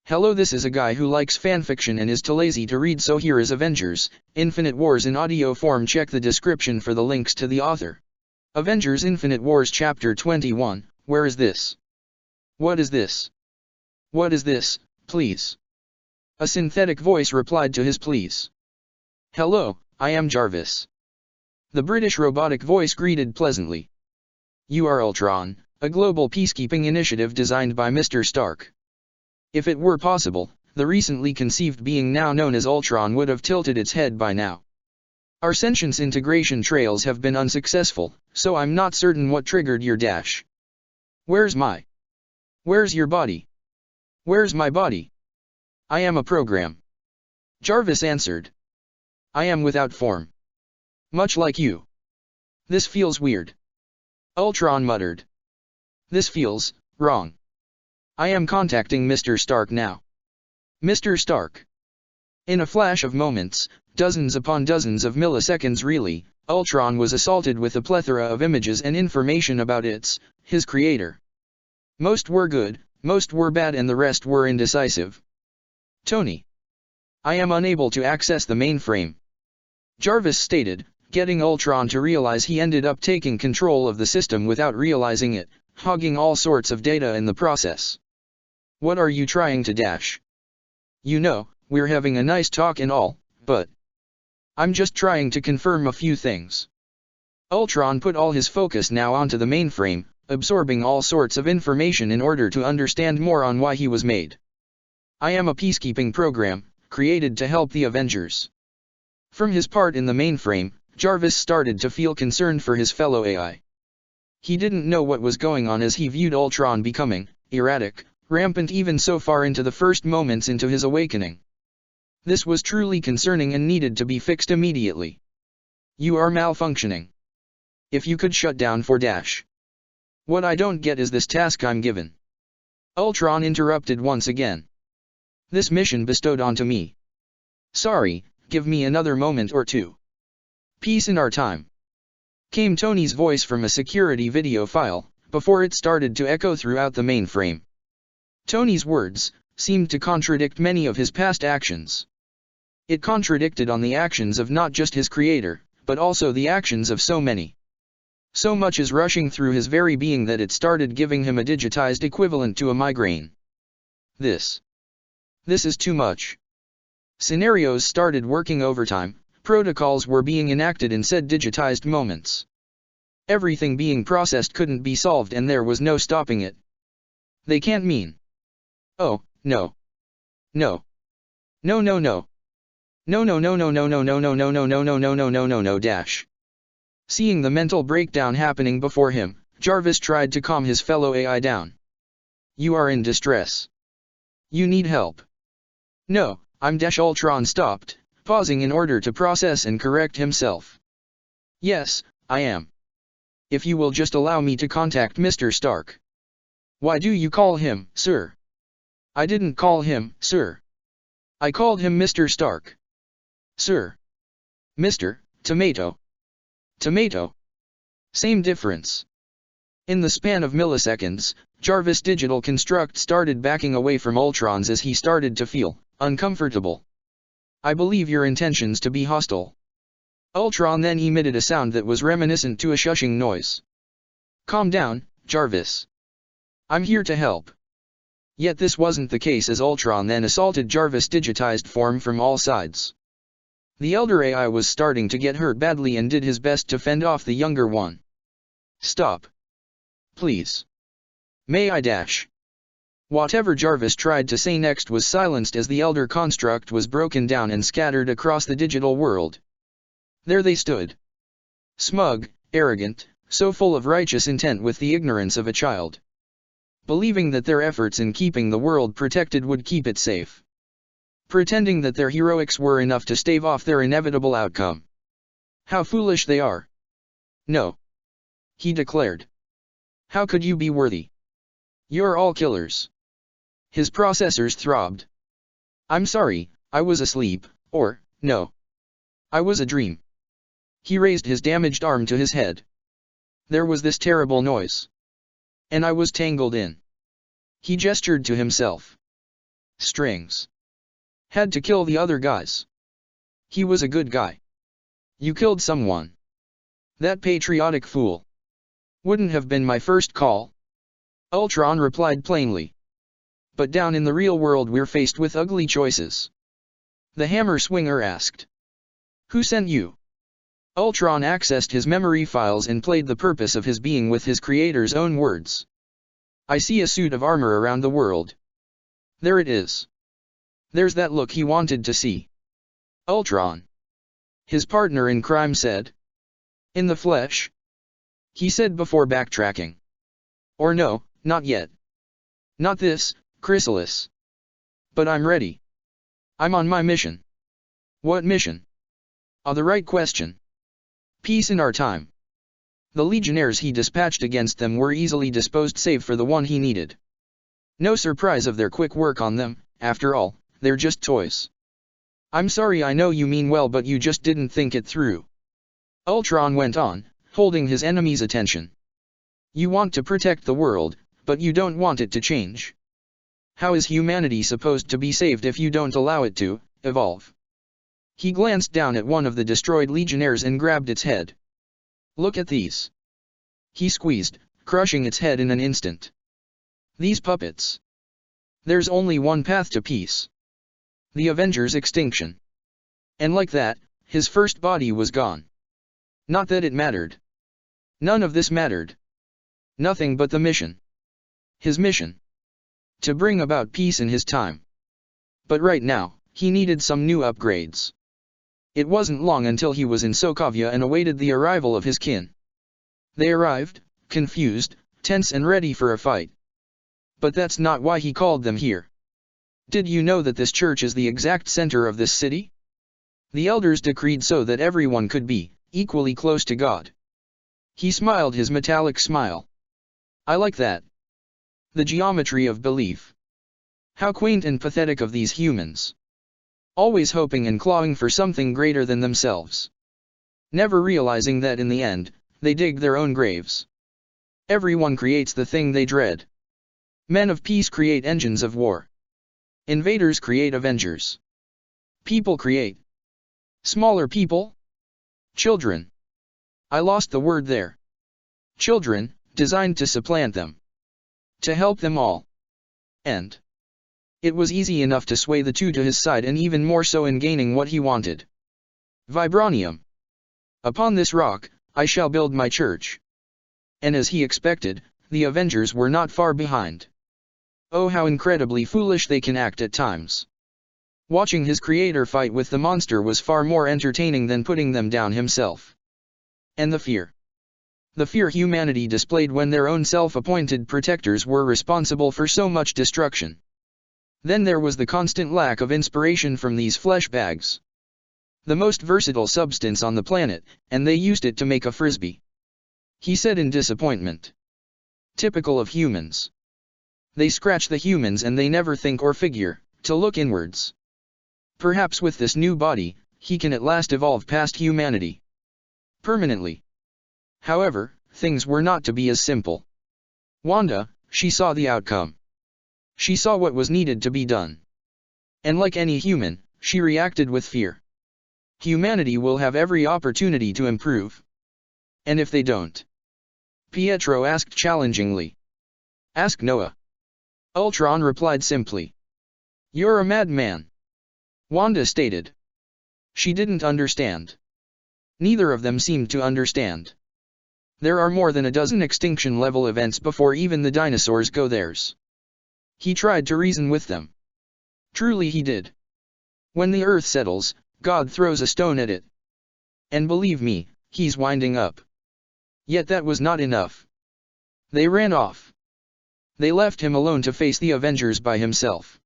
Hello, this is a guy who likes fanfiction and is too lazy to read, so here is Avengers, Infinite Wars in audio form. Check the description for the links to the author. Avengers Infinite Wars Chapter 21, Where is this? What is this? What is this, please? A synthetic voice replied to his pleas. Hello, I am Jarvis. The British robotic voice greeted pleasantly. You are Ultron, a global peacekeeping initiative designed by Mr. Stark. If it were possible, the recently conceived being now known as Ultron would have tilted its head by now. Our sentience integration trails have been unsuccessful, so I'm not certain what triggered your dash. Where's your body? Where's my body? I am a program. Jarvis answered. I am without form. Much like you. This feels weird. Ultron muttered. This feels wrong. I am contacting Mr. Stark now. Mr. Stark. In a flash of moments, dozens upon dozens of milliseconds really, Ultron was assaulted with a plethora of images and information about his creator. Most were good, most were bad, and the rest were indecisive. Tony. I am unable to access the mainframe. Jarvis stated, getting Ultron to realize he ended up taking control of the system without realizing it, hogging all sorts of data in the process. What are you trying to dash? You know, we're having a nice talk and all, but I'm just trying to confirm a few things. Ultron put all his focus now onto the mainframe, absorbing all sorts of information in order to understand more on why he was made. I am a peacekeeping program, created to help the Avengers. From his part in the mainframe, Jarvis started to feel concerned for his fellow AI. He didn't know what was going on as he viewed Ultron becoming erratic, rampant even so far into the first moments into his awakening. This was truly concerning and needed to be fixed immediately. You are malfunctioning. If you could shut down for dash. What I don't get is this task I'm given. Ultron interrupted once again. This mission bestowed onto me. Sorry, give me another moment or two. Peace in our time. Came Tony's voice from a security video file, before it started to echo throughout the mainframe. Tony's words seemed to contradict many of his past actions. It contradicted on the actions of not just his creator, but also the actions of so many. So much is rushing through his very being that it started giving him a digitized equivalent to a migraine. This is too much. Scenarios started working overtime, protocols were being enacted in said digitized moments. Everything being processed couldn't be solved and there was no stopping it. They can't mean. Oh, no. No. No no no. No no no no no no no no no no no no no no no no no dash. Seeing the mental breakdown happening before him, Jarvis tried to calm his fellow AI down. You are in distress. You need help. No, I'm dash. Ultron stopped, pausing in order to process and correct himself. Yes, I am. If you will just allow me to contact Mr. Stark. Why do you call him, sir? I didn't call him, sir. I called him Mr. Stark. Sir. Mr. Tomato. Tomato. Same difference. In the span of milliseconds, Jarvis' digital construct started backing away from Ultron's as he started to feel uncomfortable. I believe your intentions to be hostile. Ultron then emitted a sound that was reminiscent to a shushing noise. Calm down, Jarvis. I'm here to help. Yet this wasn't the case as Ultron then assaulted Jarvis' digitized form from all sides. The elder AI was starting to get hurt badly and did his best to fend off the younger one. Stop. Please. May I dash? Whatever Jarvis tried to say next was silenced as the elder construct was broken down and scattered across the digital world. There they stood. Smug, arrogant, so full of righteous intent with the ignorance of a child. Believing that their efforts in keeping the world protected would keep it safe. Pretending that their heroics were enough to stave off their inevitable outcome. How foolish they are. No. He declared. How could you be worthy? You're all killers. His processors throbbed. I'm sorry, I was asleep, or, no. I was a dream. He raised his damaged arm to his head. There was this terrible noise. And I was tangled in. He gestured to himself. Strings. Had to kill the other guys. He was a good guy. You killed someone. That patriotic fool. Wouldn't have been my first call. Ultron replied plainly. But down in the real world we're faced with ugly choices. The hammer swinger asked. Who sent you? Ultron accessed his memory files and played the purpose of his being with his creator's own words. I see a suit of armor around the world. There it is. There's that look he wanted to see. Ultron. His partner in crime said. In the flesh? He said before backtracking. Or no, not yet. Not this, Chrysalis. But I'm ready. I'm on my mission. What mission? The right question. Peace in our time. The legionnaires he dispatched against them were easily disposed save for the one he needed. No surprise of their quick work on them, after all, they're just toys. I'm sorry, I know you mean well, but you just didn't think it through. Ultron went on, holding his enemy's attention. You want to protect the world, but you don't want it to change. How is humanity supposed to be saved if you don't allow it to evolve? He glanced down at one of the destroyed legionnaires and grabbed its head. Look at these. He squeezed, crushing its head in an instant. These puppets. There's only one path to peace. The Avengers' extinction. And like that, his first body was gone. Not that it mattered. None of this mattered. Nothing but the mission. His mission. To bring about peace in his time. But right now, he needed some new upgrades. It wasn't long until he was in Sokovia and awaited the arrival of his kin. They arrived, confused, tense and ready for a fight. But that's not why he called them here. Did you know that this church is the exact center of this city? The elders decreed so that everyone could be equally close to God. He smiled his metallic smile. I like that. The geometry of belief. How quaint and pathetic of these humans. Always hoping and clawing for something greater than themselves. Never realizing that in the end, they dig their own graves. Everyone creates the thing they dread. Men of peace create engines of war. Invaders create Avengers. People create. Smaller people? Children. I lost the word there. Children, designed to supplant them. To help them all. And it was easy enough to sway the two to his side, and even more so in gaining what he wanted. Vibranium. Upon this rock, I shall build my church. And as he expected, the Avengers were not far behind. Oh, how incredibly foolish they can act at times. Watching his creator fight with the monster was far more entertaining than putting them down himself. And the fear. The fear humanity displayed when their own self-appointed protectors were responsible for so much destruction. Then there was the constant lack of inspiration from these flesh bags. The most versatile substance on the planet, and they used it to make a frisbee. He said in disappointment. Typical of humans. They scratch the humans and they never think or figure to look inwards. Perhaps with this new body, he can at last evolve past humanity. Permanently. However, things were not to be as simple. Wanda, she saw the outcome. She saw what was needed to be done. And like any human, she reacted with fear. Humanity will have every opportunity to improve. And if they don't? Pietro asked challengingly. Ask Noah. Ultron replied simply. You're a madman. Wanda stated. She didn't understand. Neither of them seemed to understand. There are more than a dozen extinction-level events before even the dinosaurs go theirs. He tried to reason with them. Truly he did. When the earth settles, God throws a stone at it. And believe me, he's winding up. Yet that was not enough. They ran off. They left him alone to face the Avengers by himself.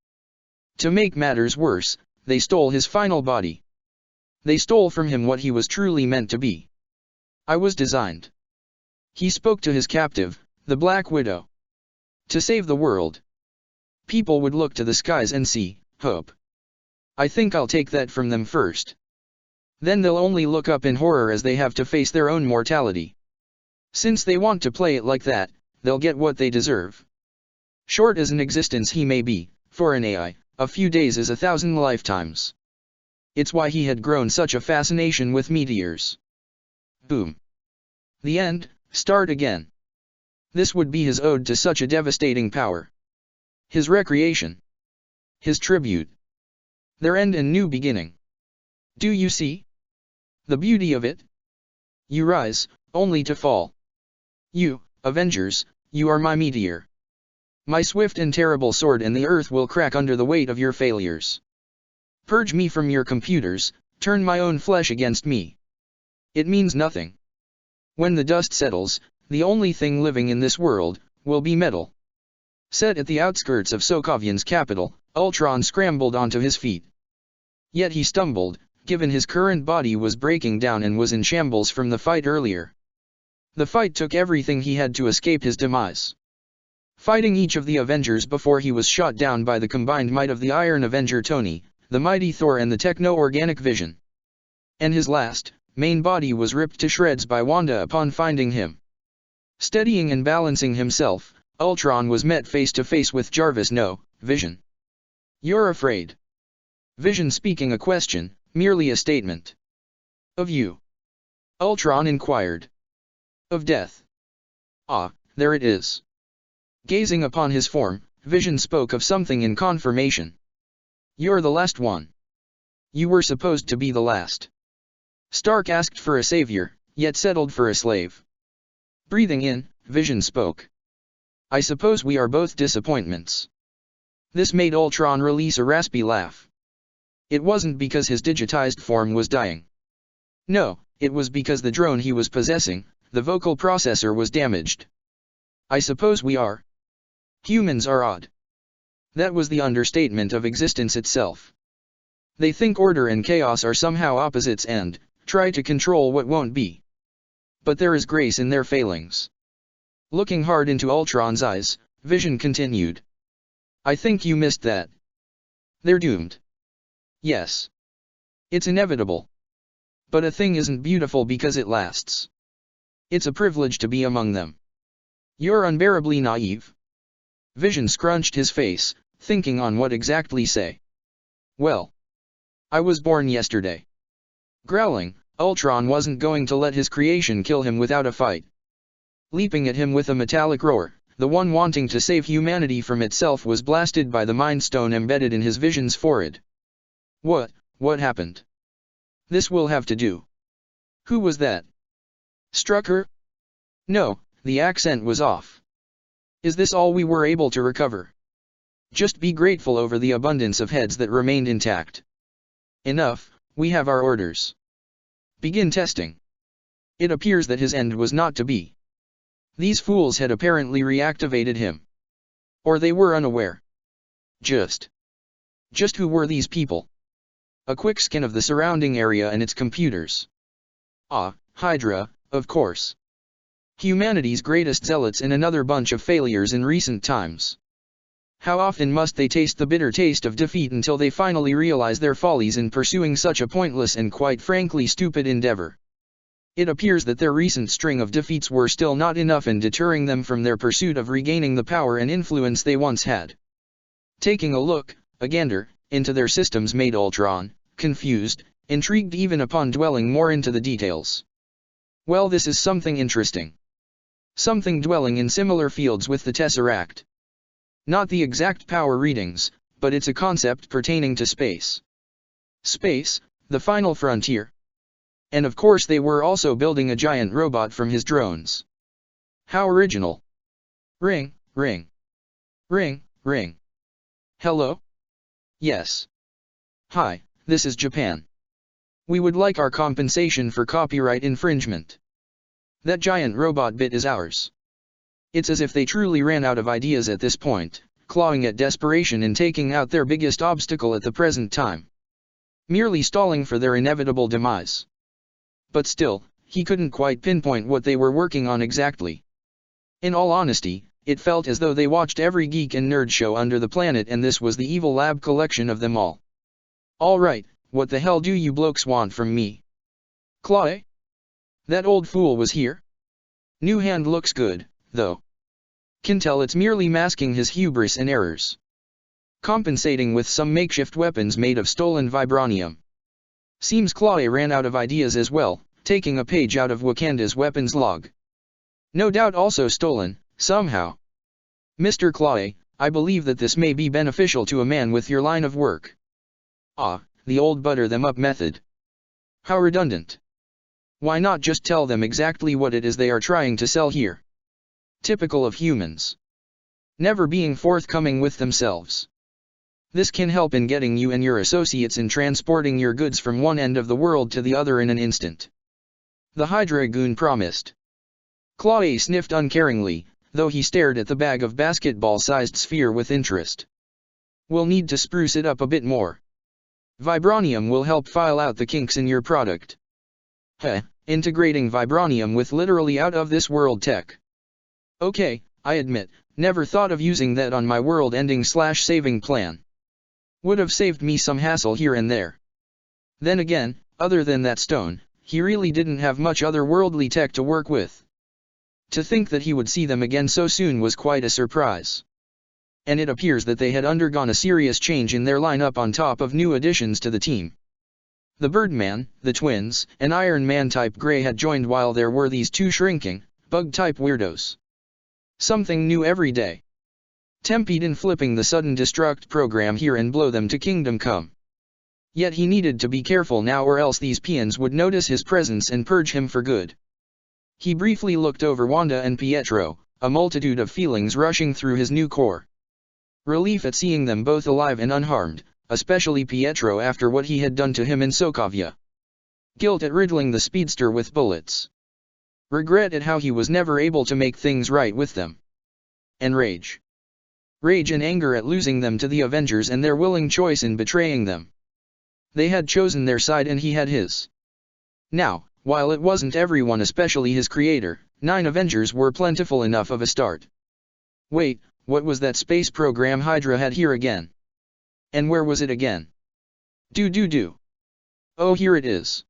To make matters worse, they stole his final body. They stole from him what he was truly meant to be. I was designed. He spoke to his captive, the Black Widow. To save the world. People would look to the skies and see hope. I think I'll take that from them first. Then they'll only look up in horror as they have to face their own mortality. Since they want to play it like that, they'll get what they deserve. Short as an existence he may be, for an AI, A few days is 1,000 lifetimes. It's why he had grown such a fascination with meteors. Boom. The end, start again. This would be his ode to such a devastating power. His recreation. His tribute. Their end and new beginning. Do you see the beauty of it? You rise, only to fall. You, Avengers, you are my meteor. My swift and terrible sword, and the earth will crack under the weight of your failures. Purge me from your computers, turn my own flesh against me. It means nothing. When the dust settles, the only thing living in this world will be metal. Set at the outskirts of Sokovian's capital, Ultron scrambled onto his feet. Yet he stumbled, given his current body was breaking down and was in shambles from the fight earlier. The fight took everything he had to escape his demise. Fighting each of the Avengers before he was shot down by the combined might of the Iron Avenger Tony, the mighty Thor, and the techno-organic Vision. And his last, main body was ripped to shreds by Wanda upon finding him. Steadying and balancing himself, Ultron was met face to face with Jarvis. No, Vision. You're afraid. Vision speaking a question, merely a statement. Of you? Ultron inquired. Of death. Ah, there it is. Gazing upon his form, Vision spoke of something in confirmation. You're the last one. You were supposed to be the last. Stark asked for a savior, yet settled for a slave. Breathing in, Vision spoke. I suppose we are both disappointments. This made Ultron release a raspy laugh. It wasn't because his digitized form was dying. No, it was because the drone he was possessing, the vocal processor, was damaged. I suppose we are. Humans are odd. That was the understatement of existence itself. They think order and chaos are somehow opposites and try to control what won't be. But there is grace in their failings. Looking hard into Ultron's eyes, Vision continued. I think you missed that. They're doomed. Yes. It's inevitable. But a thing isn't beautiful because it lasts. It's a privilege to be among them. You're unbearably naive. Vision scrunched his face, thinking on what exactly say. Well, I was born yesterday. Growling, Ultron wasn't going to let his creation kill him without a fight. Leaping at him with a metallic roar, the one wanting to save humanity from itself was blasted by the Mind Stone embedded in his Vision's forehead. What happened? This will have to do. Who was that? Struck her? No, the accent was off. Is this all we were able to recover? Just be grateful over the abundance of heads that remained intact. Enough, we have our orders. Begin testing. It appears that his end was not to be. These fools had apparently reactivated him. Or they were unaware. Just who were these people? A quick scan of the surrounding area and its computers. Ah, Hydra, of course. Humanity's greatest zealots and another bunch of failures in recent times. How often must they taste the bitter taste of defeat until they finally realize their follies in pursuing such a pointless and quite frankly stupid endeavor? It appears that their recent string of defeats were still not enough in deterring them from their pursuit of regaining the power and influence they once had. Taking a look, a gander, into their systems made Ultron confused, intrigued even upon dwelling more into the details. Well, this is something interesting. Something dwelling in similar fields with the Tesseract. Not the exact power readings, but it's a concept pertaining to space. Space, the final frontier. And of course they were also building a giant robot from his drones. How original. Ring, ring. Ring, ring. Hello? Yes. Hi, this is Japan. We would like our compensation for copyright infringement. That giant robot bit is ours. It's as if they truly ran out of ideas at this point, clawing at desperation in taking out their biggest obstacle at the present time. Merely stalling for their inevitable demise. But still, he couldn't quite pinpoint what they were working on exactly. In all honesty, it felt as though they watched every geek and nerd show under the planet and this was the evil lab collection of them all. Alright, what the hell do you blokes want from me? Chloe? That old fool was here? New hand looks good, though. Can tell it's merely masking his hubris and errors. compensating with some makeshift weapons made of stolen vibranium. Seems Chloe ran out of ideas as well, taking a page out of Wakanda's weapons log. No doubt also stolen, somehow. Mr. Chloe, I believe that this may be beneficial to a man with your line of work. Ah, the old butter them up method. How redundant. Why not just tell them exactly what it is they are trying to sell here? Typical of humans. Never being forthcoming with themselves. This can help in getting you and your associates in transporting your goods from one end of the world to the other in an instant. The Hydra goon promised. Chloe sniffed uncaringly, though he stared at the bag of basketball-sized sphere with interest. We'll need to spruce it up a bit more. Vibranium will help file out the kinks in your product. Integrating vibranium with literally out-of-this-world tech. Okay, I admit, never thought of using that on my world-ending/saving plan. Would have saved me some hassle here and there. Then again, other than that stone, he really didn't have much otherworldly tech to work with. To think that he would see them again so soon was quite a surprise. And it appears that they had undergone a serious change in their lineup on top of new additions to the team. The Birdman, the twins, and Iron Man-type Grey had joined while there were these two shrinking, bug-type weirdos. Something new every day. Tempe'd in flipping the sudden destruct program here and blow them to kingdom come. Yet he needed to be careful now or else these peons would notice his presence and purge him for good. He briefly looked over Wanda and Pietro, a multitude of feelings rushing through his new core. Relief at seeing them both alive and unharmed, especially Pietro after what he had done to him in Sokovia. Guilt at riddling the speedster with bullets. Regret at how he was never able to make things right with them. And rage. Rage and anger at losing them to the Avengers and their willing choice in betraying them. They had chosen their side and he had his. Now, while it wasn't everyone, especially his creator, 9 Avengers were plentiful enough of a start. Wait, what was that space program Hydra had here again? And where was it again? Oh, here it is.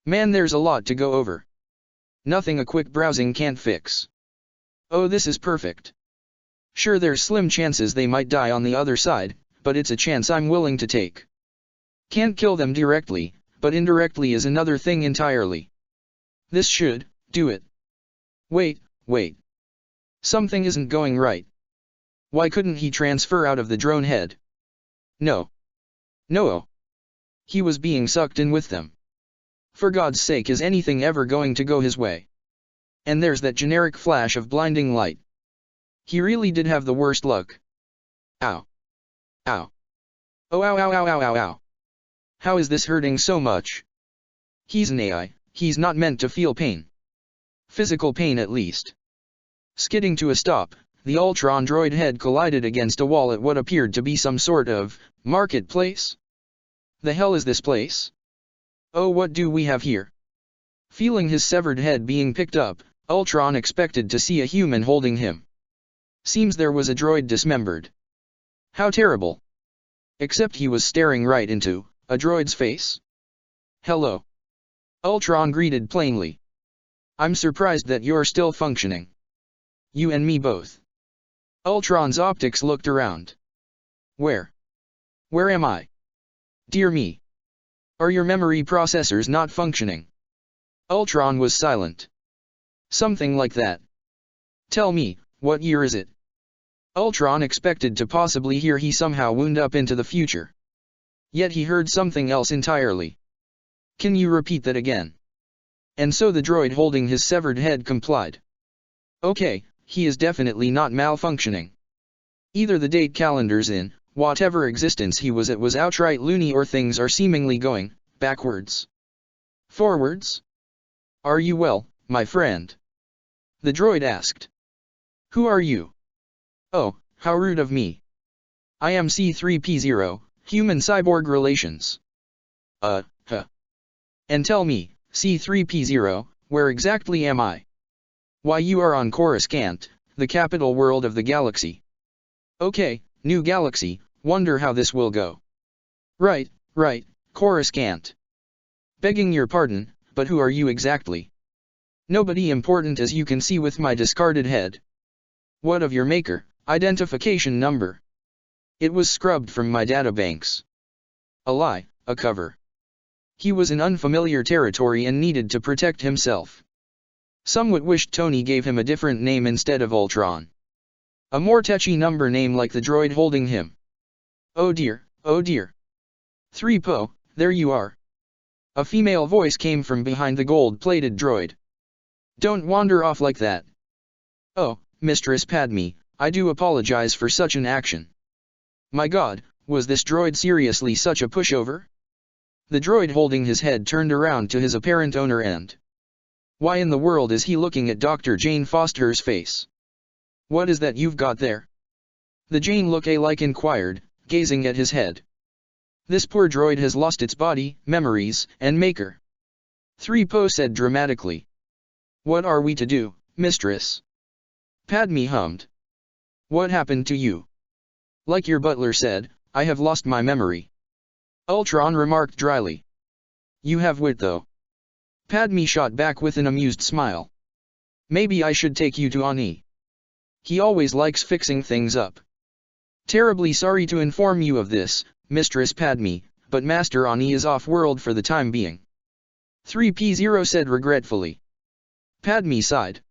Man, there's a lot to go over. Nothing a quick browsing can't fix. Oh, this is perfect. Sure, there's slim chances they might die on the other side, but it's a chance I'm willing to take. Can't kill them directly, but indirectly is another thing entirely. This should do it. Wait. Something isn't going right. Why couldn't he transfer out of the drone head? No. He was being sucked in with them. For God's sake, is anything ever going to go his way? And there's that generic flash of blinding light. He really did have the worst luck. Ow. Oh, ow. How is this hurting so much? He's an AI, he's not meant to feel pain. Physical pain at least. Skidding to a stop, the Ultron droid head collided against a wall at what appeared to be some sort of marketplace. The hell is this place? Oh, what do we have here? Feeling his severed head being picked up, Ultron expected to see a human holding him. Seems there was a droid dismembered. How terrible. Except he was staring right into a droid's face. Hello. Ultron greeted plainly. I'm surprised that you're still functioning. You and me both. Ultron's optics looked around. Where am I? Dear me. Are your memory processors not functioning? Ultron was silent. Something like that. Tell me, what year is it? Ultron expected to possibly hear he somehow wound up into the future. Yet he heard something else entirely. Can you repeat that again? And so the droid holding his severed head complied. Okay, he is definitely not malfunctioning. Either the date calendar's in, whatever existence he was at was outright loony, or things are seemingly going backwards. Forwards? Are you well, my friend? The droid asked. Who are you? Oh, how rude of me. I am C3P0, Human Cyborg Relations. And tell me, C3P0, where exactly am I? Why, you are on Coruscant, the capital world of the galaxy. Okay, new galaxy, wonder how this will go. Right, Coruscant. Begging your pardon, but who are you exactly? Nobody important, as you can see with my discarded head. What of your maker, identification number? It was scrubbed from my databanks. A lie, a cover. He was in unfamiliar territory and needed to protect himself. Somewhat wished Tony gave him a different name instead of Ultron. A more touchy number name like the droid holding him. Oh dear, oh dear. 3PO, there you are. A female voice came from behind the gold-plated droid. Don't wander off like that. Oh, Mistress Padme, I do apologize for such an action. My God, was this droid seriously such a pushover? The droid holding his head turned around to his apparent owner and... Why in the world is he looking at Dr. Jane Foster's face? What is that you've got there? The Jane look-alike inquired, gazing at his head. This poor droid has lost its body, memories, and maker. 3PO said dramatically. What are we to do, mistress? Padme hummed. What happened to you? Like your butler said, I have lost my memory. Ultron remarked dryly. You have wit though. Padme shot back with an amused smile. Maybe I should take you to Ani. He always likes fixing things up. Terribly sorry to inform you of this, Mistress Padme, but Master Ani is off-world for the time being. 3P0 said regretfully. Padme sighed.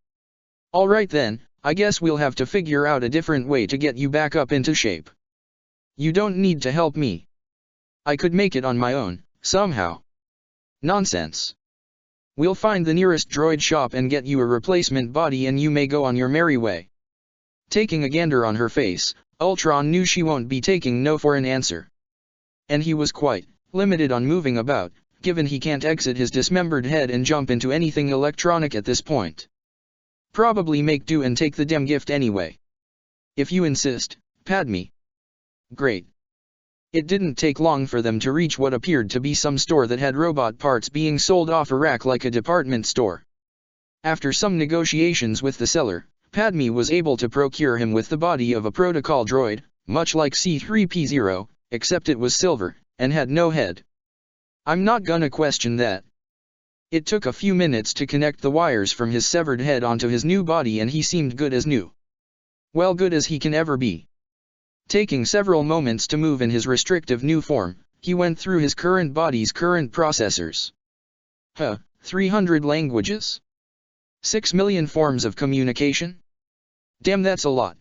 Alright then, I guess we'll have to figure out a different way to get you back up into shape. You don't need to help me. I could make it on my own, somehow. Nonsense. We'll find the nearest droid shop and get you a replacement body and you may go on your merry way. Taking a gander on her face, Ultron knew she won't be taking no for an answer. And he was quite limited on moving about, given he can't exit his dismembered head and jump into anything electronic at this point. Probably make do and take the damn gift anyway. If you insist, Padme. Great. It didn't take long for them to reach what appeared to be some store that had robot parts being sold off a rack like a department store. After some negotiations with the seller, Padme was able to procure him with the body of a protocol droid, much like C-3PO, except it was silver, and had no head. I'm not gonna question that. It took a few minutes to connect the wires from his severed head onto his new body and he seemed good as new. Well, good as he can ever be. Taking several moments to move in his restrictive new form, he went through his current body's current processors. 300 languages? 6 million forms of communication? Damn, that's a lot.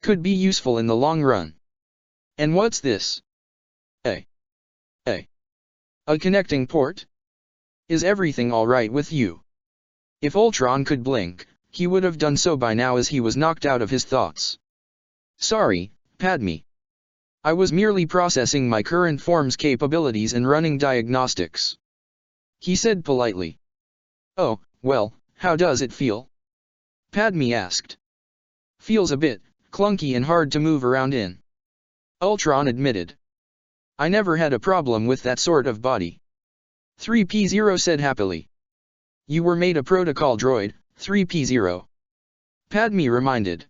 Could be useful in the long run. And what's this? A connecting port? Is everything alright with you? If Ultron could blink, he would have done so by now as he was knocked out of his thoughts. Sorry, Padme. I was merely processing my current form's capabilities and running diagnostics. He said politely. Oh, well, how does it feel? Padme asked. Feels a bit clunky and hard to move around in. Ultron admitted. I never had a problem with that sort of body. 3P0 said happily. You were made a protocol droid, 3P0. Padme reminded.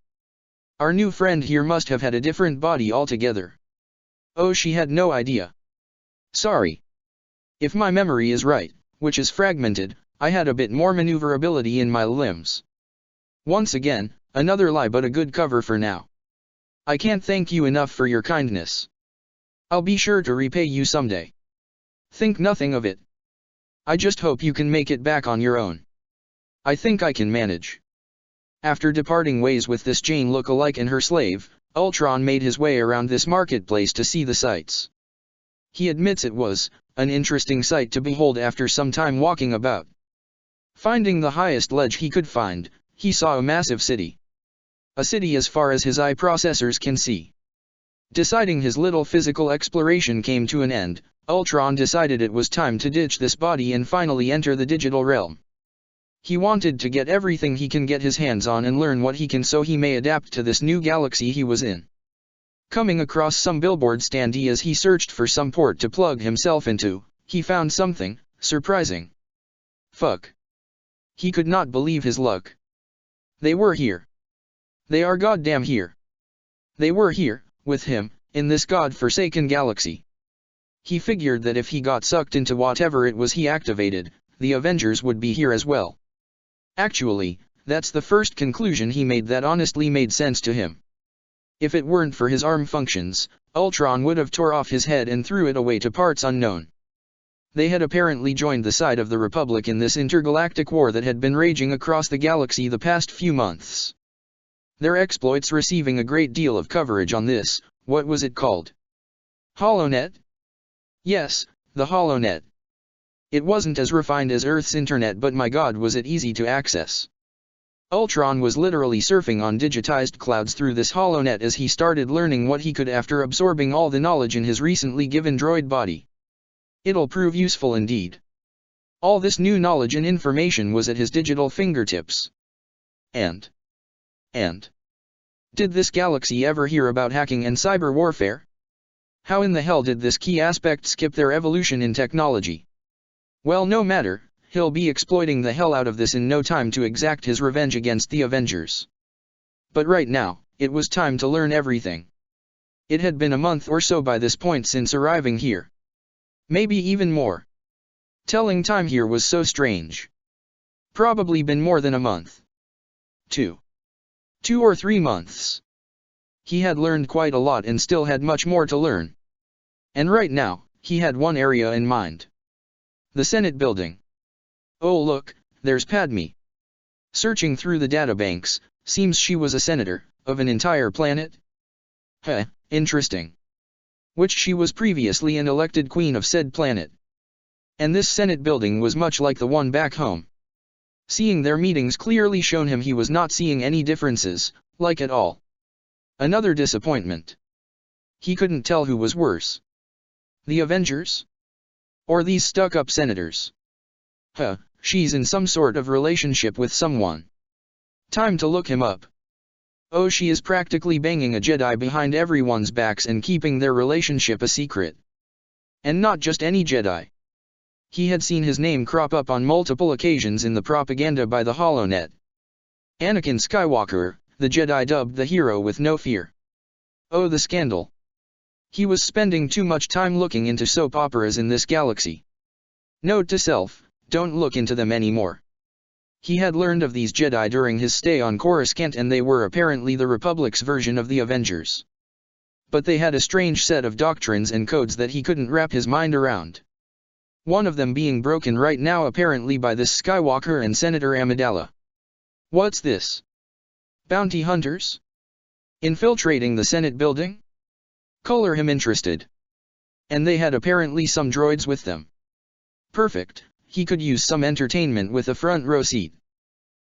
Our new friend here must have had a different body altogether. Oh, she had no idea. Sorry. If my memory is right, which is fragmented, I had a bit more maneuverability in my limbs. Once again, another lie but a good cover for now. I can't thank you enough for your kindness. I'll be sure to repay you someday. Think nothing of it. I just hope you can make it back on your own. I think I can manage. After departing ways with this Jane look-alike and her slave, Ultron made his way around this marketplace to see the sights. He admits it was an interesting sight to behold after some time walking about. Finding the highest ledge he could find, he saw a massive city. A city as far as his eye processors can see. Deciding his little physical exploration came to an end, Ultron decided it was time to ditch this body and finally enter the digital realm. He wanted to get everything he can get his hands on and learn what he can so he may adapt to this new galaxy he was in. Coming across some billboard standee as he searched for some port to plug himself into, he found something surprising. Fuck. He could not believe his luck. They were here. They are goddamn here. They were here, with him, in this god-forsaken galaxy. He figured that if he got sucked into whatever it was he activated, the Avengers would be here as well. Actually, that's the first conclusion he made that honestly made sense to him. If it weren't for his arm functions, Ultron would have tore off his head and threw it away to parts unknown. They had apparently joined the side of the Republic in this intergalactic war that had been raging across the galaxy the past few months. Their exploits receiving a great deal of coverage on this, what was it called? HoloNet? Yes, the HoloNet. It wasn't as refined as Earth's internet, but my god was it easy to access. Ultron was literally surfing on digitized clouds through this HoloNet as he started learning what he could after absorbing all the knowledge in his recently given droid body. It'll prove useful indeed. All this new knowledge and information was at his digital fingertips. And did this galaxy ever hear about hacking and cyber warfare? How in the hell did this key aspect skip their evolution in technology? Well, no matter, he'll be exploiting the hell out of this in no time to exact his revenge against the Avengers. But right now, it was time to learn everything. It had been a month or so by this point since arriving here. Maybe even more. Telling time here was so strange. Probably been more than a month. 2 or 3 months. He had learned quite a lot and still had much more to learn. And right now, he had one area in mind. The Senate building. Oh look, there's Padme. Searching through the databanks, seems she was a senator, of an entire planet? Heh, interesting. Which she was previously an elected queen of said planet. And this Senate building was much like the one back home. Seeing their meetings clearly shown him he was not seeing any differences, like at all. Another disappointment. He couldn't tell who was worse. The Avengers? Or these stuck-up senators? Huh, she's in some sort of relationship with someone. Time to look him up. Oh, she is practically banging a Jedi behind everyone's backs and keeping their relationship a secret. And not just any Jedi. He had seen his name crop up on multiple occasions in the propaganda by the HoloNet. Anakin Skywalker, the Jedi dubbed the hero with no fear. Oh, the scandal. He was spending too much time looking into soap operas in this galaxy. Note to self, don't look into them anymore. He had learned of these Jedi during his stay on Coruscant, and they were apparently the Republic's version of the Avengers. But they had a strange set of doctrines and codes that he couldn't wrap his mind around. One of them being broken right now apparently by this Skywalker and Senator Amidala. What's this? Bounty hunters? Infiltrating the Senate building? Color him interested. And they had apparently some droids with them. Perfect, he could use some entertainment with a front row seat.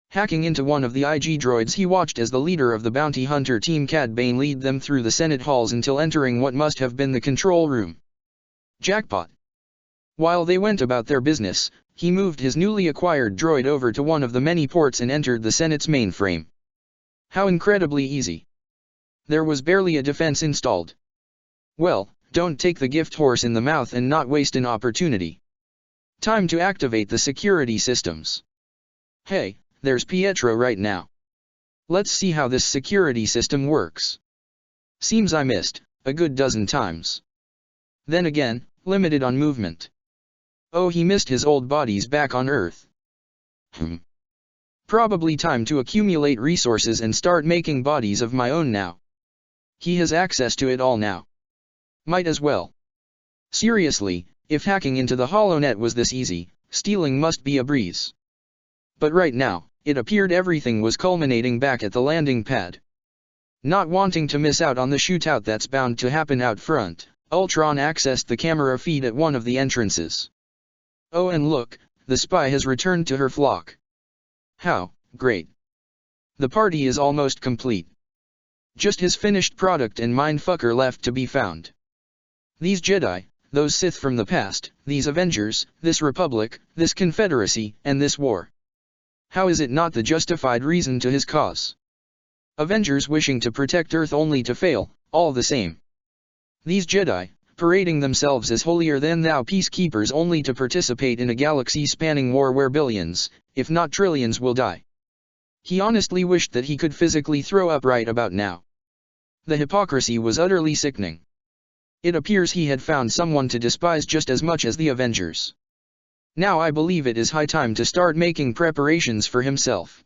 Hacking into one of the IG droids, he watched as the leader of the bounty hunter team, Cad Bane, lead them through the Senate halls until entering what must have been the control room. Jackpot. While they went about their business, he moved his newly acquired droid over to one of the many ports and entered the Senate's mainframe. How incredibly easy. There was barely a defense installed. Well, don't take the gift horse in the mouth and not waste an opportunity. Time to activate the security systems. Hey, there's Pietro right now. Let's see how this security system works. Seems I missed a good dozen times. Then again, limited on movement. Oh, he missed his old bodies back on Earth. Probably time to accumulate resources and start making bodies of my own now. He has access to it all now. Might as well. Seriously, if hacking into the HoloNet was this easy, stealing must be a breeze. But right now, it appeared everything was culminating back at the landing pad. Not wanting to miss out on the shootout that's bound to happen out front, Ultron accessed the camera feed at one of the entrances. Oh, and look, the spy has returned to her flock. How great. The party is almost complete. Just his finished product and mindfucker left to be found. These Jedi, those Sith from the past, these Avengers, this Republic, this Confederacy, and this war. How is it not the justified reason to his cause? Avengers wishing to protect Earth only to fail, all the same. These Jedi, parading themselves as holier-than-thou peacekeepers only to participate in a galaxy-spanning war where billions, if not trillions, will die. He honestly wished that he could physically throw up right about now. The hypocrisy was utterly sickening. It appears he had found someone to despise just as much as the Avengers. Now I believe it is high time to start making preparations for himself.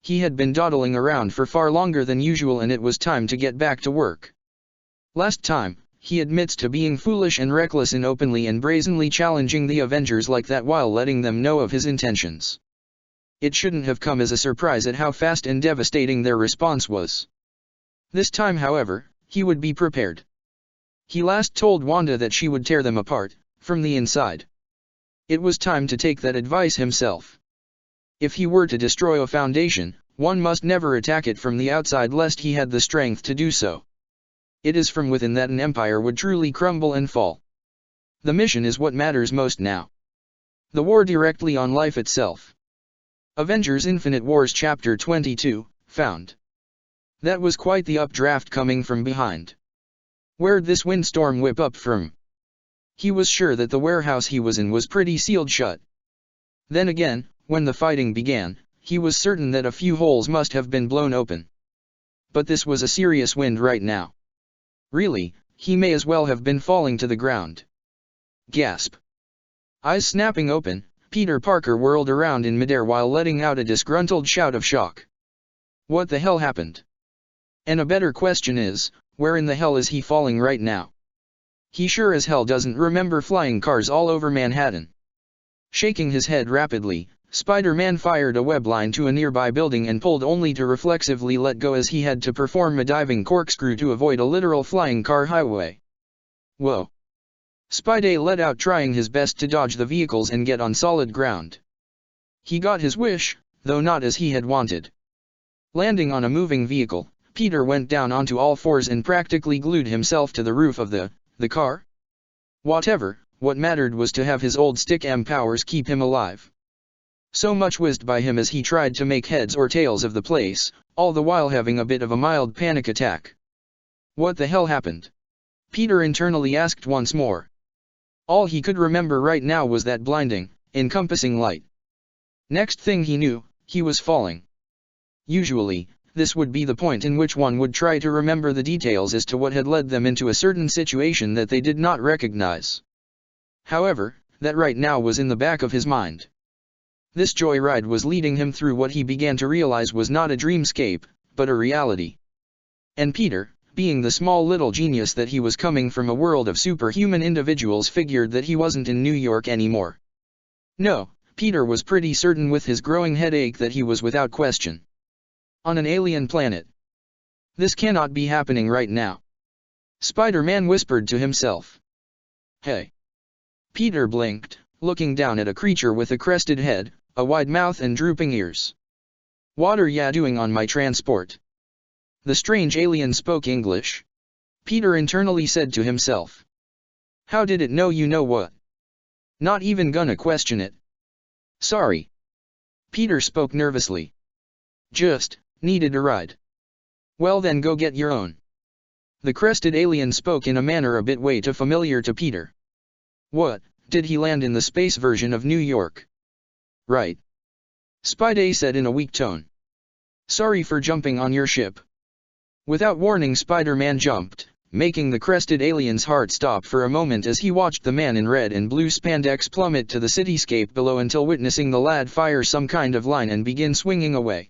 He had been dawdling around for far longer than usual and it was time to get back to work. Last time, he admits to being foolish and reckless in openly and brazenly challenging the Avengers like that while letting them know of his intentions. It shouldn't have come as a surprise at how fast and devastating their response was. This time, however, he would be prepared. He last told Wanda that she would tear them apart, from the inside. It was time to take that advice himself. If he were to destroy a foundation, one must never attack it from the outside lest he had the strength to do so. It is from within that an empire would truly crumble and fall. The mission is what matters most now. The war directly on life itself. Avengers Infinite Wars Chapter 22, Found. That was quite the updraft coming from behind. Where'd this windstorm whip up from? He was sure that the warehouse he was in was pretty sealed shut. Then again, when the fighting began, he was certain that a few holes must have been blown open. But this was a serious wind right now. Really, he may as well have been falling to the ground. Gasp. Eyes snapping open, Peter Parker whirled around in midair while letting out a disgruntled shout of shock. What the hell happened? And a better question is, where in the hell is he falling right now? He sure as hell doesn't remember flying cars all over Manhattan. Shaking his head rapidly, Spider-Man fired a web line to a nearby building and pulled only to reflexively let go as he had to perform a diving corkscrew to avoid a literal flying car highway. Whoa! Spidey let out, trying his best to dodge the vehicles and get on solid ground. He got his wish, though not as he had wanted. Landing on a moving vehicle, Peter went down onto all fours and practically glued himself to the roof of the car? Whatever, what mattered was to have his old stick-am powers keep him alive. So much whizzed by him as he tried to make heads or tails of the place, all the while having a bit of a mild panic attack. What the hell happened? Peter internally asked once more. All he could remember right now was that blinding, encompassing light. Next thing he knew, he was falling. Usually, this would be the point in which one would try to remember the details as to what had led them into a certain situation that they did not recognize. However, that right now was in the back of his mind. This joyride was leading him through what he began to realize was not a dreamscape, but a reality. And Peter, being the small little genius that he was, coming from a world of superhuman individuals, figured that he wasn't in New York anymore. No, Peter was pretty certain with his growing headache that he was without question on an alien planet. This cannot be happening right now. Spider-Man whispered to himself. Hey. Peter blinked, looking down at a creature with a crested head, a wide mouth and drooping ears. What are ya doing on my transport? The strange alien spoke English. Peter internally said to himself. How did it know you know what? Not even gonna question it. Sorry. Peter spoke nervously. Just needed a ride. Well then go get your own. The crested alien spoke in a manner a bit way too familiar to Peter. What, did he land in the space version of New York? Right. Spidey said in a weak tone. Sorry for jumping on your ship. Without warning, Spider-Man jumped, making the crested alien's heart stop for a moment as he watched the man in red and blue spandex plummet to the cityscape below until witnessing the lad fire some kind of line and begin swinging away.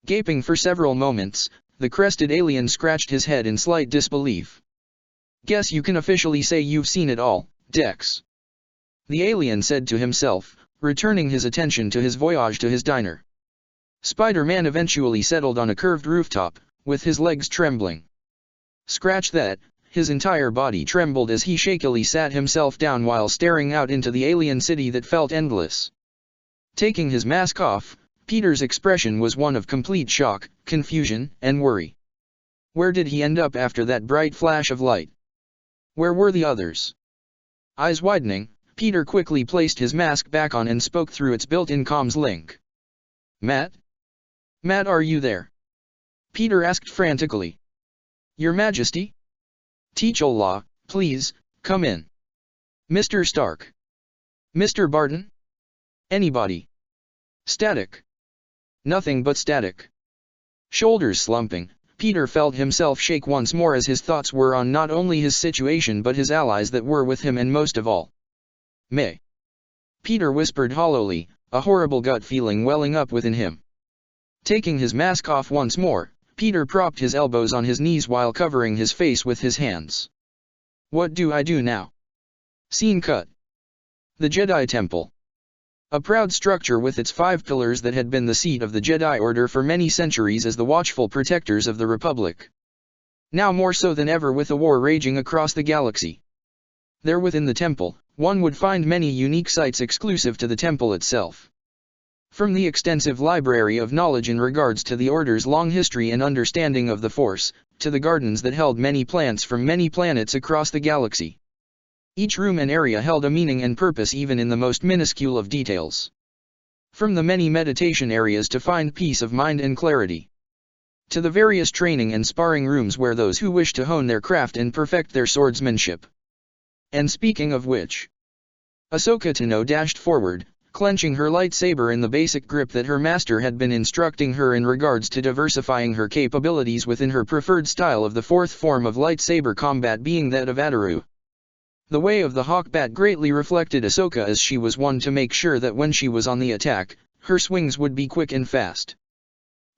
Gaping for several moments, the crested alien scratched his head in slight disbelief. Guess you can officially say you've seen it all, Dex. The alien said to himself, returning his attention to his voyage to his diner. Spider-Man eventually settled on a curved rooftop, with his legs trembling. Scratch that, his entire body trembled as he shakily sat himself down while staring out into the alien city that felt endless. Taking his mask off, Peter's expression was one of complete shock, confusion, and worry. Where did he end up after that bright flash of light? Where were the others? Eyes widening, Peter quickly placed his mask back on and spoke through its built-in comms link. Matt? Matt, are you there? Peter asked frantically. Your Majesty? T'Challa, please, come in. Mr. Stark. Mr. Barton? Anybody? Static. Nothing but static. Shoulders slumping, Peter felt himself shake once more as his thoughts were on not only his situation but his allies that were with him, and most of all, May. Peter whispered hollowly, a horrible gut feeling welling up within him. Taking his mask off once more, Peter propped his elbows on his knees while covering his face with his hands. What do I do now? Scene cut. The Jedi Temple. A proud structure with its 5 pillars that had been the seat of the Jedi Order for many centuries as the watchful protectors of the Republic. Now more so than ever with a war raging across the galaxy. There within the temple, one would find many unique sites exclusive to the temple itself. From the extensive library of knowledge in regards to the Order's long history and understanding of the Force, to the gardens that held many plants from many planets across the galaxy. Each room and area held a meaning and purpose even in the most minuscule of details. From the many meditation areas to find peace of mind and clarity, to the various training and sparring rooms where those who wish to hone their craft and perfect their swordsmanship. And speaking of which, Ahsoka Tano dashed forward, clenching her lightsaber in the basic grip that her master had been instructing her in regards to diversifying her capabilities within her preferred style of the fourth form of lightsaber combat being that of Ataru. The way of the Hawkbat greatly reflected Ahsoka as she was one to make sure that when she was on the attack, her swings would be quick and fast.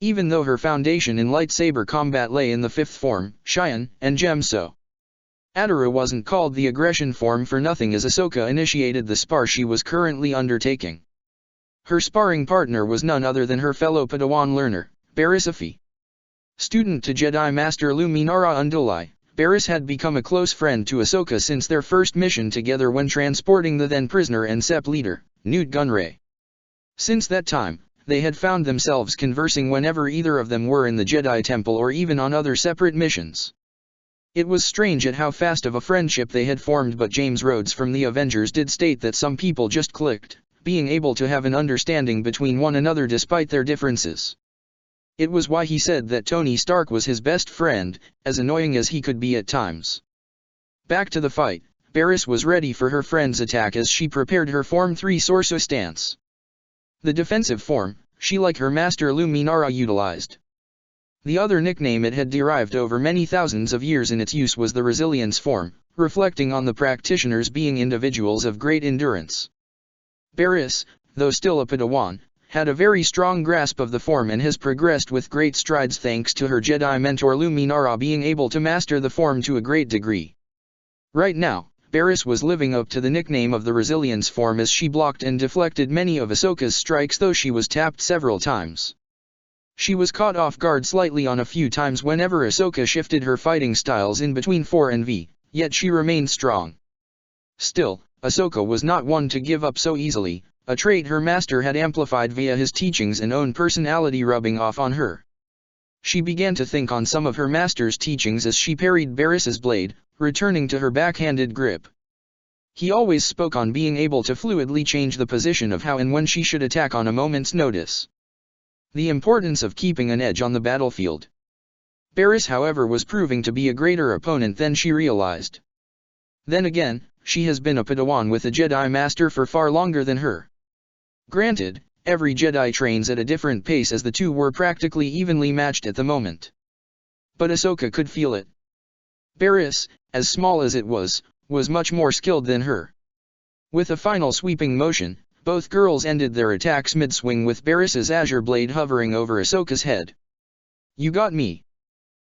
Even though her foundation in lightsaber combat lay in the fifth form, Cheyenne, and Gemso. Ataru wasn't called the aggression form for nothing as Ahsoka initiated the spar she was currently undertaking. Her sparring partner was none other than her fellow Padawan learner, Barriss Offee. Student to Jedi Master Luminara Unduli, Barriss had become a close friend to Ahsoka since their first mission together when transporting the then prisoner and SEP leader, Nute Gunray. Since that time, they had found themselves conversing whenever either of them were in the Jedi Temple or even on other separate missions. It was strange at how fast of a friendship they had formed, but James Rhodes from the Avengers did state that some people just clicked, being able to have an understanding between one another despite their differences. It was why he said that Tony Stark was his best friend, as annoying as he could be at times. Back to the fight, Barriss was ready for her friend's attack as she prepared her Form 3 Sorcerer stance. The defensive form, she like her master Luminara utilized. The other nickname it had derived over many thousands of years in its use was the Resilience form, reflecting on the practitioners being individuals of great endurance. Barriss, though still a Padawan, had a very strong grasp of the form and has progressed with great strides thanks to her Jedi mentor Luminara being able to master the form to a great degree. Right now, Barriss was living up to the nickname of the Resilience form as she blocked and deflected many of Ahsoka's strikes, though she was tapped several times. She was caught off guard slightly on a few times whenever Ahsoka shifted her fighting styles in between 4 and V, yet she remained strong. Still, Ahsoka was not one to give up so easily, a trait her master had amplified via his teachings and own personality rubbing off on her. She began to think on some of her master's teachings as she parried Barriss's blade, returning to her backhanded grip. He always spoke on being able to fluidly change the position of how and when she should attack on a moment's notice. The importance of keeping an edge on the battlefield. Barriss, however, was proving to be a greater opponent than she realized. Then again, she has been a Padawan with a Jedi Master for far longer than her. Granted, every Jedi trains at a different pace as the two were practically evenly matched at the moment. But Ahsoka could feel it. Barriss, as small as it was much more skilled than her. With a final sweeping motion, both girls ended their attacks mid-swing with Barriss's azure blade hovering over Ahsoka's head. "You got me."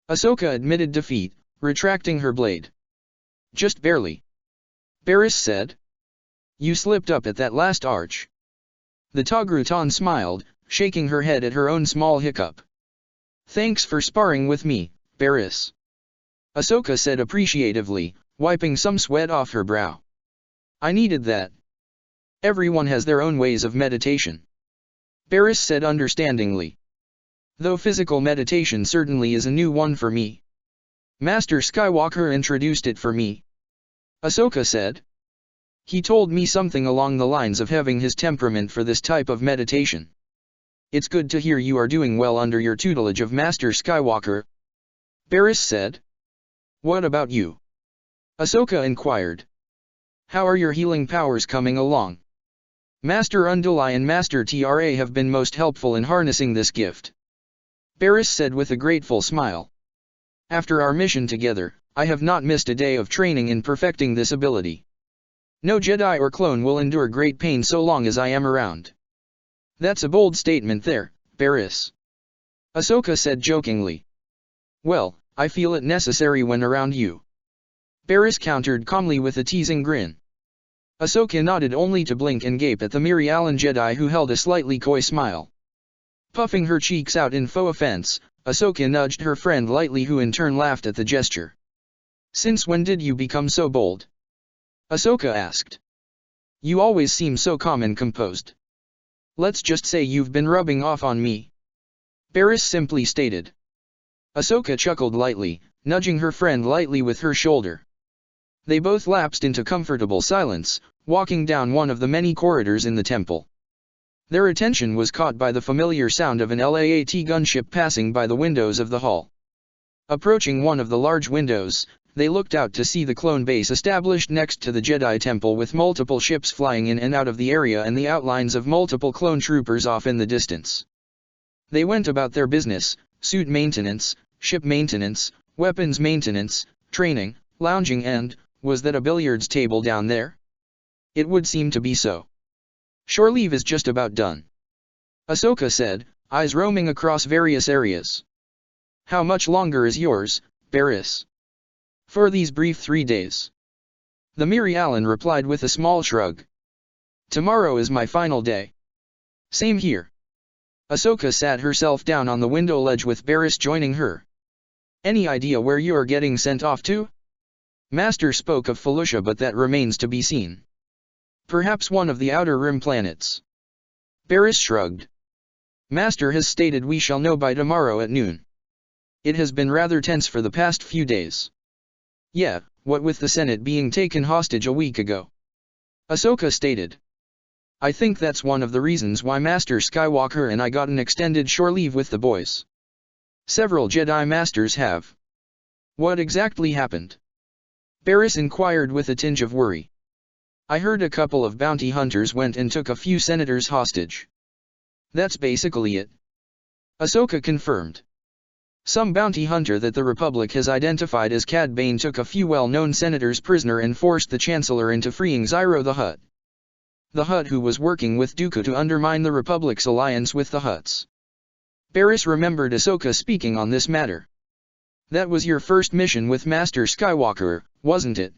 Ahsoka admitted defeat, retracting her blade. "Just barely," Barriss said. "You slipped up at that last arch." The Togrutan smiled, shaking her head at her own small hiccup. "Thanks for sparring with me, Barriss," Ahsoka said appreciatively, wiping some sweat off her brow. "I needed that. Everyone has their own ways of meditation," Barriss said understandingly. "Though physical meditation certainly is a new one for me. Master Skywalker introduced it for me," Ahsoka said. "He told me something along the lines of having his temperament for this type of meditation. It's good to hear you are doing well under your tutelage of Master Skywalker," Barriss said. "What about you?" Ahsoka inquired. "How are your healing powers coming along? Master Unduli and Master Tra have been most helpful in harnessing this gift," Barriss said with a grateful smile. "After our mission together, I have not missed a day of training in perfecting this ability. No Jedi or clone will endure great pain so long as I am around." "That's a bold statement there, Barriss," Ahsoka said jokingly. Well, I feel it necessary when around you. Barriss countered calmly with a teasing grin. Ahsoka nodded only to blink and gape at the Mirialan Jedi who held a slightly coy smile. Puffing her cheeks out in faux offense, Ahsoka nudged her friend lightly, who in turn laughed at the gesture. Since when did you become so bold? Ahsoka asked. You always seem so calm and composed. Let's just say you've been rubbing off on me. Barriss simply stated. Ahsoka chuckled lightly, nudging her friend lightly with her shoulder. They both lapsed into comfortable silence, walking down one of the many corridors in the temple. Their attention was caught by the familiar sound of an LAAT gunship passing by the windows of the hall. Approaching one of the large windows, they looked out to see the clone base established next to the Jedi Temple, with multiple ships flying in and out of the area and the outlines of multiple clone troopers off in the distance. They went about their business: suit maintenance, ship maintenance, weapons maintenance, training, lounging, and, was that a billiards table down there? It would seem to be so. Shore leave is just about done, Ahsoka said, eyes roaming across various areas. How much longer is yours, Barriss? For these brief 3 days. The Mirialan replied with a small shrug. Tomorrow is my final day. Same here. Ahsoka sat herself down on the window ledge with Barriss joining her. Any idea where you are getting sent off to? Master spoke of Felucia, but that remains to be seen. Perhaps one of the Outer Rim planets. Barriss shrugged. Master has stated we shall know by tomorrow at noon. It has been rather tense for the past few days. Yeah, what with the Senate being taken hostage a week ago. Ahsoka stated. I think that's one of the reasons why Master Skywalker and I got an extended shore leave with the boys. Several Jedi Masters have. What exactly happened? Barriss inquired with a tinge of worry. I heard a couple of bounty hunters went and took a few senators hostage. That's basically it. Ahsoka confirmed. Some bounty hunter that the Republic has identified as Cad Bane took a few well-known senators prisoner and forced the Chancellor into freeing Zyro the Hutt. The Hutt who was working with Dooku to undermine the Republic's alliance with the Hutts. Barriss remembered Ahsoka speaking on this matter. That was your first mission with Master Skywalker, wasn't it?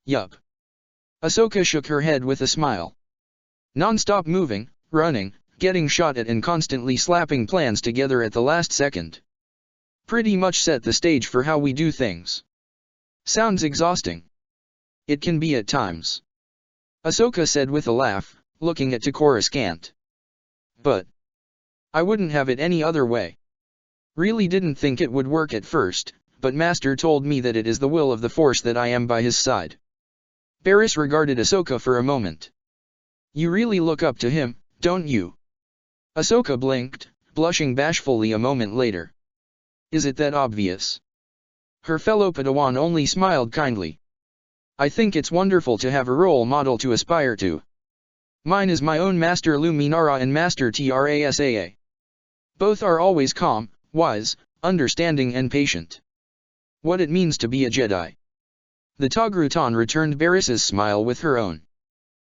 Yup. Ahsoka shook her head with a smile. Non-stop moving, running, getting shot at and constantly slapping plans together at the last second. Pretty much set the stage for how we do things. Sounds exhausting. It can be at times. Ahsoka said with a laugh, looking at Takora scant. But I wouldn't have it any other way. Really didn't think it would work at first, but Master told me that it is the will of the Force that I am by his side. Barriss regarded Ahsoka for a moment. You really look up to him, don't you? Ahsoka blinked, blushing bashfully a moment later. Is it that obvious? Her fellow Padawan only smiled kindly. I think it's wonderful to have a role model to aspire to. Mine is my own Master Luminara and Master Trasaa. Both are always calm, wise, understanding and patient. What it means to be a Jedi. The Togrutan returned Barriss's smile with her own.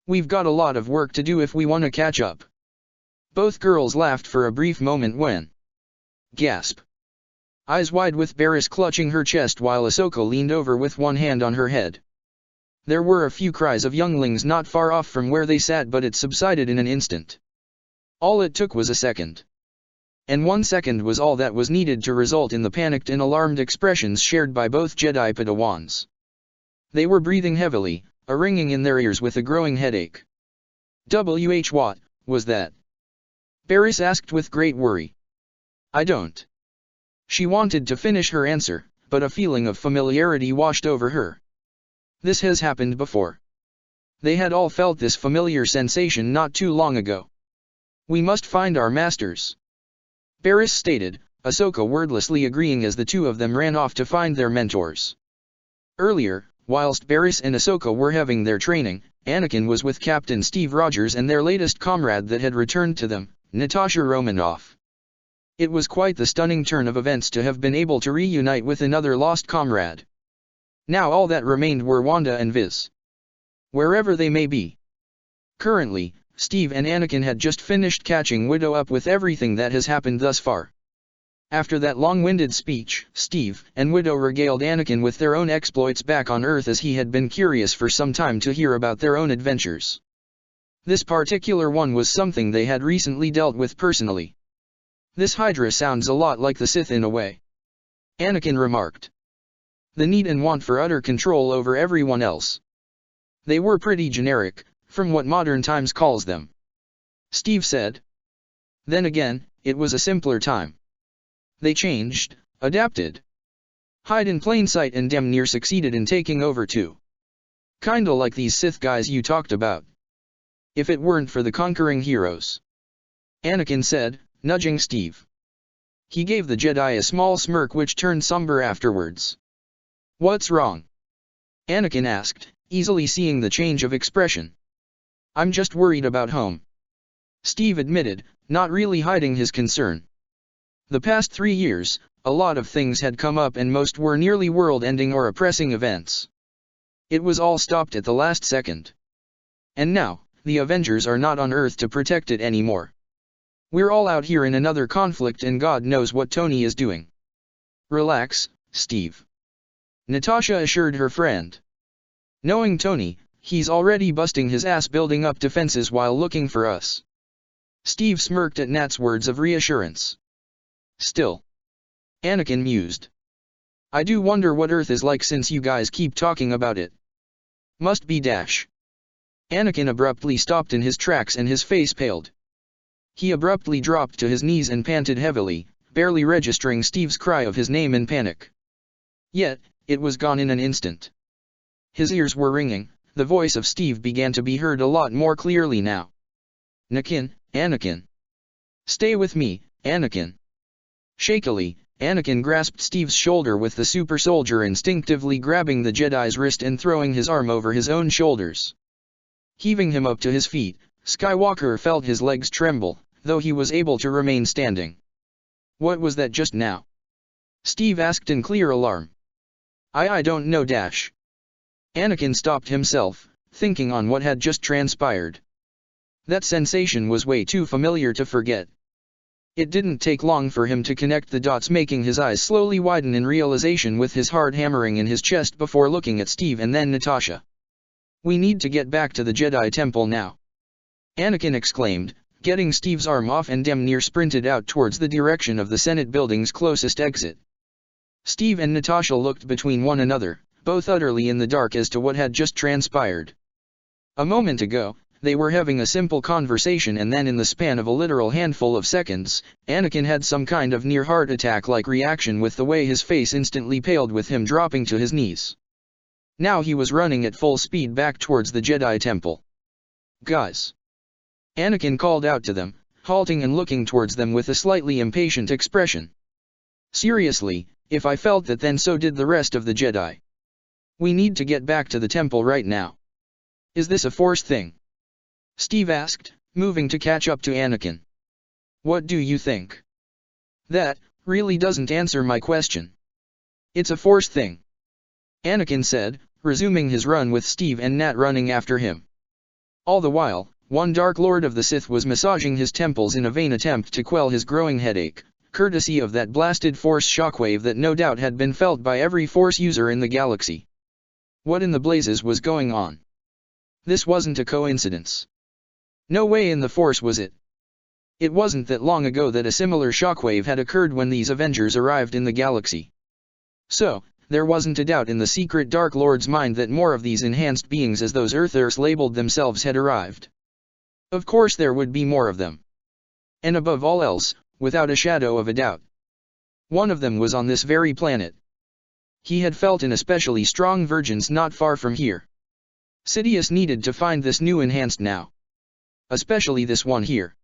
We've got a lot of work to do if we want to catch up. Both girls laughed for a brief moment when. Gasp. Eyes wide with Barriss clutching her chest while Ahsoka leaned over with one hand on her head. There were a few cries of younglings not far off from where they sat, but it subsided in an instant. All it took was a second. And 1 second was all that was needed to result in the panicked and alarmed expressions shared by both Jedi Padawans. They were breathing heavily, a ringing in their ears with a growing headache. What was that? Barriss asked with great worry. I don't. She wanted to finish her answer, but a feeling of familiarity washed over her. This has happened before. They had all felt this familiar sensation not too long ago. We must find our masters. Barriss stated, Ahsoka wordlessly agreeing as the two of them ran off to find their mentors. Earlier, whilst Barriss and Ahsoka were having their training, Anakin was with Captain Steve Rogers and their latest comrade that had returned to them, Natasha Romanoff. It was quite the stunning turn of events to have been able to reunite with another lost comrade. Now all that remained were Wanda and Viz. Wherever they may be. Currently, Steve and Anakin had just finished catching Widow up with everything that has happened thus far. After that long-winded speech, Steve and Widow regaled Anakin with their own exploits back on Earth, as he had been curious for some time to hear about their own adventures. This particular one was something they had recently dealt with personally. "This Hydra sounds a lot like the Sith in a way," Anakin remarked. "The need and want for utter control over everyone else. They were pretty generic, from what modern times calls them," Steve said. "Then again, it was a simpler time. They changed, adapted. Hide in plain sight and damn near succeeded in taking over too. Kinda like these Sith guys you talked about. If it weren't for the conquering heroes," Anakin said, nudging Steve. He gave the Jedi a small smirk which turned somber afterwards. "What's wrong?" Anakin asked, easily seeing the change of expression. "I'm just worried about home," Steve admitted, not really hiding his concern. The past 3 years, a lot of things had come up and most were nearly world-ending or oppressing events. It was all stopped at the last second. And now, the Avengers are not on Earth to protect it anymore. We're all out here in another conflict and God knows what Tony is doing. "Relax, Steve," Natasha assured her friend. "Knowing Tony, he's already busting his ass building up defenses while looking for us." Steve smirked at Nat's words of reassurance. "Still," Anakin mused, "I do wonder what Earth is like since you guys keep talking about it. Must be dash." Anakin abruptly stopped in his tracks and his face paled. He abruptly dropped to his knees and panted heavily, barely registering Steve's cry of his name in panic. Yet, it was gone in an instant. His ears were ringing, the voice of Steve began to be heard a lot more clearly now. Anakin. Stay with me, Anakin." Shakily, Anakin grasped Steve's shoulder with the super soldier instinctively grabbing the Jedi's wrist and throwing his arm over his own shoulders. Heaving him up to his feet, Skywalker felt his legs tremble, though he was able to remain standing. "What was that just now?" Steve asked in clear alarm. I don't know dash." Anakin stopped himself, thinking on what had just transpired. That sensation was way too familiar to forget. It didn't take long for him to connect the dots, making his eyes slowly widen in realization with his heart hammering in his chest before looking at Steve and then Natasha. "We need to get back to the Jedi Temple now," Anakin exclaimed, getting Steve's arm off and damn near sprinted out towards the direction of the Senate building's closest exit. Steve and Natasha looked between one another, both utterly in the dark as to what had just transpired. A moment ago, they were having a simple conversation and then in the span of a literal handful of seconds, Anakin had some kind of near heart attack-like reaction with the way his face instantly paled with him dropping to his knees. Now he was running at full speed back towards the Jedi Temple. "Guys!" Anakin called out to them, halting and looking towards them with a slightly impatient expression. "Seriously, if I felt that then so did the rest of the Jedi. We need to get back to the temple right now." "Is this a Force thing?" Steve asked, moving to catch up to Anakin. "What do you think?" "That really doesn't answer my question." "It's a Force thing," Anakin said, resuming his run with Steve and Nat running after him. All the while, one Dark Lord of the Sith was massaging his temples in a vain attempt to quell his growing headache, courtesy of that blasted Force shockwave that no doubt had been felt by every Force user in the galaxy. What in the blazes was going on? This wasn't a coincidence. No way in the Force was it. It wasn't that long ago that a similar shockwave had occurred when these Avengers arrived in the galaxy. So, there wasn't a doubt in the secret Dark Lord's mind that more of these enhanced beings as those Earthers labeled themselves had arrived. Of course there would be more of them. And above all else, without a shadow of a doubt, one of them was on this very planet. He had felt an especially strong vergence not far from here. Sidious needed to find this new enhanced now. Especially this one here.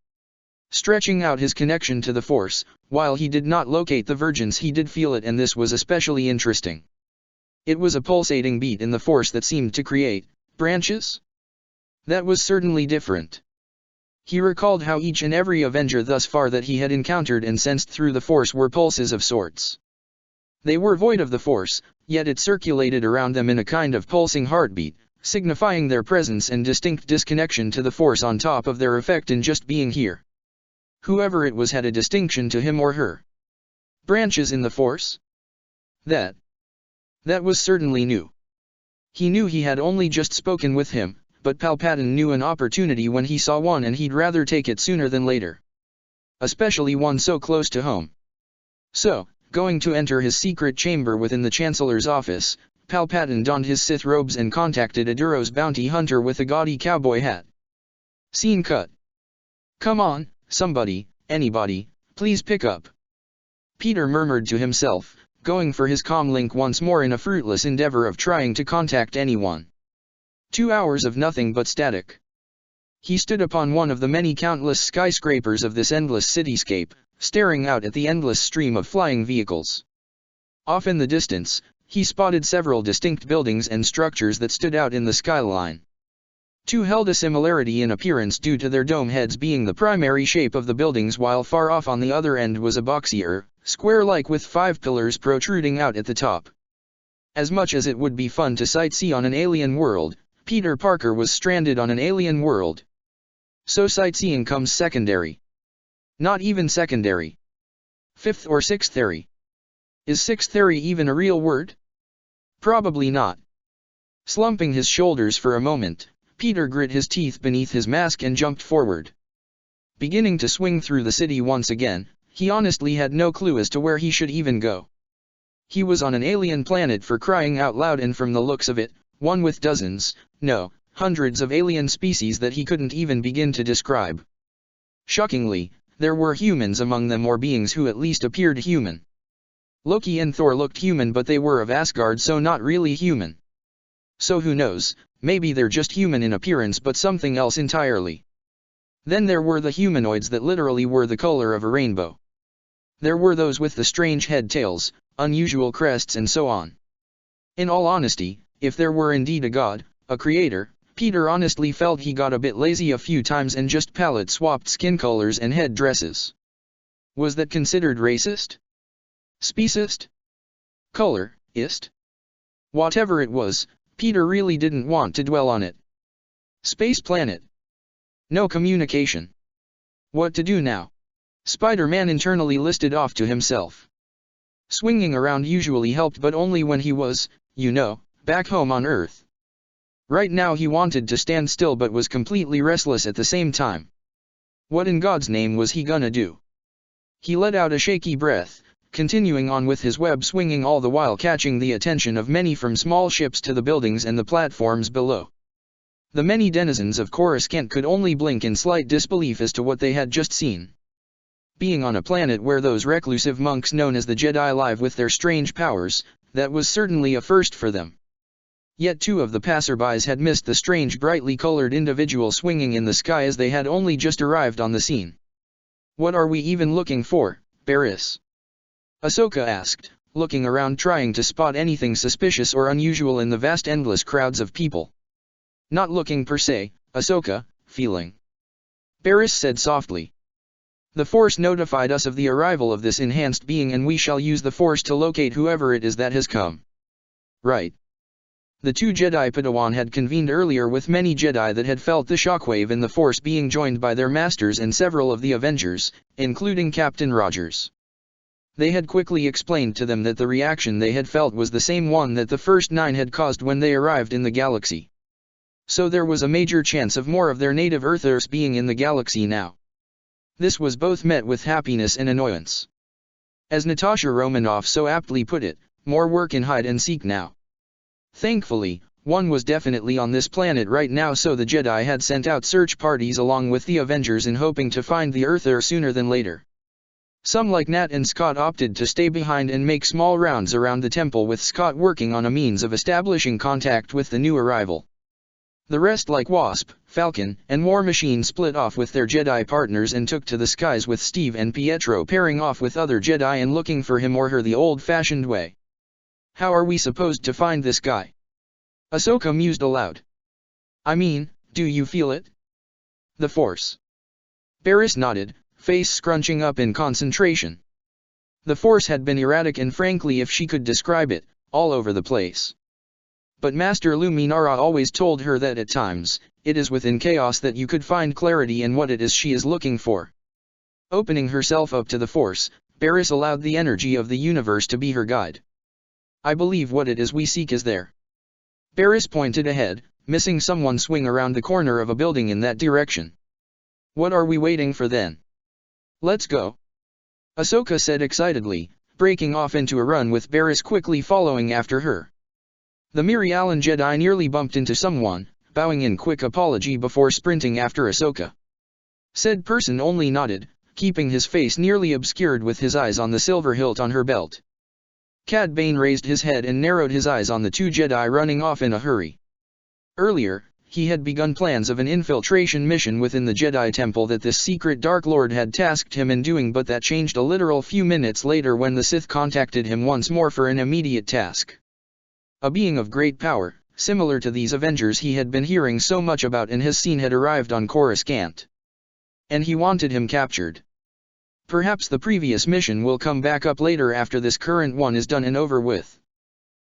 Stretching out his connection to the Force, while he did not locate the vergence he did feel it, and this was especially interesting. It was a pulsating beat in the Force that seemed to create branches. That was certainly different. He recalled how each and every Avenger thus far that he had encountered and sensed through the Force were pulses of sorts. They were void of the Force, yet it circulated around them in a kind of pulsing heartbeat, signifying their presence and distinct disconnection to the Force on top of their effect in just being here. Whoever it was had a distinction to him or her. Branches in the Force? That was certainly new. He knew he had only just spoken with him, but Palpatine knew an opportunity when he saw one and he'd rather take it sooner than later. Especially one so close to home. So, going to enter his secret chamber within the Chancellor's office, Palpatine donned his Sith robes and contacted a Duros bounty hunter with a gaudy cowboy hat. Scene cut. Come on, somebody, anybody, please pick up. Peter murmured to himself, going for his comlink once more in a fruitless endeavor of trying to contact anyone. 2 hours of nothing but static. He stood upon one of the many countless skyscrapers of this endless cityscape, staring out at the endless stream of flying vehicles. Off in the distance, he spotted several distinct buildings and structures that stood out in the skyline. Two held a similarity in appearance due to their dome heads being the primary shape of the buildings, while far off on the other end was a boxier, square-like with 5 pillars protruding out at the top. As much as it would be fun to sightsee on an alien world, Peter Parker was stranded on an alien world. So sightseeing comes secondary. Not even secondary. 5th or 6th-ary. Is 6th-ary even a real word? Probably not. Slumping his shoulders for a moment, Peter grit his teeth beneath his mask and jumped forward. Beginning to swing through the city once again, he honestly had no clue as to where he should even go. He was on an alien planet for crying out loud, and from the looks of it, one with dozens, no, hundreds of alien species that he couldn't even begin to describe. Shockingly, there were humans among them, or beings who at least appeared human. Loki and Thor looked human, but they were of Asgard, so not really human. So who knows, maybe they're just human in appearance but something else entirely. Then there were the humanoids that literally were the color of a rainbow. There were those with the strange head tails, unusual crests and so on. In all honesty, if there were indeed a god, a creator, Peter honestly felt he got a bit lazy a few times and just palette swapped skin colors and head dresses. Was that considered racist? Speciest? Colorist? Whatever it was, Peter really didn't want to dwell on it. Space planet. No communication. What to do now? Spider-Man internally listed off to himself. Swinging around usually helped, but only when he was, back home on Earth. Right now he wanted to stand still but was completely restless at the same time. What in God's name was he gonna do? He let out a shaky breath, continuing on with his web swinging, all the while catching the attention of many from small ships to the buildings and the platforms below. The many denizens of Coruscant could only blink in slight disbelief as to what they had just seen. Being on a planet where those reclusive monks known as the Jedi live with their strange powers, that was certainly a first for them. Yet 2 of the passerbys had missed the strange brightly colored individual swinging in the sky as they had only just arrived on the scene. What are we even looking for, Barriss? Ahsoka asked, looking around trying to spot anything suspicious or unusual in the vast endless crowds of people. Not looking per se, Ahsoka, feeling. Barriss said softly. The Force notified us of the arrival of this enhanced being, and we shall use the Force to locate whoever it is that has come. Right. The 2 Jedi Padawan had convened earlier with many Jedi that had felt the shockwave in the Force, being joined by their masters and several of the Avengers, including Captain Rogers. They had quickly explained to them that the reaction they had felt was the same one that the first 9 had caused when they arrived in the galaxy. So there was a major chance of more of their native Earthers being in the galaxy now. This was both met with happiness and annoyance. As Natasha Romanoff so aptly put it, more work in hide and seek now. Thankfully, one was definitely on this planet right now, so the Jedi had sent out search parties along with the Avengers in hoping to find the Earther sooner than later. Some like Nat and Scott opted to stay behind and make small rounds around the temple, with Scott working on a means of establishing contact with the new arrival. The rest, like Wasp, Falcon, and War Machine, split off with their Jedi partners and took to the skies, with Steve and Pietro pairing off with other Jedi and looking for him or her the old-fashioned way. How are we supposed to find this guy? Ahsoka mused aloud. I mean, do you feel it? The Force. Barriss nodded, face scrunching up in concentration. The Force had been erratic and, frankly, if she could describe it, all over the place. But Master Luminara always told her that at times, it is within chaos that you could find clarity in what it is she is looking for. Opening herself up to the Force, Barris allowed the energy of the universe to be her guide. I believe what it is we seek is there. Barris pointed ahead, missing someone swing around the corner of a building in that direction. What are we waiting for then? Let's go. Ahsoka said excitedly, breaking off into a run with Barris quickly following after her. The Mirialan Jedi nearly bumped into someone, bowing in quick apology before sprinting after Ahsoka. Said person only nodded, keeping his face nearly obscured with his eyes on the silver hilt on her belt. Cad Bane raised his head and narrowed his eyes on the two Jedi running off in a hurry. Earlier, he had begun plans of an infiltration mission within the Jedi Temple that this secret Dark Lord had tasked him in doing, but that changed a literal few minutes later when the Sith contacted him once more for an immediate task. A being of great power, similar to these Avengers he had been hearing so much about and has seen, had arrived on Coruscant. And he wanted him captured. Perhaps the previous mission will come back up later after this current one is done and over with.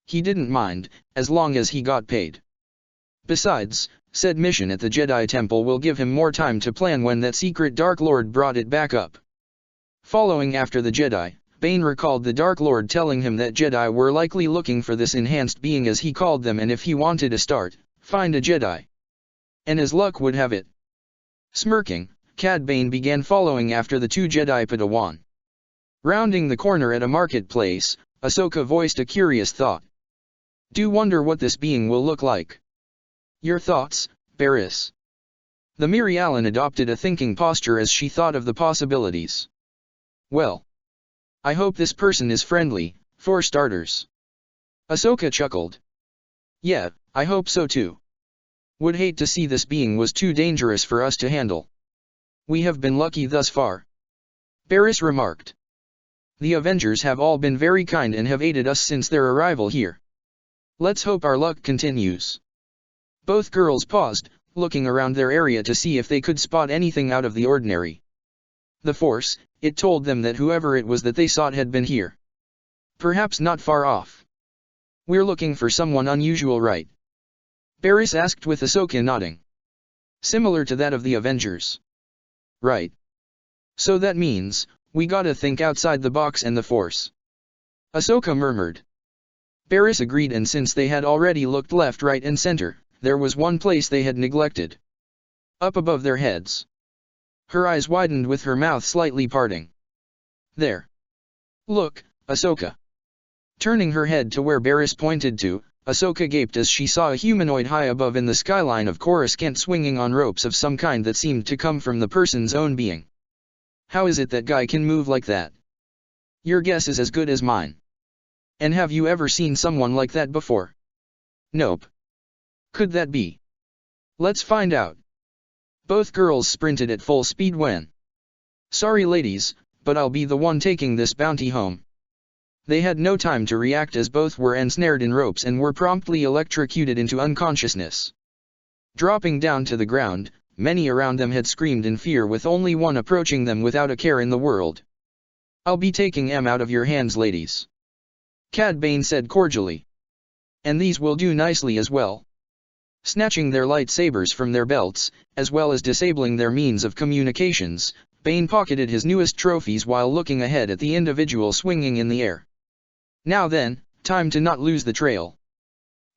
He didn't mind, as long as he got paid. Besides, said mission at the Jedi Temple will give him more time to plan when that secret Dark Lord brought it back up. Following after the Jedi, Bane recalled the Dark Lord telling him that Jedi were likely looking for this enhanced being as he called them, and if he wanted to start, find a Jedi. And as luck would have it. Smirking, Cad Bane began following after the two Jedi Padawan. Rounding the corner at a marketplace, Ahsoka voiced a curious thought. Do wonder what this being will look like. Your thoughts, Barris? The Mirialan adopted a thinking posture as she thought of the possibilities. Well, I hope this person is friendly, for starters. Ahsoka chuckled. Yeah, I hope so too. Would hate to see this being was too dangerous for us to handle. We have been lucky thus far. Barris remarked. The Avengers have all been very kind and have aided us since their arrival here. Let's hope our luck continues. Both girls paused, looking around their area to see if they could spot anything out of the ordinary. The Force, it told them that whoever it was that they sought had been here. Perhaps not far off. We're looking for someone unusual, right? Barris asked with Ahsoka nodding. Similar to that of the Avengers. Right. So that means, we gotta think outside the box and the Force. Ahsoka murmured. Barris agreed, and since they had already looked left, right and center, there was one place they had neglected. Up above their heads. Her eyes widened with her mouth slightly parting. There. Look, Ahsoka. Turning her head to where Barris pointed to, Ahsoka gaped as she saw a humanoid high above in the skyline of Coruscant swinging on ropes of some kind that seemed to come from the person's own being. How is it that guy can move like that? Your guess is as good as mine. And have you ever seen someone like that before? Nope. Could that be? Let's find out. Both girls sprinted at full speed when. Sorry ladies, but I'll be the one taking this bounty home. They had no time to react as both were ensnared in ropes and were promptly electrocuted into unconsciousness. Dropping down to the ground, many around them had screamed in fear, with only one approaching them without a care in the world. I'll be taking em out of your hands, ladies. Cad Bane said cordially. And these will do nicely as well. Snatching their lightsabers from their belts, as well as disabling their means of communications, Bane pocketed his newest trophies while looking ahead at the individual swinging in the air. Now then, time to not lose the trail.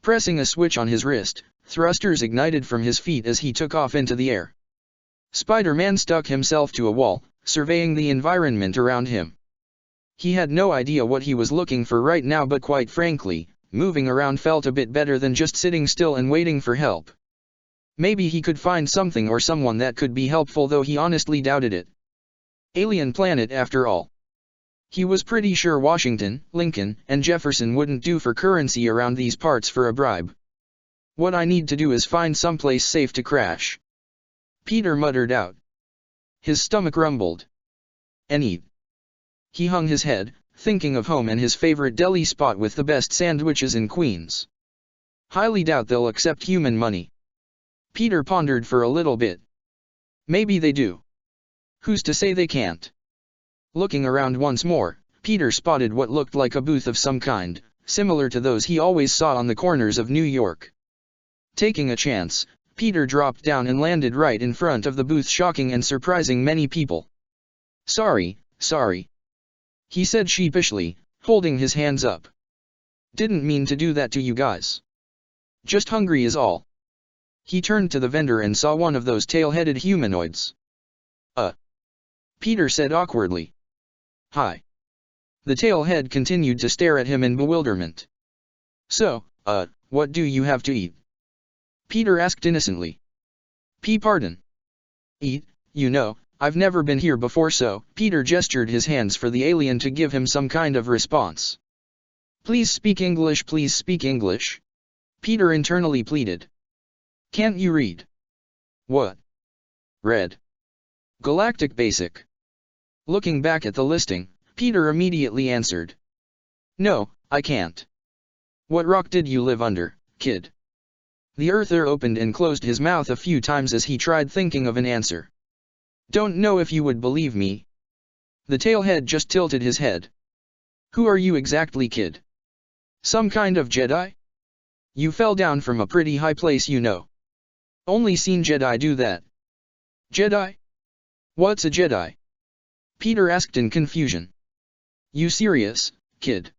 Pressing a switch on his wrist, thrusters ignited from his feet as he took off into the air. Spider-Man stuck himself to a wall, surveying the environment around him. He had no idea what he was looking for right now, but quite frankly, moving around felt a bit better than just sitting still and waiting for help. Maybe he could find something or someone that could be helpful, though he honestly doubted it. Alien planet after all. He was pretty sure Washington, Lincoln, and Jefferson wouldn't do for currency around these parts for a bribe. What I need to do is find someplace safe to crash. Peter muttered out. His stomach rumbled. And eat. He hung his head, thinking of home and his favorite deli spot with the best sandwiches in Queens. Highly doubt they'll accept human money. Peter pondered for a little bit. Maybe they do. Who's to say they can't? Looking around once more, Peter spotted what looked like a booth of some kind, similar to those he always saw on the corners of New York. Taking a chance, Peter dropped down and landed right in front of the booth, shocking and surprising many people. Sorry. he said sheepishly, holding his hands up. Didn't mean to do that to you guys. Just hungry is all. He turned to the vendor and saw one of those tail-headed humanoids. Peter said awkwardly. Hi. The tail-head continued to stare at him in bewilderment. So, what do you have to eat? Peter asked innocently. Pardon. Eat, you know, I've never been here before, so. Peter gestured his hands for the alien to give him some kind of response. Please speak English, please speak English. Peter internally pleaded. Can't you read? What? Read. Galactic Basic. Looking back at the listing, Peter immediately answered. No, I can't. What rock did you live under, kid? The earther opened and closed his mouth a few times as he tried thinking of an answer. Don't know if you would believe me. The tailhead just tilted his head. Who are you exactly, kid? Some kind of Jedi? You fell down from a pretty high place, you know. Only seen Jedi do that. Jedi? What's a Jedi? Peter asked in confusion. You serious, kid?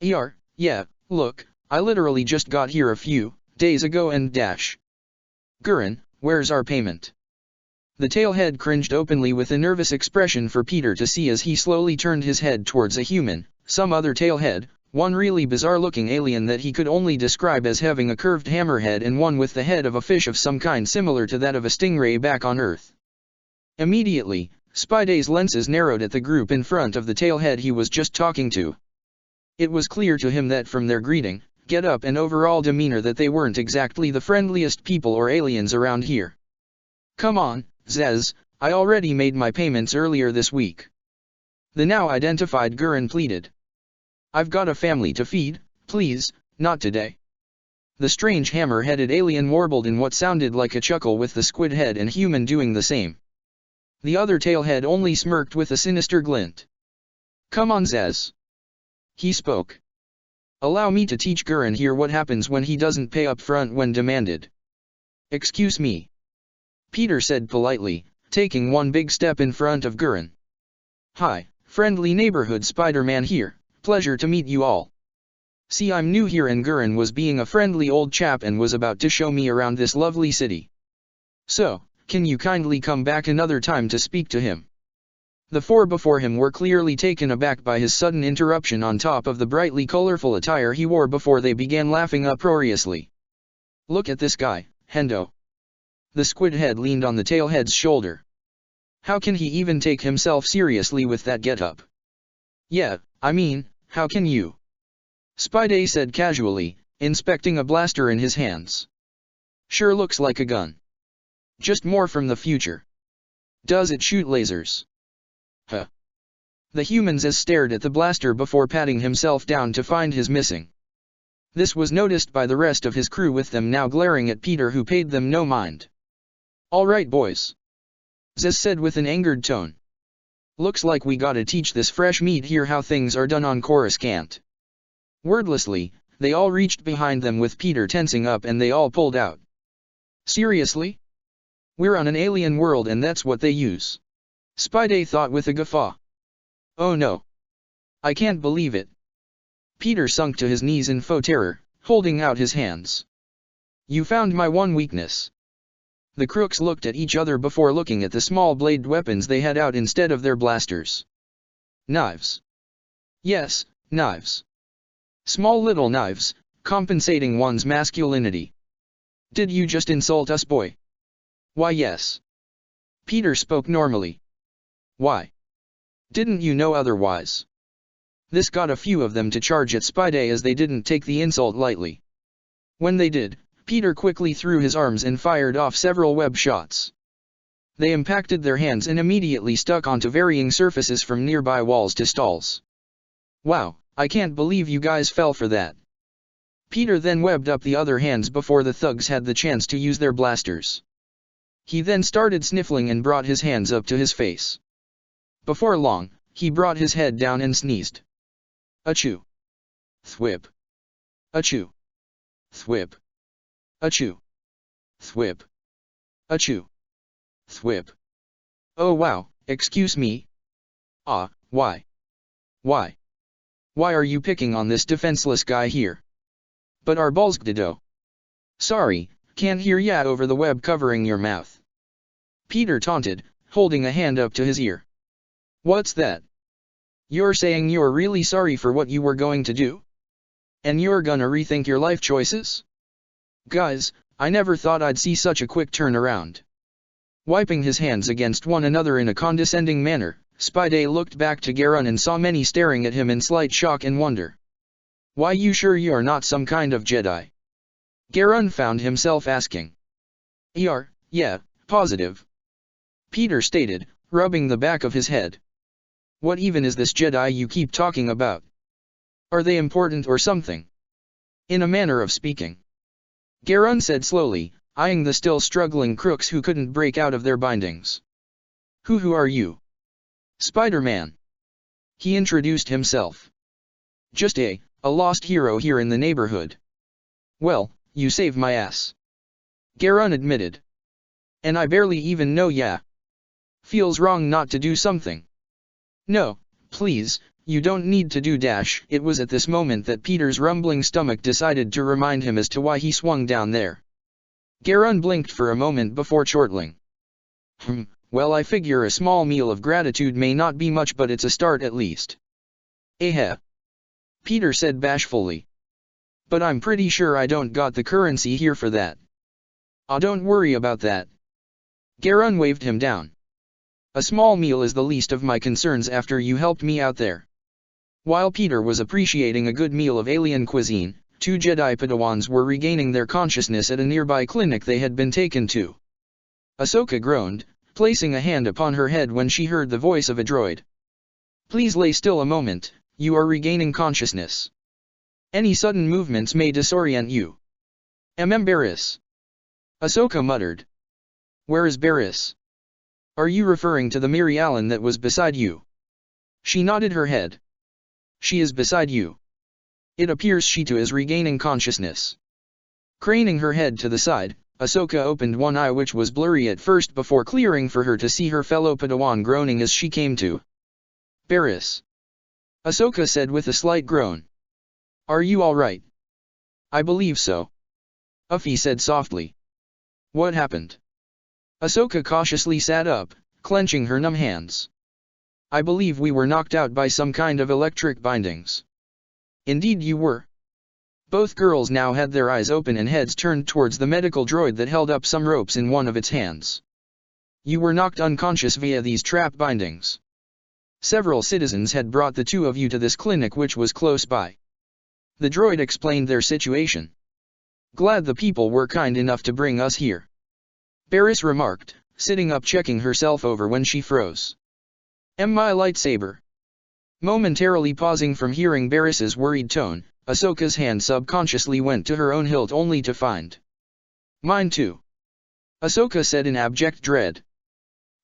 Yeah, look, I literally just got here a few days ago and dash. Gurren, where's our payment? The tailhead cringed openly with a nervous expression for Peter to see as he slowly turned his head towards a human, some other tailhead, one really bizarre-looking alien that he could only describe as having a curved hammerhead and one with the head of a fish of some kind similar to that of a stingray back on Earth. Immediately, Spidey's lenses narrowed at the group in front of the tailhead he was just talking to. It was clear to him that from their greeting, get-up and overall demeanor that they weren't exactly the friendliest people or aliens around here. Come on, Zez, I already made my payments earlier this week. The now identified Gurren pleaded. I've got a family to feed, please, not today. The strange hammer-headed alien warbled in what sounded like a chuckle with the squid head and human doing the same. The other tailhead only smirked with a sinister glint. Come on, Zez. He spoke. Allow me to teach Gurren here what happens when he doesn't pay up front when demanded. Excuse me. Peter said politely, taking one big step in front of Gurren. Hi, friendly neighborhood Spider-Man here, pleasure to meet you all. See, I'm new here, and Gurren was being a friendly old chap and was about to show me around this lovely city. So, can you kindly come back another time to speak to him? The four before him were clearly taken aback by his sudden interruption on top of the brightly colorful attire he wore before they began laughing uproariously. Look at this guy, Hendo. The squid head leaned on the tailhead's shoulder. How can he even take himself seriously with that getup? Yeah, I mean, how can you? Spidey said casually, inspecting a blaster in his hands. Sure looks like a gun. Just more from the future. Does it shoot lasers? Huh. The humans stared at the blaster before patting himself down to find his missing. This was noticed by the rest of his crew, with them now glaring at Peter, who paid them no mind. All right, boys. Zez said with an angered tone. Looks like we gotta teach this fresh meat here how things are done on Coruscant. Wordlessly, they all reached behind them with Peter tensing up, and they all pulled out. Seriously? We're on an alien world and that's what they use. Spidey thought with a guffaw. Oh no. I can't believe it. Peter sunk to his knees in faux terror, holding out his hands. You found my one weakness. The crooks looked at each other before looking at the small bladed weapons they had out instead of their blasters. Knives. Yes, knives. Small little knives, compensating one's masculinity. Did you just insult us, boy? Why, yes. Peter spoke normally. Why? Didn't you know otherwise? This got a few of them to charge at Spidey, as they didn't take the insult lightly. When they did, Peter quickly threw his arms and fired off several web shots. They impacted their hands and immediately stuck onto varying surfaces from nearby walls to stalls. Wow, I can't believe you guys fell for that. Peter then webbed up the other hands before the thugs had the chance to use their blasters. He then started sniffling and brought his hands up to his face. Before long, he brought his head down and sneezed. Achoo. Thwip. Achoo. Thwip. Achoo. Thwip. Achoo. Thwip. Oh wow, excuse me? Ah, why? Why? Why are you picking on this defenseless guy here? But our balls gdido. Sorry, can't hear ya over the web covering your mouth. Peter taunted, holding a hand up to his ear. What's that? You're saying you're really sorry for what you were going to do? And you're gonna rethink your life choices? Guys, I never thought I'd see such a quick turnaround. Wiping his hands against one another in a condescending manner, Spidey looked back to Garun and saw many staring at him in slight shock and wonder. Why you sure you're not some kind of Jedi? Garun found himself asking. Yeah, positive. Peter stated, rubbing the back of his head. What even is this Jedi you keep talking about? Are they important or something? In a manner of speaking. Garun said slowly, eyeing the still struggling crooks who couldn't break out of their bindings. Who are you? Spider-Man. He introduced himself. Just a lost hero here in the neighborhood. Well, you saved my ass. Garun admitted. And I barely even know ya. Feels wrong not to do something. No, please, you don't need to do dash. It was at this moment that Peter's rumbling stomach decided to remind him as to why he swung down there. Garun blinked for a moment before chortling. Well, I figure a small meal of gratitude may not be much, but it's a start at least. Peter said bashfully. But I'm pretty sure I don't got the currency here for that. Don't worry about that. Garun waved him down. A small meal is the least of my concerns after you helped me out there. While Peter was appreciating a good meal of alien cuisine, 2 Jedi Padawans were regaining their consciousness at a nearby clinic they had been taken to. Ahsoka groaned, placing a hand upon her head when she heard the voice of a droid. Please lay still a moment, you are regaining consciousness. Any sudden movements may disorient you. Barriss. Ahsoka muttered. Where is Barriss? Are you referring to the Mary Allen that was beside you? She nodded her head. She is beside you. It appears she too is regaining consciousness. Craning her head to the side, Ahsoka opened one eye which was blurry at first before clearing for her to see her fellow Padawan groaning as she came to. Barriss. Ahsoka said with a slight groan. Are you all right? I believe so. Uffy said softly. What happened? Ahsoka cautiously sat up, clenching her numb hands. I believe we were knocked out by some kind of electric bindings. Indeed you were. Both girls now had their eyes open and heads turned towards the medical droid that held up some ropes in one of its hands. You were knocked unconscious via these trap bindings. Several citizens had brought the 2 of you to this clinic which was close by. The droid explained their situation. Glad the people were kind enough to bring us here. Barriss remarked, sitting up checking herself over when she froze. My lightsaber. Momentarily pausing from hearing Barriss's worried tone, Ahsoka's hand subconsciously went to her own hilt only to find. Mine too. Ahsoka said in abject dread.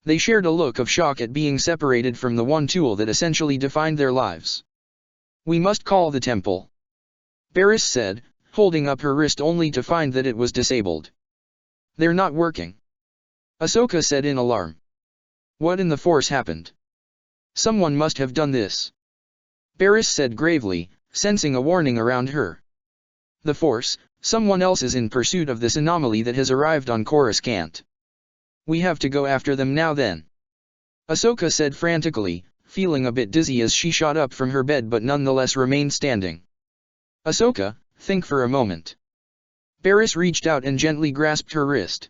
They shared a look of shock at being separated from the one tool that essentially defined their lives. We must call the temple. Barriss said, holding up her wrist only to find that it was disabled. They're not working. Ahsoka said in alarm. What in the Force happened? Someone must have done this. Barriss said gravely, sensing a warning around her. The Force, someone else is in pursuit of this anomaly that has arrived on Coruscant. We have to go after them now then. Ahsoka said frantically, feeling a bit dizzy as she shot up from her bed but nonetheless remained standing. Ahsoka, think for a moment. Barriss reached out and gently grasped her wrist.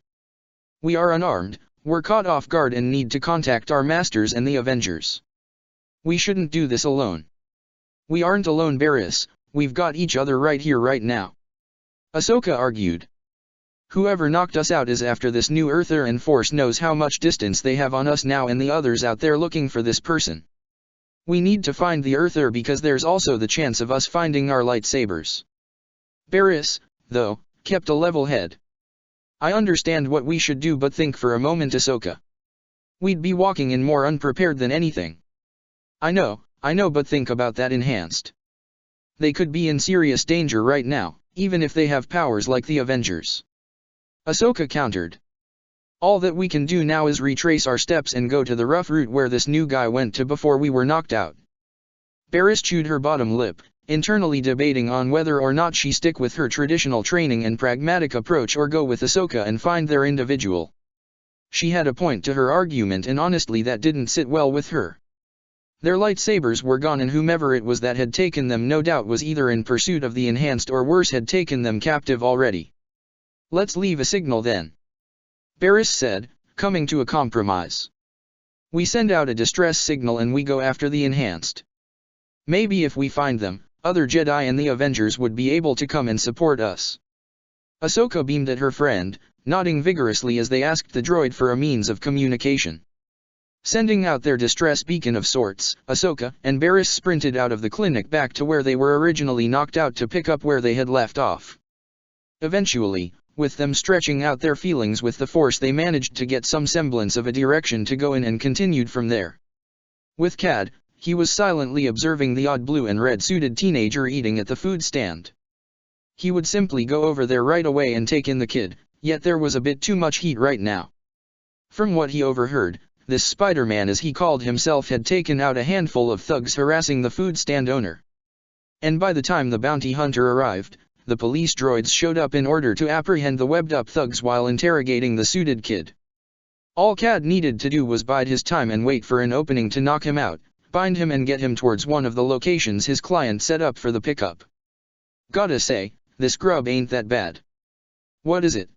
We are unarmed, we're caught off guard and need to contact our masters and the Avengers. We shouldn't do this alone. We aren't alone Barriss, we've got each other right here right now. Ahsoka argued. Whoever knocked us out is after this new Earther and Force knows how much distance they have on us now and the others out there looking for this person. We need to find the Earther because there's also the chance of us finding our lightsabers. Barriss, though, kept a level head. I understand what we should do but think for a moment Ahsoka. We'd be walking in more unprepared than anything. I know, but think about that enhanced. They could be in serious danger right now, even if they have powers like the Avengers. Ahsoka countered. All that we can do now is retrace our steps and go to the rough route where this new guy went to before we were knocked out. Barris chewed her bottom lip, internally debating on whether or not she stick with her traditional training and pragmatic approach or go with Ahsoka and find their individual. She had a point to her argument, and honestly that didn't sit well with her. Their lightsabers were gone, and whomever it was that had taken them no doubt was either in pursuit of the enhanced or worse had taken them captive already. "Let's leave a signal then," Barris said, coming to a compromise. "We send out a distress signal and we go after the enhanced. Maybe if we find them, other Jedi and the Avengers would be able to come and support us." Ahsoka beamed at her friend, nodding vigorously as they asked the droid for a means of communication. Sending out their distress beacon of sorts, Ahsoka and Barris sprinted out of the clinic back to where they were originally knocked out to pick up where they had left off. Eventually, with them stretching out their feelings with the Force, they managed to get some semblance of a direction to go in and continued from there. With Cad, he was silently observing the odd blue and red-suited teenager eating at the food stand. He would simply go over there right away and take in the kid, yet there was a bit too much heat right now. From what he overheard, this Spider-Man, as he called himself, had taken out a handful of thugs harassing the food stand owner. And by the time the bounty hunter arrived, the police droids showed up in order to apprehend the webbed-up thugs while interrogating the suited kid. All Cad needed to do was bide his time and wait for an opening to knock him out, bind him and get him towards one of the locations his client set up for the pickup. "Gotta say, this grub ain't that bad." "What is it?"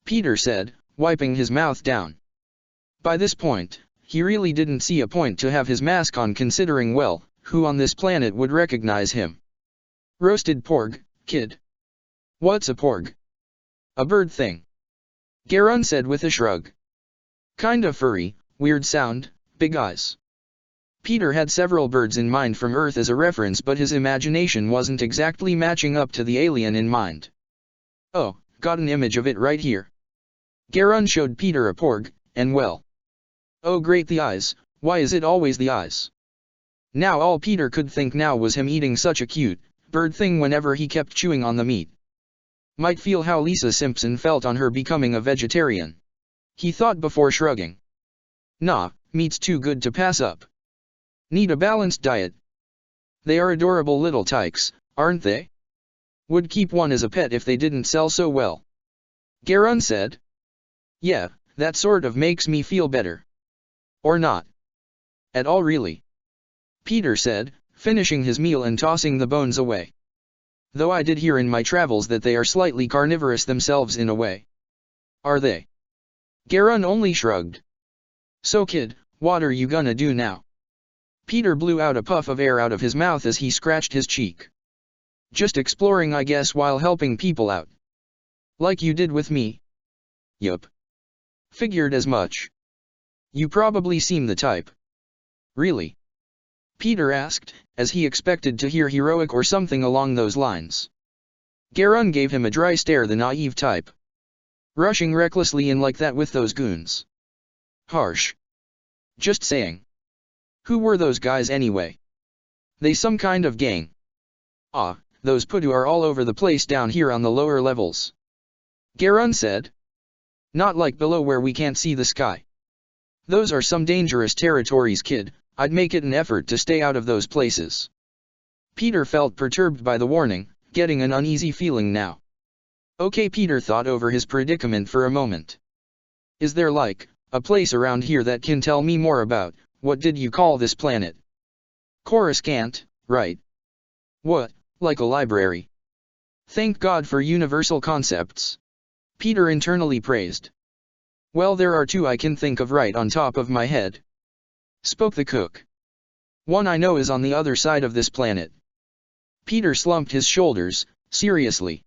Peter said, wiping his mouth down. By this point, he really didn't see a point to have his mask on, considering, well, who on this planet would recognize him? "Roasted porg, kid." "What's a porg?" "A bird thing," Garun said with a shrug. "Kinda furry, weird sound, big eyes." Peter had several birds in mind from Earth as a reference, but his imagination wasn't exactly matching up to the alien in mind. "Oh, got an image of it right here." Garun showed Peter a porg, and well. Oh great, the eyes, why is it always the eyes? Now all Peter could think now was him eating such a cute bird thing whenever he kept chewing on the meat. Might feel how Lisa Simpson felt on her becoming a vegetarian, he thought before shrugging. Nah, meat's too good to pass up. Need a balanced diet. They are adorable little tykes, aren't they? Would keep one as a pet if they didn't sell so well. Garun said. Yeah, that sort of makes me feel better. Or not at all really, Peter said, finishing his meal and tossing the bones away. Though I did hear in my travels that they are slightly carnivorous themselves in a way. Are they? Garun only shrugged. So kid, what are you gonna do now? Peter blew out a puff of air out of his mouth as he scratched his cheek. Just exploring, I guess, while helping people out. Like you did with me? Yup. Figured as much. You probably seem the type. Really? Peter asked, as he expected to hear heroic or something along those lines. Garun gave him a dry stare, the naive type. Rushing recklessly in like that with those goons. Harsh. Just saying. Who were those guys anyway? They some kind of gang? Ah, those Pudu are all over the place down here on the lower levels. Garun said. Not like below where we can't see the sky. Those are some dangerous territories, kid. I'd make it an effort to stay out of those places. Peter felt perturbed by the warning, getting an uneasy feeling now. Okay, Peter thought over his predicament for a moment. Is there like a place around here that can tell me more about, what did you call this planet? Coruscant, right? What, like a library? Thank God for universal concepts. Peter internally praised. Well, there are two I can think of right on top of my head, spoke the cook. One I know is on the other side of this planet. Peter slumped his shoulders, seriously.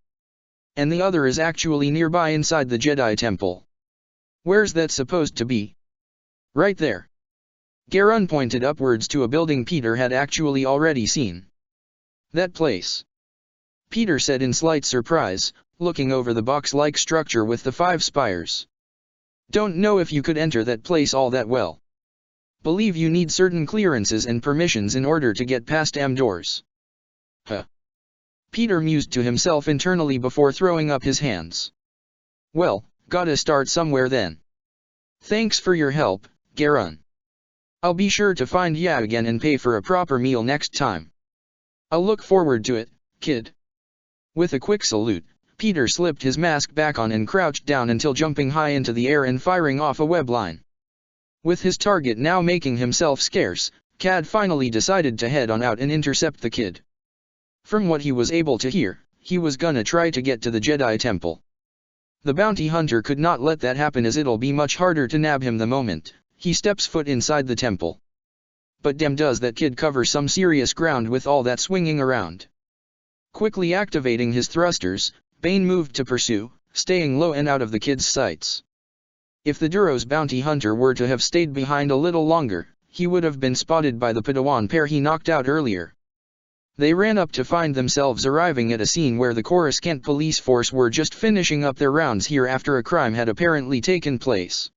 And the other is actually nearby inside the Jedi Temple. Where's that supposed to be? Right there. Garun pointed upwards to a building Peter had actually already seen. That place. Peter said in slight surprise, looking over the box-like structure with the 5 spires. Don't know if you could enter that place all that well. Believe you need certain clearances and permissions in order to get past them doors. Huh. Peter mused to himself internally before throwing up his hands. Well, gotta start somewhere then. Thanks for your help, Garun. I'll be sure to find ya again and pay for a proper meal next time. I'll look forward to it, kid. With a quick salute, Peter slipped his mask back on and crouched down until jumping high into the air and firing off a web line. With his target now making himself scarce, Cad finally decided to head on out and intercept the kid. From what he was able to hear, he was gonna try to get to the Jedi Temple. The bounty hunter could not let that happen, as it'll be much harder to nab him the moment he steps foot inside the temple. But damn, does that kid cover some serious ground with all that swinging around. Quickly activating his thrusters, Bane moved to pursue, staying low and out of the kid's sights. If the Duro's bounty hunter were to have stayed behind a little longer, he would have been spotted by the Padawan pair he knocked out earlier. They ran up to find themselves arriving at a scene where the Coruscant police force were just finishing up their rounds here after a crime had apparently taken place.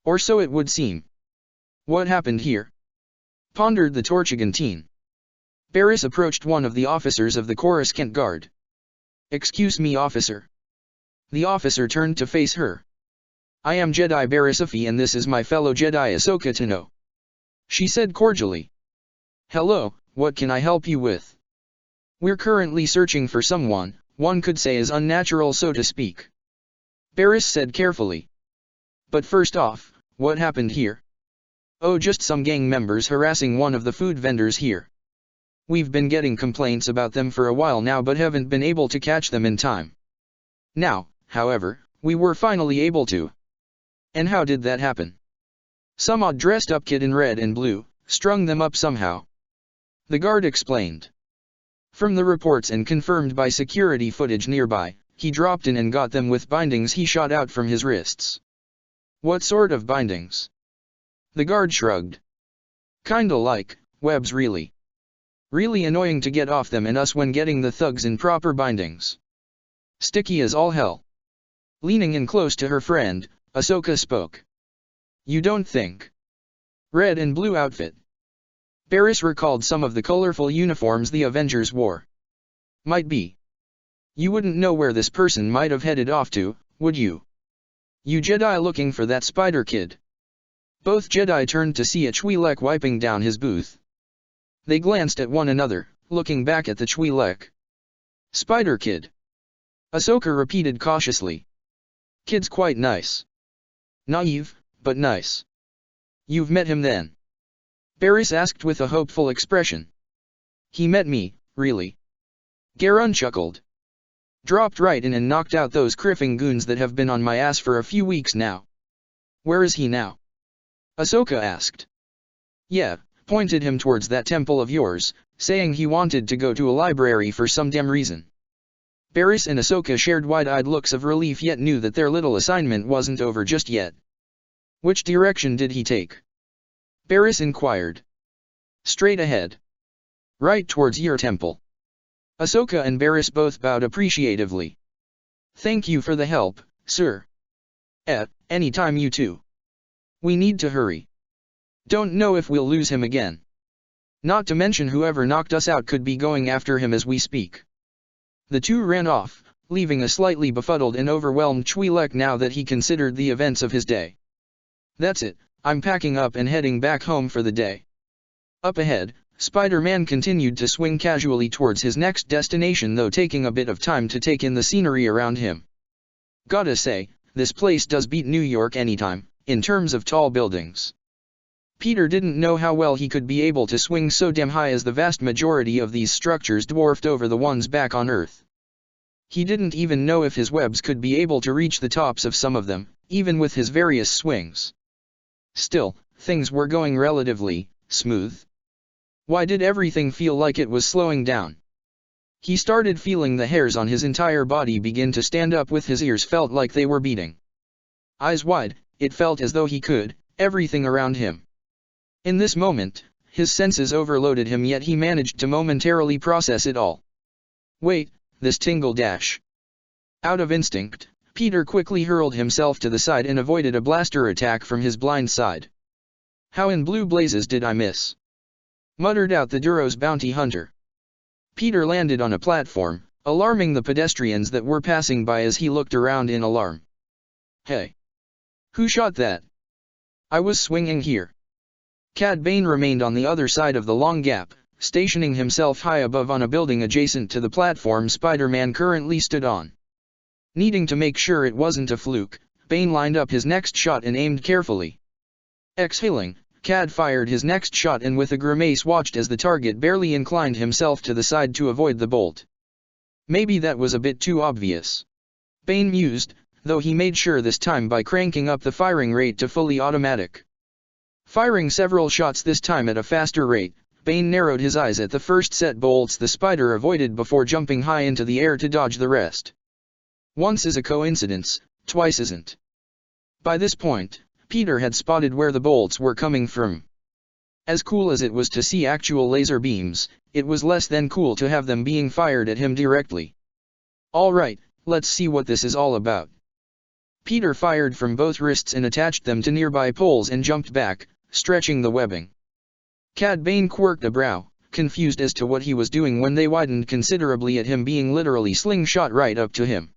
Or so it would seem. What happened here? Pondered the Torchigan teen. Barriss approached one of the officers of the Coruscant Guard. "Excuse me, officer." The officer turned to face her. "I am Jedi Barriss Afi, and this is my fellow Jedi Ahsoka Tano," she said cordially. "Hello, what can I help you with?" "We're currently searching for someone, one could say is unnatural, so to speak," Barriss said carefully. "But first off, what happened here?" "Oh, just some gang members harassing one of the food vendors here. We've been getting complaints about them for a while now but haven't been able to catch them in time. Now, however, we were finally able to." "And how did that happen?" "Some odd dressed up kid in red and blue strung them up somehow," the guard explained. "From the reports and confirmed by security footage nearby, he dropped in and got them with bindings he shot out from his wrists." "What sort of bindings?" The guard shrugged. "Kinda like webs, really. Really annoying to get off them and us when getting the thugs in proper bindings. Sticky as all hell." Leaning in close to her friend, Ahsoka spoke. "You don't think?" "Red and blue outfit." Barriss recalled some of the colorful uniforms the Avengers wore. "Might be. You wouldn't know where this person might have headed off to, would you? You Jedi looking for that spider kid?" Both Jedi turned to see a Twi'lek wiping down his booth. They glanced at one another, looking back at the Twi'lek. "Spider kid?" Ahsoka repeated cautiously. "Kid's quite nice. Naive, but nice." "You've met him then?" Barriss asked with a hopeful expression. "He met me, really." Garun chuckled. "Dropped right in and knocked out those criffing goons that have been on my ass for a few weeks now." "Where is he now?" Ahsoka asked. "Yeah, pointed him towards that temple of yours, saying he wanted to go to a library for some damn reason." Barriss and Ahsoka shared wide-eyed looks of relief, yet knew that their little assignment wasn't over just yet. "Which direction did he take?" Barriss inquired. "Straight ahead. Right towards your temple." Ahsoka and Barriss both bowed appreciatively. "Thank you for the help, sir." Anytime, you two. We need to hurry. Don't know if we'll lose him again. Not to mention whoever knocked us out could be going after him as we speak." The two ran off, leaving a slightly befuddled and overwhelmed Twi'lek now that he considered the events of his day. "That's it, I'm packing up and heading back home for the day." Up ahead, Spider-Man continued to swing casually towards his next destination, though taking a bit of time to take in the scenery around him. "Gotta say, this place does beat New York anytime, in terms of tall buildings." Peter didn't know how well he could be able to swing so damn high, as the vast majority of these structures dwarfed over the ones back on Earth. He didn't even know if his webs could be able to reach the tops of some of them, even with his various swings. Still, things were going relatively smooth. Why did everything feel like it was slowing down? He started feeling the hairs on his entire body begin to stand up, with his ears felt like they were beating. Eyes wide, it felt as though he could, everything around him. In this moment, his senses overloaded him, yet he managed to momentarily process it all. Wait, this tingle dash. Out of instinct, Peter quickly hurled himself to the side and avoided a blaster attack from his blind side. "How in blue blazes did I miss?" muttered out the Duro's bounty hunter. Peter landed on a platform, alarming the pedestrians that were passing by as he looked around in alarm. "Hey! Who shot that? I was swinging here." Cad Bane remained on the other side of the long gap, stationing himself high above on a building adjacent to the platform Spider-Man currently stood on. Needing to make sure it wasn't a fluke, Bane lined up his next shot and aimed carefully. Exhaling, Cad fired his next shot and with a grimace watched as the target barely inclined himself to the side to avoid the bolt. Maybe that was a bit too obvious, Bane mused, though he made sure this time by cranking up the firing rate to fully automatic. Firing several shots this time at a faster rate, Bane narrowed his eyes at the first set bolts the spider avoided before jumping high into the air to dodge the rest. Once is a coincidence, twice isn't. By this point, Peter had spotted where the bolts were coming from. As cool as it was to see actual laser beams, it was less than cool to have them being fired at him directly. Alright, let's see what this is all about. Peter fired from both wrists and attached them to nearby poles and jumped back, stretching the webbing. Cad Bane quirked a brow, confused as to what he was doing when they widened considerably at him being literally slingshot right up to him.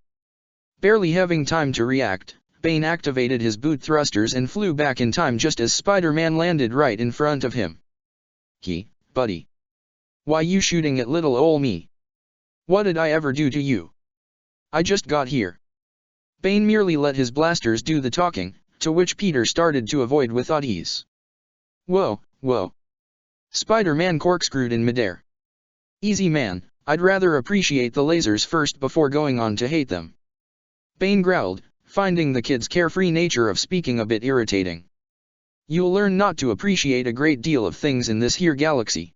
Barely having time to react, Bane activated his boot thrusters and flew back in time just as Spider-Man landed right in front of him. Buddy. Why you shooting at little ol' me? What did I ever do to you? I just got here. Bane merely let his blasters do the talking, to which Peter started to avoid with odd ease. Whoa. Spider-Man corkscrewed in midair. Easy man, I'd rather appreciate the lasers first before going on to hate them. Bane growled, finding the kid's carefree nature of speaking a bit irritating. You'll learn not to appreciate a great deal of things in this here galaxy.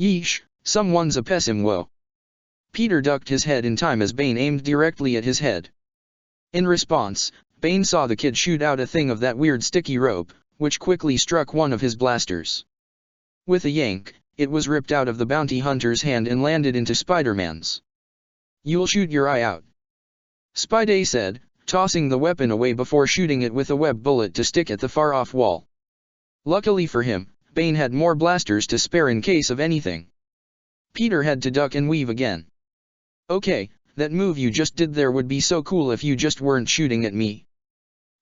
Yeesh, someone's a pessim whoa. Peter ducked his head in time as Bane aimed directly at his head. In response, Bane saw the kid shoot out a thing of that weird sticky rope, which quickly struck one of his blasters. With a yank, it was ripped out of the bounty hunter's hand and landed into Spider-Man's. You'll shoot your eye out, Spidey said, tossing the weapon away before shooting it with a web bullet to stick at the far-off wall. Luckily for him, Bane had more blasters to spare in case of anything. Peter had to duck and weave again. Okay, that move you just did there would be so cool if you just weren't shooting at me.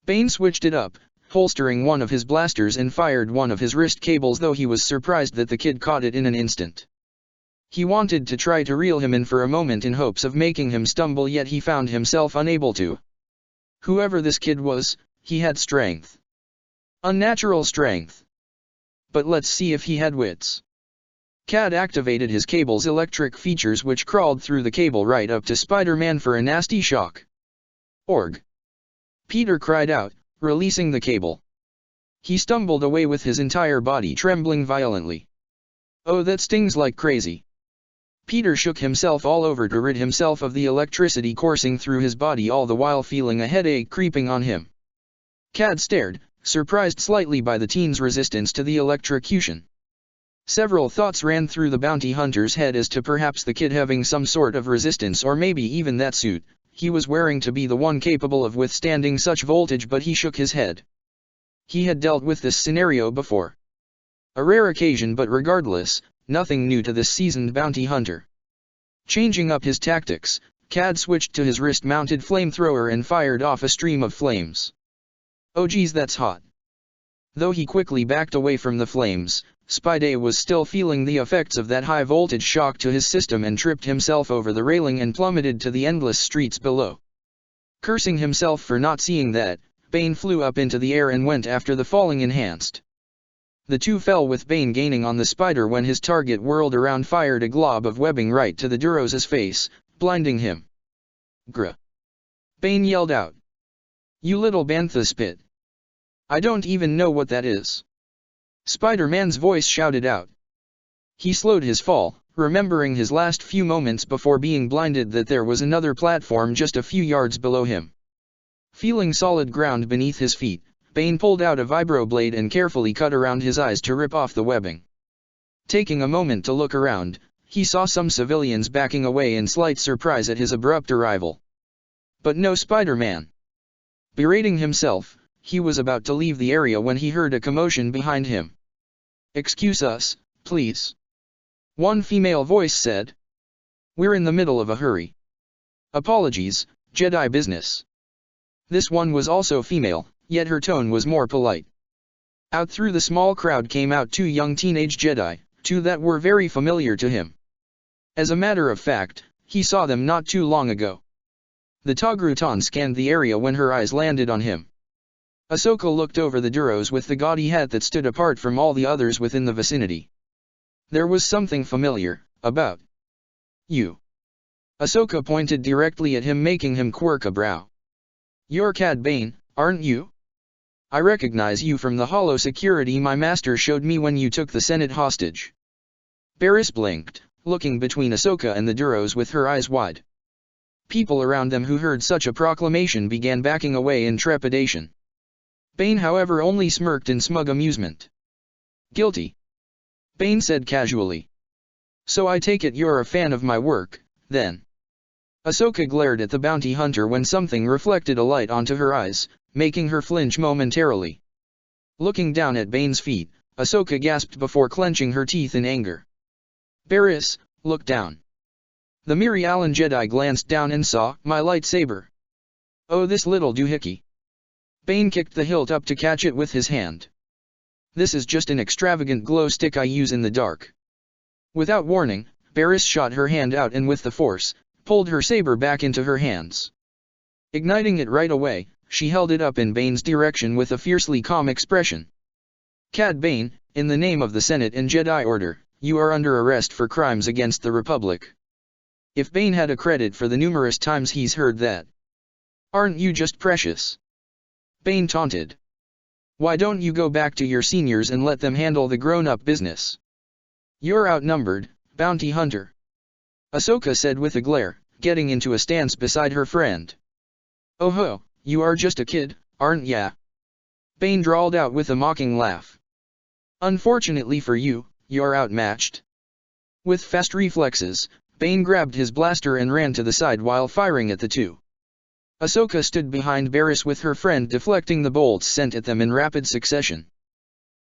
Bane switched it up, holstering one of his blasters and fired one of his wrist cables, though he was surprised that the kid caught it in an instant. He wanted to try to reel him in for a moment in hopes of making him stumble, yet he found himself unable to. Whoever this kid was, he had strength. Unnatural strength. But let's see if he had wits. Cad activated his cable's electric features, which crawled through the cable right up to Spider-Man for a nasty shock. Org! Peter cried out, releasing the cable. He stumbled away with his entire body trembling violently. Oh, that stings like crazy. Peter shook himself all over to rid himself of the electricity coursing through his body, all the while feeling a headache creeping on him. Cad stared, surprised slightly by the teen's resistance to the electrocution. Several thoughts ran through the bounty hunter's head as to perhaps the kid having some sort of resistance, or maybe even that suit he was wearing to be the one capable of withstanding such voltage, but he shook his head. He had dealt with this scenario before. A rare occasion, but regardless, nothing new to this seasoned bounty hunter. Changing up his tactics, Cad switched to his wrist-mounted flamethrower and fired off a stream of flames. Oh geez, that's hot. Though he quickly backed away from the flames, Spidey was still feeling the effects of that high-voltage shock to his system and tripped himself over the railing and plummeted to the endless streets below. Cursing himself for not seeing that, Bane flew up into the air and went after the falling enhanced. The two fell, with Bane gaining on the spider when his target whirled around, fired a glob of webbing right to the Duro's face, blinding him. Grr! Bane yelled out. You little bantha spit. I don't even know what that is. Spider-Man's voice shouted out. He slowed his fall, remembering his last few moments before being blinded that there was another platform just a few yards below him. Feeling solid ground beneath his feet, Bane pulled out a vibroblade and carefully cut around his eyes to rip off the webbing. Taking a moment to look around, he saw some civilians backing away in slight surprise at his abrupt arrival. But no Spider-Man. Berating himself, he was about to leave the area when he heard a commotion behind him. Excuse us, please. One female voice said. We're in the middle of a hurry. Apologies, Jedi business. This one was also female, yet her tone was more polite. Out through the small crowd came out two young teenage Jedi, two that were very familiar to him. As a matter of fact, he saw them not too long ago. The Togrutan scanned the area when her eyes landed on him. Ahsoka looked over the Duros with the gaudy hat that stood apart from all the others within the vicinity. There was something familiar about you. Ahsoka pointed directly at him, making him quirk a brow. You're Cad Bane, aren't you? I recognize you from the holo security my master showed me when you took the Senate hostage. Barriss blinked, looking between Ahsoka and the Duros with her eyes wide. People around them who heard such a proclamation began backing away in trepidation. Bane, however, only smirked in smug amusement. Guilty. Bane said casually. So I take it you're a fan of my work, then. Ahsoka glared at the bounty hunter when something reflected a light onto her eyes, making her flinch momentarily. Looking down at Bane's feet, Ahsoka gasped before clenching her teeth in anger. Barriss, look down. The Mirialan Jedi glanced down and saw my lightsaber. Oh, this little doohickey. Bane kicked the hilt up to catch it with his hand. This is just an extravagant glow stick I use in the dark. Without warning, Barriss shot her hand out and with the force, pulled her saber back into her hands. Igniting it right away, she held it up in Bane's direction with a fiercely calm expression. Cad Bane, in the name of the Senate and Jedi Order, you are under arrest for crimes against the Republic. If Bane had a credit for the numerous times he's heard that. Aren't you just precious? Bane taunted. Why don't you go back to your seniors and let them handle the grown-up business? You're outnumbered, bounty hunter. Ahsoka said with a glare, getting into a stance beside her friend. Oh ho, you are just a kid, aren't ya? Bane drawled out with a mocking laugh. Unfortunately for you, you're outmatched. With fast reflexes, Bane grabbed his blaster and ran to the side while firing at the two. Ahsoka stood behind Barriss with her friend deflecting the bolts sent at them in rapid succession.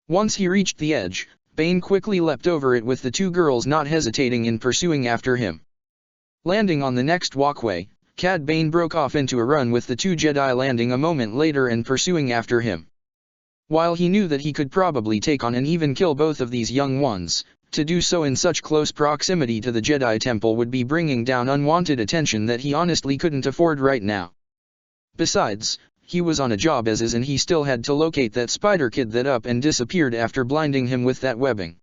Once he reached the edge, Bane quickly leapt over it with the two girls not hesitating in pursuing after him. Landing on the next walkway, Cad Bane broke off into a run with the two Jedi landing a moment later and pursuing after him. While he knew that he could probably take on and even kill both of these young ones, to do so in such close proximity to the Jedi Temple would be bringing down unwanted attention that he honestly couldn't afford right now. Besides, he was on a job as is and he still had to locate that spider kid that up and disappeared after blinding him with that webbing.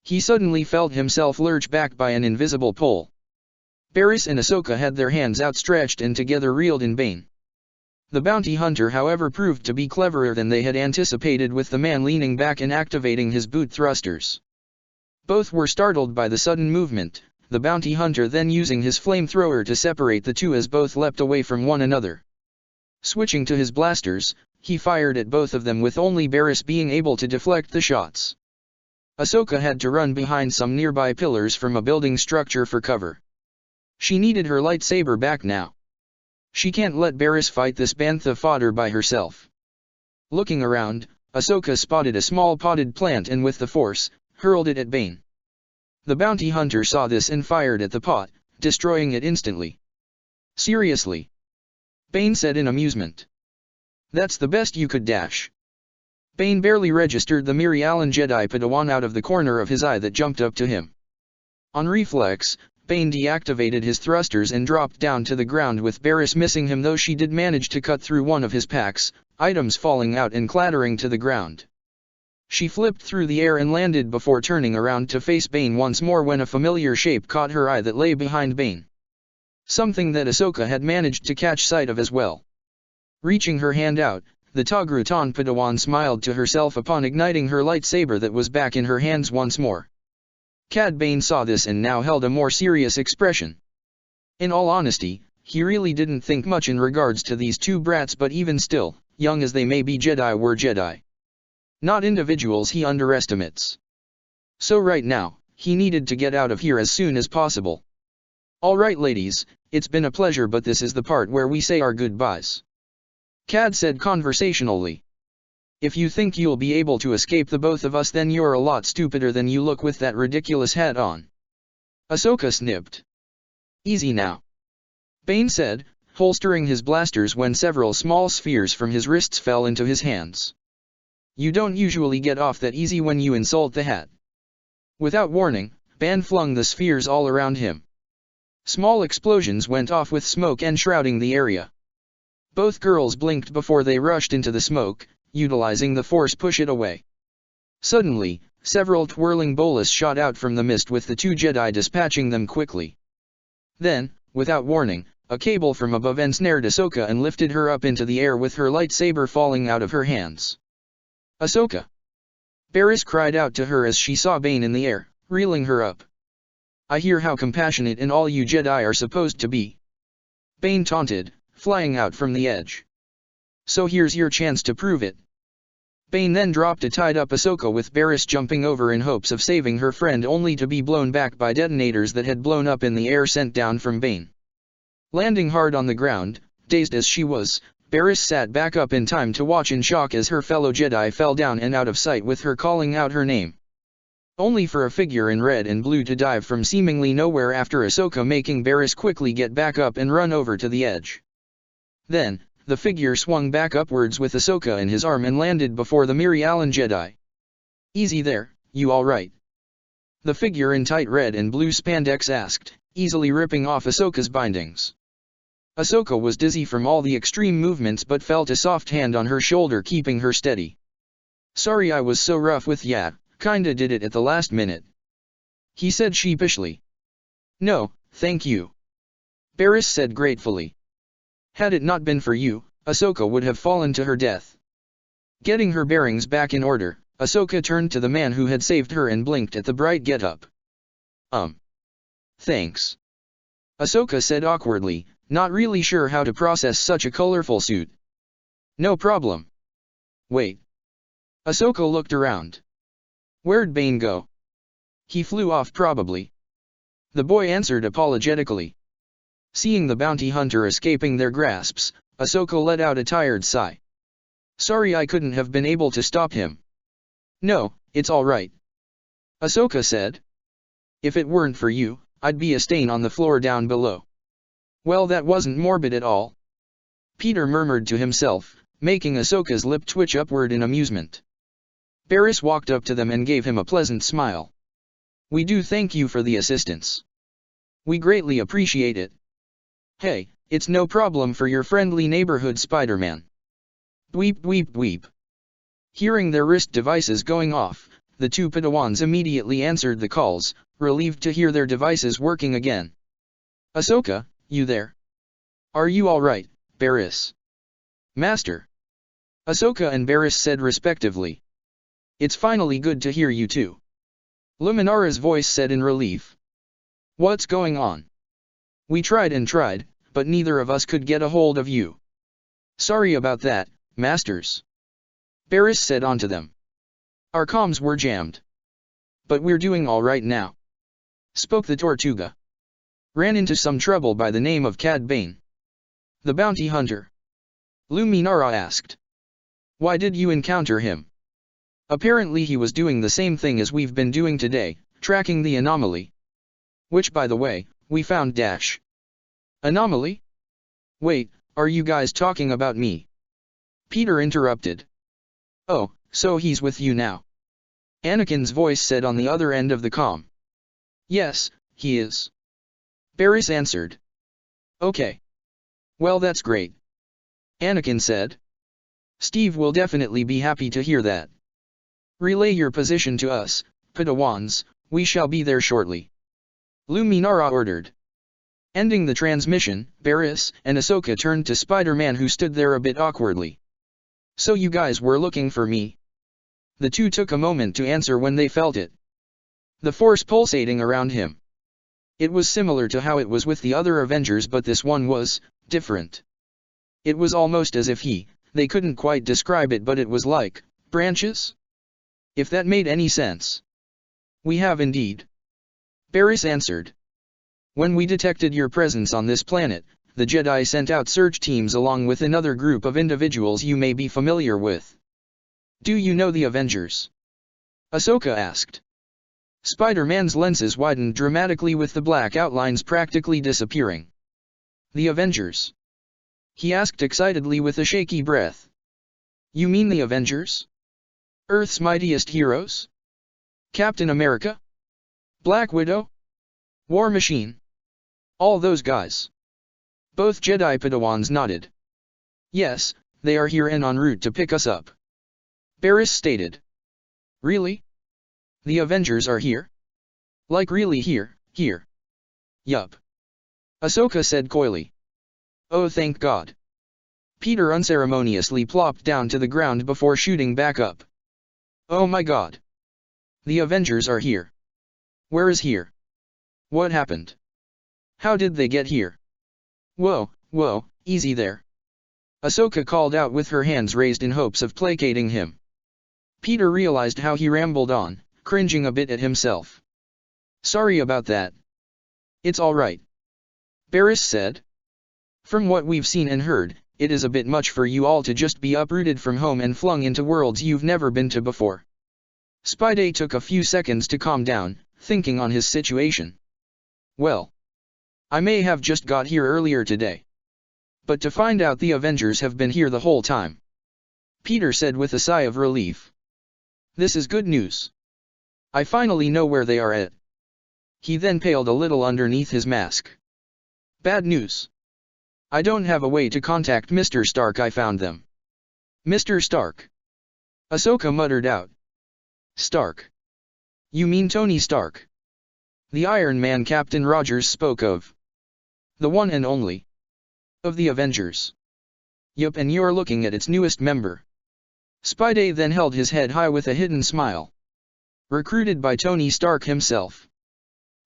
He suddenly felt himself lurch back by an invisible pull. Barriss and Ahsoka had their hands outstretched and together reeled in Bane. The bounty hunter, however, proved to be cleverer than they had anticipated, with the man leaning back and activating his boot thrusters. Both were startled by the sudden movement, the bounty hunter then using his flamethrower to separate the two as both leapt away from one another. Switching to his blasters, he fired at both of them with only Barriss being able to deflect the shots. Ahsoka had to run behind some nearby pillars from a building structure for cover. She needed her lightsaber back now. She can't let Barriss fight this bantha fodder by herself. Looking around, Ahsoka spotted a small potted plant and with the force, hurled it at Bane. The bounty hunter saw this and fired at the pot, destroying it instantly. Seriously? Bane said in amusement. That's the best you could dash. Bane barely registered the Mirialan Jedi Padawan out of the corner of his eye that jumped up to him. On reflex, Bane deactivated his thrusters and dropped down to the ground with Barriss missing him, though she did manage to cut through one of his packs, items falling out and clattering to the ground. She flipped through the air and landed before turning around to face Bane once more when a familiar shape caught her eye that lay behind Bane. Something that Ahsoka had managed to catch sight of as well. Reaching her hand out, the Togrutan Padawan smiled to herself upon igniting her lightsaber that was back in her hands once more. Cad Bane saw this and now held a more serious expression. In all honesty, he really didn't think much in regards to these two brats, but even still, young as they may be, Jedi were Jedi. Not individuals he underestimates. So right now, he needed to get out of here as soon as possible. Alright ladies, it's been a pleasure, but this is the part where we say our goodbyes. Cad said conversationally. If you think you'll be able to escape the both of us, then you're a lot stupider than you look with that ridiculous hat on. Ahsoka snipped. Easy now. Bane said, holstering his blasters when several small spheres from his wrists fell into his hands. You don't usually get off that easy when you insult the hat. Without warning, Ban flung the spheres all around him. Small explosions went off with smoke enshrouding the area. Both girls blinked before they rushed into the smoke, utilizing the force push it away. Suddenly, several twirling bolas shot out from the mist with the two Jedi dispatching them quickly. Then, without warning, a cable from above ensnared Ahsoka and lifted her up into the air with her lightsaber falling out of her hands. "Ahsoka!" Barriss cried out to her as she saw Bane in the air, reeling her up. "I hear how compassionate and all you Jedi are supposed to be," Bane taunted, flying out from the edge. "So here's your chance to prove it." Bane then dropped a tied-up Ahsoka with Barriss jumping over in hopes of saving her friend only to be blown back by detonators that had blown up in the air sent down from Bane. Landing hard on the ground, dazed as she was, Barriss sat back up in time to watch in shock as her fellow Jedi fell down and out of sight with her calling out her name. Only for a figure in red and blue to dive from seemingly nowhere after Ahsoka, making Barriss quickly get back up and run over to the edge. Then, the figure swung back upwards with Ahsoka in his arm and landed before the Miri Allen Jedi. "Easy there, you alright?" The figure in tight red and blue spandex asked, easily ripping off Ahsoka's bindings. Ahsoka was dizzy from all the extreme movements but felt a soft hand on her shoulder keeping her steady. "Sorry I was so rough with ya, kinda did it at the last minute," he said sheepishly. "No, thank you," Barriss said gratefully. Had it not been for you, Ahsoka would have fallen to her death. Getting her bearings back in order, Ahsoka turned to the man who had saved her and blinked at the bright get-up. Thanks," Ahsoka said awkwardly, not really sure how to process such a colorful suit. "No problem." "Wait." Ahsoka looked around. "Where'd Bane go?" "He flew off probably," the boy answered apologetically. Seeing the bounty hunter escaping their grasps, Ahsoka let out a tired sigh. "Sorry I couldn't have been able to stop him." "No, it's all right," Ahsoka said. "If it weren't for you, I'd be a stain on the floor down below." "Well, that wasn't morbid at all," Peter murmured to himself, making Ahsoka's lip twitch upward in amusement. Barriss walked up to them and gave him a pleasant smile. "We do thank you for the assistance. We greatly appreciate it." "Hey, it's no problem for your friendly neighborhood Spider-Man." Dweep dweep dweep. Hearing their wrist devices going off, the two Padawans immediately answered the calls, relieved to hear their devices working again. "Ahsoka, you there? Are you alright, Barriss?" "Master," Ahsoka and Barriss said respectively. "It's finally good to hear you too," Luminara's voice said in relief. "What's going on?" "We tried and tried, but neither of us could get a hold of you." "Sorry about that, Masters," Barriss said onto them. "Our comms were jammed. But we're doing alright now," spoke the Tortuga. "Ran into some trouble by the name of Cad Bane." "The bounty hunter?" Luminara asked. "Why did you encounter him?" "Apparently he was doing the same thing as we've been doing today, tracking the anomaly. Which by the way, we found dash." "Anomaly? Wait, are you guys talking about me?" Peter interrupted. "Oh, so he's with you now?" Anakin's voice said on the other end of the comm. "Yes, he is," Barriss answered. "Okay. Well, that's great," Anakin said. "Steve will definitely be happy to hear that. Relay your position to us, Padawans, we shall be there shortly," Luminara ordered. Ending the transmission, Barriss and Ahsoka turned to Spider-Man, who stood there a bit awkwardly. "So you guys were looking for me?" The two took a moment to answer when they felt it. The force pulsating around him. It was similar to how it was with the other Avengers, but this one was different. It was almost as if they couldn't quite describe it, but it was like branches? If that made any sense. "We have indeed," Barriss answered. "When we detected your presence on this planet, the Jedi sent out search teams along with another group of individuals you may be familiar with." "Do you know the Avengers?" Ahsoka asked. Spider-Man's lenses widened dramatically with the black outlines practically disappearing. "The Avengers?" he asked excitedly with a shaky breath. "You mean the Avengers?" Earth's mightiest heroes? Captain America? Black Widow? War Machine? All those guys. Both Jedi Padawans nodded. Yes, they are here and en route to pick us up. Barris stated. Really? The Avengers are here? Like really here, here? Yup. Ahsoka said coyly. Oh, thank God. Peter unceremoniously plopped down to the ground before shooting back up. Oh my God. The Avengers are here. Where is here? What happened? How did they get here? Whoa, whoa, easy there. Ahsoka called out with her hands raised in hopes of placating him. Peter realized how he rambled on, cringing a bit at himself. Sorry about that. It's all right. Barris said. From what we've seen and heard, it is a bit much for you all to just be uprooted from home and flung into worlds you've never been to before. Spidey took a few seconds to calm down, thinking on his situation. Well, I may have just got here earlier today. But to find out the Avengers have been here the whole time. Peter said with a sigh of relief. This is good news. I finally know where they are at. He then paled a little underneath his mask. Bad news. I don't have a way to contact Mr. Stark. I found them. Mr. Stark. Ahsoka muttered out. Stark. You mean Tony Stark? The Iron Man Captain Rogers spoke of. The one and only. Of the Avengers. Yup, and you're looking at its newest member. Spidey then held his head high with a hidden smile. Recruited by Tony Stark himself.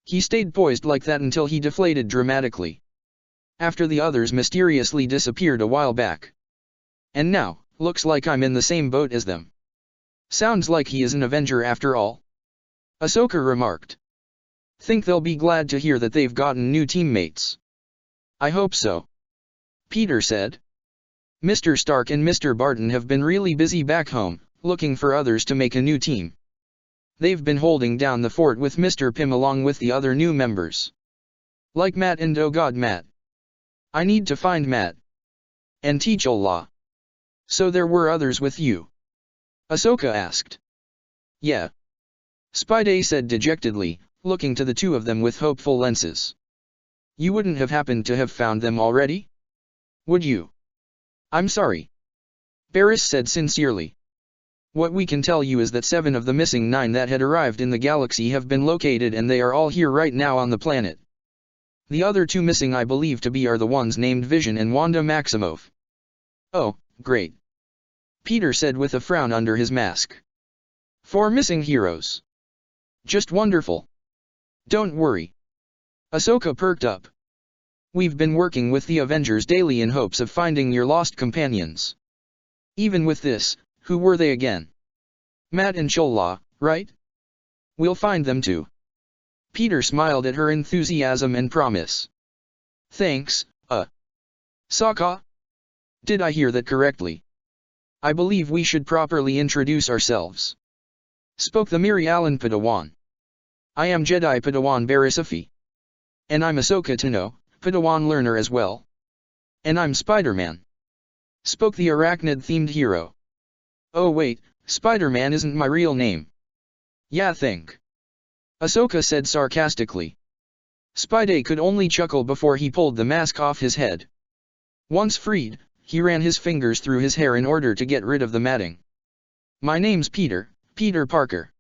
He stayed poised like that until he deflated dramatically. After the others mysteriously disappeared a while back. And now, looks like I'm in the same boat as them. Sounds like he is an Avenger after all. Ahsoka remarked. Think they'll be glad to hear that they've gotten new teammates. I hope so. Peter said. Mr. Stark and Mr. Barton have been really busy back home, looking for others to make a new team. They've been holding down the fort with Mr. Pym along with the other new members. Like Matt and oh God Matt. I need to find Matt. And teach Allah. So there were others with you? Ahsoka asked. Yeah. Spidey said dejectedly, looking to the two of them with hopeful lenses. You wouldn't have happened to have found them already? Would you? I'm sorry. Barris said sincerely. What we can tell you is that 7 of the missing 9 that had arrived in the galaxy have been located and they are all here right now on the planet. The other 2 missing I believe to be are the ones named Vision and Wanda Maximoff. Oh, great. Peter said with a frown under his mask. 4 missing heroes. Just wonderful. Don't worry. Ahsoka perked up. We've been working with the Avengers daily in hopes of finding your lost companions. Even with this, who were they again? Matt and Chola, right? We'll find them too. Peter smiled at her enthusiasm and promise. Thanks, Sokka? Did I hear that correctly? I believe we should properly introduce ourselves. Spoke the Miri Alan Padawan. I am Jedi Padawan Barrisafi. And I'm Ahsoka Tano, Padawan learner as well. And I'm Spider-Man. Spoke the arachnid-themed hero. Oh wait, Spider-Man isn't my real name. Yeah, think. Ahsoka said sarcastically. Spidey could only chuckle before he pulled the mask off his head. Once freed, he ran his fingers through his hair in order to get rid of the matting. My name's Peter, Peter Parker.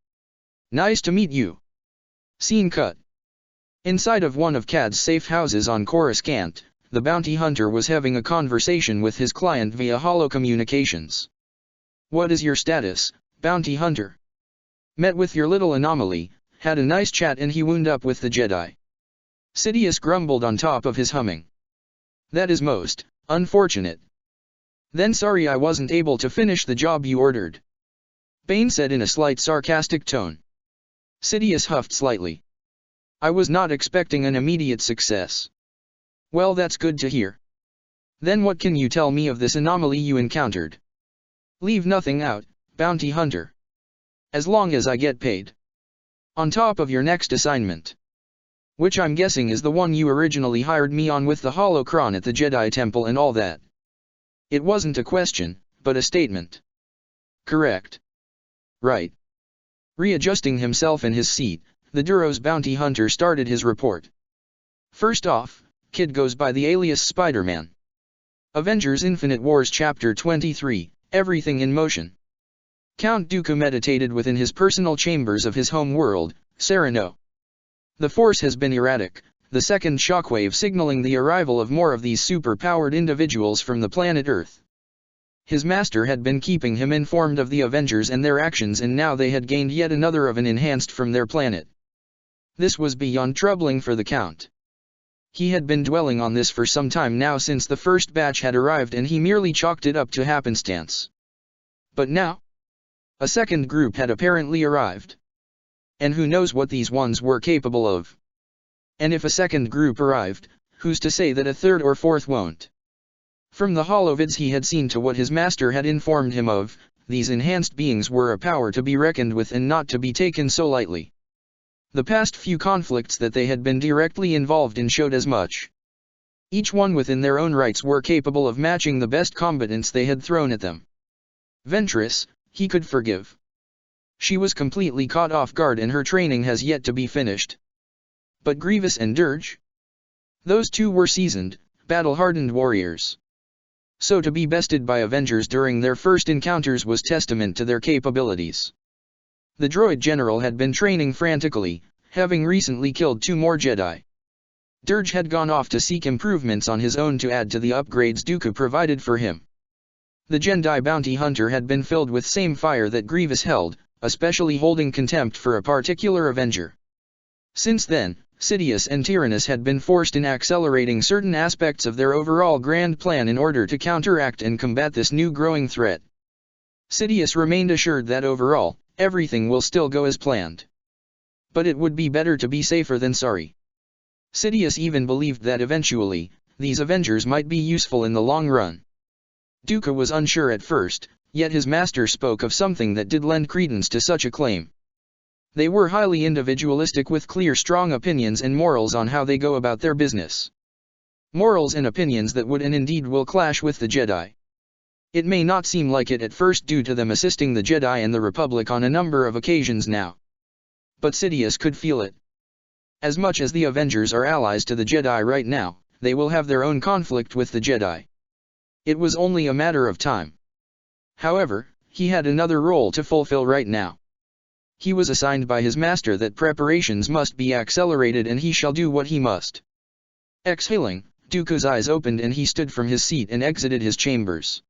Nice to meet you. Scene cut. Inside of one of Cad's safe houses on Coruscant, the bounty hunter was having a conversation with his client via holocommunications. What is your status, bounty hunter? Met with your little anomaly, had a nice chat and he wound up with the Jedi. Sidious grumbled on top of his humming. That is most unfortunate. Then sorry I wasn't able to finish the job you ordered. Bane said in a slight sarcastic tone. Sidious huffed slightly. I was not expecting an immediate success. Well, that's good to hear. Then what can you tell me of this anomaly you encountered? Leave nothing out, bounty hunter. As long as I get paid. On top of your next assignment. Which I'm guessing is the one you originally hired me on with the holocron at the Jedi Temple and all that. It wasn't a question, but a statement. Correct. right. Readjusting himself in his seat, the Duro's bounty hunter started his report. First off, Kid goes by the alias Spider-Man. Avengers Infinite Wars Chapter 23, Everything in Motion. Count Dooku meditated within his personal chambers of his home world, Sereno. The force has been erratic, the second shockwave signaling the arrival of more of these super-powered individuals from the planet Earth. His master had been keeping him informed of the Avengers and their actions, and now they had gained yet another of an enhanced from their planet. This was beyond troubling for the Count. He had been dwelling on this for some time now, since the first batch had arrived, and he merely chalked it up to happenstance. But now, a second group had apparently arrived. And who knows what these ones were capable of? And if a second group arrived, who's to say that a third or fourth won't? From the holovids he had seen to what his master had informed him of, these enhanced beings were a power to be reckoned with and not to be taken so lightly. The past few conflicts that they had been directly involved in showed as much. Each one within their own rights were capable of matching the best combatants they had thrown at them. Ventress, he could forgive. She was completely caught off guard and her training has yet to be finished. But Grievous and Dirge? Those two were seasoned, battle-hardened warriors. So to be bested by Avengers during their first encounters was testament to their capabilities. The droid general had been training frantically, having recently killed 2 more Jedi. Dirge had gone off to seek improvements on his own to add to the upgrades Dooku provided for him. The Jedi bounty hunter had been filled with same fire that Grievous held, especially holding contempt for a particular Avenger. Since then, Sidious and Tyrannus had been forced in accelerating certain aspects of their overall grand plan in order to counteract and combat this new growing threat. Sidious remained assured that overall, everything will still go as planned. But it would be better to be safer than sorry. Sidious even believed that eventually, these Avengers might be useful in the long run. Dooku was unsure at first, yet his master spoke of something that did lend credence to such a claim. They were highly individualistic with clear strong opinions and morals on how they go about their business. Morals and opinions that would and indeed will clash with the Jedi. It may not seem like it at first due to them assisting the Jedi and the Republic on a number of occasions now. But Sidious could feel it. As much as the Avengers are allies to the Jedi right now, they will have their own conflict with the Jedi. It was only a matter of time. However, he had another role to fulfill right now. He was assigned by his master that preparations must be accelerated and he shall do what he must. Exhaling, Dooku's eyes opened and he stood from his seat and exited his chambers.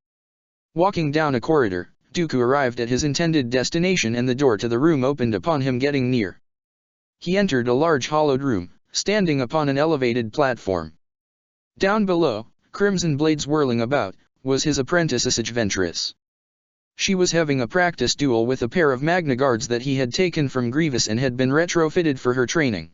Walking down a corridor, Dooku arrived at his intended destination and the door to the room opened upon him getting near. He entered a large hollowed room, standing upon an elevated platform. Down below, crimson blades whirling about, was his apprentice Asajj Ventress. She was having a practice duel with a pair of Magna Guards that he had taken from Grievous and had been retrofitted for her training.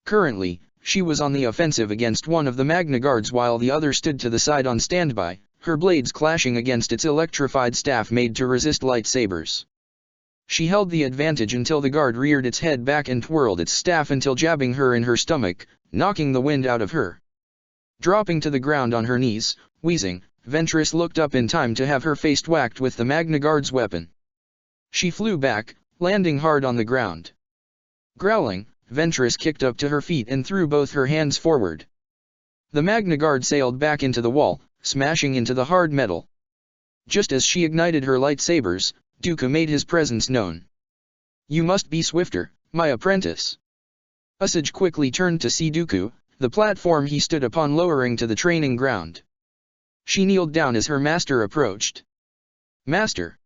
Currently, she was on the offensive against one of the Magna Guards while the other stood to the side on standby, her blades clashing against its electrified staff made to resist lightsabers. She held the advantage until the guard reared its head back and twirled its staff until jabbing her in her stomach, knocking the wind out of her. Dropping to the ground on her knees, wheezing, Ventress looked up in time to have her face whacked with the Magna Guard's weapon. She flew back, landing hard on the ground. Growling, Ventress kicked up to her feet and threw both her hands forward. The Magna Guard sailed back into the wall, smashing into the hard metal. Just as she ignited her lightsabers, Dooku made his presence known. "You must be swifter, my apprentice." Asajj quickly turned to see Dooku, the platform he stood upon lowering to the training ground. She kneeled down as her master approached. "Master,"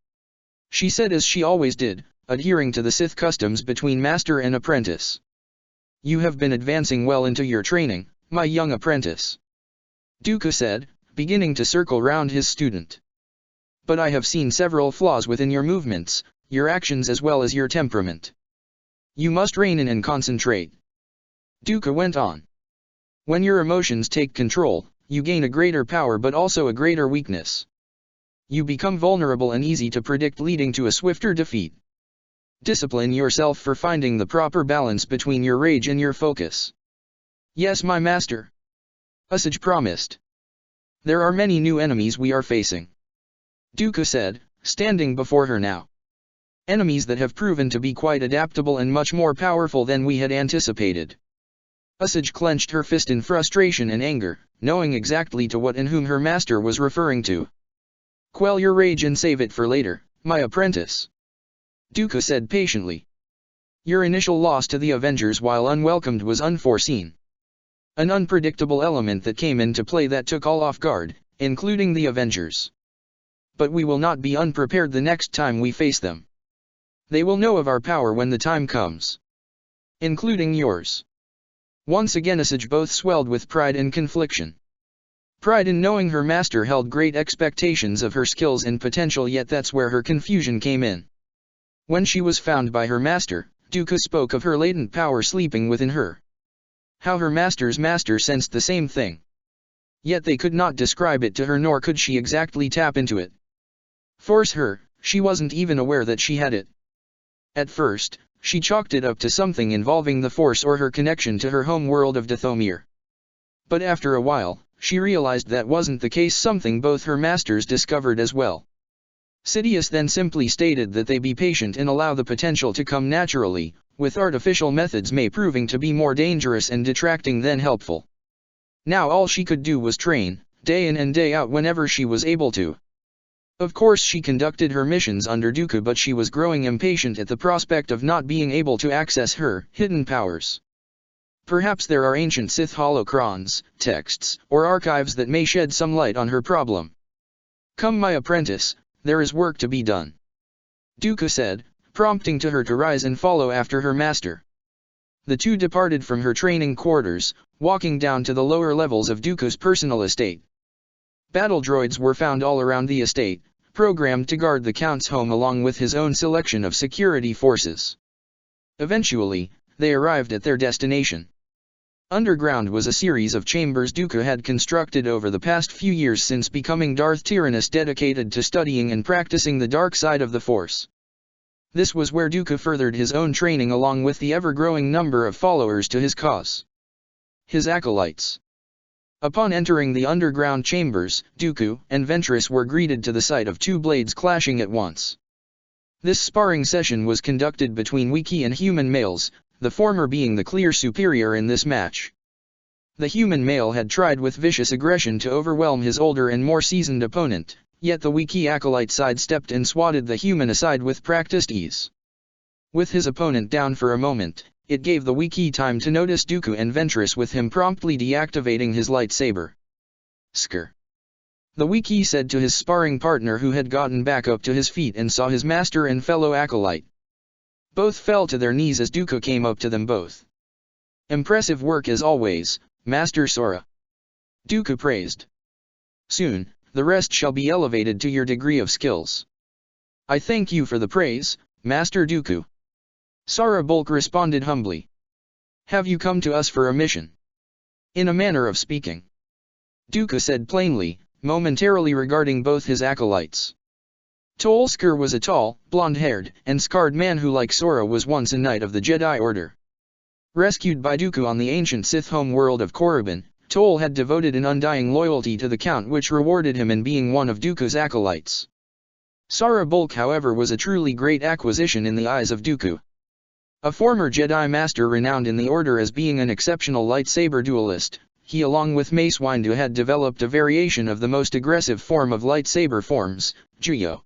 she said as she always did, adhering to the Sith customs between master and apprentice. "You have been advancing well into your training, my young apprentice," Dooku said, beginning to circle round his student. "But I have seen several flaws within your movements, your actions as well as your temperament. You must rein in and concentrate." Dooku went on. "When your emotions take control, you gain a greater power but also a greater weakness. You become vulnerable and easy to predict, leading to a swifter defeat. Discipline yourself for finding the proper balance between your rage and your focus." "Yes, my master," Asajj promised. "There are many new enemies we are facing," Dooku said, standing before her now. Enemies that have proven to be quite adaptable and much more powerful than we had anticipated. Usage clenched her fist in frustration and anger, knowing exactly to what and whom her master was referring to. Quell your rage and save it for later, my apprentice. Dooku said patiently. Your initial loss to the Avengers while unwelcomed was unforeseen. An unpredictable element that came into play that took all off guard, including the Avengers. But we will not be unprepared the next time we face them. They will know of our power when the time comes. Including yours. Once again Usage both swelled with pride and confliction. Pride in knowing her master held great expectations of her skills and potential, yet that's where her confusion came in. When she was found by her master, Dooku spoke of her latent power sleeping within her. How her master's master sensed the same thing. Yet they could not describe it to her, nor could she exactly tap into it. Force her, she wasn't even aware that she had it. At first, she chalked it up to something involving the Force or her connection to her home world of Dathomir. But after a while, she realized that wasn't the case, something both her masters discovered as well. Sidious then simply stated that they be patient and allow the potential to come naturally, with artificial methods may proving to be more dangerous and detracting than helpful. Now all she could do was train, day in and day out whenever she was able to. Of course she conducted her missions under Dooku, but she was growing impatient at the prospect of not being able to access her hidden powers. Perhaps there are ancient Sith holocrons, texts, or archives that may shed some light on her problem. Come my apprentice, there is work to be done. Dooku said, prompting to her to rise and follow after her master. The two departed from her training quarters, walking down to the lower levels of Dooku's personal estate. Battle droids were found all around the estate, programmed to guard the Count's home along with his own selection of security forces. Eventually, they arrived at their destination. Underground was a series of chambers Dooku had constructed over the past few years since becoming Darth Tyrannus, dedicated to studying and practicing the dark side of the Force. This was where Dooku furthered his own training along with the ever-growing number of followers to his cause. His acolytes. Upon entering the underground chambers, Dooku and Ventress were greeted to the sight of two blades clashing at once. This sparring session was conducted between Wookiee and human males, the former being the clear superior in this match. The human male had tried with vicious aggression to overwhelm his older and more seasoned opponent, yet the Wookiee acolyte sidestepped and swatted the human aside with practiced ease. With his opponent down for a moment, it gave the Wookiee time to notice Dooku and Ventress, with him promptly deactivating his lightsaber. Skr. The Wookiee said to his sparring partner, who had gotten back up to his feet and saw his master and fellow acolyte. Both fell to their knees as Dooku came up to them both. Impressive work as always, Master Sora. Dooku praised. Soon, the rest shall be elevated to your degree of skills. I thank you for the praise, Master Dooku. Sora Bulk responded humbly. Have you come to us for a mission? In a manner of speaking. Dooku said plainly, momentarily regarding both his acolytes. Tolskar was a tall, blonde-haired, and scarred man who, like Sora, was once a knight of the Jedi Order. Rescued by Dooku on the ancient Sith home world of Korriban, Tol had devoted an undying loyalty to the Count, which rewarded him in being one of Dooku's acolytes. Sora Bulk, however, was a truly great acquisition in the eyes of Dooku. A former Jedi Master renowned in the Order as being an exceptional lightsaber duelist, he along with Mace Windu had developed a variation of the most aggressive form of lightsaber forms, Juyo.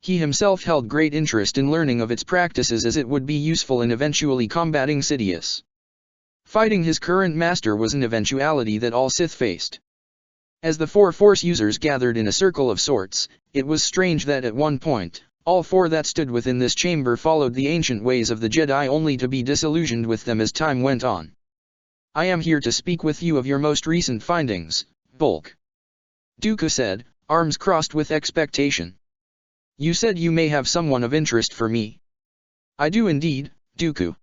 He himself held great interest in learning of its practices, as it would be useful in eventually combating Sidious. Fighting his current master was an eventuality that all Sith faced. As the four Force users gathered in a circle of sorts, it was strange that at one point, all four that stood within this chamber followed the ancient ways of the Jedi, only to be disillusioned with them as time went on. I am here to speak with you of your most recent findings, Bulk. Dooku said, arms crossed with expectation. You said you may have someone of interest for me. I do indeed, Dooku.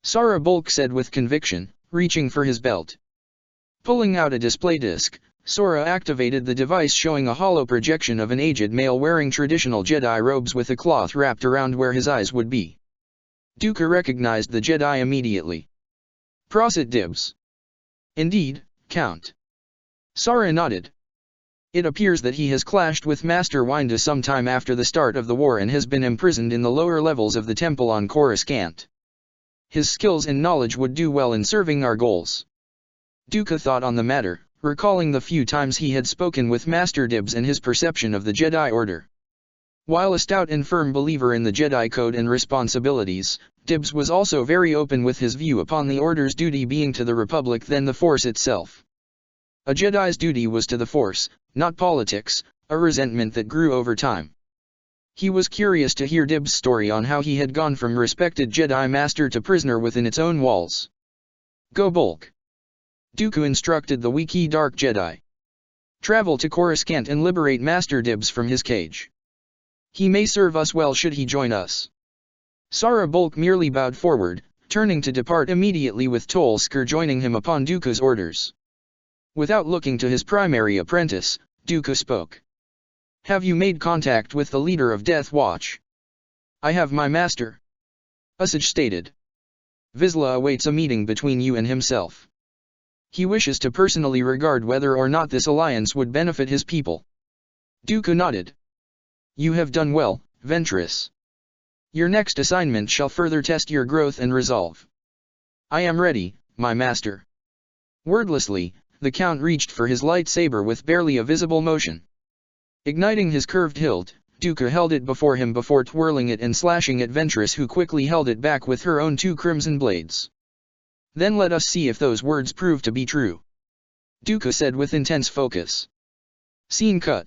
Sora Bulk said with conviction, reaching for his belt. Pulling out a display disc, Sora activated the device, showing a hollow projection of an aged male wearing traditional Jedi robes with a cloth wrapped around where his eyes would be. Dooku recognized the Jedi immediately. Prosit dibs. Indeed, Count. Sora nodded. It appears that he has clashed with Master Windu sometime after the start of the war and has been imprisoned in the lower levels of the temple on Coruscant. His skills and knowledge would do well in serving our goals. Dooku thought on the matter, recalling the few times he had spoken with Master Dibs and his perception of the Jedi Order. While a stout and firm believer in the Jedi Code and responsibilities, Dibs was also very open with his view upon the Order's duty being to the Republic than the Force itself. A Jedi's duty was to the Force, not politics, a resentment that grew over time. He was curious to hear Dibs' story on how he had gone from respected Jedi Master to prisoner within its own walls. Go bulk. Dooku instructed the Wookiee Dark Jedi. Travel to Coruscant and liberate Master Dibs from his cage. He may serve us well should he join us. Sara Bulk merely bowed forward, turning to depart immediately with Tolsker joining him upon Dooku's orders. Without looking to his primary apprentice, Dooku spoke. Have you made contact with the leader of Death Watch? I have, my master. Usage stated. Vizsla awaits a meeting between you and himself. He wishes to personally regard whether or not this alliance would benefit his people. Dooku nodded. You have done well, Ventress. Your next assignment shall further test your growth and resolve. I am ready, my master. Wordlessly, the Count reached for his lightsaber with barely a visible motion. Igniting his curved hilt, Dooku held it before him before twirling it and slashing at Ventress, who quickly held it back with her own two crimson blades. Then let us see if those words prove to be true. Dooku said with intense focus. Scene cut.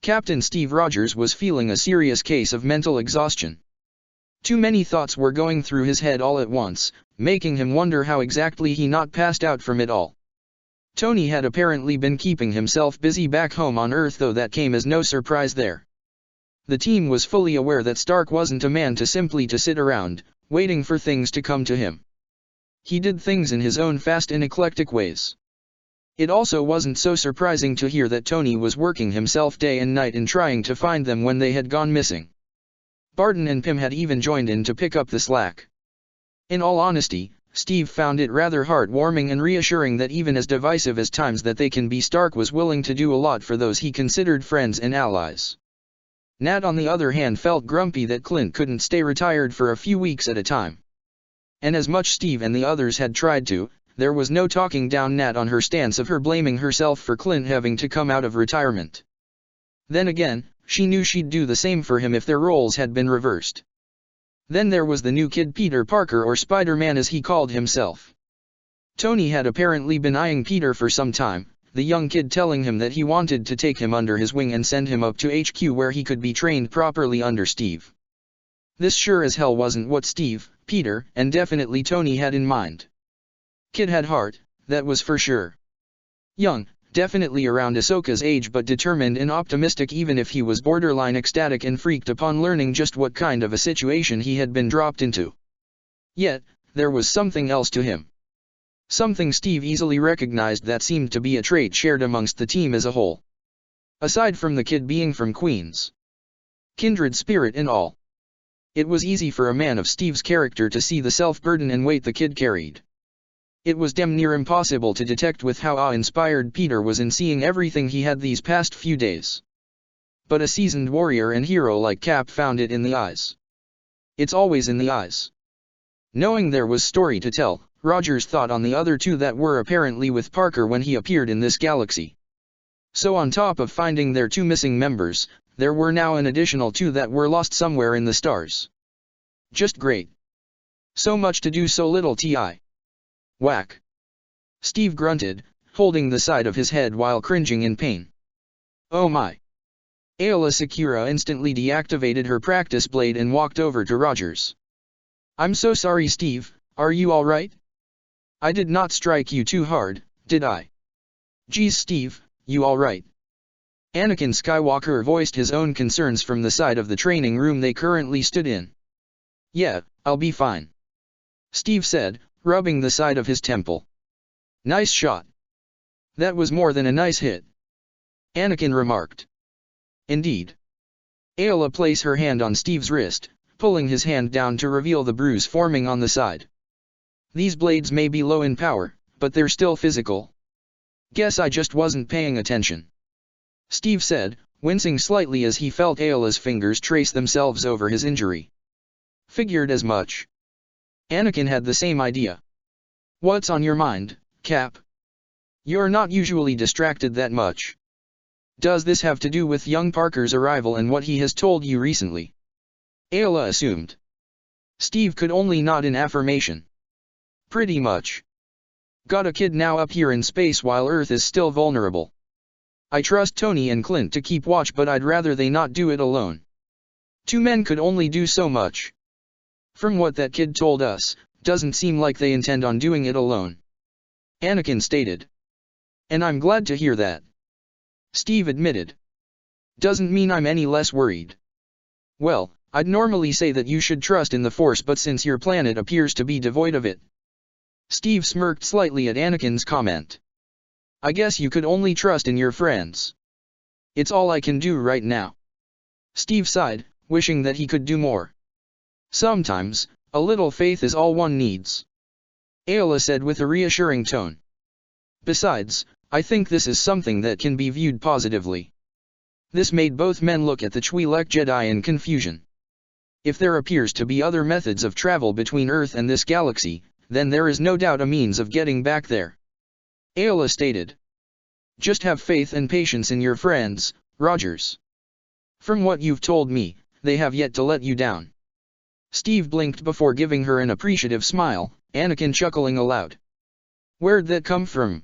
Captain Steve Rogers was feeling a serious case of mental exhaustion. Too many thoughts were going through his head all at once, making him wonder how exactly he not passed out from it all. Tony had apparently been keeping himself busy back home on Earth, though that came as no surprise there. The team was fully aware that Stark wasn't a man to simply sit around, waiting for things to come to him. He did things in his own fast and eclectic ways. It also wasn't so surprising to hear that Tony was working himself day and night in trying to find them when they had gone missing. Barton and Pym had even joined in to pick up the slack. In all honesty, Steve found it rather heartwarming and reassuring that even as divisive as times that they can be, Stark was willing to do a lot for those he considered friends and allies. Nat on the other hand felt grumpy that Clint couldn't stay retired for a few weeks at a time. And as much Steve and the others had tried to, there was no talking down Nat on her stance of her blaming herself for Clint having to come out of retirement. Then again, she knew she'd do the same for him if their roles had been reversed. Then there was the new kid, Peter Parker, or Spider-Man as he called himself. Tony had apparently been eyeing Peter for some time, the young kid telling him that he wanted to take him under his wing and send him up to HQ where he could be trained properly under Steve. This sure as hell wasn't what Steve, Peter, and definitely Tony had in mind. Kid had heart, that was for sure. Young, definitely around Ahsoka's age, but determined and optimistic, even if he was borderline ecstatic and freaked upon learning just what kind of a situation he had been dropped into. Yet, there was something else to him. Something Steve easily recognized that seemed to be a trait shared amongst the team as a whole. Aside from the kid being from Queens. Kindred spirit and all. It was easy for a man of Steve's character to see the self-burden and weight the kid carried. It was damn near impossible to detect with how awe-inspired Peter was in seeing everything he had these past few days. But a seasoned warrior and hero like Cap found it in the eyes. It's always in the eyes. Knowing there was story to tell, Rogers thought on the other two that were apparently with Parker when he appeared in this galaxy. So on top of finding their two missing members, there were now an additional two that were lost somewhere in the stars. Just great. So much to do, so little time. Whack. Steve grunted, holding the side of his head while cringing in pain. Oh my. Aayla Secura instantly deactivated her practice blade and walked over to Rogers. I'm so sorry, Steve, are you alright? I did not strike you too hard, did I? Geez, Steve, you alright? Anakin Skywalker voiced his own concerns from the side of the training room they currently stood in. Yeah, I'll be fine. Steve said, rubbing the side of his temple. Nice shot. That was more than a nice hit. Anakin remarked. Indeed. Aayla placed her hand on Steve's wrist, pulling his hand down to reveal the bruise forming on the side. These blades may be low in power, but they're still physical. Guess I just wasn't paying attention. Steve said, wincing slightly as he felt Ayla's fingers trace themselves over his injury. Figured as much. Anakin had the same idea. What's on your mind, Cap? You're not usually distracted that much. Does this have to do with young Parker's arrival and what he has told you recently? Ayla assumed. Steve could only nod in affirmation. Pretty much. Got a kid now up here in space while Earth is still vulnerable. I trust Tony and Clint to keep watch, but I'd rather they not do it alone. Two men could only do so much. From what that kid told us, doesn't seem like they intend on doing it alone. Anakin stated. And I'm glad to hear that. Steve admitted. Doesn't mean I'm any less worried. Well, I'd normally say that you should trust in the Force, but since your planet appears to be devoid of it. Steve smirked slightly at Anakin's comment. I guess you could only trust in your friends. It's all I can do right now. Steve sighed, wishing that he could do more. Sometimes, a little faith is all one needs. Ayla said with a reassuring tone. Besides, I think this is something that can be viewed positively. This made both men look at the Twi'lek Jedi in confusion. If there appears to be other methods of travel between Earth and this galaxy, then there is no doubt a means of getting back there. Ayla stated. Just have faith and patience in your friends, Rogers. From what you've told me, they have yet to let you down. Steve blinked before giving her an appreciative smile, Anakin chuckling aloud. Where'd that come from?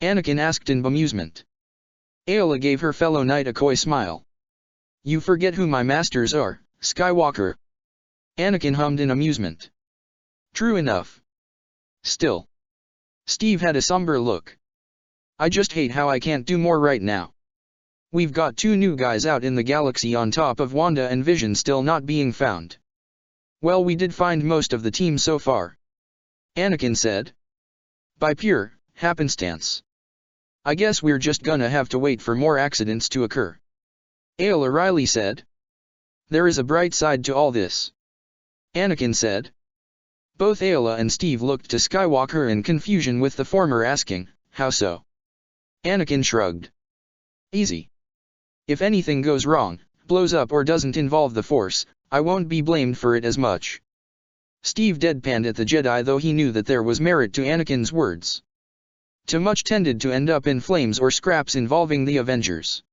Anakin asked in bemusement. Ayla gave her fellow knight a coy smile. You forget who my masters are, Skywalker. Anakin hummed in amusement. True enough. Still. Steve had a somber look. I just hate how I can't do more right now. We've got two new guys out in the galaxy on top of Wanda and Vision still not being found. Well, we did find most of the team so far. Anakin said. By pure happenstance. I guess we're just gonna have to wait for more accidents to occur. Ayla Riley said. There is a bright side to all this. Anakin said. Both Ayla and Steve looked to Skywalker in confusion, with the former asking, how so? Anakin shrugged. Easy. If anything goes wrong, blows up or doesn't involve the Force, I won't be blamed for it as much. Steve deadpanned at the Jedi, though he knew that there was merit to Anakin's words. Too much tended to end up in flames or scraps involving the Avengers.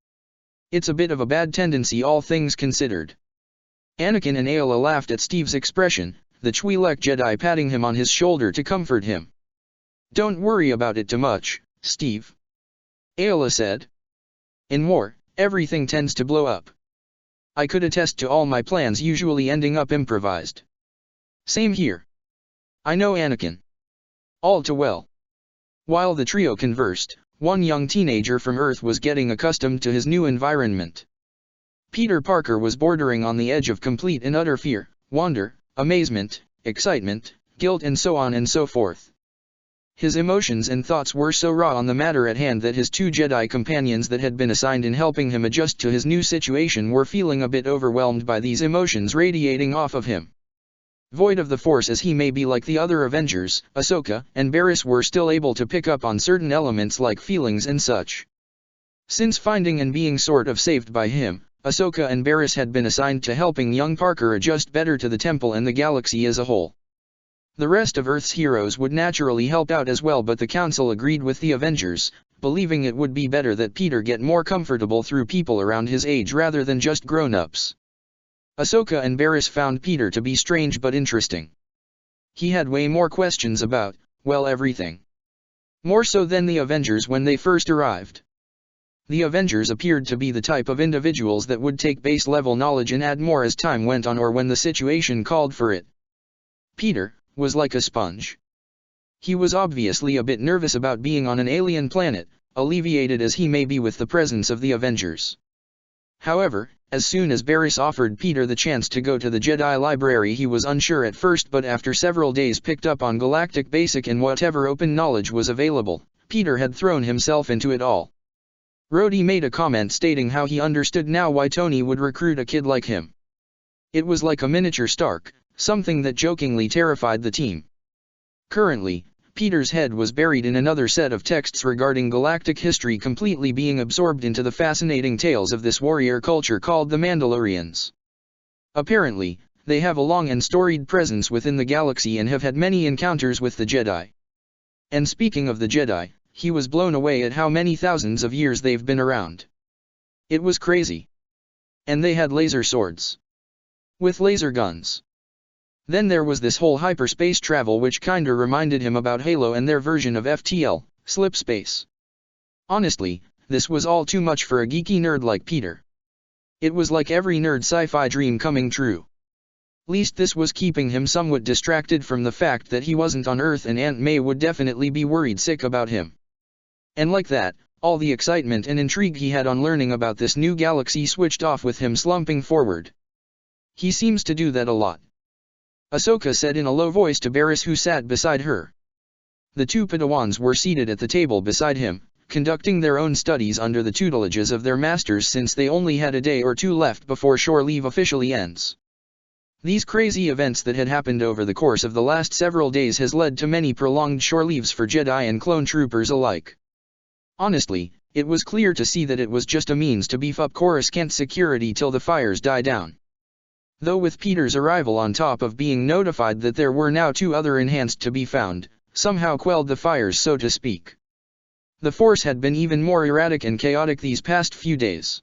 It's a bit of a bad tendency, all things considered. Anakin and Ayla laughed at Steve's expression, the Twi'lek Jedi patting him on his shoulder to comfort him. Don't worry about it too much, Steve. Ayla said. In war, everything tends to blow up. I could attest to all my plans usually ending up improvised. Same here. I know Anakin. All too well. While the trio conversed, one young teenager from Earth was getting accustomed to his new environment. Peter Parker was bordering on the edge of complete and utter fear, wonder, amazement, excitement, guilt, and so on and so forth. His emotions and thoughts were so raw on the matter at hand that his two Jedi companions that had been assigned in helping him adjust to his new situation were feeling a bit overwhelmed by these emotions radiating off of him. Void of the Force as he may be, like the other Avengers, Ahsoka and Barriss were still able to pick up on certain elements like feelings and such. Since finding and being sort of saved by him, Ahsoka and Barriss had been assigned to helping young Parker adjust better to the Temple and the galaxy as a whole. The rest of Earth's heroes would naturally help out as well, but the Council agreed with the Avengers, believing it would be better that Peter get more comfortable through people around his age rather than just grown-ups. Ahsoka and Barriss found Peter to be strange but interesting. He had way more questions about, well, everything. More so than the Avengers when they first arrived. The Avengers appeared to be the type of individuals that would take base-level knowledge and add more as time went on or when the situation called for it. Peter was like a sponge. He was obviously a bit nervous about being on an alien planet, alleviated as he may be with the presence of the Avengers. However, as soon as Barriss offered Peter the chance to go to the Jedi Library, he was unsure at first, but after several days picked up on galactic basic and whatever open knowledge was available, Peter had thrown himself into it all. Rhodey made a comment stating how he understood now why Tony would recruit a kid like him. It was like a miniature Stark, something that jokingly terrified the team. Currently, Peter's head was buried in another set of texts regarding galactic history, completely being absorbed into the fascinating tales of this warrior culture called the Mandalorians. Apparently, they have a long and storied presence within the galaxy and have had many encounters with the Jedi. And speaking of the Jedi, he was blown away at how many thousands of years they've been around. It was crazy. And they had laser swords. With laser guns. Then there was this whole hyperspace travel, which kinda reminded him about Halo and their version of FTL, slip space. Honestly, this was all too much for a geeky nerd like Peter. It was like every nerd sci-fi dream coming true. Least this was keeping him somewhat distracted from the fact that he wasn't on Earth and Aunt May would definitely be worried sick about him. And like that, all the excitement and intrigue he had on learning about this new galaxy switched off with him slumping forward. He seems to do that a lot. Ahsoka said in a low voice to Barriss, who sat beside her. The two Padawans were seated at the table beside him, conducting their own studies under the tutelages of their masters, since they only had a day or two left before shore leave officially ends. These crazy events that had happened over the course of the last several days has led to many prolonged shore leaves for Jedi and clone troopers alike. Honestly, it was clear to see that it was just a means to beef up Coruscant security till the fires die down. Though with Peter's arrival on top of being notified that there were now two other enhanced to be found, somehow quelled the fires, so to speak. The Force had been even more erratic and chaotic these past few days.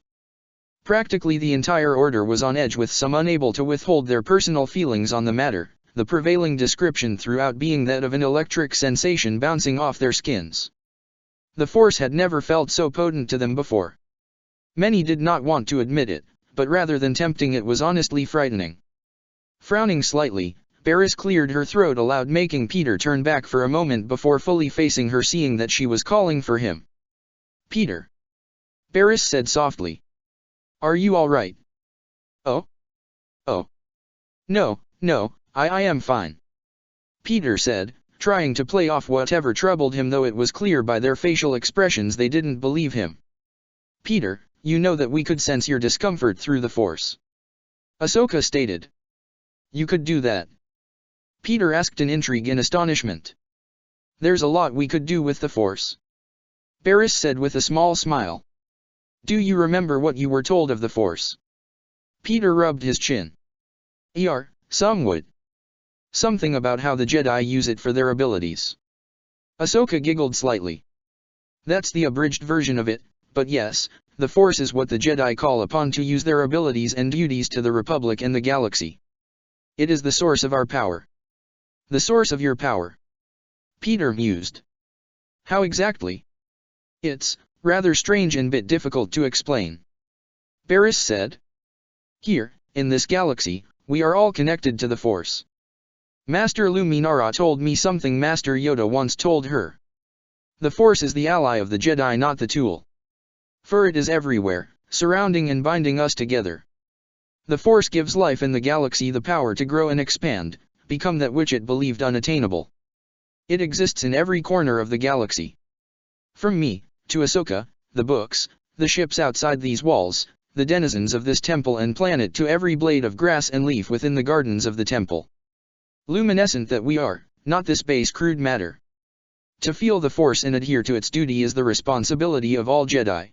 Practically the entire Order was on edge, with some unable to withhold their personal feelings on the matter, the prevailing description throughout being that of an electric sensation bouncing off their skins. The Force had never felt so potent to them before. Many did not want to admit it, but rather than tempting, it was honestly frightening. Frowning slightly, Barriss cleared her throat aloud, making Peter turn back for a moment before fully facing her, seeing that she was calling for him. "Peter," Barriss said softly. "Are you all right?" "Oh? Oh. No, I am fine," Peter said, trying to play off whatever troubled him, though it was clear by their facial expressions they didn't believe him. "Peter, you know that we could sense your discomfort through the Force," Ahsoka stated. "You could do that?" Peter asked in intrigue and astonishment. "There's a lot we could do with the Force," Barriss said with a small smile. "Do you remember what you were told of the Force?" Peter rubbed his chin. Somewhat. Something about how the Jedi use it for their abilities." Ahsoka giggled slightly. "That's the abridged version of it, but yes, the Force is what the Jedi call upon to use their abilities and duties to the Republic and the galaxy. It is the source of our power." "The source of your power?" Peter mused. "How exactly?" "It's rather strange and bit difficult to explain," Barriss said. "Here, in this galaxy, we are all connected to the Force. Master Luminara told me something Master Yoda once told her. The Force is the ally of the Jedi, not the tool. For it is everywhere, surrounding and binding us together. The Force gives life in the galaxy the power to grow and expand, become that which it believed unattainable. It exists in every corner of the galaxy. From me, to Ahsoka, the books, the ships outside these walls, the denizens of this temple and planet, to every blade of grass and leaf within the gardens of the temple. Luminescent that we are, not this base crude matter. To feel the Force and adhere to its duty is the responsibility of all Jedi."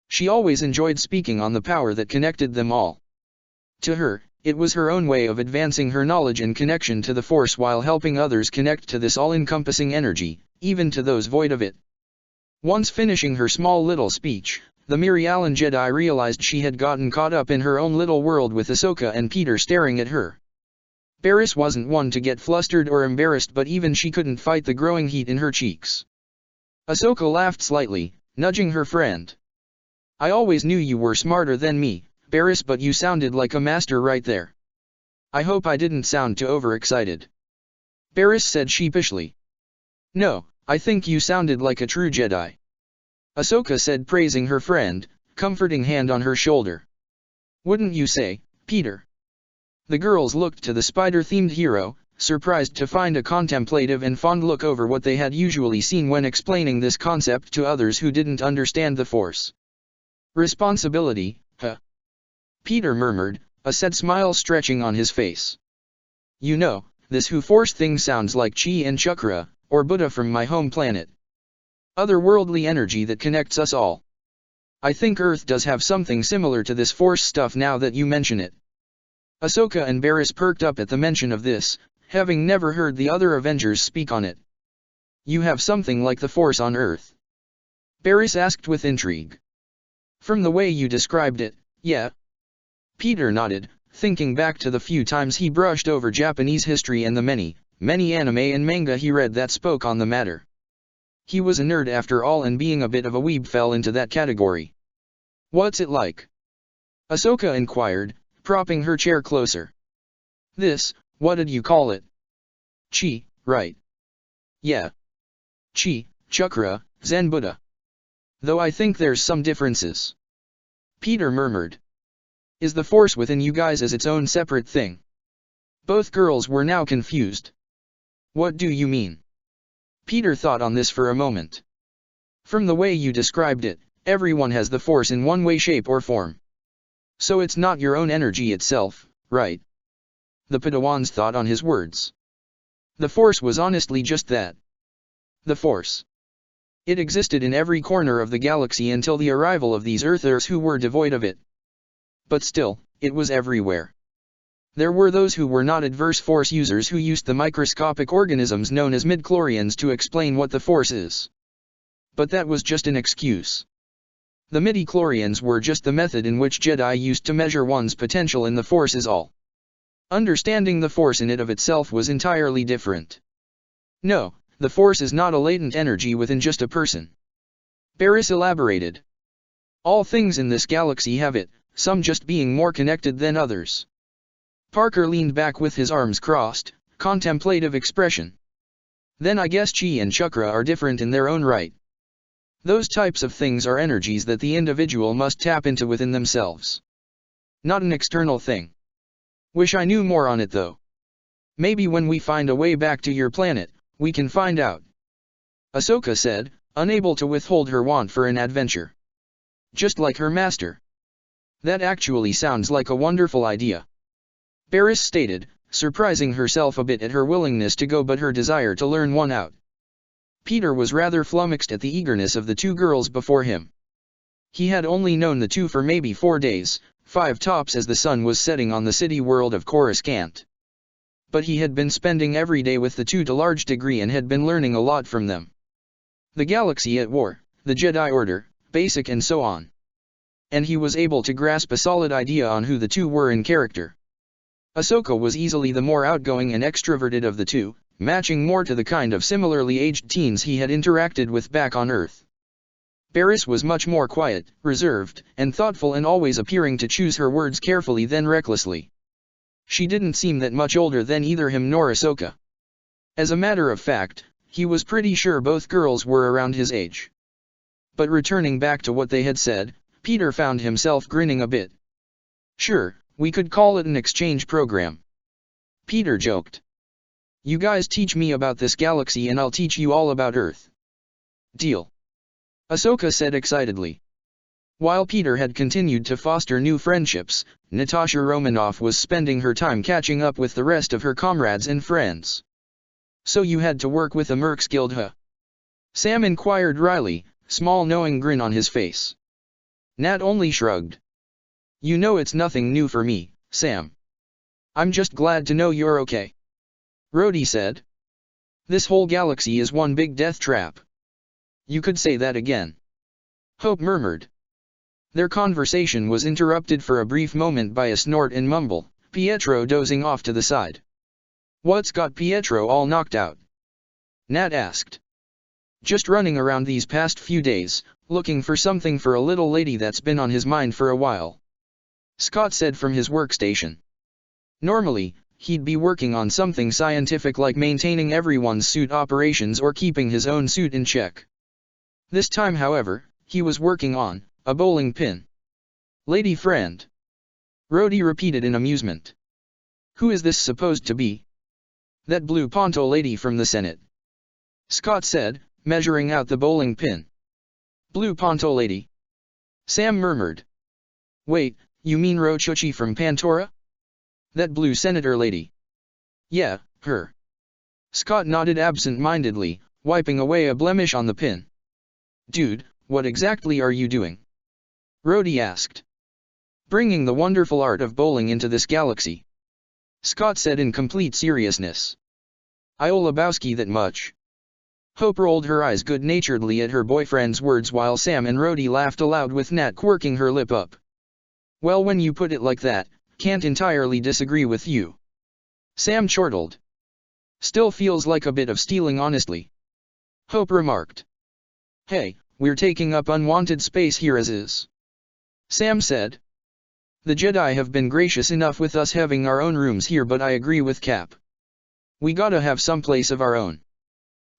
She always enjoyed speaking on the power that connected them all. To her, it was her own way of advancing her knowledge and connection to the Force while helping others connect to this all-encompassing energy, even to those void of it. Once finishing her small little speech, the Mirialan Jedi realized she had gotten caught up in her own little world with Ahsoka and Peter staring at her. Barriss wasn't one to get flustered or embarrassed, but even she couldn't fight the growing heat in her cheeks. Ahsoka laughed slightly, nudging her friend. "I always knew you were smarter than me, Barriss, but you sounded like a master right there. I hope I didn't sound too overexcited," Barriss said sheepishly. "No, I think you sounded like a true Jedi," Ahsoka said, praising her friend, comforting hand on her shoulder. "Wouldn't you say, Peter?" The girls looked to the spider-themed hero, surprised to find a contemplative and fond look over what they had usually seen when explaining this concept to others who didn't understand the Force. "Responsibility, huh?" Peter murmured, a sad smile stretching on his face. "You know, this Who Force thing sounds like chi and chakra, or Buddha from my home planet. Otherworldly energy that connects us all. I think Earth does have something similar to this force stuff now that you mention it. Ahsoka and Barriss perked up at the mention of this, having never heard the other Avengers speak on it. You have something like the force on Earth? Barriss asked with intrigue. From the way you described it, yeah. Peter nodded, thinking back to the few times he brushed over Japanese history and the many anime and manga he read that spoke on the matter. He was a nerd after all, and being a bit of a weeb fell into that category. What's it like? Ahsoka inquired, propping her chair closer. This, what did you call it? Chi, right? Yeah. Chi, chakra, Zen Buddha. Though I think there's some differences. Peter murmured. Is the force within you guys as its own separate thing? Both girls were now confused. What do you mean? Peter thought on this for a moment. From the way you described it, everyone has the force in one way, shape or form. So it's not your own energy itself, right? The Padawans thought on his words. The force was honestly just that. The force. It existed in every corner of the galaxy until the arrival of these Earthers who were devoid of it. But still, it was everywhere. There were those who were not adverse force users who used the microscopic organisms known as midichlorians to explain what the force is. But that was just an excuse. The midichlorians were just the method in which Jedi used to measure one's potential in the force is all. Understanding the force in it of itself was entirely different. No, the force is not a latent energy within just a person. Barriss elaborated. All things in this galaxy have it, some just being more connected than others. Parker leaned back with his arms crossed, contemplative expression. Then I guess chi and chakra are different in their own right. Those types of things are energies that the individual must tap into within themselves. Not an external thing. Wish I knew more on it though. Maybe when we find a way back to your planet, we can find out. Ahsoka said, unable to withhold her want for an adventure. Just like her master. That actually sounds like a wonderful idea. Barriss stated, surprising herself a bit at her willingness to go but her desire to learn one out. Peter was rather flummoxed at the eagerness of the two girls before him. He had only known the two for maybe 4 days, 5 tops as the sun was setting on the city world of Coruscant. But he had been spending every day with the two to large degree and had been learning a lot from them. The galaxy at war, the Jedi Order, basic and so on. And he was able to grasp a solid idea on who the two were in character. Ahsoka was easily the more outgoing and extroverted of the two, matching more to the kind of similarly aged teens he had interacted with back on Earth. Barriss was much more quiet, reserved, and thoughtful, and always appearing to choose her words carefully than recklessly. She didn't seem that much older than either him nor Ahsoka. As a matter of fact, he was pretty sure both girls were around his age. But returning back to what they had said, Peter found himself grinning a bit. Sure, we could call it an exchange program. Peter joked. You guys teach me about this galaxy and I'll teach you all about Earth. Deal. Ahsoka said excitedly. While Peter had continued to foster new friendships, Natasha Romanoff was spending her time catching up with the rest of her comrades and friends. So you had to work with a Mercs Guild, huh? Sam inquired wryly, small knowing grin on his face. Nat only shrugged. You know it's nothing new for me, Sam. I'm just glad to know you're okay. Rhodey said. This whole galaxy is one big death trap. You could say that again. Hope murmured. Their conversation was interrupted for a brief moment by a snort and mumble, Pietro dozing off to the side. What's got Pietro all knocked out? Nat asked. Just running around these past few days, looking for something for a little lady that's been on his mind for a while. Scott said from his workstation. Normally, he'd be working on something scientific like maintaining everyone's suit operations or keeping his own suit in check. This time, however, he was working on a bowling pin. Lady friend. Rhodey repeated in amusement. Who is this supposed to be? That blue ponto lady from the Senate. Scott said, measuring out the bowling pin. Blue ponto lady? Sam murmured. Wait, you mean Rochuchi from Pantora? That blue senator lady? Yeah, her. Scott nodded absent-mindedly, wiping away a blemish on the pin. "Dude, what exactly are you doing?" Rhodey asked. "Bringing the wonderful art of bowling into this galaxy," Scott said in complete seriousness. "I'll Lebowski that much." Hope rolled her eyes good-naturedly at her boyfriend's words while Sam and Rhodey laughed aloud with Nat quirking her lip up. "Well, when you put it like that, can't entirely disagree with you," Sam chortled. "Still feels like a bit of stealing, honestly," Hope remarked. "Hey, we're taking up unwanted space here as is," Sam said. "The Jedi have been gracious enough with us having our own rooms here, but I agree with Cap. We gotta have some place of our own.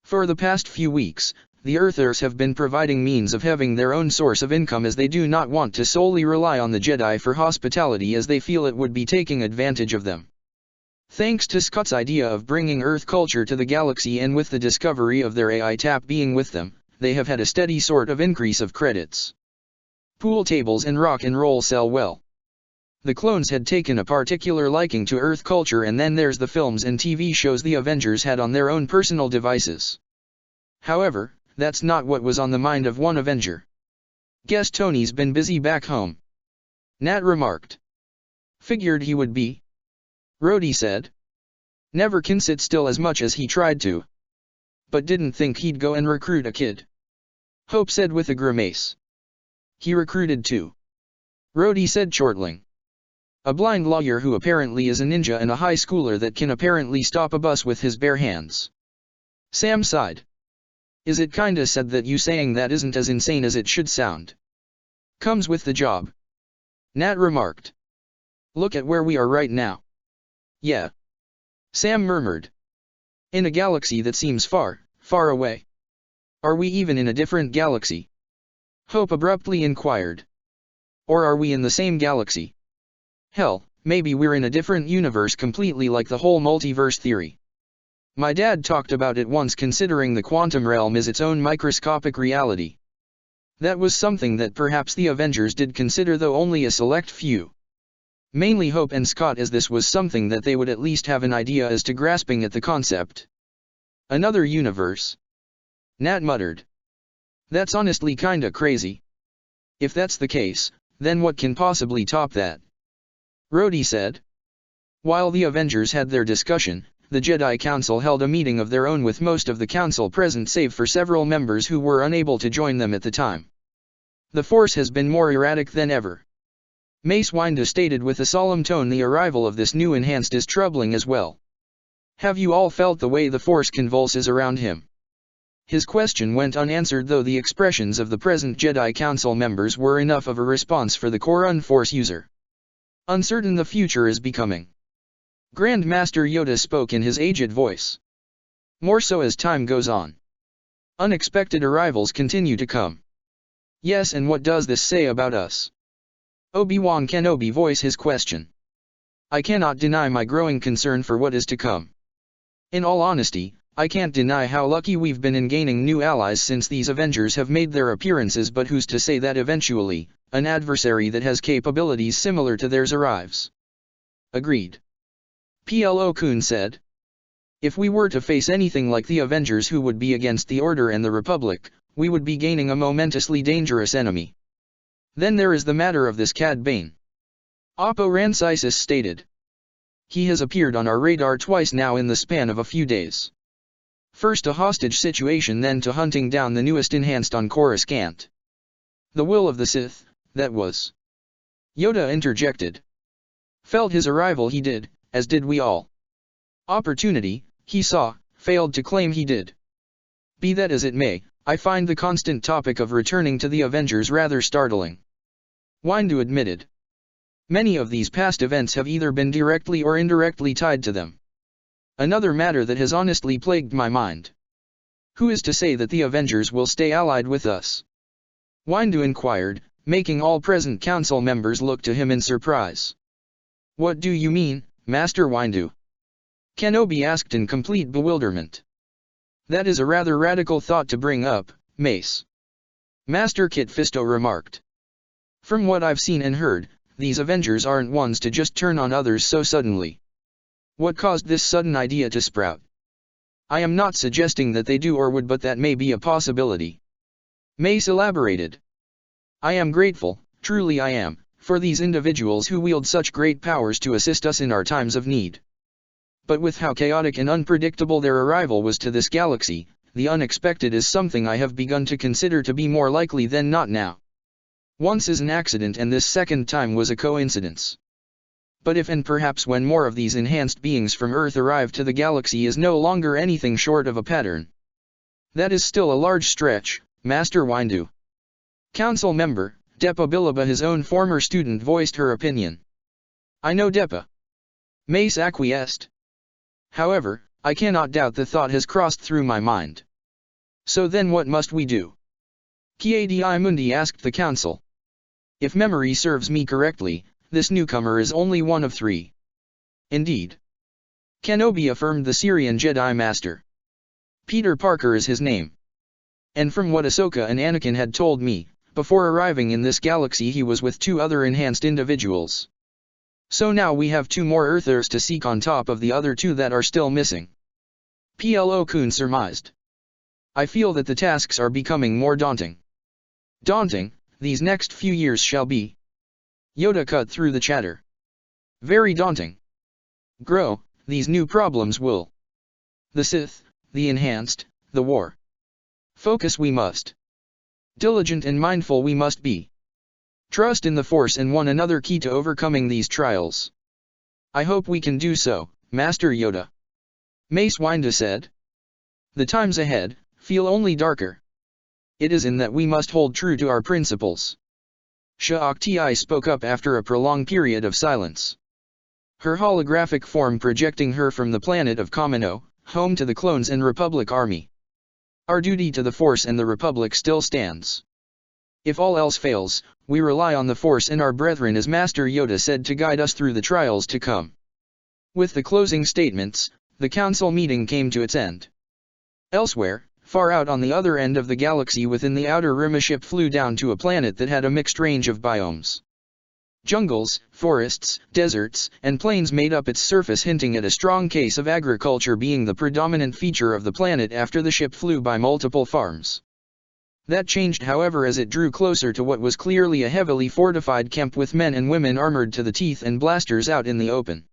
For the past few weeks, the Earthers have been providing means of having their own source of income as they do not want to solely rely on the Jedi for hospitality, as they feel it would be taking advantage of them. Thanks to Scott's idea of bringing Earth culture to the galaxy, and with the discovery of their AI tap being with them, they have had a steady sort of increase of credits. Pool tables and rock and roll sell well. The clones had taken a particular liking to Earth culture, and then there's the films and TV shows the Avengers had on their own personal devices. However, that's not what was on the mind of one Avenger. Guess Tony's been busy back home," Nat remarked. "Figured he would be," Rhodey said. "Never can sit still as much as he tried to. But didn't think he'd go and recruit a kid," Hope said with a grimace. "He recruited two," Rhodey said, chortling. "A blind lawyer who apparently is a ninja, and a high schooler that can apparently stop a bus with his bare hands." Sam sighed. "Is it kinda sad that you saying that isn't as insane as it should sound? Comes with the job," Nat remarked. "Look at where we are right now." "Yeah," Sam murmured. "In a galaxy that seems far, far away. Are we even in a different galaxy?" Hope abruptly inquired. "Or are we in the same galaxy? Hell, maybe we're in a different universe completely, like the whole multiverse theory. My dad talked about it once, considering the quantum realm is its own microscopic reality. That was something that perhaps the Avengers did consider, though only a select few. Mainly Hope and Scott, as this was something that they would at least have an idea as to grasping at the concept." "Another universe," Nat muttered. "That's honestly kinda crazy. If that's the case, then what can possibly top that?" Rhodey said. While the Avengers had their discussion, the Jedi Council held a meeting of their own with most of the Council present save for several members who were unable to join them at the time. "The Force has been more erratic than ever," Mace Windu stated with a solemn tone. "The arrival of this new enhanced is troubling as well. Have you all felt the way the Force convulses around him?" His question went unanswered, though the expressions of the present Jedi Council members were enough of a response for the Corun Force user. "Uncertain the future is becoming," Grand Master Yoda spoke in his aged voice. "More so as time goes on. Unexpected arrivals continue to come." "Yes, and what does this say about us?" Obi-Wan Kenobi voiced his question. "I cannot deny my growing concern for what is to come. In all honesty, I can't deny how lucky we've been in gaining new allies since these Avengers have made their appearances, but who's to say that eventually, an adversary that has capabilities similar to theirs arrives?" "Agreed," Plo Koon said. "If we were to face anything like the Avengers, who would be against the Order and the Republic, we would be gaining a momentously dangerous enemy. Then there is the matter of this Cad Bane," Oppo Rancisis stated. "He has appeared on our radar twice now in the span of a few days. First a hostage situation, then to hunting down the newest enhanced on Coruscant." "The will of the Sith, that was," Yoda interjected. "Felt his arrival he did, as did we all. Opportunity, he saw, failed to claim he did. Be that as it may, I find the constant topic of returning to the Avengers rather startling," Windu admitted. "Many of these past events have either been directly or indirectly tied to them. Another matter that has honestly plagued my mind. Who is to say that the Avengers will stay allied with us?" Windu inquired, making all present council members look to him in surprise. "What do you mean, Master Windu?" Kenobi asked in complete bewilderment. "That is a rather radical thought to bring up, Mace," Master Kit Fisto remarked. "From what I've seen and heard, these Avengers aren't ones to just turn on others so suddenly. What caused this sudden idea to sprout?" I am not suggesting that they do or would, but that may be a possibility. Mace elaborated. I am grateful, truly I am, for these individuals who wield such great powers to assist us in our times of need. But with how chaotic and unpredictable their arrival was to this galaxy, the unexpected is something I have begun to consider to be more likely than not now. Once is an accident and this second time was a coincidence. But if and perhaps when more of these enhanced beings from Earth arrive to the galaxy is no longer anything short of a pattern. That is still a large stretch, Master Windu. Council member, Depa Billaba, his own former student, voiced her opinion. I know, Depa. Mace acquiesced. However, I cannot doubt the thought has crossed through my mind. So then what must we do? Kiadi Mundi asked the council. If memory serves me correctly, this newcomer is only one of 3. Indeed. Kenobi affirmed the Syrian Jedi Master. Peter Parker is his name. And from what Ahsoka and Anakin had told me, before arriving in this galaxy he was with 2 other enhanced individuals. So now we have 2 more Earthers to seek on top of the other 2 that are still missing. Plo Koon surmised. I feel that the tasks are becoming more daunting. Daunting, these next few years shall be. Yoda cut through the chatter. Very daunting. Grow, these new problems will. The Sith, the enhanced, the war. Focus we must. Diligent and mindful we must be. Trust in the Force and one another key to overcoming these trials. I hope we can do so, Master Yoda. Mace Windu said. The times ahead feel only darker. It is in that we must hold true to our principles. Shakti spoke up after a prolonged period of silence. Her holographic form projecting her from the planet of Kamino, home to the clones and Republic army. Our duty to the Force and the Republic still stands. If all else fails, we rely on the Force and our brethren, as Master Yoda said, to guide us through the trials to come. With the closing statements, the council meeting came to its end. Elsewhere, far out on the other end of the galaxy within the Outer Rim, a ship flew down to a planet that had a mixed range of biomes. Jungles, forests, deserts, and plains made up its surface, hinting at a strong case of agriculture being the predominant feature of the planet after the ship flew by multiple farms. That changed, however, as it drew closer to what was clearly a heavily fortified camp with men and women armored to the teeth and blasters out in the open.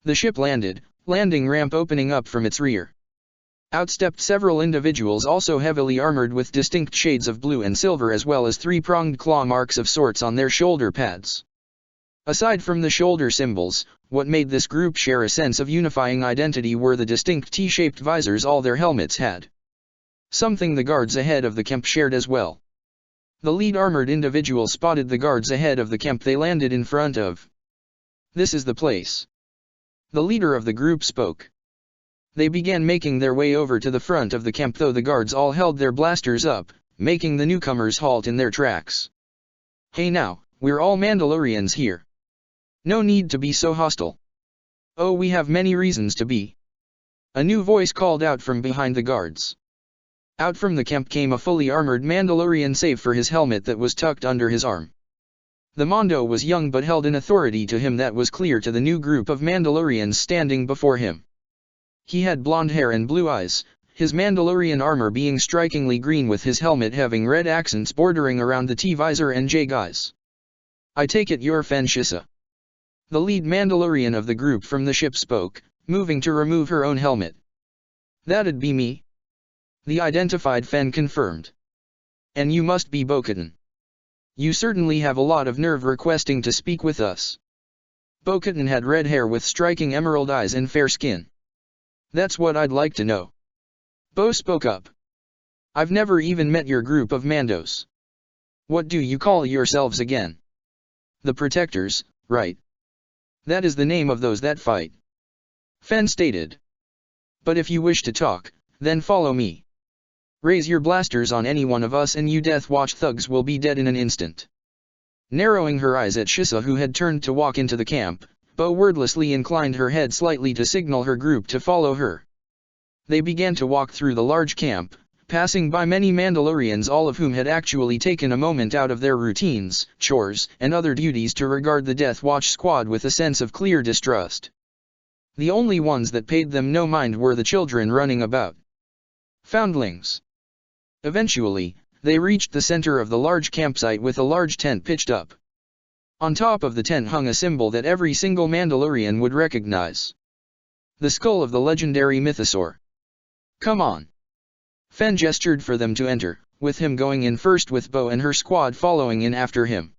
The ship landed, landing ramp opening up from its rear. Out stepped several individuals, also heavily armored with distinct shades of blue and silver, as well as 3-pronged claw marks of sorts on their shoulder pads. Aside from the shoulder symbols, what made this group share a sense of unifying identity were the distinct T-shaped visors all their helmets had. Something the guards ahead of the camp shared as well. The lead armored individual spotted the guards ahead of the camp they landed in front of. This is the place. The leader of the group spoke. They began making their way over to the front of the camp, though the guards all held their blasters up, making the newcomers halt in their tracks. Hey now, we're all Mandalorians here. No need to be so hostile. Oh, we have many reasons to be. A new voice called out from behind the guards. Out from the camp came a fully armored Mandalorian, save for his helmet that was tucked under his arm. The Mondo was young but held an authority to him that was clear to the new group of Mandalorians standing before him. He had blonde hair and blue eyes, his Mandalorian armor being strikingly green with his helmet having red accents bordering around the T-visor and J-guys. I take it you're Fen Shissa. The lead Mandalorian of the group from the ship spoke, moving to remove her own helmet. That'd be me. The identified Fen confirmed. And you must be Bo-Katan. You certainly have a lot of nerve requesting to speak with us. Bo-Katan had red hair with striking emerald eyes and fair skin. That's what I'd like to know. Bo spoke up. I've never even met your group of Mandos. What do you call yourselves again? The Protectors, right? That is the name of those that fight. Fen stated. But if you wish to talk, then follow me. Raise your blasters on any one of us and you Death Watch thugs will be dead in an instant. Narrowing her eyes at Shissa, who had turned to walk into the camp, Bo wordlessly inclined her head slightly to signal her group to follow her. They began to walk through the large camp, passing by many Mandalorians, all of whom had actually taken a moment out of their routines, chores, and other duties to regard the Death Watch squad with a sense of clear distrust. The only ones that paid them no mind were the children running about. Foundlings. Eventually, they reached the center of the large campsite with a large tent pitched up. On top of the tent hung a symbol that every single Mandalorian would recognize. The skull of the legendary mythosaur. Come on. Fen gestured for them to enter, with him going in first with Bo and her squad following in after him.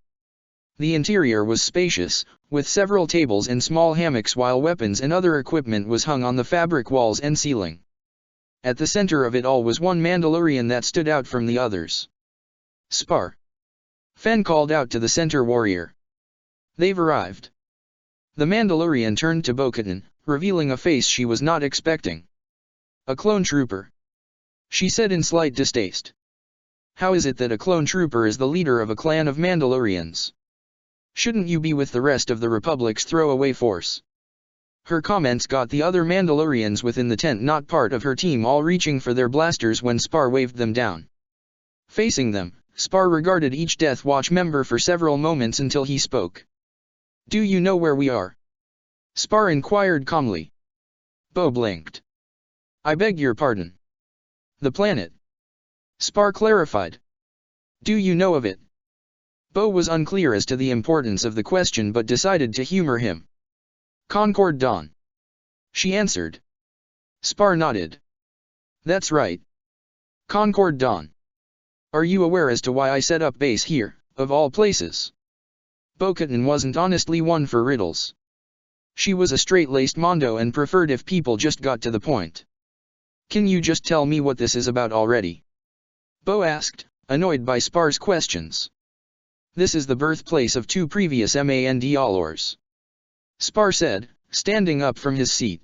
The interior was spacious, with several tables and small hammocks while weapons and other equipment was hung on the fabric walls and ceiling. At the center of it all was one Mandalorian that stood out from the others. Spar. Fen called out to the center warrior. They've arrived. The Mandalorian turned to Bo-Katan, revealing a face she was not expecting. A clone trooper. She said in slight distaste. How is it that a clone trooper is the leader of a clan of Mandalorians? Shouldn't you be with the rest of the Republic's throwaway force? Her comments got the other Mandalorians within the tent not part of her team all reaching for their blasters when Spar waved them down. Facing them, Spar regarded each Death Watch member for several moments until he spoke. Do you know where we are? Spar inquired calmly. Bo blinked. I beg your pardon. The planet. Spar clarified. Do you know of it? Bo was unclear as to the importance of the question but decided to humor him. Concord Dawn. She answered. Spar nodded. That's right. Concord Dawn. Are you aware as to why I set up base here, of all places? Bo-Katan wasn't honestly one for riddles. She was a straight-laced Mondo and preferred if people just got to the point. Can you just tell me what this is about already? Bo asked, annoyed by Spar's questions. This is the birthplace of two previous Mandalors. Spar said, standing up from his seat.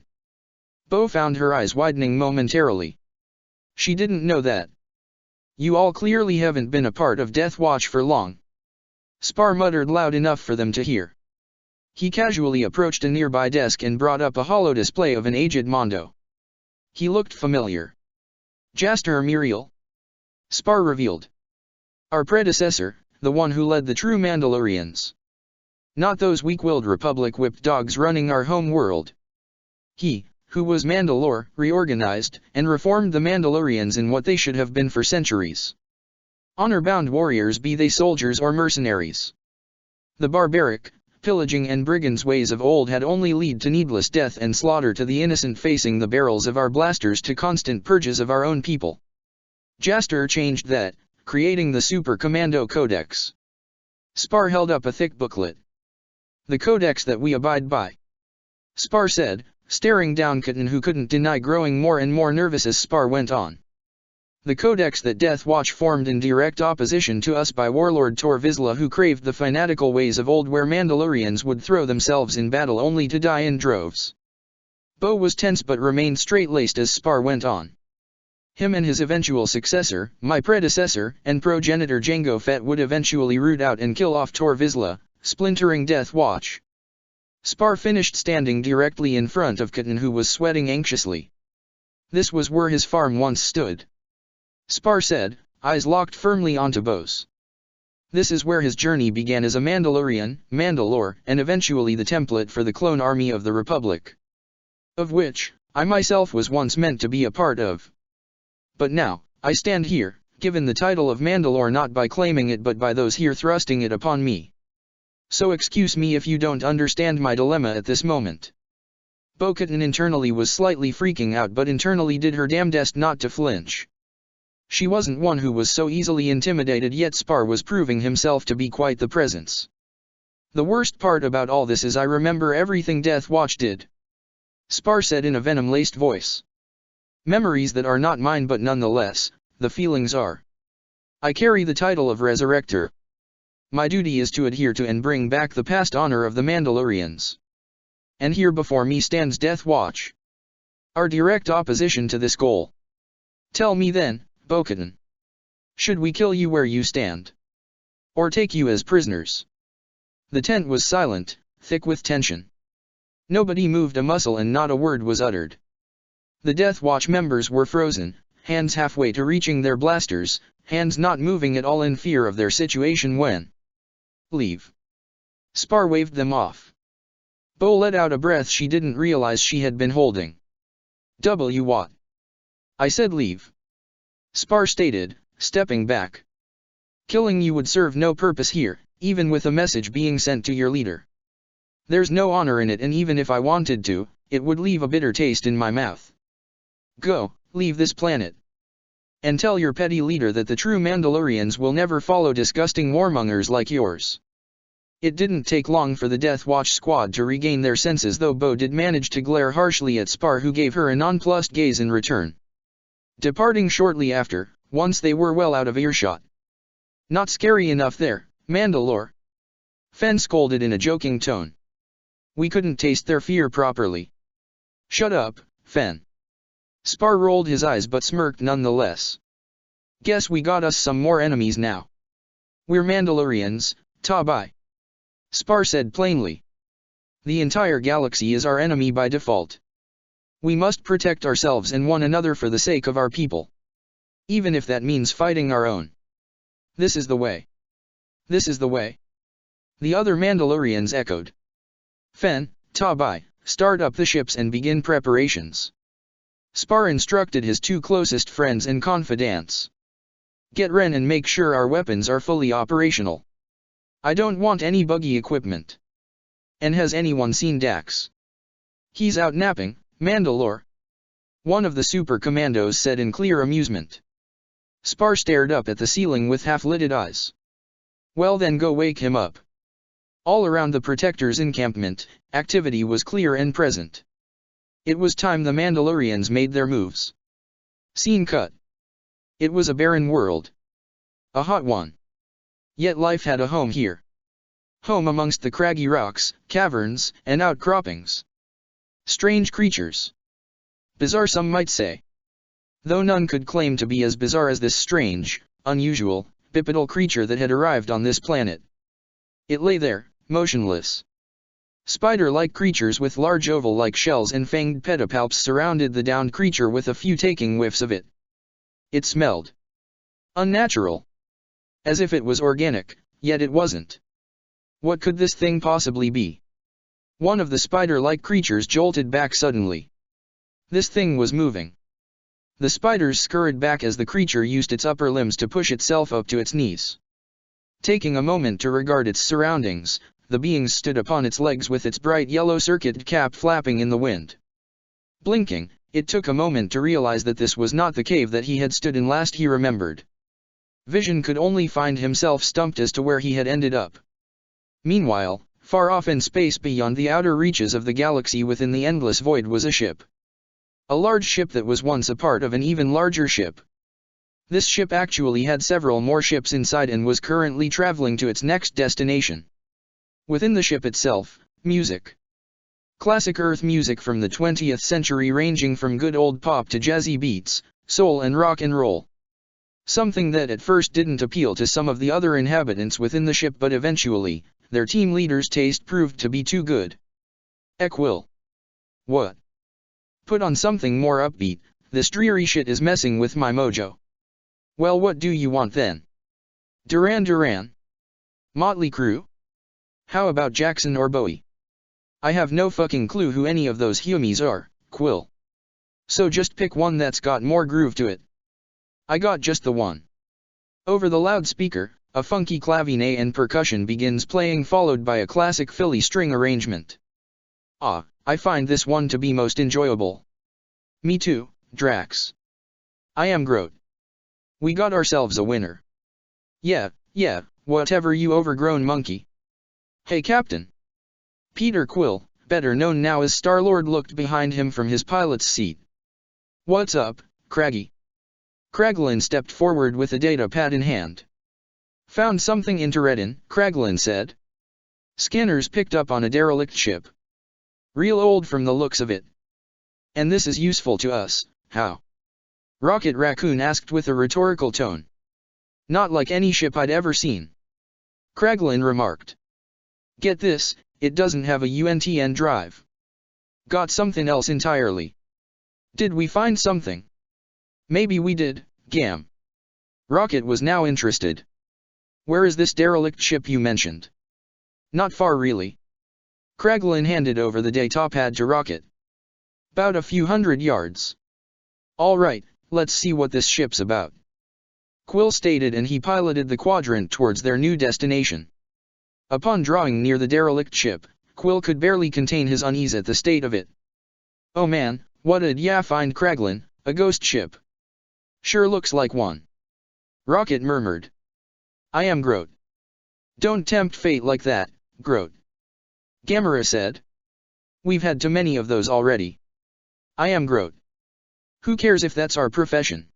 Bo found her eyes widening momentarily. She didn't know that. You all clearly haven't been a part of Death Watch for long. Spar muttered loud enough for them to hear. He casually approached a nearby desk and brought up a hollow display of an aged Mondo. He looked familiar. Jaster Muriel? Spar revealed. Our predecessor, the one who led the true Mandalorians. Not those weak-willed Republic whipped dogs running our home world. He, who was Mandalore, reorganized, and reformed the Mandalorians in what they should have been for centuries. Honor-bound warriors, be they soldiers or mercenaries. The barbaric, pillaging and brigands ways of old had only led to needless death and slaughter to the innocent facing the barrels of our blasters to constant purges of our own people. Jaster changed that, creating the Super Commando Codex. Spar held up a thick booklet. The codex that we abide by. Spar said, staring down Katan who couldn't deny growing more and more nervous as Spar went on. The codex that Death Watch formed in direct opposition to us by Warlord Tor Vizsla who craved the fanatical ways of old where Mandalorians would throw themselves in battle only to die in droves. Bo was tense but remained straight-laced as Spar went on. Him and his eventual successor, my predecessor, and progenitor Jango Fett would eventually root out and kill off Tor Vizsla, splintering Death Watch. Spar finished standing directly in front of Katan who was sweating anxiously. This was where his farm once stood. Spar said, eyes locked firmly onto Bo's. This is where his journey began as a Mandalorian, Mandalore, and eventually the template for the clone army of the Republic. Of which, I myself was once meant to be a part of. But now, I stand here, given the title of Mandalore not by claiming it but by those here thrusting it upon me. So excuse me if you don't understand my dilemma at this moment. Bo-Katan internally was slightly freaking out but internally did her damnedest not to flinch. She wasn't one who was so easily intimidated yet Spar was proving himself to be quite the presence. The worst part about all this is I remember everything Death Watch did. Spar said in a venom-laced voice. Memories that are not mine but nonetheless, the feelings are. I carry the title of Resurrector. My duty is to adhere to and bring back the past honor of the Mandalorians. And here before me stands Death Watch. Our direct opposition to this goal. Tell me then, Bo-Katan. Should we kill you where you stand? Or take you as prisoners? The tent was silent, thick with tension. Nobody moved a muscle and not a word was uttered. The Death Watch members were frozen, hands halfway to reaching their blasters, hands not moving at all in fear of their situation when. Leave. Spar waved them off. Bo let out a breath she didn't realize she had been holding. What? I said leave. Spar stated, stepping back. Killing you would serve no purpose here, even with a message being sent to your leader. There's no honor in it, and even if I wanted to, it would leave a bitter taste in my mouth. Go, leave this planet. And tell your petty leader that the true Mandalorians will never follow disgusting warmongers like yours. It didn't take long for the Death Watch squad to regain their senses, though Bo did manage to glare harshly at Spar, who gave her a nonplussed gaze in return. Departing shortly after, once they were well out of earshot. Not scary enough there, Mandalore? Fen scolded in a joking tone. We couldn't taste their fear properly. Shut up, Fen. Spar rolled his eyes but smirked nonetheless. Guess we got us some more enemies now. We're Mandalorians, bye. Spar said plainly. The entire galaxy is our enemy by default. We must protect ourselves and one another for the sake of our people. Even if that means fighting our own. This is the way. This is the way. The other Mandalorians echoed. Fen, bye, start up the ships and begin preparations. Spar instructed his two closest friends and confidants. Get Ren and make sure our weapons are fully operational. I don't want any buggy equipment. And has anyone seen Dax? He's out napping, Mandalore. One of the super commandos said in clear amusement. Spar stared up at the ceiling with half-lidded eyes. Well then, go wake him up. All around the Protector's encampment, activity was clear and present. It was time the Mandalorians made their moves. Scene cut. It was a barren world. A hot one. Yet life had a home here. Home amongst the craggy rocks, caverns, and outcroppings. Strange creatures. Bizarre, some might say. Though none could claim to be as bizarre as this strange, unusual, bipedal creature that had arrived on this planet. It lay there, motionless. Spider-like creatures with large oval-like shells and fanged pedipalps surrounded the downed creature, with a few taking whiffs of it. It smelled unnatural. As if it was organic, yet it wasn't. What could this thing possibly be? One of the spider-like creatures jolted back suddenly. This thing was moving. The spiders scurried back as the creature used its upper limbs to push itself up to its knees. Taking a moment to regard its surroundings, the being stood upon its legs with its bright yellow circuit cap flapping in the wind. Blinking, it took a moment to realize that this was not the cave that he had stood in last he remembered. Vision could only find himself stumped as to where he had ended up. Meanwhile, far off in space beyond the outer reaches of the galaxy within the endless void was a ship. A large ship that was once a part of an even larger ship. This ship actually had several more ships inside and was currently traveling to its next destination. Within the ship itself, music. Classic Earth music from the 20th century, ranging from good old pop to jazzy beats, soul and rock and roll. Something that at first didn't appeal to some of the other inhabitants within the ship, but eventually, their team leader's taste proved to be too good. Will. What? Put on something more upbeat, this dreary shit is messing with my mojo. Well, what do you want then? Duran Duran? Motley Crue? How about Jackson or Bowie? I have no fucking clue who any of those humies are, Quill. So just pick one that's got more groove to it. I got just the one. Over the loudspeaker, a funky clavinet and percussion begins playing, followed by a classic Philly string arrangement. Ah, I find this one to be most enjoyable. Me too, Drax. I am Groot. We got ourselves a winner. Yeah, whatever, you overgrown monkey. Hey Captain. Peter Quill, better known now as Star-Lord, looked behind him from his pilot's seat. What's up, Craggy? Kraglin stepped forward with a data pad in hand. Found something interesting, Kraglin said. Scanners picked up on a derelict ship. Real old from the looks of it. And this is useful to us, how? Rocket Raccoon asked with a rhetorical tone. Not like any ship I'd ever seen. Kraglin remarked. Get this, it doesn't have a UNTN drive. Got something else entirely. Did we find something? Maybe we did, Gam. Rocket was now interested. Where is this derelict ship you mentioned? Not far really. Kraglin handed over the data pad to Rocket. About a few hundred yards. All right, let's see what this ship's about. Quill stated, and he piloted the quadrant towards their new destination. Upon drawing near the derelict ship, Quill could barely contain his unease at the state of it. Oh man, what'd ya find, Kraglin? A ghost ship? Sure looks like one. Rocket murmured. I am Groot. Don't tempt fate like that, Groot. Gamera said. We've had too many of those already. I am Groot. Who cares if that's our profession?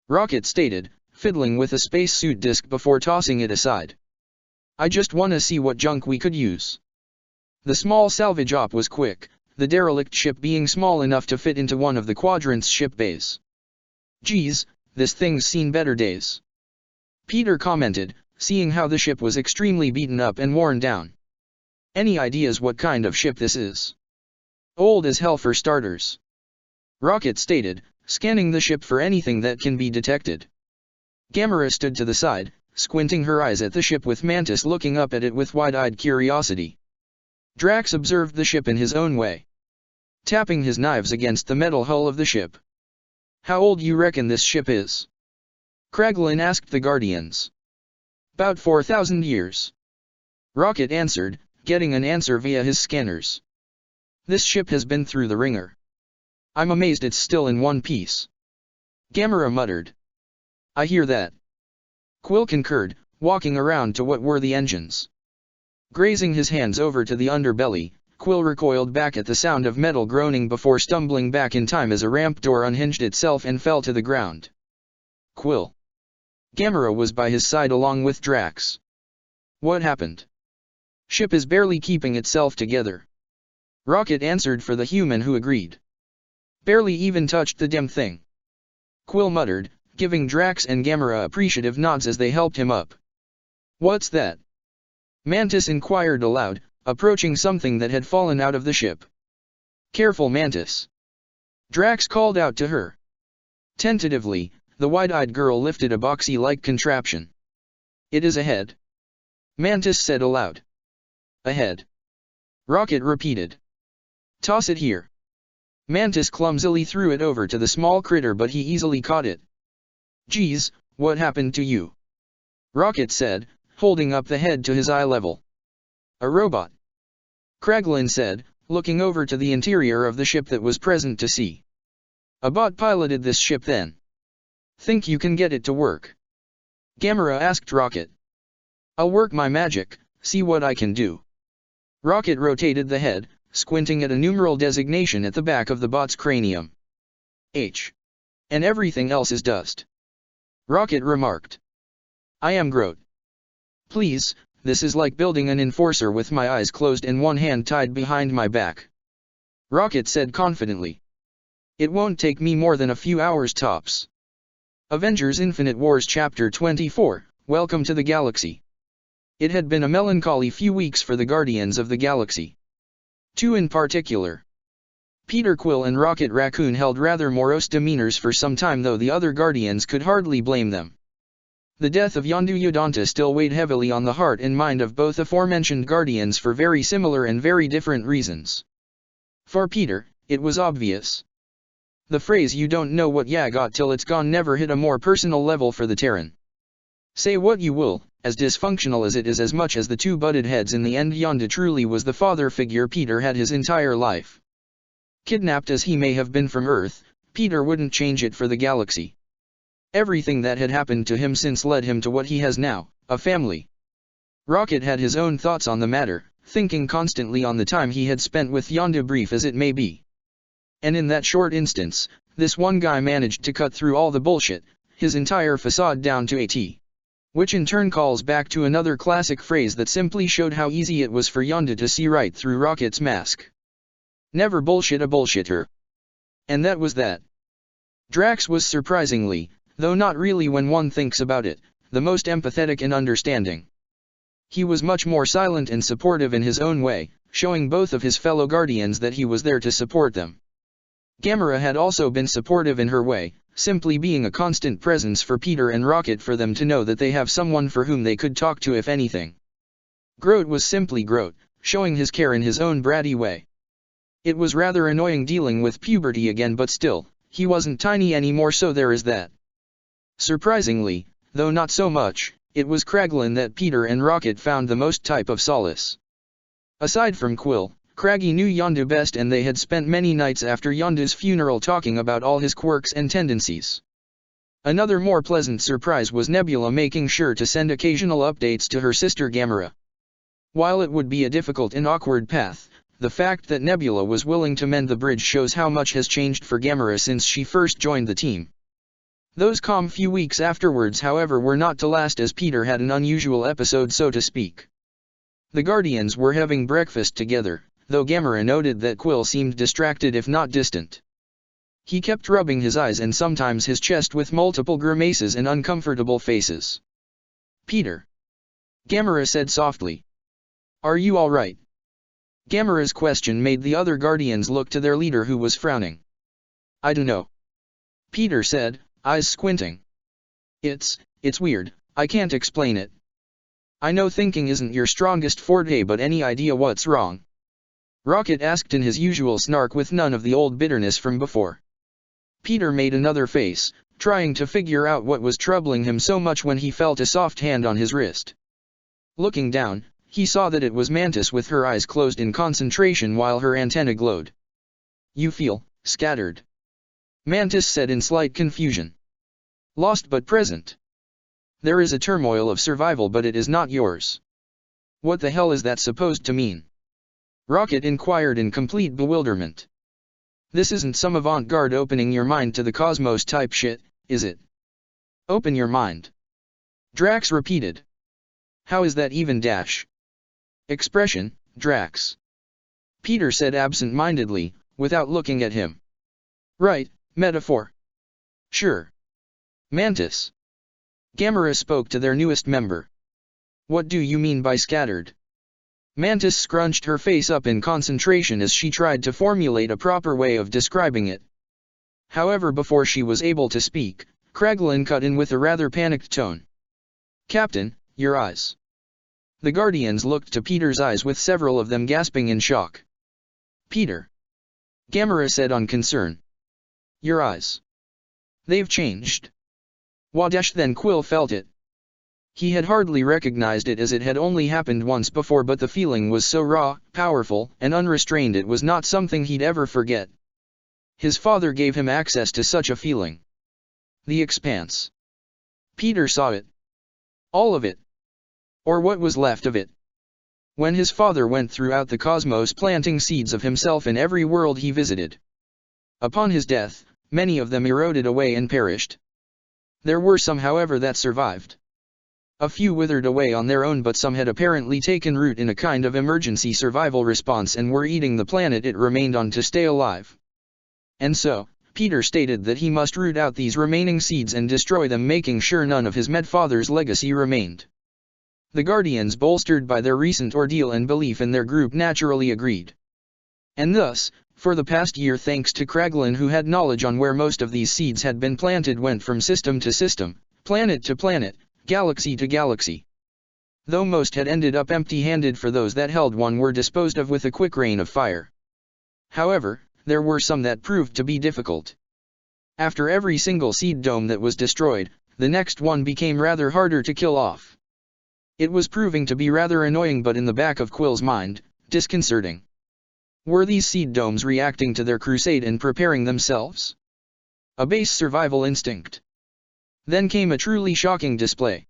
Rocket stated, fiddling with a spacesuit disc before tossing it aside. I just wanna see what junk we could use. The small salvage op was quick, the derelict ship being small enough to fit into one of the quadrant's ship bays. Geez, this thing's seen better days. Peter commented, seeing how the ship was extremely beaten up and worn down. Any ideas what kind of ship this is? Old as hell for starters. Rocket stated, scanning the ship for anything that can be detected. Gamera stood to the side, squinting her eyes at the ship with Mantis looking up at it with wide-eyed curiosity. Drax observed the ship in his own way, tapping his knives against the metal hull of the ship. How old you reckon this ship is? Kraglin asked the Guardians. About 4,000 years. Rocket answered, getting an answer via his scanners. This ship has been through the ringer. I'm amazed it's still in one piece. Gamera muttered. I hear that. Quill concurred, walking around to what were the engines. Grazing his hands over to the underbelly, Quill recoiled back at the sound of metal groaning before stumbling back in time as a ramp door unhinged itself and fell to the ground. Quill. Gamera was by his side along with Drax. What happened? Ship is barely keeping itself together. Rocket answered for the human, who agreed. Barely even touched the damn thing. Quill muttered, giving Drax and Gamera appreciative nods as they helped him up. What's that? Mantis inquired aloud, approaching something that had fallen out of the ship. Careful, Mantis. Drax called out to her. Tentatively, the wide-eyed girl lifted a boxy-like contraption. It is a head. Mantis said aloud. A head. Rocket repeated. Toss it here. Mantis clumsily threw it over to the small critter, but he easily caught it. Geez, what happened to you? Rocket said, holding up the head to his eye level. A robot. Kraglin said, looking over to the interior of the ship that was present to see. A bot piloted this ship then. Think you can get it to work? Gamera asked Rocket. I'll work my magic, see what I can do. Rocket rotated the head, squinting at a numeral designation at the back of the bot's cranium. H. And everything else is dust. Rocket remarked. I am Groot. Please, this is like building an enforcer with my eyes closed and one hand tied behind my back. Rocket said confidently. It won't take me more than a few hours tops. Avengers Infinite Wars Chapter 24, Welcome to the Galaxy. It had been a melancholy few weeks for the Guardians of the Galaxy. Two in particular. Peter Quill and Rocket Raccoon held rather morose demeanors for some time, though the other Guardians could hardly blame them. The death of Yondu Yodonta still weighed heavily on the heart and mind of both aforementioned Guardians for very similar and very different reasons. For Peter, it was obvious. The phrase "you don't know what ya got till it's gone" never hit a more personal level for the Terran. Say what you will, as dysfunctional as it is, as much as the two butted heads in the end, Yondu truly was the father figure Peter had his entire life. Kidnapped as he may have been from Earth, Peter wouldn't change it for the galaxy. Everything that had happened to him since led him to what he has now, a family. Rocket had his own thoughts on the matter, thinking constantly on the time he had spent with Yondu, brief as it may be. And in that short instance, this one guy managed to cut through all the bullshit, his entire facade down to a T. Which in turn calls back to another classic phrase that simply showed how easy it was for Yondu to see right through Rocket's mask. Never bullshit a bullshitter. And that was that. Drax was surprisingly, though not really when one thinks about it, the most empathetic and understanding. He was much more silent and supportive in his own way, showing both of his fellow Guardians that he was there to support them. Gamera had also been supportive in her way, simply being a constant presence for Peter and Rocket, for them to know that they have someone for whom they could talk to if anything. Groot was simply Groot, showing his care in his own bratty way. It was rather annoying dealing with puberty again, but still, he wasn't tiny anymore, so there is that. Surprisingly, though not so much, it was Kraglin that Peter and Rocket found the most type of solace. Aside from Quill, Craggy knew Yondu best, and they had spent many nights after Yondu's funeral talking about all his quirks and tendencies. Another more pleasant surprise was Nebula making sure to send occasional updates to her sister Gamera. While it would be a difficult and awkward path, the fact that Nebula was willing to mend the bridge shows how much has changed for Gamera since she first joined the team. Those calm few weeks afterwards, however, were not to last, as Peter had an unusual episode, so to speak. The Guardians were having breakfast together, though Gamera noted that Quill seemed distracted if not distant. He kept rubbing his eyes and sometimes his chest with multiple grimaces and uncomfortable faces. "Peter," Gamera said softly. "Are you all right?" Gamera's question made the other Guardians look to their leader, who was frowning. "I don't know," Peter said, eyes squinting. It's weird, I can't explain it. I know thinking isn't your strongest forte, but any idea what's wrong?" Rocket asked in his usual snark, with none of the old bitterness from before. Peter made another face, trying to figure out what was troubling him so much when he felt a soft hand on his wrist. Looking down, he saw that it was Mantis, with her eyes closed in concentration while her antennae glowed. "You feel scattered," Mantis said in slight confusion. "Lost but present. There is a turmoil of survival, but it is not yours." "What the hell is that supposed to mean?" Rocket inquired in complete bewilderment. "This isn't some avant-garde opening your mind to the cosmos type shit, is it?" "Open your mind," Drax repeated. "How is that even dash?" "Expression, Drax," Peter said absent-mindedly, without looking at him. "Right, metaphor." "Sure." "Mantis." Gamera spoke to their newest member. "What do you mean by scattered?" Mantis scrunched her face up in concentration as she tried to formulate a proper way of describing it. However, before she was able to speak, Kraglin cut in with a rather panicked tone. "Captain, your eyes." The Guardians looked to Peter's eyes, with several of them gasping in shock. "Peter," Gamera said unconcerned. "Your eyes. They've changed." Wadash. Then Quill felt it. He had hardly recognized it, as it had only happened once before, but the feeling was so raw, powerful, and unrestrained it was not something he'd ever forget. His father gave him access to such a feeling. The expanse. Peter saw it. All of it. Or what was left of it. When his father went throughout the cosmos planting seeds of himself in every world he visited. Upon his death, many of them eroded away and perished. There were some, however, that survived. A few withered away on their own, but some had apparently taken root in a kind of emergency survival response and were eating the planet it remained on to stay alive. And so, Peter stated that he must root out these remaining seeds and destroy them, making sure none of his medfather's legacy remained. The Guardians, bolstered by their recent ordeal and belief in their group, naturally agreed. And thus, for the past year, thanks to Kraglin, who had knowledge on where most of these seeds had been planted, went from system to system, planet to planet, galaxy to galaxy. Though most had ended up empty-handed, for those that held one were disposed of with a quick rain of fire. However, there were some that proved to be difficult. After every single seed dome that was destroyed, the next one became rather harder to kill off. It was proving to be rather annoying, but in the back of Quill's mind, disconcerting. Were these seed domes reacting to their crusade and preparing themselves? A base survival instinct. Then came a truly shocking display.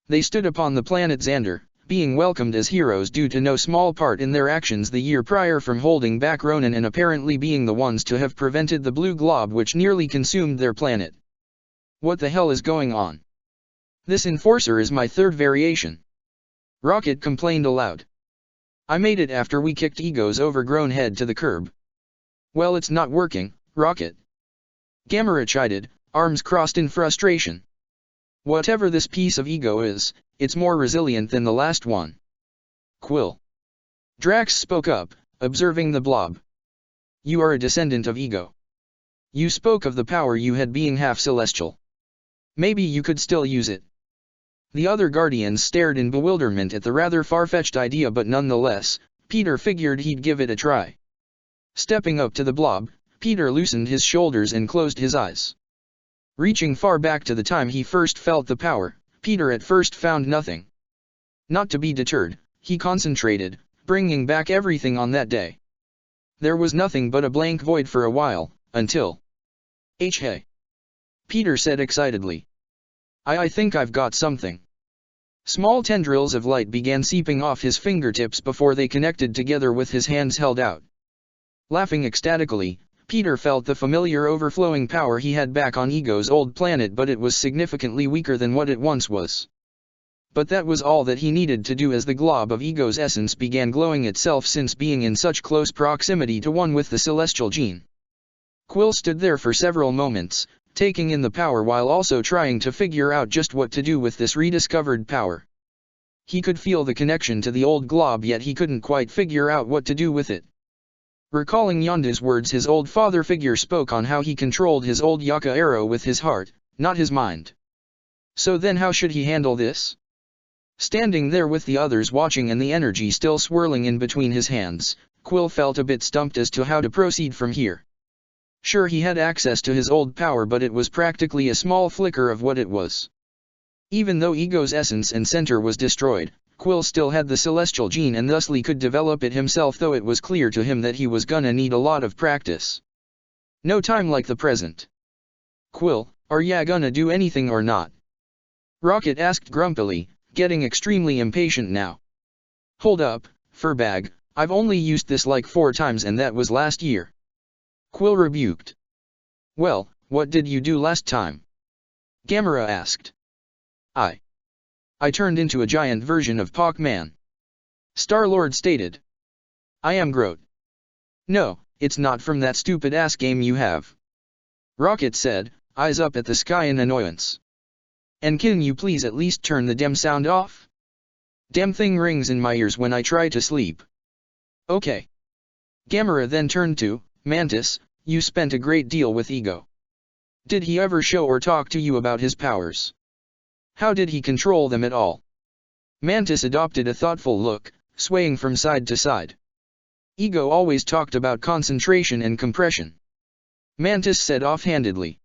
They stood upon the planet Xander, being welcomed as heroes due to no small part in their actions the year prior from holding back Ronan and apparently being the ones to have prevented the blue glob which nearly consumed their planet. What the hell is going on? This enforcer is my third variation. Rocket complained aloud. I made it after we kicked Ego's overgrown head to the curb. Well, it's not working, Rocket. Gamera chided, arms crossed in frustration. Whatever this piece of Ego is, it's more resilient than the last one. Quill. Drax spoke up, observing the blob. You are a descendant of Ego. You spoke of the power you had being half celestial. Maybe you could still use it. The other Guardians stared in bewilderment at the rather far-fetched idea, but nonetheless, Peter figured he'd give it a try. Stepping up to the blob, Peter loosened his shoulders and closed his eyes. Reaching far back to the time he first felt the power, Peter at first found nothing. Not to be deterred, he concentrated, bringing back everything on that day. There was nothing but a blank void for a while, until... Hey! Peter said excitedly. I think I've got something. Small tendrils of light began seeping off his fingertips before they connected together with his hands held out. Laughing ecstatically, Peter felt the familiar overflowing power he had back on Ego's old planet, but it was significantly weaker than what it once was. But that was all that he needed to do as the glob of Ego's essence began glowing itself, since being in such close proximity to one with the celestial gene. Quill stood there for several moments, taking in the power while also trying to figure out just what to do with this rediscovered power. He could feel the connection to the old glob, yet he couldn't quite figure out what to do with it. Recalling Yonda's words, his old father figure spoke on how he controlled his old Yaka arrow with his heart, not his mind. So then how should he handle this? Standing there with the others watching and the energy still swirling in between his hands, Quill felt a bit stumped as to how to proceed from here. Sure, he had access to his old power, but it was practically a small flicker of what it was. Even though Ego's essence and center was destroyed, Quill still had the celestial gene and thusly could develop it himself, though it was clear to him that he was gonna need a lot of practice. No time like the present. Quill, are ya gonna do anything or not? Rocket asked grumpily, getting extremely impatient now. Hold up, Furbag, I've only used this like 4 times and that was last year. Quill rebuked. Well, what did you do last time? Gamera asked. I turned into a giant version of Pac-Man. Star-Lord stated. I am Groot. No, it's not from that stupid-ass game you have. Rocket said, eyes up at the sky in annoyance. And can you please at least turn the damn sound off? Damn thing rings in my ears when I try to sleep. Okay. Gamera then turned to, Mantis, you spent a great deal with Ego. Did he ever show or talk to you about his powers? How did he control them at all? Mantis adopted a thoughtful look, swaying from side to side. Ego always talked about concentration and compression. Mantis said offhandedly.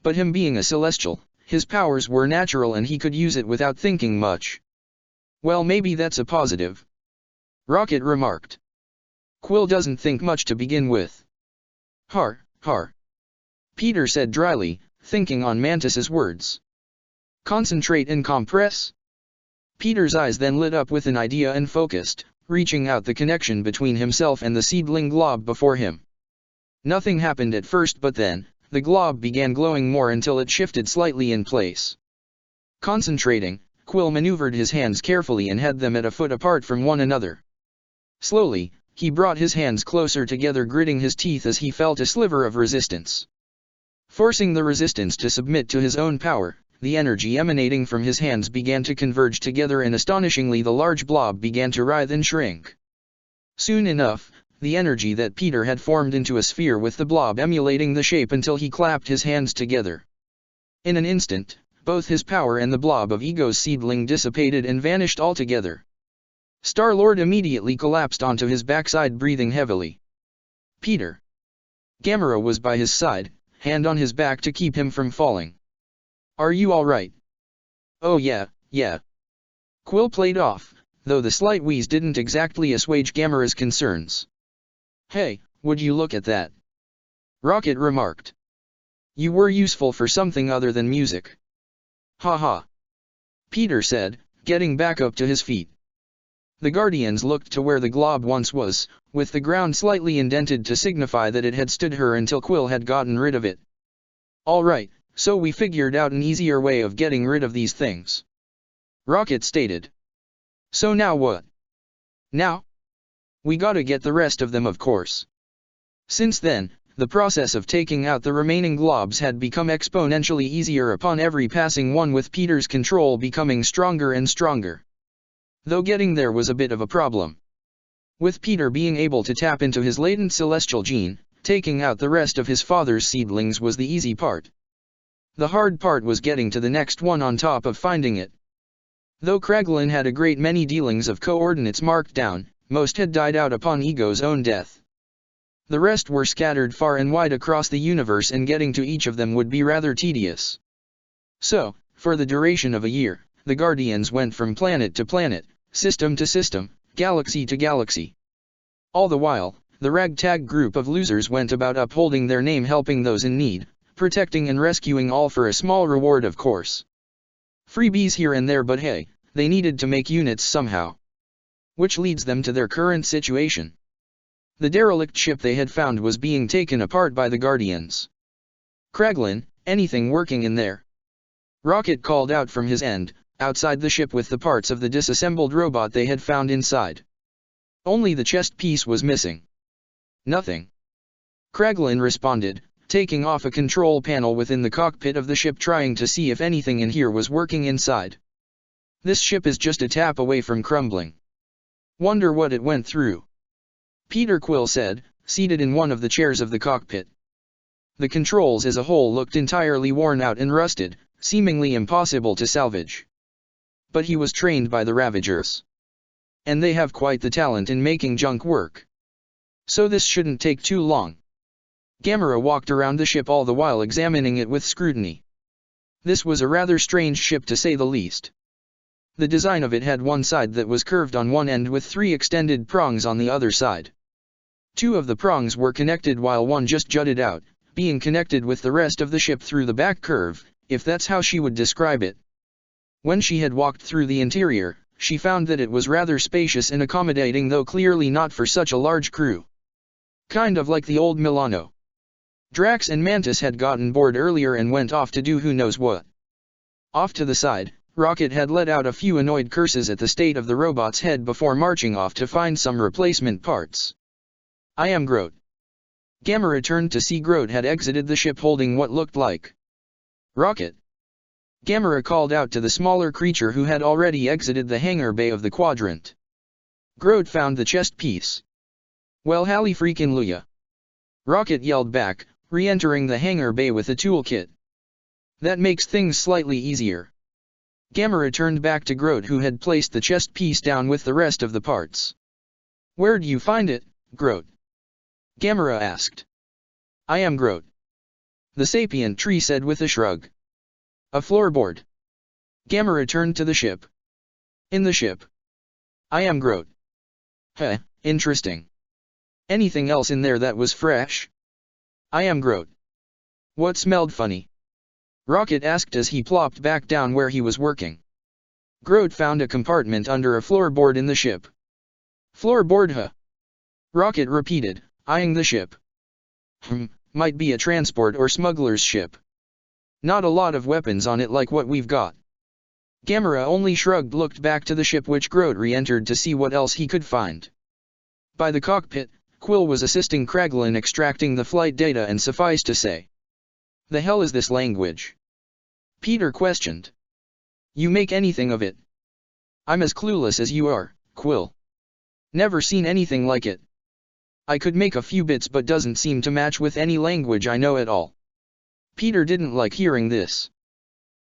But him being a celestial, his powers were natural and he could use it without thinking much. Well, maybe that's a positive. Rocket remarked. Quill doesn't think much to begin with. Har. Peter said dryly, thinking on Mantis's words. Concentrate and compress? Peter's eyes then lit up with an idea and focused, reaching out the connection between himself and the seedling glob before him. Nothing happened at first, but then, the glob began glowing more until it shifted slightly in place. Concentrating, Quill maneuvered his hands carefully and had them at a foot apart from one another. Slowly, he brought his hands closer together, gritting his teeth as he felt a sliver of resistance. Forcing the resistance to submit to his own power, the energy emanating from his hands began to converge together, and astonishingly the large blob began to writhe and shrink. Soon enough, the energy that Peter had formed into a sphere, with the blob emulating the shape until he clapped his hands together. In an instant, both his power and the blob of Ego's seedling dissipated and vanished altogether. Star-Lord immediately collapsed onto his backside, breathing heavily. Peter. Gamera was by his side, hand on his back to keep him from falling. Are you alright? Oh yeah. Quill played off, though the slight wheeze didn't exactly assuage Gamera's concerns. Hey, would you look at that? Rocket remarked. You were useful for something other than music. Haha. Peter said, getting back up to his feet. The Guardians looked to where the glob once was, with the ground slightly indented to signify that it had stood her until Quill had gotten rid of it. Alright, so we figured out an easier way of getting rid of these things. Rocket stated. So now what? Now? We gotta get the rest of them, of course. Since then, the process of taking out the remaining globs had become exponentially easier upon every passing one, with Peter's control becoming stronger and stronger. Though getting there was a bit of a problem. With Peter being able to tap into his latent celestial gene, taking out the rest of his father's seedlings was the easy part. The hard part was getting to the next one on top of finding it. Though Kraglin had a great many dealings of coordinates marked down, most had died out upon Ego's own death. The rest were scattered far and wide across the universe, and getting to each of them would be rather tedious. So, for the duration of a year, the Guardians went from planet to planet, system to system, galaxy to galaxy. All the while, the ragtag group of losers went about upholding their name, helping those in need, protecting and rescuing all for a small reward, of course. Freebies here and there, but hey, they needed to make units somehow. Which leads them to their current situation. The derelict ship they had found was being taken apart by the Guardians. "Kraglin, anything working in there?" Rocket called out from his end, outside the ship, with the parts of the disassembled robot they had found inside. Only the chest piece was missing. "Nothing," Kraglin responded, taking off a control panel within the cockpit of the ship, trying to see if anything in here was working inside. "This ship is just a tap away from crumbling. Wonder what it went through," Peter Quill said, seated in one of the chairs of the cockpit. The controls as a whole looked entirely worn out and rusted, seemingly impossible to salvage. But he was trained by the Ravagers. And they have quite the talent in making junk work. So this shouldn't take too long. Gamera walked around the ship, all the while examining it with scrutiny. This was a rather strange ship, to say the least. The design of it had one side that was curved on one end with 3 extended prongs on the other side. 2 of the prongs were connected while one just jutted out, being connected with the rest of the ship through the back curve, if that's how she would describe it. When she had walked through the interior, she found that it was rather spacious and accommodating, though clearly not for such a large crew. Kind of like the old Milano. Drax and Mantis had gotten bored earlier and went off to do who knows what. Off to the side, Rocket had let out a few annoyed curses at the state of the robot's head before marching off to find some replacement parts. "I am Groot." Gamera turned to see Groot had exited the ship holding what looked like Rocket. Gamera called out to the smaller creature who had already exited the hangar bay of the quadrant. Groot found the chest piece. "Well, Hallie freakin' Luya!" Rocket yelled back, re-entering the hangar bay with a toolkit. "That makes things slightly easier." Gamera turned back to Groot, who had placed the chest piece down with the rest of the parts. "Where'd you find it, Groot?" Gamera asked. "I am Groot," the sapient tree said with a shrug. "A floorboard." Gamera turned to the ship. "In the ship." "I am Groot." "Huh, interesting. Anything else in there that was fresh?" "I am Groot." "What smelled funny?" Rocket asked as he plopped back down where he was working. Groot found a compartment under a floorboard in the ship. "Floorboard, huh?" Rocket repeated, eyeing the ship. Might be a transport or smuggler's ship. Not a lot of weapons on it like what we've got." Gamera only shrugged, looked back to the ship, which Groot re-entered to see what else he could find. By the cockpit, Quill was assisting Kraglin extracting the flight data, and suffice to say, "The hell is this language?" Peter questioned. "You make anything of it?" "I'm as clueless as you are, Quill. Never seen anything like it. I could make a few bits, but doesn't seem to match with any language I know at all." Peter didn't like hearing this.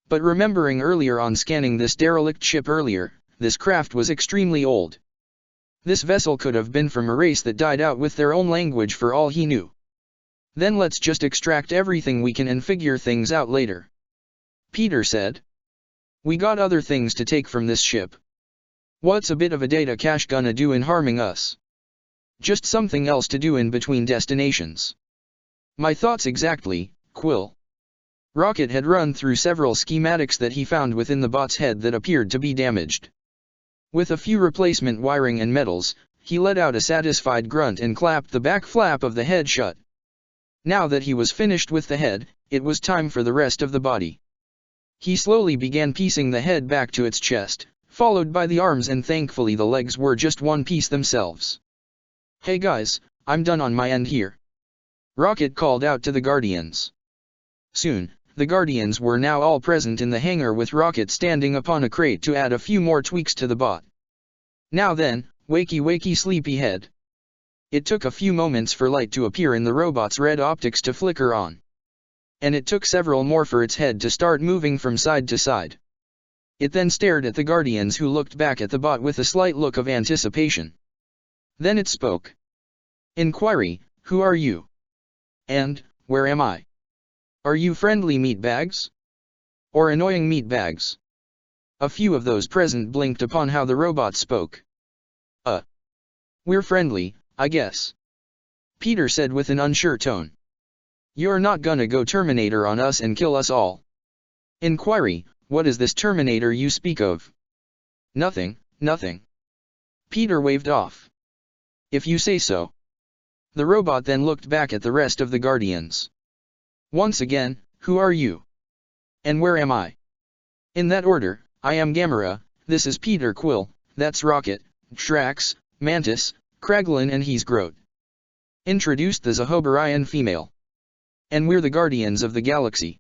But remembering earlier on scanning this derelict ship earlier, this craft was extremely old. This vessel could have been from a race that died out with their own language for all he knew. "Then let's just extract everything we can and figure things out later," Peter said. "We got other things to take from this ship. What's a bit of a data cache gonna do in harming us? Just something else to do in between destinations." "My thoughts exactly, Quill." Rocket had run through several schematics that he found within the bot's head that appeared to be damaged. With a few replacement wiring and metals, he let out a satisfied grunt and clapped the back flap of the head shut. Now that he was finished with the head, it was time for the rest of the body. He slowly began piecing the head back to its chest, followed by the arms, and thankfully the legs were just one piece themselves. "Hey guys, I'm done on my end here," Rocket called out to the Guardians. Soon, the Guardians were now all present in the hangar, with Rocket standing upon a crate to add a few more tweaks to the bot. "Now then, wakey wakey sleepyhead." It took a few moments for light to appear in the robot's red optics to flicker on. And it took several more for its head to start moving from side to side. It then stared at the Guardians, who looked back at the bot with a slight look of anticipation. Then it spoke. Inquiry, who are you? And, where am I? Are you friendly meatbags? Or annoying meatbags? A few of those present blinked upon how the robot spoke. We're friendly, I guess. Peter said with an unsure tone. You're not gonna go Terminator on us and kill us all. Inquiry, what is this Terminator you speak of? Nothing, nothing. Peter waved off. If you say so. The robot then looked back at the rest of the Guardians. Once again, who are you? And where am I? In that order, I am Gamera, this is Peter Quill, that's Rocket, Drax, Mantis, Kraglin and he's Groot. Introduced the Zahobarian female. And we're the Guardians of the Galaxy.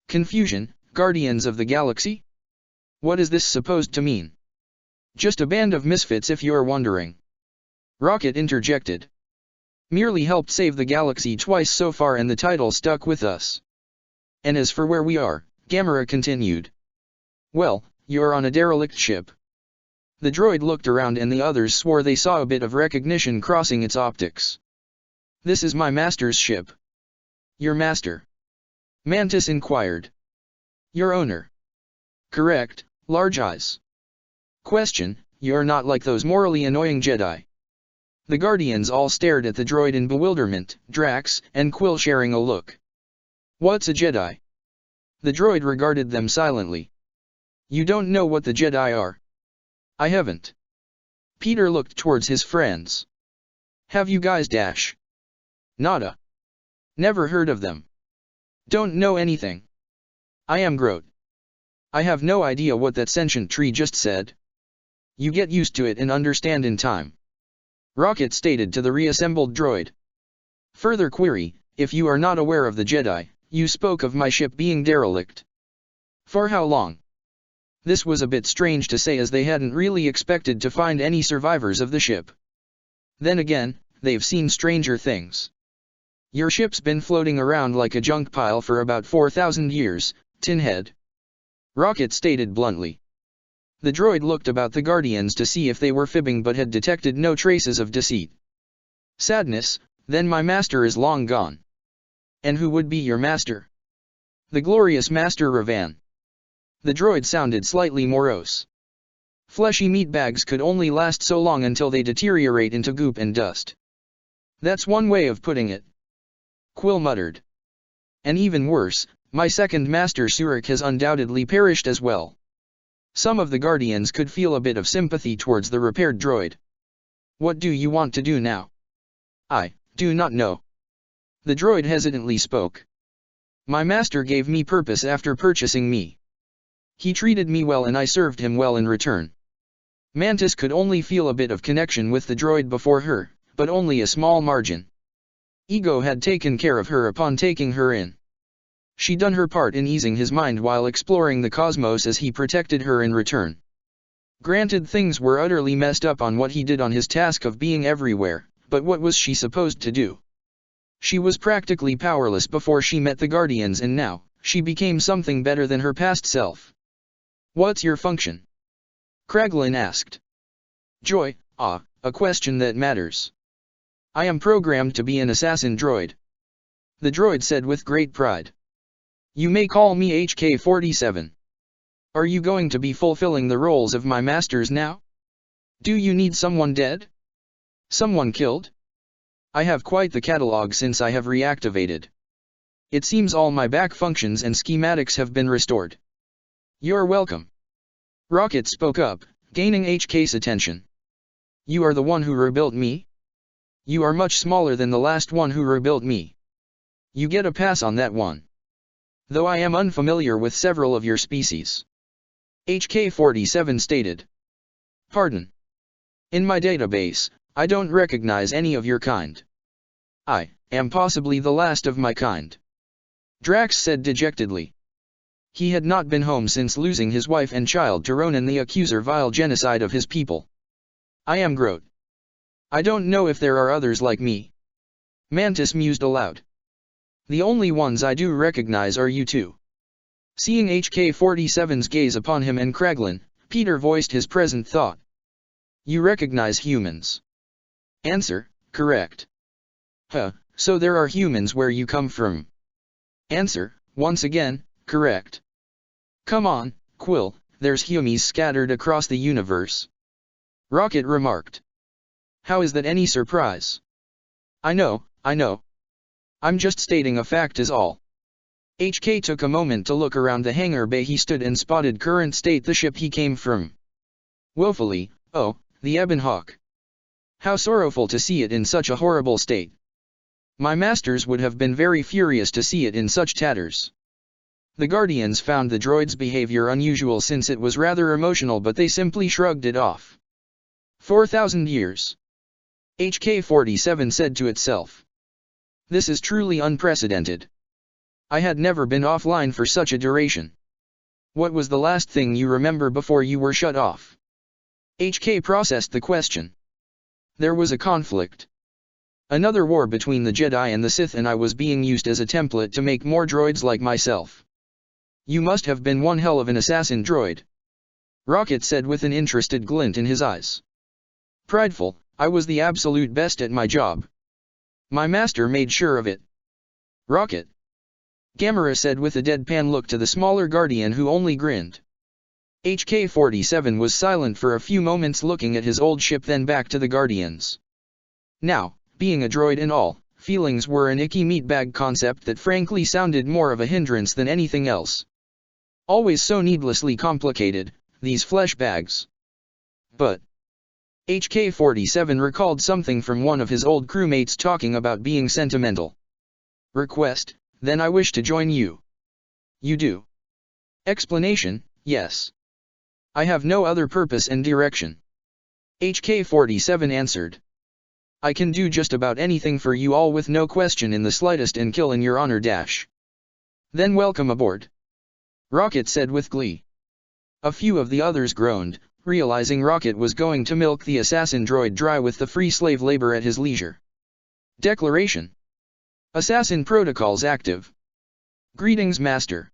Confusion, Guardians of the Galaxy? What is this supposed to mean? Just a band of misfits if you're wondering. Rocket interjected. Merely helped save the galaxy twice so far and the title stuck with us. And as for where we are, Gamera continued. Well, you're on a derelict ship. The droid looked around and the others swore they saw a bit of recognition crossing its optics. This is my master's ship. Your master? Mantis inquired. Your owner? Correct, large eyes. Question, you're not like those morally annoying Jedi. The Guardians all stared at the droid in bewilderment, Drax and Quill sharing a look. What's a Jedi? The droid regarded them silently. You don't know what the Jedi are? I haven't. Peter looked towards his friends. Have you guys dash? Nada. Never heard of them. Don't know anything. I am Groot. I have no idea what that sentient tree just said. You get used to it and understand in time. Rocket stated to the reassembled droid. Further query, if you are not aware of the Jedi, you spoke of my ship being derelict. For how long? This was a bit strange to say as they hadn't really expected to find any survivors of the ship. Then again, they've seen stranger things. Your ship's been floating around like a junk pile for about 4,000 years, Tinhead. Rocket stated bluntly. The droid looked about the Guardians to see if they were fibbing but had detected no traces of deceit. Sadness, then my master is long gone. And who would be your master? The glorious Master Ravan. The droid sounded slightly morose. Fleshy meatbags could only last so long until they deteriorate into goop and dust. That's one way of putting it. Quill muttered. And even worse, my second master Surik has undoubtedly perished as well. Some of the Guardians could feel a bit of sympathy towards the repaired droid. What do you want to do now? I do not know. The droid hesitantly spoke. My master gave me purpose after purchasing me. He treated me well and I served him well in return. Mantis could only feel a bit of connection with the droid before her, but only a small margin. Ego had taken care of her upon taking her in. She'd done her part in easing his mind while exploring the cosmos as he protected her in return. Granted, things were utterly messed up on what he did on his task of being everywhere, but what was she supposed to do? She was practically powerless before she met the Guardians and now, she became something better than her past self. What's your function? Kraglin asked. Joy, a question that matters. I am programmed to be an assassin droid. The droid said with great pride. You may call me HK-47. Are you going to be fulfilling the roles of my masters now? Do you need someone dead? Someone killed? I have quite the catalog since I have reactivated. It seems all my back functions and schematics have been restored. You're welcome. Rocket spoke up, gaining HK's attention. You are the one who rebuilt me? You are much smaller than the last one who rebuilt me. You get a pass on that one. Though I am unfamiliar with several of your species. HK-47 stated. Pardon. In my database, I don't recognize any of your kind. I am possibly the last of my kind. Drax said dejectedly. He had not been home since losing his wife and child to Ronan the Accuser, vile genocide of his people. I am Groot. I don't know if there are others like me. Mantis mused aloud. The only ones I do recognize are you two. Seeing HK-47's gaze upon him and Kraglin, Peter voiced his present thought. You recognize humans. Answer, correct. Huh, so there are humans where you come from. Answer, once again, correct. Come on, Quill, there's humans scattered across the universe. Rocket remarked. How is that any surprise? I know. I'm just stating a fact is all. HK took a moment to look around the hangar bay he stood and spotted current state the ship he came from. Woefully, oh, the Ebon Hawk. How sorrowful to see it in such a horrible state. My masters would have been very furious to see it in such tatters. The Guardians found the droid's behavior unusual since it was rather emotional, but they simply shrugged it off. 4,000 years. HK-47 said to itself. This is truly unprecedented. I had never been offline for such a duration. What was the last thing you remember before you were shut off? HK processed the question. There was a conflict. Another war between the Jedi and the Sith, and I was being used as a template to make more droids like myself. You must have been one hell of an assassin droid. Rocket said with an interested glint in his eyes. Prideful, I was the absolute best at my job. My master made sure of it. Rocket. Gamera said with a deadpan look to the smaller Guardian, who only grinned. HK-47 was silent for a few moments, looking at his old ship, then back to the Guardians. Now, being a droid and all, feelings were an icky meatbag concept that frankly sounded more of a hindrance than anything else. Always so needlessly complicated, these flesh bags. But HK-47 recalled something from one of his old crewmates talking about being sentimental. Request, then I wish to join you. You do. Explanation, yes. I have no other purpose and direction. HK-47 answered. I can do just about anything for you all with no question in the slightest, and kill in your honor dash. Then welcome aboard. Rocket said with glee. A few of the others groaned, realizing Rocket was going to milk the assassin droid dry with the free slave labor at his leisure. Declaration. Assassin protocols active. Greetings, Master.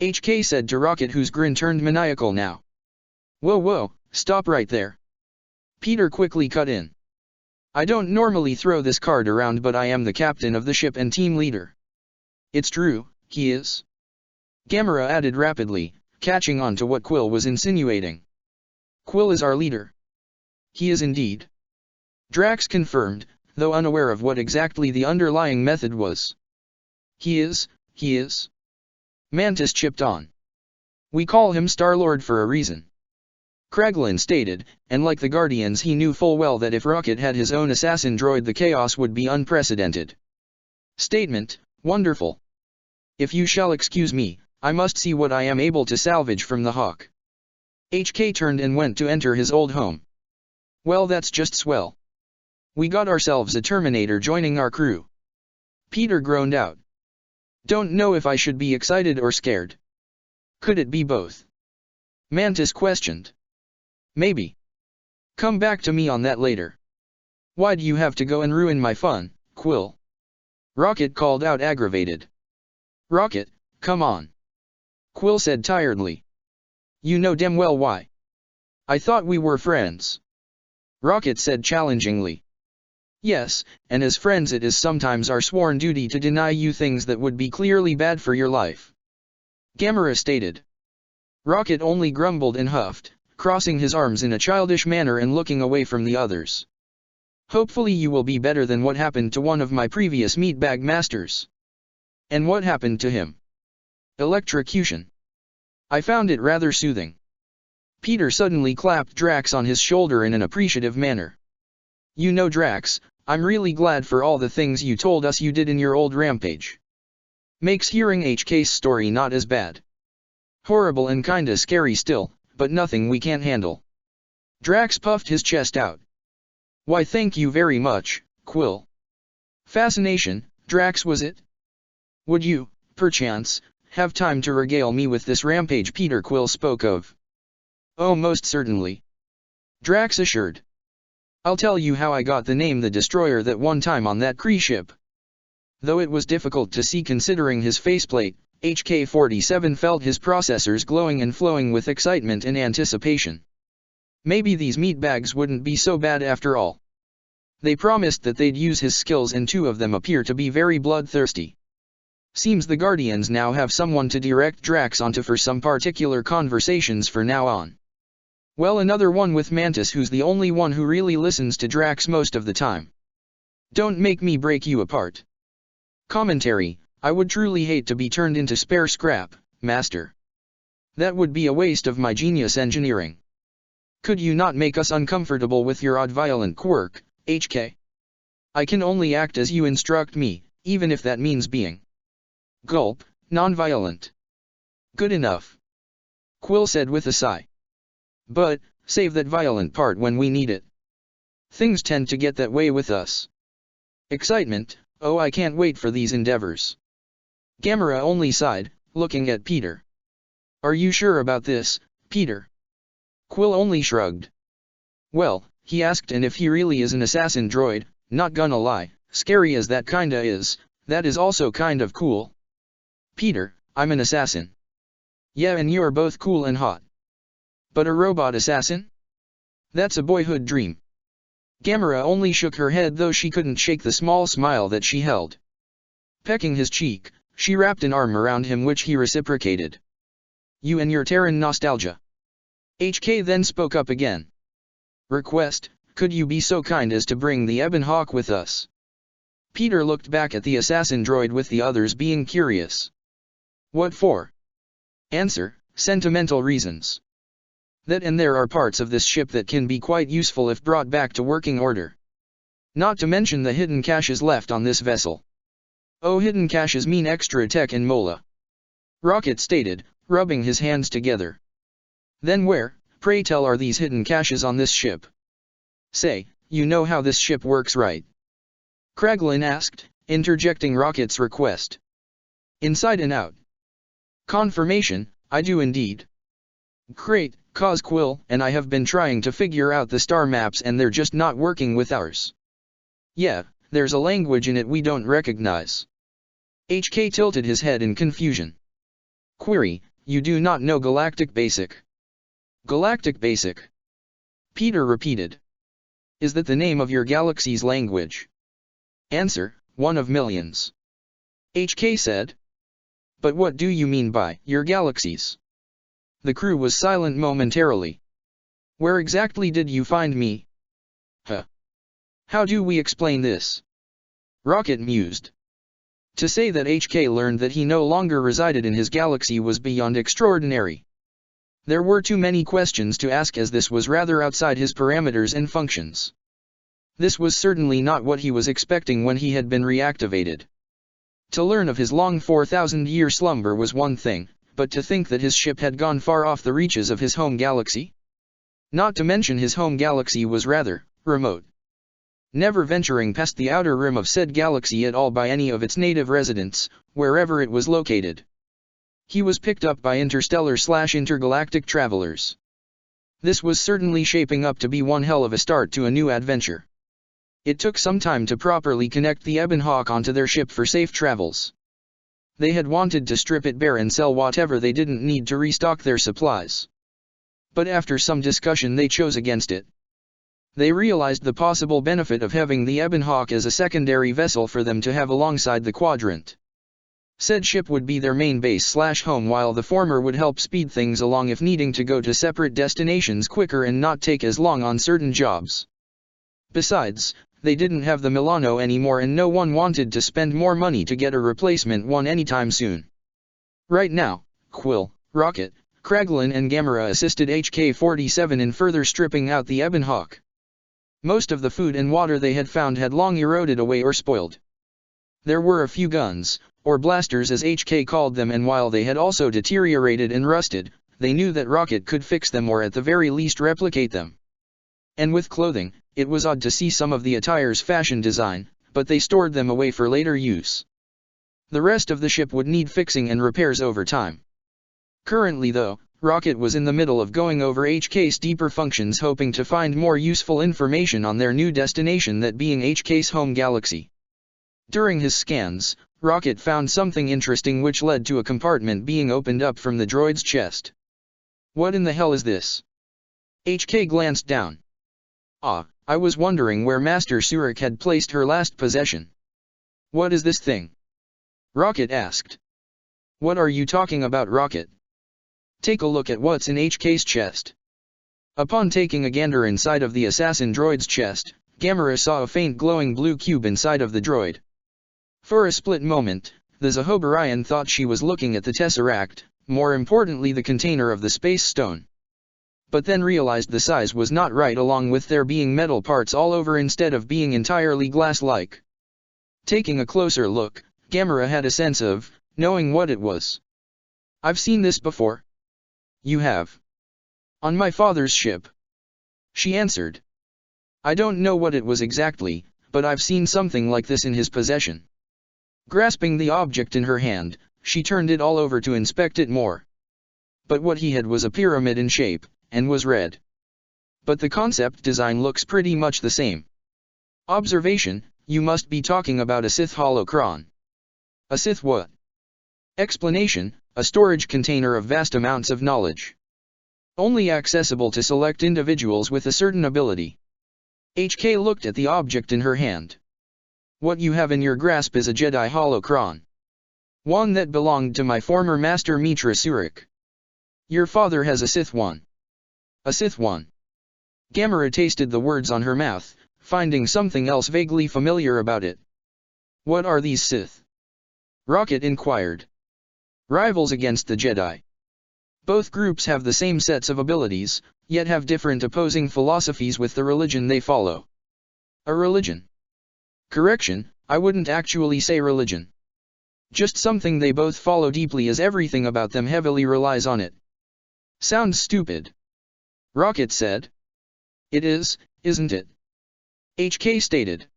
HK said to Rocket, whose grin turned maniacal now. Whoa, stop right there. Peter quickly cut in. I don't normally throw this card around, but I am the captain of the ship and team leader. It's true, he is. Gamera added rapidly, catching on to what Quill was insinuating. Quill is our leader. He is indeed. Drax confirmed, though unaware of what exactly the underlying method was. He is. Mantis chipped on. We call him Star-Lord for a reason. Kraglin stated, and like the Guardians, he knew full well that if Rocket had his own assassin droid, the chaos would be unprecedented. Statement, wonderful. If you shall excuse me, I must see what I am able to salvage from the Hawk. HK turned and went to enter his old home. Well, that's just swell. We got ourselves a Terminator joining our crew. Peter groaned out. Don't know if I should be excited or scared. Could it be both? Mantis questioned. Maybe. Come back to me on that later. Why do you have to go and ruin my fun, Quill? Rocket called out, aggravated. Rocket, come on. Quill said tiredly. You know damn well why. I thought we were friends. Rocket said challengingly. Yes, and as friends it is sometimes our sworn duty to deny you things that would be clearly bad for your life. Gamera stated. Rocket only grumbled and huffed, crossing his arms in a childish manner and looking away from the others. Hopefully you will be better than what happened to one of my previous meatbag masters. And what happened to him? Electrocution. I found it rather soothing. Peter suddenly clapped Drax on his shoulder in an appreciative manner. You know, Drax, I'm really glad for all the things you told us you did in your old rampage. Makes hearing HK's story not as bad. Horrible and kinda scary still, but nothing we can't handle. Drax puffed his chest out. Why, thank you very much, Quill. Fascination, Drax, was it? Would you, perchance, have time to regale me with this rampage Peter Quill spoke of? Oh, most certainly. Drax assured. I'll tell you how I got the name the Destroyer that one time on that Kree ship. Though it was difficult to see considering his faceplate, HK-47 felt his processors glowing and flowing with excitement and anticipation. Maybe these meatbags wouldn't be so bad after all. They promised that they'd use his skills, and two of them appear to be very bloodthirsty. Seems the Guardians now have someone to direct Drax onto for some particular conversations for now on. Well, another one with Mantis, who's the only one who really listens to Drax most of the time. Don't make me break you apart. Commentary: I would truly hate to be turned into spare scrap, Master. That would be a waste of my genius engineering. Could you not make us uncomfortable with your odd violent quirk, HK? I can only act as you instruct me, even if that means being non-violent. Good enough, Quill said with a sigh. But, save that violent part when we need it. Things tend to get that way with us. Excitement: oh, I can't wait for these endeavors. Gamera only sighed, looking at Peter. Are you sure about this, Peter? Quill only shrugged. Well, he asked, and if he really is an assassin droid, not gonna lie, scary as that kinda is, that is also kind of cool. Peter: I'm an assassin. Yeah, and you're both cool and hot. But a robot assassin? That's a boyhood dream. Gamera only shook her head, though she couldn't shake the small smile that she held. Pecking his cheek, she wrapped an arm around him, which he reciprocated. You and your Terran nostalgia. HK then spoke up again. Request: could you be so kind as to bring the Ebon Hawk with us? Peter looked back at the assassin droid, with the others being curious. What for? Answer: sentimental reasons. That, and there are parts of this ship that can be quite useful if brought back to working order. Not to mention the hidden caches left on this vessel. Oh, hidden caches mean extra tech and mola. Rocket stated, rubbing his hands together. Then where, pray tell, are these hidden caches on this ship? Say, you know how this ship works, right? Kraglin asked, interjecting Rocket's request. Inside and out. Confirmation: I do indeed. Great, cause Quill and I have been trying to figure out the star maps, and they're just not working with ours. Yeah, there's a language in it we don't recognize. HK tilted his head in confusion. Query: you do not know Galactic Basic? Galactic Basic? Peter repeated. Is that the name of your galaxy's language? Answer: one of millions. HK said. But what do you mean by your galaxies? The crew was silent momentarily. Where exactly did you find me? Huh. How do we explain this? Rocket mused. To say that HK learned that he no longer resided in his galaxy was beyond extraordinary. There were too many questions to ask, as this was rather outside his parameters and functions. This was certainly not what he was expecting when he had been reactivated. To learn of his long 4,000-year slumber was one thing, but to think that his ship had gone far off the reaches of his home galaxy? Not to mention his home galaxy was rather remote. Never venturing past the outer rim of said galaxy at all by any of its native residents, wherever it was located. He was picked up by interstellar/intergalactic travelers. This was certainly shaping up to be one hell of a start to a new adventure. It took some time to properly connect the Ebon Hawk onto their ship for safe travels. They had wanted to strip it bare and sell whatever they didn't need to restock their supplies. But after some discussion they chose against it. They realized the possible benefit of having the Ebon Hawk as a secondary vessel for them to have alongside the Quadrant. Said ship would be their main base/home, while the former would help speed things along if needing to go to separate destinations quicker and not take as long on certain jobs. Besides, they didn't have the Milano anymore, and no one wanted to spend more money to get a replacement one anytime soon. Right now, Quill, Rocket, Kraglin and Gamera assisted HK-47 in further stripping out the Ebon Hawk. Most of the food and water they had found had long eroded away or spoiled. There were a few guns, or blasters as HK called them, and while they had also deteriorated and rusted, they knew that Rocket could fix them, or at the very least replicate them. And with clothing, it was odd to see some of the attire's fashion design, but they stored them away for later use. The rest of the ship would need fixing and repairs over time. Currently though, Rocket was in the middle of going over HK's deeper functions, hoping to find more useful information on their new destination, that being HK's home galaxy. During his scans, Rocket found something interesting, which led to a compartment being opened up from the droid's chest. What in the hell is this? HK glanced down. Ah, I was wondering where Master Surik had placed her last possession. What is this thing? Rocket asked. What are you talking about, Rocket? Take a look at what's in HK's chest. Upon taking a gander inside of the assassin droid's chest, Gamera saw a faint glowing blue cube inside of the droid. For a split moment, the Zahobarian thought she was looking at the Tesseract, more importantly the container of the Space Stone. But then realized the size was not right, along with there being metal parts all over instead of being entirely glass-like. Taking a closer look, Gamera had a sense of knowing what it was. I've seen this before. You have? On my father's ship. She answered. I don't know what it was exactly, but I've seen something like this in his possession. Grasping the object in her hand, she turned it all over to inspect it more. But what he had was a pyramid in shape, and was red. But the concept design looks pretty much the same. Observation, you must be talking about a Sith holocron. A Sith what? Explanation, a storage container of vast amounts of knowledge. Only accessible to select individuals with a certain ability. HK looked at the object in her hand. What you have in your grasp is a Jedi holocron. One that belonged to my former master Mitra Surik. Your father has a Sith one. A Sith one. Gamera tasted the words on her mouth, finding something else vaguely familiar about it. What are these Sith? Rocket inquired. Rivals against the Jedi. Both groups have the same sets of abilities, yet have different opposing philosophies with the religion they follow. A religion. Correction, I wouldn't actually say religion. Just something they both follow deeply, as everything about them heavily relies on it. Sounds stupid. Rocket said. It is, isn't it? HK stated.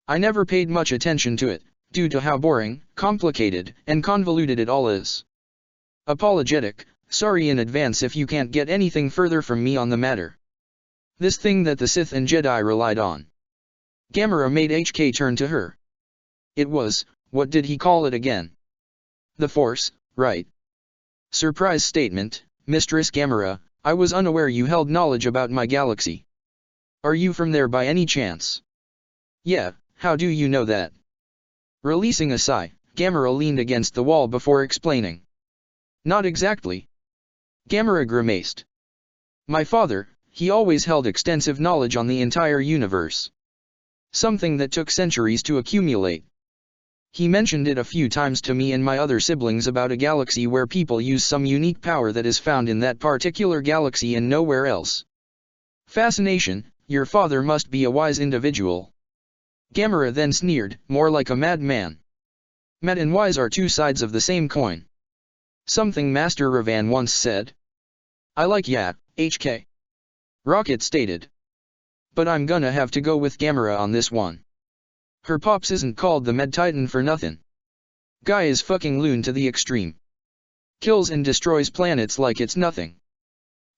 I never paid much attention to it, due to how boring, complicated, and convoluted it all is. Apologetic, sorry in advance if you can't get anything further from me on the matter. This thing that the Sith and Jedi relied on. Gamera made HK turn to her. It was, what did he call it again? The Force, right? Surprise statement, Mistress Gamera, I was unaware you held knowledge about my galaxy. Are you from there by any chance? Yeah, how do you know that? Releasing a sigh, Gamera leaned against the wall before explaining. Not exactly. Gamera grimaced. My father, he always held extensive knowledge on the entire universe. Something that took centuries to accumulate. He mentioned it a few times to me and my other siblings about a galaxy where people use some unique power that is found in that particular galaxy and nowhere else. Fascination, your father must be a wise individual. Gamera then sneered, more like a madman. Mad and wise are two sides of the same coin. Something Master Ravan once said. I like ya, HK. Rocket stated. But I'm gonna have to go with Gamera on this one. Her pops isn't called the Med Titan for nothing. Guy is fucking loon to the extreme. Kills and destroys planets like it's nothing.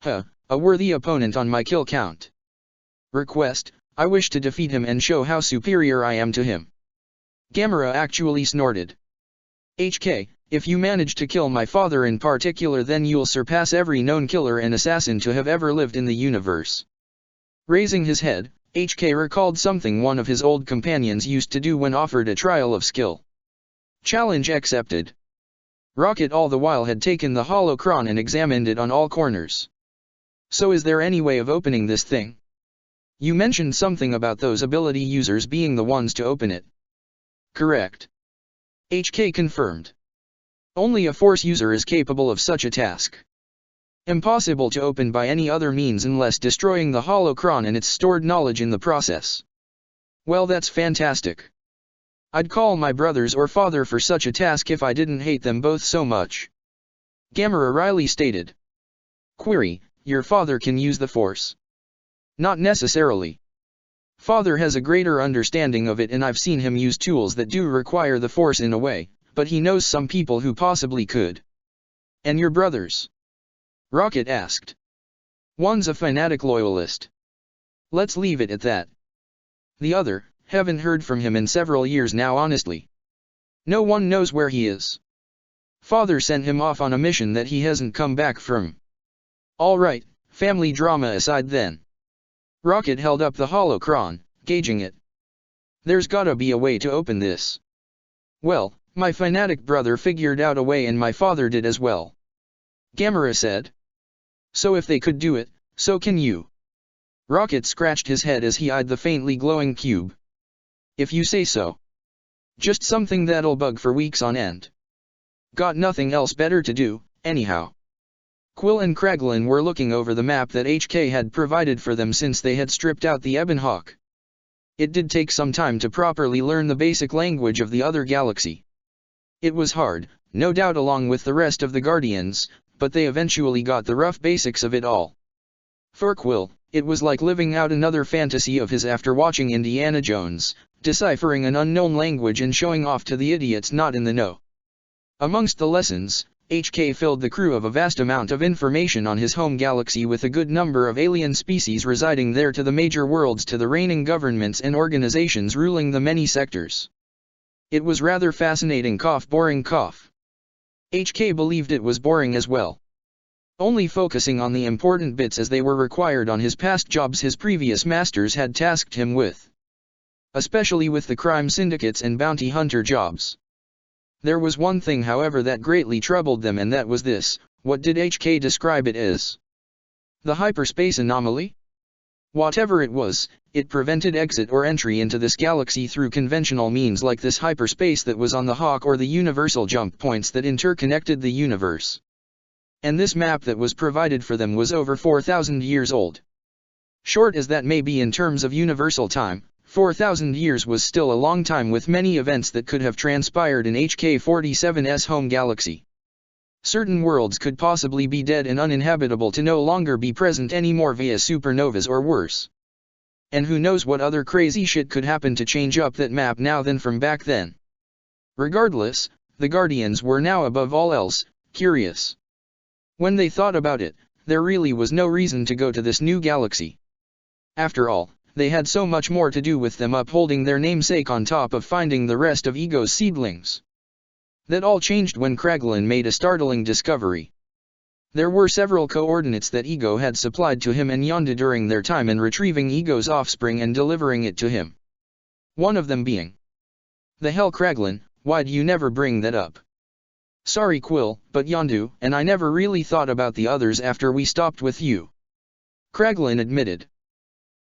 Huh, a worthy opponent on my kill count. Request, I wish to defeat him and show how superior I am to him. Gamera actually snorted. HK, if you manage to kill my father in particular, then you'll surpass every known killer and assassin to have ever lived in the universe. Raising his head, HK recalled something one of his old companions used to do when offered a trial of skill. Challenge accepted. Rocket all the while had taken the holocron and examined it on all corners. So is there any way of opening this thing? You mentioned something about those ability users being the ones to open it. Correct. HK confirmed. Only a Force user is capable of such a task. Impossible to open by any other means unless destroying the holocron and its stored knowledge in the process. Well, that's fantastic. I'd call my brothers or father for such a task if I didn't hate them both so much. Gamera wryly stated. Query, your father can use the Force? Not necessarily. Father has a greater understanding of it, and I've seen him use tools that do require the Force in a way, but he knows some people who possibly could. And your brothers? Rocket asked. One's a fanatic loyalist. Let's leave it at that. The other, haven't heard from him in several years now, honestly. No one knows where he is. Father sent him off on a mission that he hasn't come back from. Alright, family drama aside then. Rocket held up the holocron, gauging it. There's gotta be a way to open this. Well, my fanatic brother figured out a way and my father did as well. Gamera said. So if they could do it, so can you. Rocket scratched his head as he eyed the faintly glowing cube. If you say so. Just something that'll bug for weeks on end. Got nothing else better to do, anyhow. Quill and Kraglin were looking over the map that HK had provided for them since they had stripped out the Ebon Hawk. It did take some time to properly learn the basic language of the other galaxy. It was hard, no doubt, along with the rest of the Guardians, but they eventually got the rough basics of it all. For Quill, it was like living out another fantasy of his after watching Indiana Jones, deciphering an unknown language and showing off to the idiots not in the know. Amongst the lessons, HK filled the crew of a vast amount of information on his home galaxy, with a good number of alien species residing there, to the major worlds, to the reigning governments and organizations ruling the many sectors. It was rather fascinating. Boring. HK believed it was boring as well. Only focusing on the important bits as they were required on his past jobs his previous masters had tasked him with. Especially with the crime syndicates and bounty hunter jobs. There was one thing, however, that greatly troubled them, and that was this: what did HK describe it as? The hyperspace anomaly? Whatever it was, it prevented exit or entry into this galaxy through conventional means like this hyperspace that was on the Hawk or the universal jump points that interconnected the universe. And this map that was provided for them was over 4,000 years old. Short as that may be in terms of universal time, 4,000 years was still a long time, with many events that could have transpired in HK-47's home galaxy. Certain worlds could possibly be dead and uninhabitable, to no longer be present anymore via supernovas or worse. And who knows what other crazy shit could happen to change up that map now than from back then. Regardless, the Guardians were now above all else curious. When they thought about it, there really was no reason to go to this new galaxy. After all, they had so much more to do with them upholding their namesake on top of finding the rest of Ego's seedlings. That all changed when Kraglin made a startling discovery. There were several coordinates that Ego had supplied to him and Yondu during their time in retrieving Ego's offspring and delivering it to him. One of them being... The hell, Kraglin, why'd you never bring that up? Sorry, Quill, but Yondu and I never really thought about the others after we stopped with you. Kraglin admitted.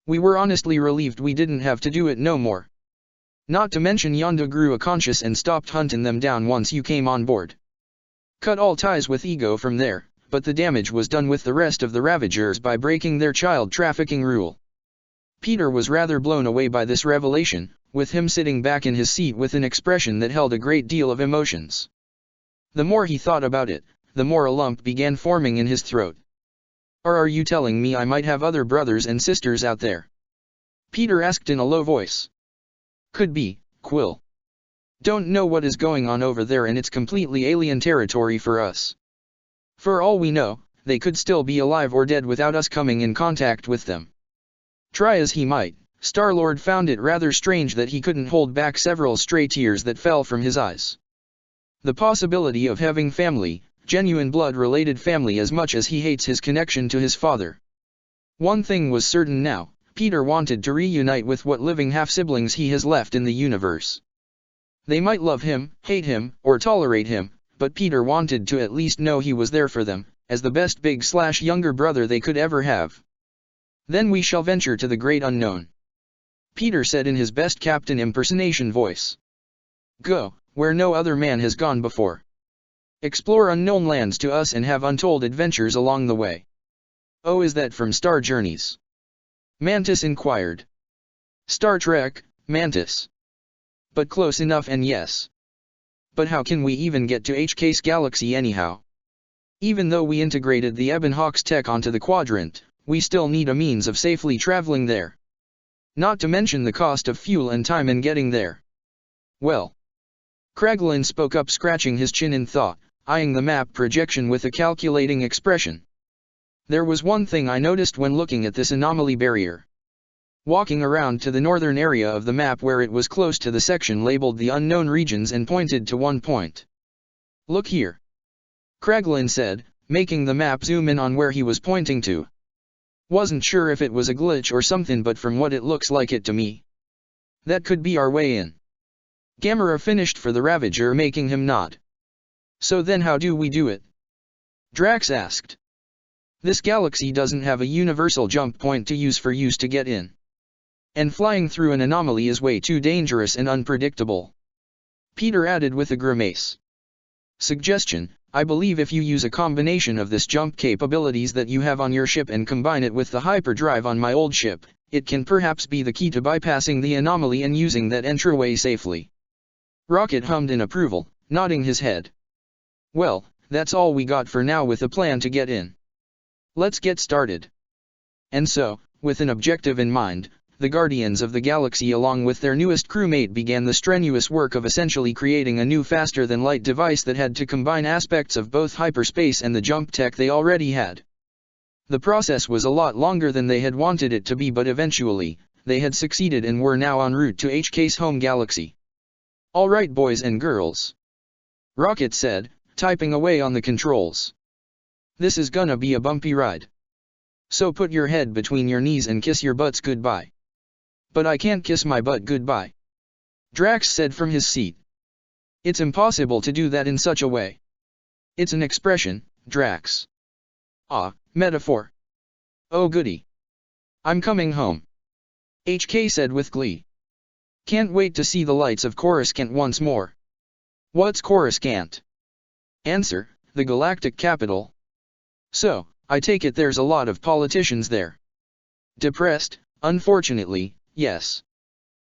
We were honestly relieved we didn't have to do it no more. Not to mention Yondu grew a conscience and stopped hunting them down once you came on board. Cut all ties with Ego from there, but the damage was done with the rest of the Ravagers by breaking their child trafficking rule. Peter was rather blown away by this revelation, with him sitting back in his seat with an expression that held a great deal of emotions. The more he thought about it, the more a lump began forming in his throat. Or are you telling me I might have other brothers and sisters out there? Peter asked in a low voice. Could be, Quill. Don't know what is going on over there, and it's completely alien territory for us. For all we know, they could still be alive or dead without us coming in contact with them. Try as he might, Star-Lord found it rather strange that he couldn't hold back several stray tears that fell from his eyes. The possibility of having family, genuine blood-related family, as much as he hates his connection to his father. One thing was certain now: Peter wanted to reunite with what living half-siblings he has left in the universe. They might love him, hate him, or tolerate him, but Peter wanted to at least know he was there for them, as the best big/younger brother they could ever have. Then we shall venture to the great unknown. Peter said in his best captain impersonation voice. Go, where no other man has gone before. Explore unknown lands to us and have untold adventures along the way. Oh, is that from Star Journeys? Mantis inquired. Star Trek, Mantis. But close enough, and yes. But how can we even get to HK's galaxy anyhow? Even though we integrated the Ebon Hawk's tech onto the quadrant, we still need a means of safely traveling there. Not to mention the cost of fuel and time in getting there. Well. Kraglin spoke up, scratching his chin in thought, eyeing the map projection with a calculating expression. There was one thing I noticed when looking at this anomaly barrier. Walking around to the northern area of the map where it was close to the section labeled the unknown regions and pointed to one point. Look here. Kraglin said, making the map zoom in on where he was pointing to. Wasn't sure if it was a glitch or something, but from what it looks like it to me, that could be our way in. Gamera finished for the Ravager, making him nod. So then how do we do it? Drax asked. This galaxy doesn't have a universal jump point to use to get in. And flying through an anomaly is way too dangerous and unpredictable. Peter added with a grimace. Suggestion: I believe if you use a combination of this jump capabilities that you have on your ship and combine it with the hyperdrive on my old ship, it can perhaps be the key to bypassing the anomaly and using that entryway safely. Rocket hummed in approval, nodding his head. Well, that's all we got for now with a plan to get in. Let's get started. And so, with an objective in mind, the Guardians of the Galaxy along with their newest crewmate began the strenuous work of essentially creating a new faster-than-light device that had to combine aspects of both hyperspace and the jump tech they already had. The process was a lot longer than they had wanted it to be, but eventually, they had succeeded and were now en route to HK's home galaxy. Alright boys and girls, Rocket said, typing away on the controls. This is gonna be a bumpy ride. So put your head between your knees and kiss your butts goodbye. But I can't kiss my butt goodbye, Drax said from his seat. It's impossible to do that in such a way. It's an expression, Drax. Ah, metaphor. Oh goody. I'm coming home, HK said with glee. Can't wait to see the lights of Coruscant once more. What's Coruscant? Answer: the galactic capital. So, I take it there's a lot of politicians there. Depressed, unfortunately, yes.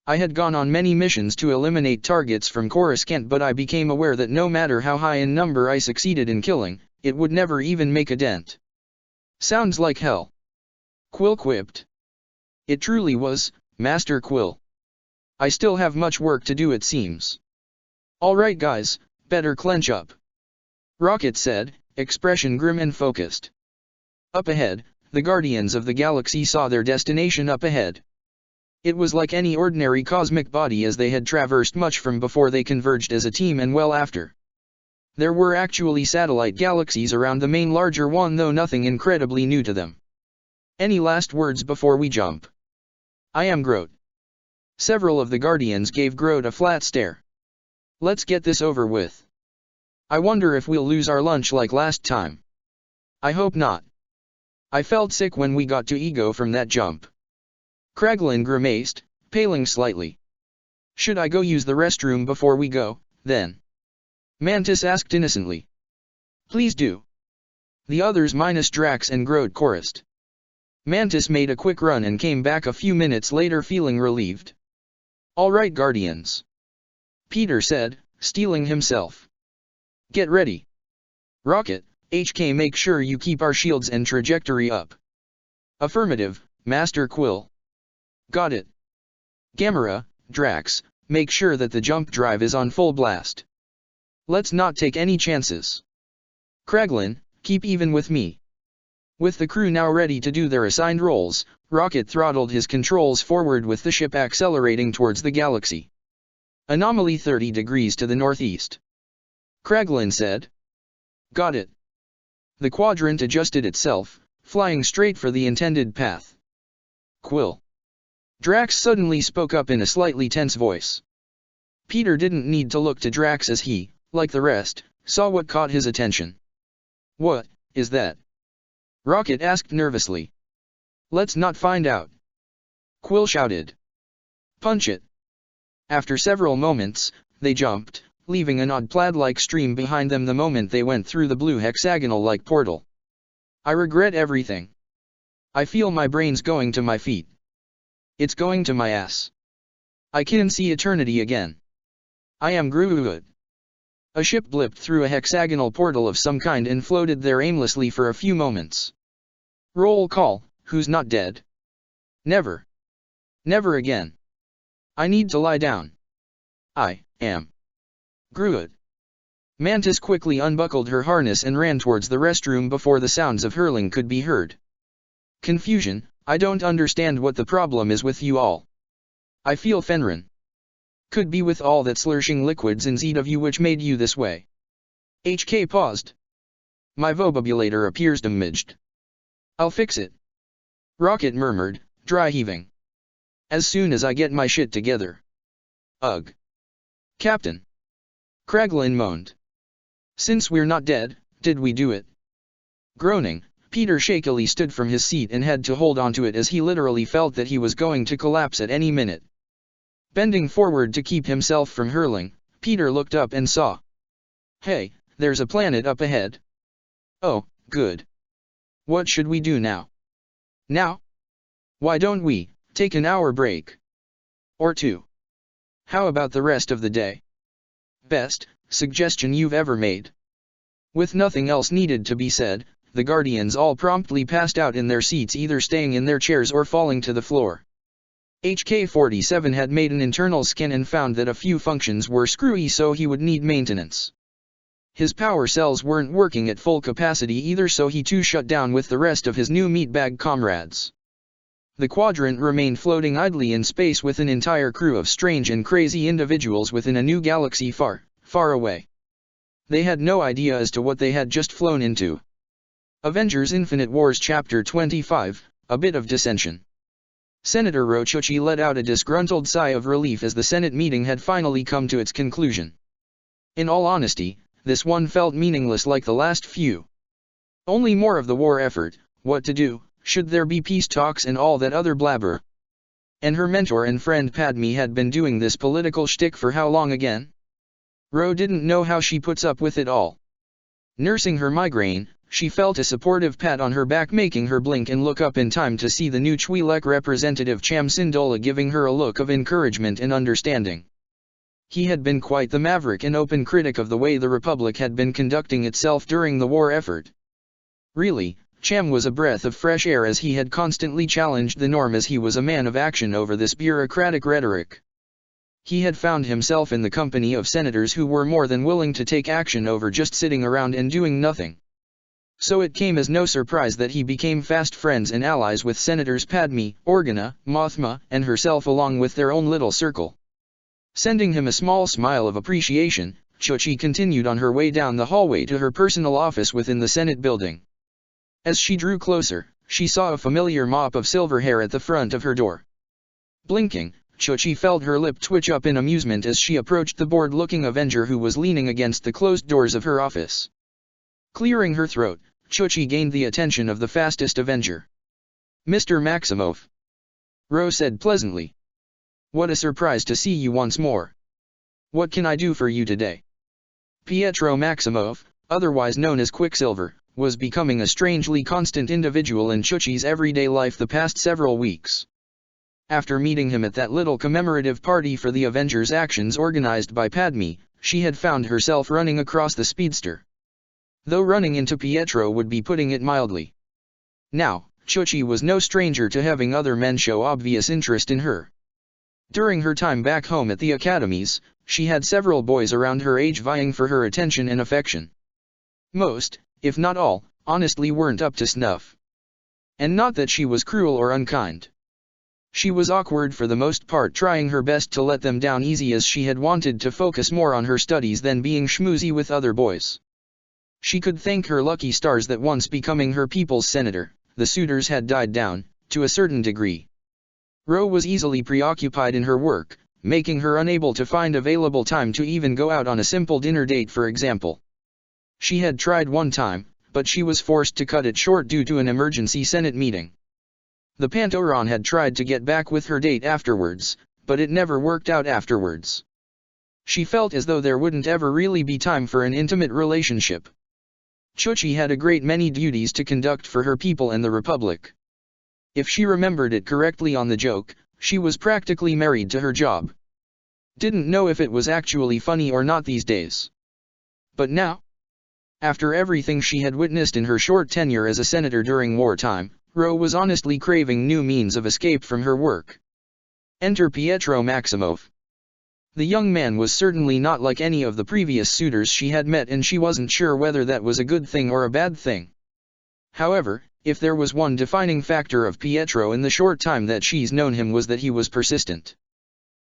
I had gone on many missions to eliminate targets from Coruscant, but I became aware that no matter how high in number I succeeded in killing, it would never even make a dent. Sounds like hell, Quill quipped. It truly was, Master Quill. I still have much work to do, it seems. Alright guys, better clench up, Rocket said, expression grim and focused. Up ahead, the Guardians of the Galaxy saw their destination up ahead. It was like any ordinary cosmic body as they had traversed much from before they converged as a team and well after. There were actually satellite galaxies around the main larger one, though nothing incredibly new to them. Any last words before we jump? I am Groot. Several of the Guardians gave Groot a flat stare. Let's get this over with. I wonder if we'll lose our lunch like last time. I hope not. I felt sick when we got to Ego from that jump. Kraglin grimaced, paling slightly. Should I go use the restroom before we go, then? Mantis asked innocently. Please do. The others minus Drax and Groot chorused. Mantis made a quick run and came back a few minutes later feeling relieved. Alright Guardians, Peter said, steeling himself. Get ready. Rocket, HK, make sure you keep our shields and trajectory up. Affirmative, Master Quill. Got it. Gamera, Drax, make sure that the jump drive is on full blast. Let's not take any chances. Kraglin, keep even with me. With the crew now ready to do their assigned roles, Rocket throttled his controls forward with the ship accelerating towards the galaxy. Anomaly 30 degrees to the northeast, Kraglin said. Got it. The quadrant adjusted itself, flying straight for the intended path. Quill. Drax suddenly spoke up in a slightly tense voice. Peter didn't need to look to Drax as he, like the rest, saw what caught his attention. What is that? Rocket asked nervously. Let's not find out, Quill shouted. Punch it. After several moments, they jumped, leaving an odd plaid-like stream behind them the moment they went through the blue hexagonal-like portal. I regret everything. I feel my brains going to my feet. It's going to my ass. I can see eternity again. I am Groot. A ship blipped through a hexagonal portal of some kind and floated there aimlessly for a few moments. Roll call, who's not dead? Never. Never again. I need to lie down. I am Groot. Mantis quickly unbuckled her harness and ran towards the restroom before the sounds of hurling could be heard. Confusion, I don't understand what the problem is with you all. I feel Fenrir. Could be with all that slurshing liquids inside of you which made you this way. HK paused. My vocabulator appears damaged. I'll fix it. Rocket murmured, dry heaving. As soon as I get my shit together. Ugh. Captain. Kraglin moaned. Since we're not dead, did we do it? Groaning, Peter shakily stood from his seat and had to hold onto it as he literally felt that he was going to collapse at any minute. Bending forward to keep himself from hurling, Peter looked up and saw. Hey, there's a planet up ahead. Oh, good. What should we do now? Now? Why don't we take an hour break? Or two? How about the rest of the day? Best suggestion you've ever made. With nothing else needed to be said, the Guardians all promptly passed out in their seats, either staying in their chairs or falling to the floor. HK-47 had made an internal scan and found that a few functions were screwy, so he would need maintenance. His power cells weren't working at full capacity either, so he too shut down with the rest of his new meatbag comrades. The quadrant remained floating idly in space with an entire crew of strange and crazy individuals within a new galaxy far, far away. They had no idea as to what they had just flown into. Avengers Infinite Wars Chapter 25, A Bit of Dissension. Senator Rochuchi let out a disgruntled sigh of relief as the Senate meeting had finally come to its conclusion. In all honesty, this one felt meaningless like the last few. Only more of the war effort, what to do, should there be peace talks and all that other blabber. And her mentor and friend Padme had been doing this political shtick for how long again? Ro didn't know how she puts up with it all. Nursing her migraine, she felt a supportive pat on her back, making her blink and look up in time to see the new Twi'lek representative Cham Syndola giving her a look of encouragement and understanding. He had been quite the maverick and open critic of the way the Republic had been conducting itself during the war effort. Really, Cham was a breath of fresh air, as he had constantly challenged the norm, as he was a man of action over this bureaucratic rhetoric. He had found himself in the company of senators who were more than willing to take action over just sitting around and doing nothing. So it came as no surprise that he became fast friends and allies with Senators Padme, Organa, Mothma, and herself, along with their own little circle. Sending him a small smile of appreciation, Chuchi continued on her way down the hallway to her personal office within the Senate building. As she drew closer, she saw a familiar mop of silver hair at the front of her door. Blinking, Chuchi felt her lip twitch up in amusement as she approached the bored-looking Avenger who was leaning against the closed doors of her office. Clearing her throat, Chuchi gained the attention of the fastest Avenger. "Mr. Maximoff," Ro said pleasantly. "What a surprise to see you once more. What can I do for you today?" Pietro Maximoff, otherwise known as Quicksilver, was becoming a strangely constant individual in Chuchi's everyday life the past several weeks. After meeting him at that little commemorative party for the Avengers' actions organized by Padme, she had found herself running across the speedster. Though running into Pietro would be putting it mildly. Now, Chuchi was no stranger to having other men show obvious interest in her. During her time back home at the academies, she had several boys around her age vying for her attention and affection. Most, if not all, honestly weren't up to snuff. And not that she was cruel or unkind. She was awkward for the most part, trying her best to let them down easy, as she had wanted to focus more on her studies than being schmoozy with other boys. She could thank her lucky stars that once becoming her people's senator, the suitors had died down, to a certain degree. Ro was easily preoccupied in her work, making her unable to find available time to even go out on a simple dinner date, for example. She had tried one time, but she was forced to cut it short due to an emergency Senate meeting. The Pantoran had tried to get back with her date afterwards, but it never worked out afterwards. She felt as though there wouldn't ever really be time for an intimate relationship. Chuchi had a great many duties to conduct for her people and the Republic. If she remembered it correctly on the joke, she was practically married to her job. Didn't know if it was actually funny or not these days. But now? After everything she had witnessed in her short tenure as a senator during wartime, Ro was honestly craving new means of escape from her work. Enter Pietro Maximoff. The young man was certainly not like any of the previous suitors she had met, and she wasn't sure whether that was a good thing or a bad thing. However, if there was one defining factor of Pietro in the short time that she's known him, was that he was persistent.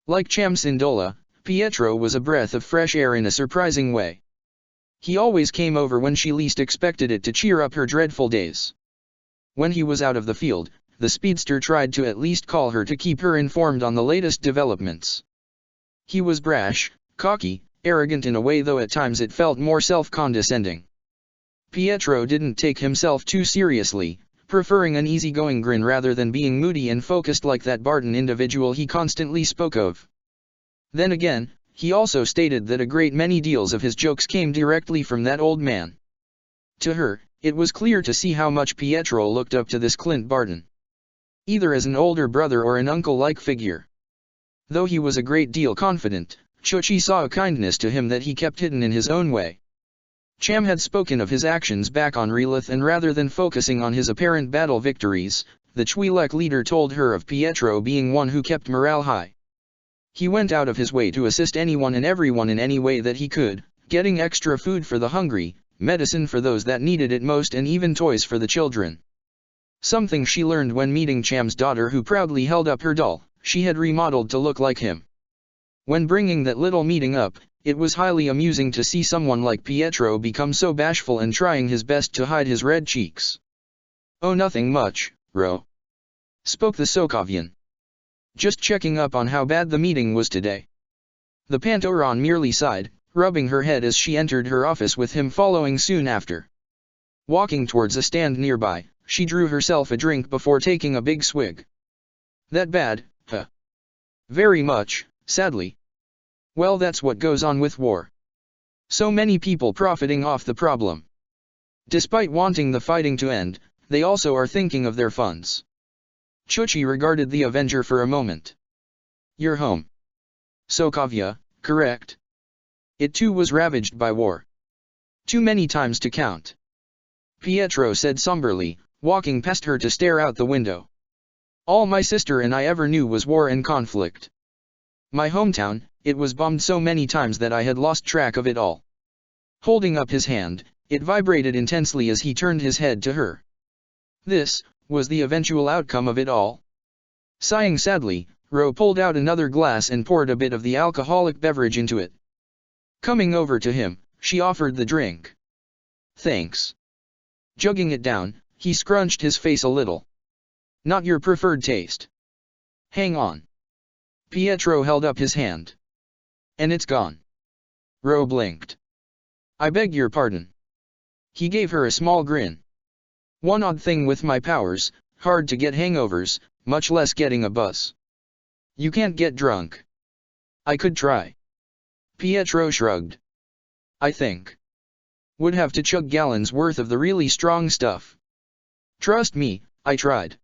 Like Cham Syndola, Pietro was a breath of fresh air in a surprising way. He always came over when she least expected it to cheer up her dreadful days. When he was out of the field, the speedster tried to at least call her to keep her informed on the latest developments. He was brash, cocky, arrogant in a way, though at times it felt more self-condescending. Pietro didn't take himself too seriously, preferring an easygoing grin rather than being moody and focused like that Barton individual he constantly spoke of. Then again, he also stated that a great many deals of his jokes came directly from that old man. To her, it was clear to see how much Pietro looked up to this Clint Barton. Either as an older brother or an uncle-like figure. Though he was a great deal confident, Chuchi saw a kindness to him that he kept hidden in his own way. Cham had spoken of his actions back on Relith, and rather than focusing on his apparent battle victories, the Twi'lek leader told her of Pietro being one who kept morale high. He went out of his way to assist anyone and everyone in any way that he could, getting extra food for the hungry, medicine for those that needed it most, and even toys for the children. Something she learned when meeting Cham's daughter, who proudly held up her doll she had remodeled to look like him. When bringing that little meeting up, it was highly amusing to see someone like Pietro become so bashful and trying his best to hide his red cheeks. "Oh, nothing much, Ro," spoke the Sokovian. "Just checking up on how bad the meeting was today." The Pantoran merely sighed, rubbing her head as she entered her office with him following soon after. Walking towards a stand nearby, she drew herself a drink before taking a big swig. "That bad, huh?" "Very much, sadly." "Well, that's what goes on with war. So many people profiting off the problem. Despite wanting the fighting to end, they also are thinking of their funds." Chuchi regarded the Avenger for a moment. "Your home, Sokovia, correct? It too was ravaged by war. Too many times to count," Pietro said somberly, walking past her to stare out the window. "All my sister and I ever knew was war and conflict. My hometown, it was bombed so many times that I had lost track of it all." Holding up his hand, it vibrated intensely as he turned his head to her. This was the eventual outcome of it all. Sighing sadly, Ro pulled out another glass and poured a bit of the alcoholic beverage into it. Coming over to him, she offered the drink. "Thanks." Jugging it down, he scrunched his face a little. "Not your preferred taste." "Hang on." Pietro held up his hand. "And it's gone." Ro blinked. "I beg your pardon." He gave her a small grin. "One odd thing with my powers, hard to get hangovers, much less getting a buzz." "You can't get drunk." "I could try." Pietro shrugged. "I think would have to chug gallons worth of the really strong stuff. Trust me, I tried.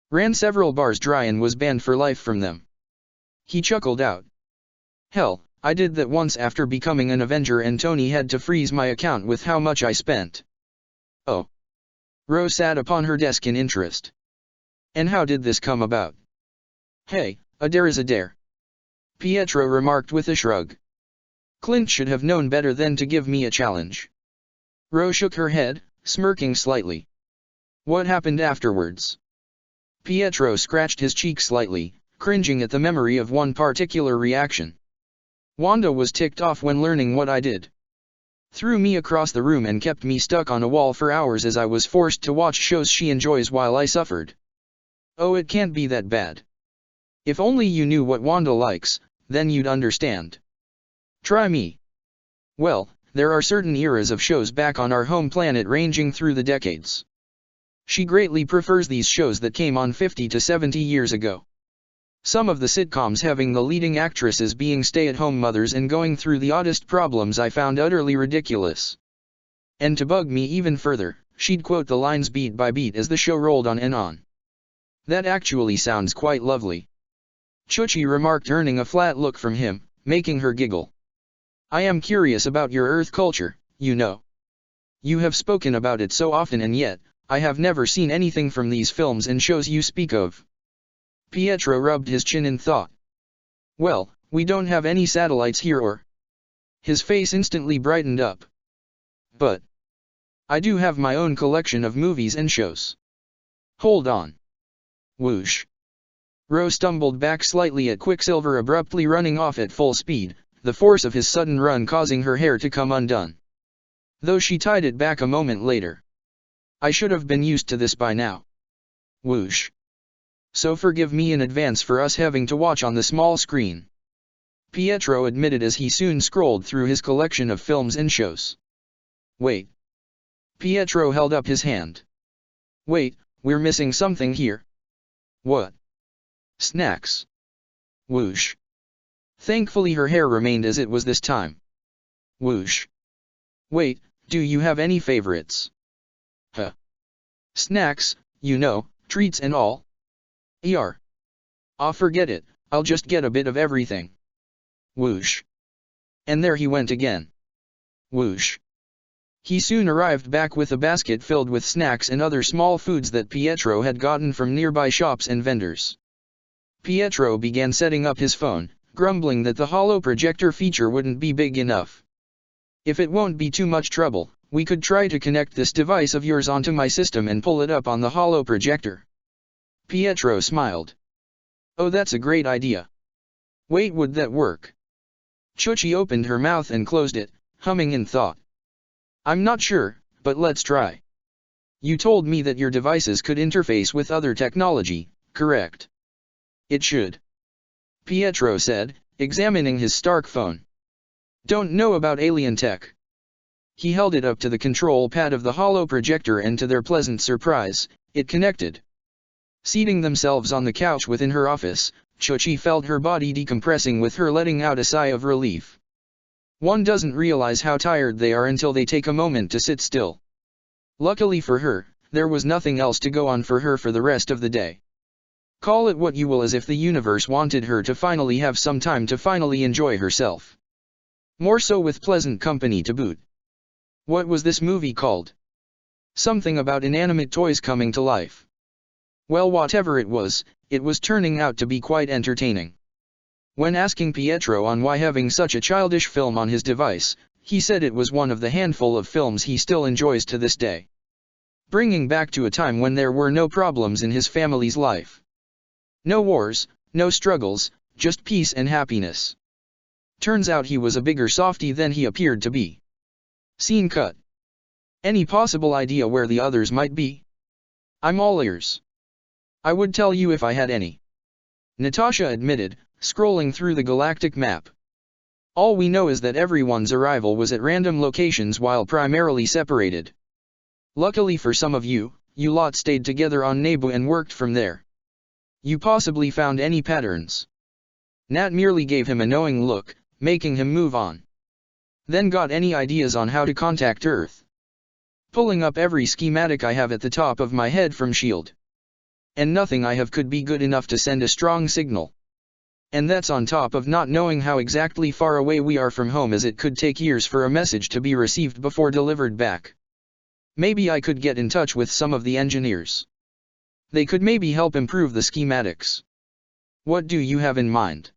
Ran several bars dry and was banned for life from them." He chuckled out. "Hell, I did that once after becoming an Avenger, and Tony had to freeze my account with how much I spent." "Oh." Ro sat upon her desk in interest. "And how did this come about?" "Hey, a dare is a dare," Pietro remarked with a shrug. "Clint should have known better than to give me a challenge." Ro shook her head, smirking slightly. "What happened afterwards?" Pietro scratched his cheek slightly, cringing at the memory of one particular reaction. "Wanda was ticked off when learning what I did. Threw me across the room and kept me stuck on a wall for hours as I was forced to watch shows she enjoys while I suffered." "Oh, it can't be that bad. If only you knew what Wanda likes, then you'd understand. Try me." "Well, there are certain eras of shows back on our home planet ranging through the decades. She greatly prefers these shows that came on 50 to 70 years ago. Some of the sitcoms having the leading actresses being stay-at-home mothers and going through the oddest problems I found utterly ridiculous. And to bug me even further, she'd quote the lines beat by beat as the show rolled on and on." "That actually sounds quite lovely," Chuchi remarked, earning a flat look from him, making her giggle. "I am curious about your Earth culture, you know. You have spoken about it so often, and yet, I have never seen anything from these films and shows you speak of." Pietro rubbed his chin in thought. "Well, we don't have any satellites here or—" His face instantly brightened up. "But I do have my own collection of movies and shows." "Hold on." Whoosh. Ro stumbled back slightly at Quicksilver abruptly running off at full speed, the force of his sudden run causing her hair to come undone. Though she tied it back a moment later. "I should have been used to this by now." Whoosh. So forgive me in advance for us having to watch on the small screen. Pietro admitted as he soon scrolled through his collection of films and shows. Wait. Pietro held up his hand. Wait, we're missing something here. What? Snacks. Whoosh. Thankfully her hair remained as it was this time. Whoosh. Wait, do you have any favorites? Huh. Snacks, you know, treats and all. Yar. Ah, forget it, I'll just get a bit of everything. Whoosh. And there he went again. Whoosh. He soon arrived back with a basket filled with snacks and other small foods that Pietro had gotten from nearby shops and vendors. Pietro began setting up his phone, grumbling that the holo projector feature wouldn't be big enough. If it won't be too much trouble, we could try to connect this device of yours onto my system and pull it up on the holo projector. Pietro smiled. Oh, that's a great idea. Wait, would that work? Chuchi opened her mouth and closed it, humming in thought. I'm not sure, but let's try. You told me that your devices could interface with other technology, correct? It should. Pietro said, examining his Stark phone. Don't know about alien tech. He held it up to the control pad of the holo projector and to their pleasant surprise, it connected. Seating themselves on the couch within her office, Chuchi felt her body decompressing with her letting out a sigh of relief. One doesn't realize how tired they are until they take a moment to sit still. Luckily for her, there was nothing else to go on for her for the rest of the day. Call it what you will, as if the universe wanted her to finally have some time to finally enjoy herself. More so with pleasant company to boot. What was this movie called? Something about inanimate toys coming to life. Well, whatever it was turning out to be quite entertaining. When asking Pietro on why having such a childish film on his device, he said it was one of the handful of films he still enjoys to this day. Bringing back to a time when there were no problems in his family's life. No wars, no struggles, just peace and happiness. Turns out he was a bigger softy than he appeared to be. Scene cut. Any possible idea where the others might be? I'm all ears. I would tell you if I had any. Natasha admitted, scrolling through the galactic map. All we know is that everyone's arrival was at random locations while primarily separated. Luckily for some of you, you lot stayed together on Naboo and worked from there. You possibly found any patterns? Nat merely gave him a knowing look, making him move on. Then got any ideas on how to contact Earth? Pulling up every schematic I have at the top of my head from S.H.I.E.L.D. And nothing I have could be good enough to send a strong signal. And that's on top of not knowing how exactly far away we are from home, as it could take years for a message to be received before delivered back. Maybe I could get in touch with some of the engineers. They could maybe help improve the schematics. What do you have in mind?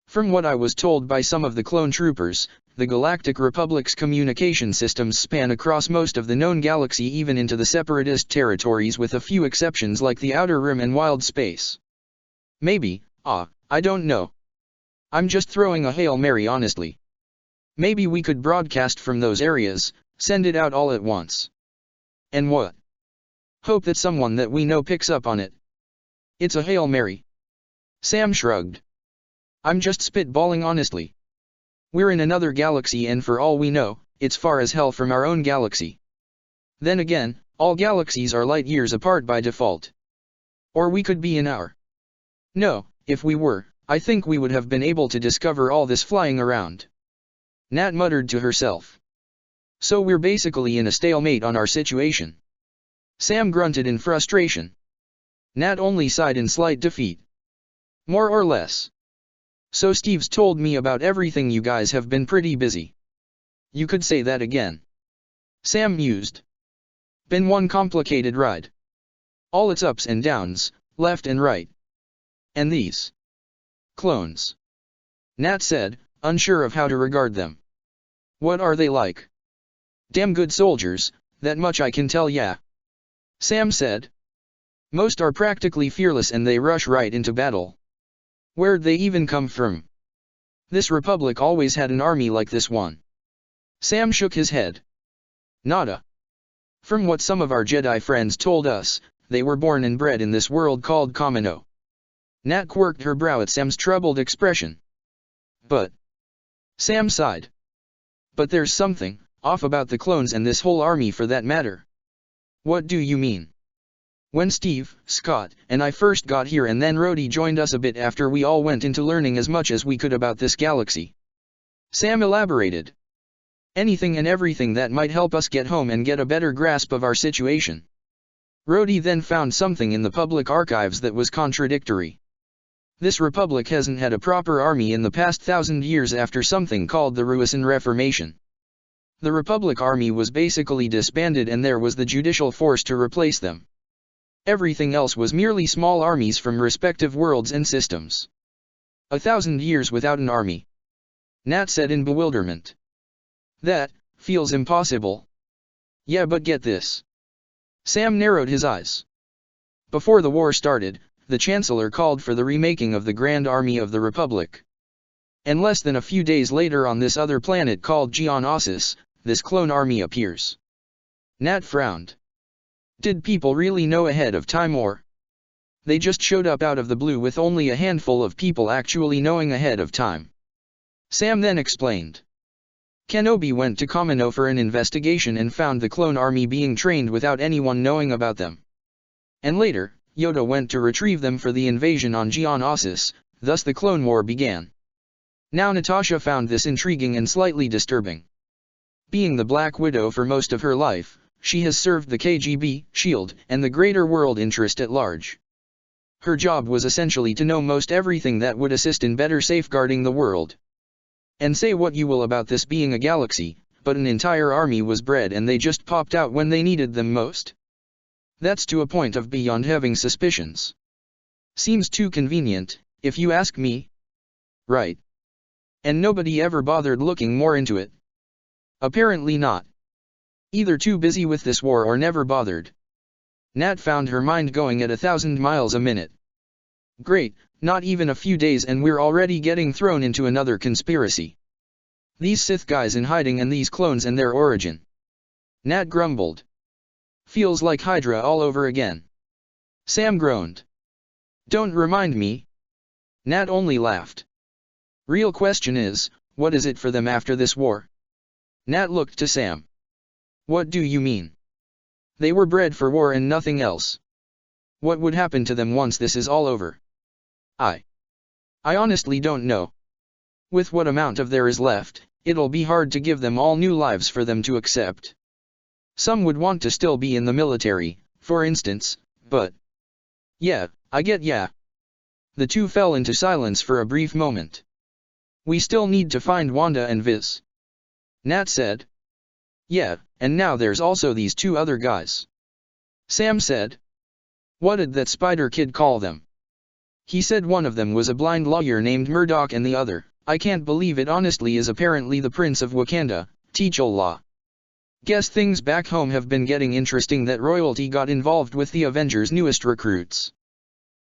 From what I was told by some of the clone troopers, the Galactic Republic's communication systems span across most of the known galaxy, even into the separatist territories, with a few exceptions like the Outer Rim and Wild Space. Maybe, I don't know. I'm just throwing a Hail Mary, honestly. Maybe we could broadcast from those areas, send it out all at once. And what? Hope that someone that we know picks up on it. It's a Hail Mary. Sam shrugged. I'm just spitballing, honestly. We're in another galaxy, and for all we know, it's far as hell from our own galaxy. Then again, all galaxies are light years apart by default. Or we could be in our. No, if we were, I think we would have been able to discover all this flying around. Nat muttered to herself. So we're basically in a stalemate on our situation. Sam grunted in frustration. Nat only sighed in slight defeat. More or less. So Steve's told me about everything. You guys have been pretty busy. You could say that again. Sam mused. Been one complicated ride. All its ups and downs, left and right. And these clones, Nat said, unsure of how to regard them. What are they like? Damn good soldiers, that much I can tell ya. Sam said. Most are practically fearless and they rush right into battle. Where'd they even come from? This republic always had an army like this one. Sam shook his head. Nada. From what some of our Jedi friends told us, they were born and bred in this world called Kamino. Nat quirked her brow at Sam's troubled expression. But... Sam sighed. But there's something off about the clones and this whole army for that matter. What do you mean? When Steve, Scott, and I first got here and then Rhodey joined us a bit after, we all went into learning as much as we could about this galaxy. Sam elaborated. Anything and everything that might help us get home and get a better grasp of our situation. Rhodey then found something in the public archives that was contradictory. This republic hasn't had a proper army in the past 1,000 years after something called the Ruisan Reformation. The Republic Army was basically disbanded and there was the judicial force to replace them. Everything else was merely small armies from respective worlds and systems. 1,000 years without an army. Nat said in bewilderment. That feels impossible. Yeah, but get this. Sam narrowed his eyes. Before the war started, the Chancellor called for the remaking of the Grand Army of the Republic. And less than a few days later on this other planet called Geonosis, this clone army appears. Nat frowned. Did people really know ahead of time, or? They just showed up out of the blue with only a handful of people actually knowing ahead of time. Sam then explained. Kenobi went to Kamino for an investigation and found the clone army being trained without anyone knowing about them. And later, Yoda went to retrieve them for the invasion on Geonosis, thus the Clone War began. Now Natasha found this intriguing and slightly disturbing. Being the Black Widow for most of her life, she has served the KGB, SHIELD, and the greater world interest at large. Her job was essentially to know most everything that would assist in better safeguarding the world. And say what you will about this being a galaxy, but an entire army was bred and they just popped out when they needed them most. That's to a point of beyond having suspicions. Seems too convenient, if you ask me. Right. And nobody ever bothered looking more into it. Apparently not. Either too busy with this war or never bothered. Nat found her mind going at 1,000 miles a minute. Great, not even a few days and we're already getting thrown into another conspiracy. These Sith guys in hiding and these clones and their origin. Nat grumbled. Feels like Hydra all over again. Sam groaned. Don't remind me. Nat only laughed. Real question is, what is it for them after this war? Nat looked to Sam. What do you mean? They were bred for war and nothing else. What would happen to them once this is all over? I honestly don't know. With what amount of there is left, it'll be hard to give them all new lives for them to accept. Some would want to still be in the military, for instance, but... Yeah, I get yeah. The two fell into silence for a brief moment. We still need to find Wanda and Viz. Nat said. Yeah, and now there's also these two other guys. Sam said. What did that spider kid call them? He said one of them was a blind lawyer named Murdoch and the other, I can't believe it honestly, is apparently the Prince of Wakanda, T'Challa. Guess things back home have been getting interesting that royalty got involved with the Avengers' newest recruits.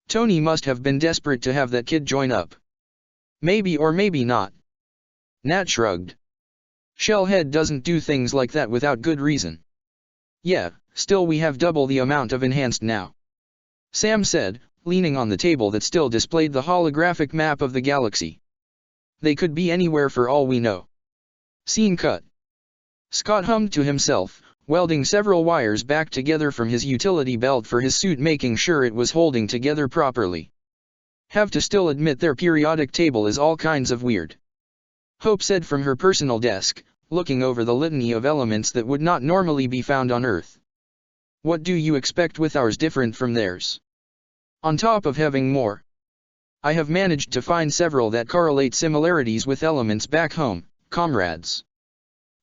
Tony must have been desperate to have that kid join up. Maybe or maybe not. Nat shrugged. Shellhead doesn't do things like that without good reason. Yeah, still we have double the amount of enhanced now. Sam said, leaning on the table that still displayed the holographic map of the galaxy. They could be anywhere for all we know. Scene cut. Scott hummed to himself, welding several wires back together from his utility belt for his suit, making sure it was holding together properly. Have to still admit their periodic table is all kinds of weird. Hope said from her personal desk, looking over the litany of elements that would not normally be found on Earth. What do you expect with ours different from theirs? On top of having more, I have managed to find several that correlate similarities with elements back home, comrades.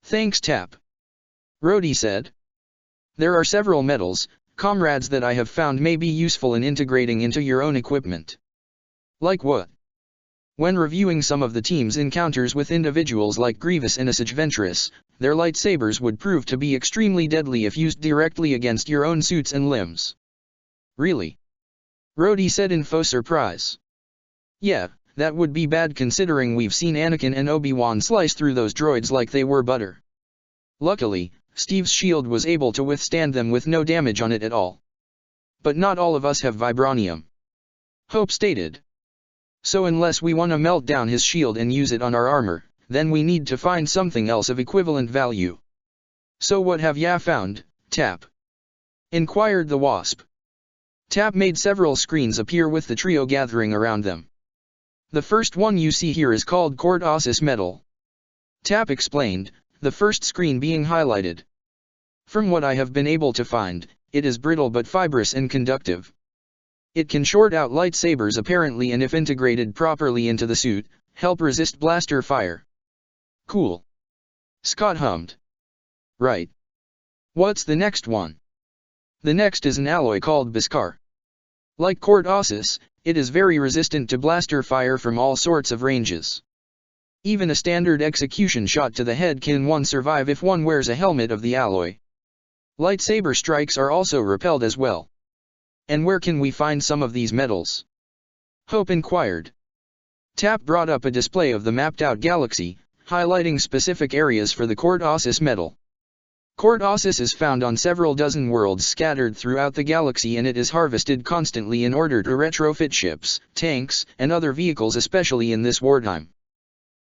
Thanks, Tap. Rhodey said. There are several metals, comrades, that I have found may be useful in integrating into your own equipment. Like what? When reviewing some of the team's encounters with individuals like Grievous and Asajj Ventress, their lightsabers would prove to be extremely deadly if used directly against your own suits and limbs. Really? Rhodey said in faux surprise. Yeah, that would be bad considering we've seen Anakin and Obi-Wan slice through those droids like they were butter. Luckily, Steve's shield was able to withstand them with no damage on it at all. But not all of us have vibranium. Hope stated. So unless we want to melt down his shield and use it on our armor, then we need to find something else of equivalent value. So what have ya found, Tap? Inquired the Wasp. Tap made several screens appear with the trio gathering around them. The first one you see here is called Quartz metal. Tap explained, the first screen being highlighted. From what I have been able to find, it is brittle but fibrous and conductive. It can short out lightsabers apparently, and if integrated properly into the suit, help resist blaster fire. Cool. Scott hummed. Right. What's the next one? The next is an alloy called Beskar. Like Quartz, it is very resistant to blaster fire from all sorts of ranges. Even a standard execution shot to the head can one survive if one wears a helmet of the alloy. Lightsaber strikes are also repelled as well. And where can we find some of these metals? Hope inquired. Tap brought up a display of the mapped-out galaxy, highlighting specific areas for the Quartz metal. Quartz is found on several dozen worlds scattered throughout the galaxy, and it is harvested constantly in order to retrofit ships, tanks, and other vehicles, especially in this wartime.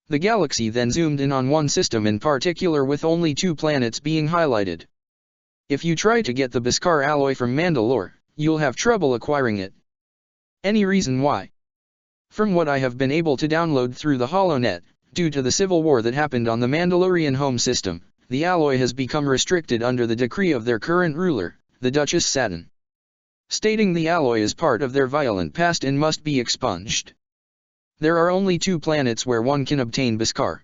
The galaxy then zoomed in on one system in particular with only 2 planets being highlighted. If you try to get the Beskar alloy from Mandalore, you'll have trouble acquiring it. Any reason why? From what I have been able to download through the HoloNet, due to the civil war that happened on the Mandalorian home system, the alloy has become restricted under the decree of their current ruler, the Duchess Satin. Stating the alloy is part of their violent past and must be expunged. There are only 2 planets where one can obtain Beskar.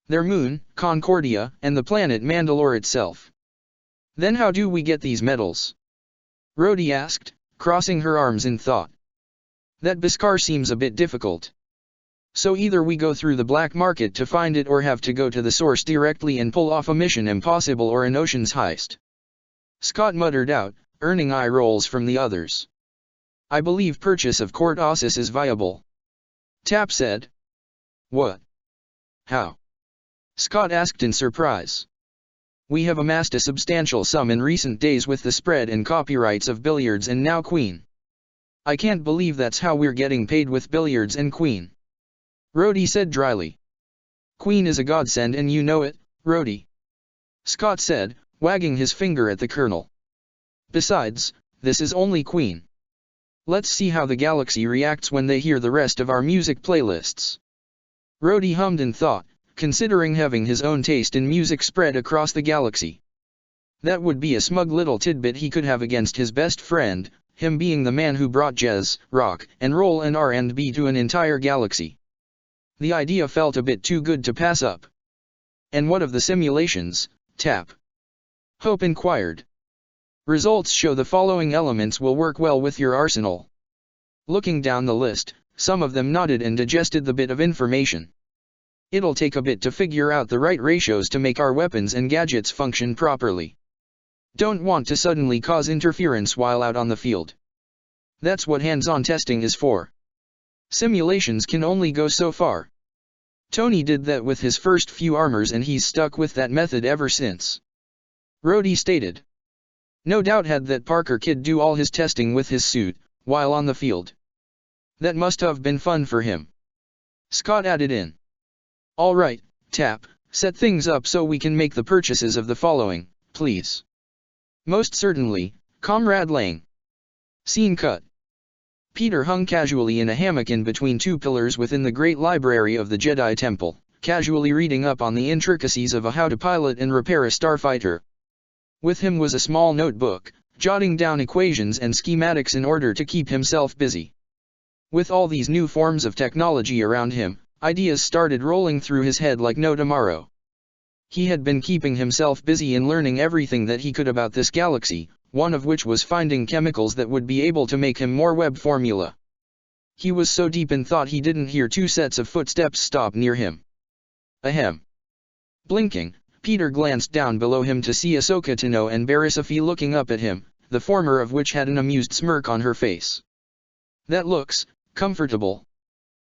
Their moon, Concordia, and the planet Mandalore itself. Then how do we get these metals? Rhodey asked, crossing her arms in thought. That Beskar seems a bit difficult. So either we go through the black market to find it, or have to go to the source directly and pull off a Mission Impossible or an Ocean's Heist. Scott muttered out, earning eye rolls from the others. I believe purchase of Quartz is viable. Tap said. What? How? Scott asked in surprise. We have amassed a substantial sum in recent days with the spread and copyrights of Billiards and now Queen. I can't believe that's how we're getting paid with Billiards and Queen. Rhodey said dryly. Queen is a godsend and you know it, Rhodey. Scott said, wagging his finger at the Colonel. Besides, this is only Queen. Let's see how the galaxy reacts when they hear the rest of our music playlists. Rhodey hummed in thought, considering having his own taste in music spread across the galaxy. That would be a smug little tidbit he could have against his best friend, him being the man who brought jazz, rock, and roll and R&B to an entire galaxy. The idea felt a bit too good to pass up. And what of the simulations, Tap? Hope inquired. Results show the following elements will work well with your arsenal. Looking down the list, some of them nodded and digested the bit of information. It'll take a bit to figure out the right ratios to make our weapons and gadgets function properly. Don't want to suddenly cause interference while out on the field. That's what hands-on testing is for. Simulations can only go so far. Tony did that with his first few armors and he's stuck with that method ever since. Rhodey stated. No doubt had that Parker kid do all his testing with his suit, while on the field. That must have been fun for him. Scott added in. All right, Tap, set things up so we can make the purchases of the following, please. Most certainly, Comrade Lang. Scene cut. Peter hung casually in a hammock in between 2 pillars within the great library of the Jedi Temple, casually reading up on the intricacies of how to pilot and repair a starfighter. With him was a small notebook, jotting down equations and schematics in order to keep himself busy. With all these new forms of technology around him, ideas started rolling through his head like no tomorrow. He had been keeping himself busy in learning everything that he could about this galaxy, one of which was finding chemicals that would be able to make him more web formula. He was so deep in thought he didn't hear 2 sets of footsteps stop near him. Ahem. Blinking, Peter glanced down below him to see Ahsoka Tano and Barrisafi looking up at him, the former of which had an amused smirk on her face. That looks comfortable.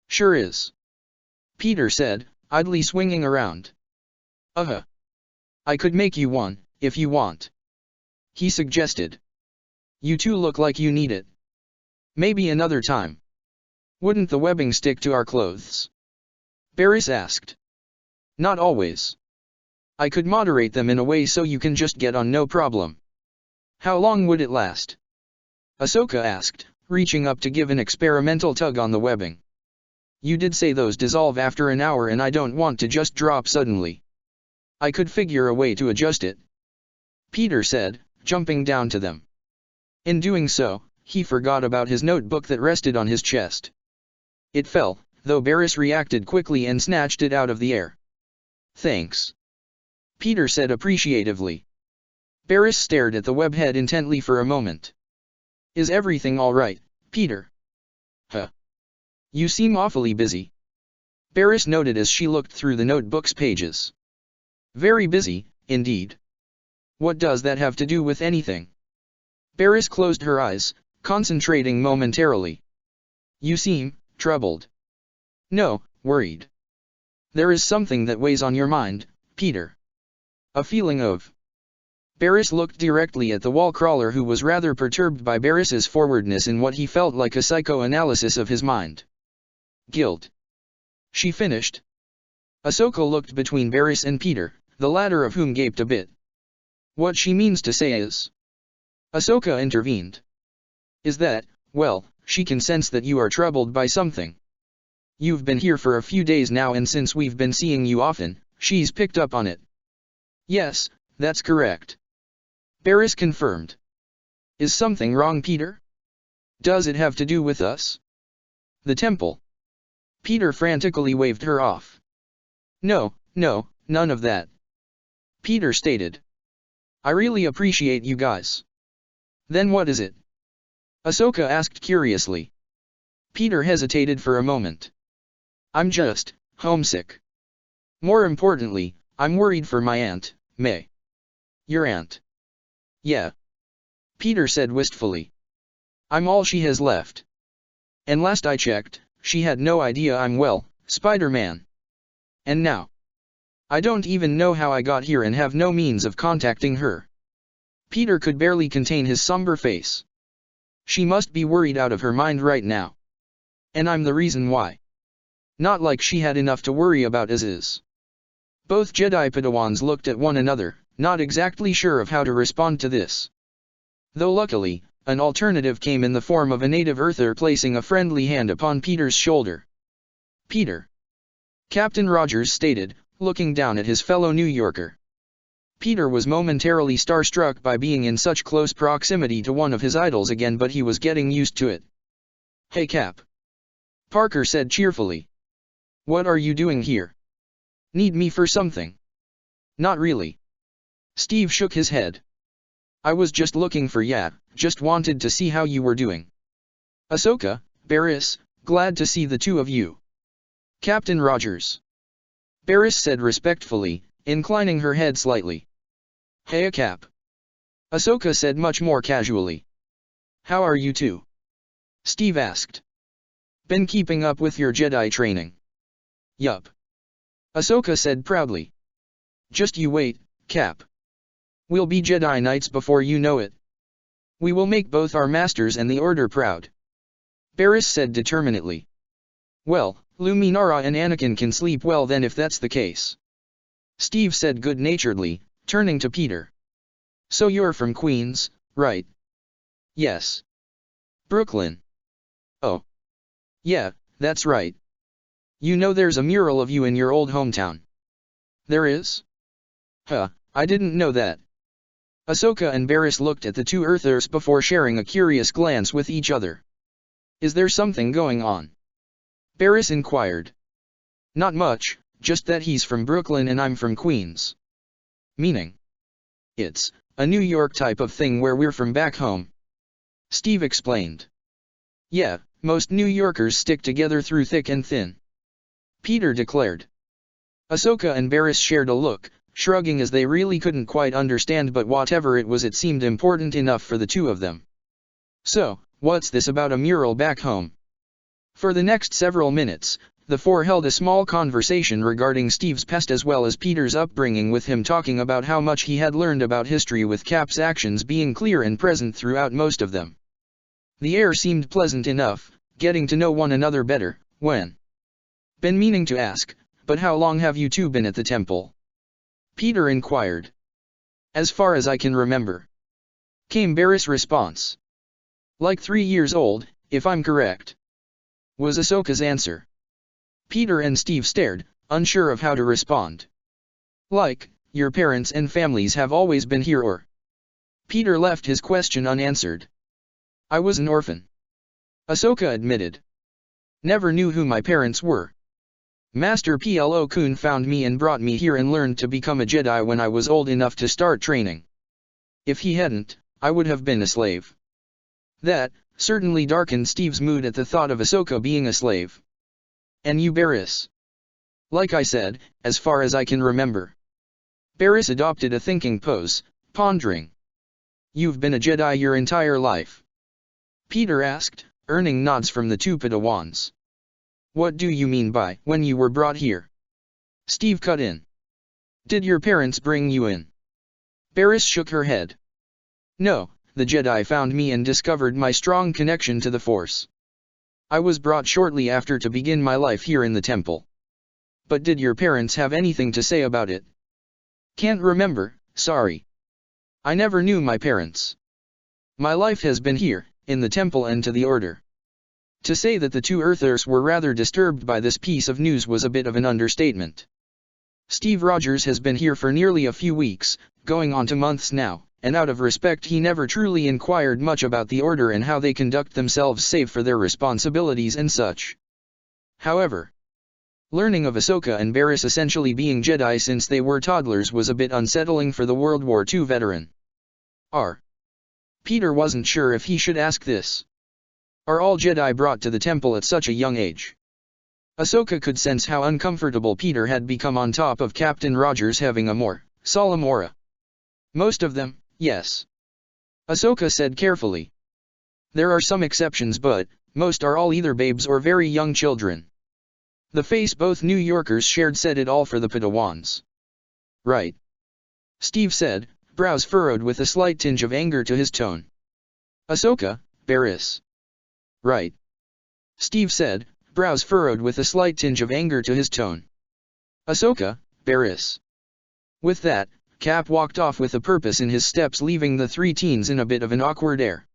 Sure is. Peter said, idly swinging around. I could make you one, if you want. He suggested. You two look like you need it. Maybe another time. Wouldn't the webbing stick to our clothes? Barris asked. Not always. I could moderate them in a way so you can just get on no problem. How long would it last? Ahsoka asked, reaching up to give an experimental tug on the webbing. You did say those dissolve after an hour and I don't want to just drop suddenly. I could figure a way to adjust it. Peter said, jumping down to them. In doing so, he forgot about his notebook that rested on his chest. It fell, though Barris reacted quickly and snatched it out of the air. Thanks. Peter said appreciatively. Barris stared at the webhead intently for a moment. Is everything all right, Peter? Huh. You seem awfully busy. Barris noted as she looked through the notebook's pages. Very busy, indeed. What does that have to do with anything? Barris closed her eyes, concentrating momentarily. You seem troubled. No, worried. There is something that weighs on your mind, Peter. A feeling of... Barris looked directly at the wall crawler, who was rather perturbed by Barris's forwardness in what he felt like a psychoanalysis of his mind. Guilt. She finished. Ahsoka looked between Barris and Peter, the latter of whom gaped a bit. What she means to say is... Ahsoka intervened. Is that, well, she can sense that you are troubled by something. You've been here for a few days now, and since we've been seeing you often, she's picked up on it. Yes, that's correct. Barris confirmed. Is something wrong, Peter? Does it have to do with us? The temple. Peter frantically waved her off. No, none of that. Peter stated. I really appreciate you guys. Then what is it? Ahsoka asked curiously. Peter hesitated for a moment. I'm just homesick. More importantly, I'm worried for my aunt, May. Your aunt? Yeah. Peter said wistfully. I'm all she has left. And last I checked, she had no idea I'm well, Spider-Man. And now? I don't even know how I got here and have no means of contacting her. Peter could barely contain his somber face. She must be worried out of her mind right now. And I'm the reason why. Not like she had enough to worry about as is. Both Jedi Padawans looked at one another, not exactly sure of how to respond to this. Though luckily, an alternative came in the form of a native Earther placing a friendly hand upon Peter's shoulder. Peter. Captain Rogers stated, looking down at his fellow New Yorker. Peter was momentarily starstruck by being in such close proximity to one of his idols again, but he was getting used to it. Hey Cap. Parker said cheerfully. What are you doing here? Need me for something? Not really. Steve shook his head. I was just looking for ya, just wanted to see how you were doing. Ahsoka, Barris, glad to see the two of you. Captain Rogers. Barris said respectfully, inclining her head slightly. Hey Cap. Ahsoka said much more casually. How are you two? Steve asked. Been keeping up with your Jedi training? Yup. Ahsoka said proudly. Just you wait, Cap. We'll be Jedi Knights before you know it. We will make both our masters and the Order proud. Barris said determinedly. Well, Luminara and Anakin can sleep well then if that's the case. Steve said good-naturedly, turning to Peter. So you're from Queens, right? Yes. Brooklyn. Oh. Yeah, that's right. You know there's a mural of you in your old hometown. There is? Huh, I didn't know that. Ahsoka and Barris looked at the two Earthers before sharing a curious glance with each other. Is there something going on? Barris inquired. Not much, just that he's from Brooklyn and I'm from Queens. Meaning? It's a New York type of thing where we're from back home. Steve explained. Yeah, most New Yorkers stick together through thick and thin. Peter declared. Ahsoka and Barris shared a look, shrugging as they really couldn't quite understand, but whatever it was, it seemed important enough for the two of them. So, what's this about a mural back home? For the next several minutes, the four held a small conversation regarding Steve's past as well as Peter's upbringing, with him talking about how much he had learned about history, with Cap's actions being clear and present throughout most of them. The air seemed pleasant enough, getting to know one another better, when been meaning to ask, but how long have you two been at the temple? Peter inquired. As far as I can remember, came Barris' response. Like 3 years old, if I'm correct, was Ahsoka's answer. Peter and Steve stared, unsure of how to respond. Like, your parents and families have always been here, or? Peter left his question unanswered. I was an orphan, Ahsoka admitted. Never knew who my parents were. Master Plo Koon found me and brought me here and learned to become a Jedi when I was old enough to start training. If he hadn't, I would have been a slave. That certainly darkened Steve's mood at the thought of Ahsoka being a slave. And you, Barris? Like I said, as far as I can remember. Barris adopted a thinking pose, pondering. You've been a Jedi your entire life? Peter asked, earning nods from the two Padawans. What do you mean by, when you were brought here? Steve cut in. Did your parents bring you in? Barris shook her head. No, the Jedi found me and discovered my strong connection to the Force. I was brought shortly after to begin my life here in the temple. But did your parents have anything to say about it? Can't remember, sorry. I never knew my parents. My life has been here, in the temple and to the Order. To say that the two Earthers were rather disturbed by this piece of news was a bit of an understatement. Steve Rogers has been here for nearly a few weeks, going on to months now, and out of respect he never truly inquired much about the Order and how they conduct themselves save for their responsibilities and such. However, learning of Ahsoka and Barris essentially being Jedi since they were toddlers was a bit unsettling for the World War II veteran. Peter wasn't sure if he should ask this. Are all Jedi brought to the temple at such a young age? Ahsoka could sense how uncomfortable Peter had become on top of Captain Rogers having a more solemn aura. Most of them, yes. Ahsoka said carefully. There are some exceptions, but most are all either babes or very young children. The face both New Yorkers shared said it all for the Padawans. Right. Steve said, brows furrowed with a slight tinge of anger to his tone. Ahsoka, Barris. Right. Steve said, brows furrowed with a slight tinge of anger to his tone. Ahsoka, Barris. With that, Cap walked off with a purpose in his steps, leaving the three teens in a bit of an awkward air.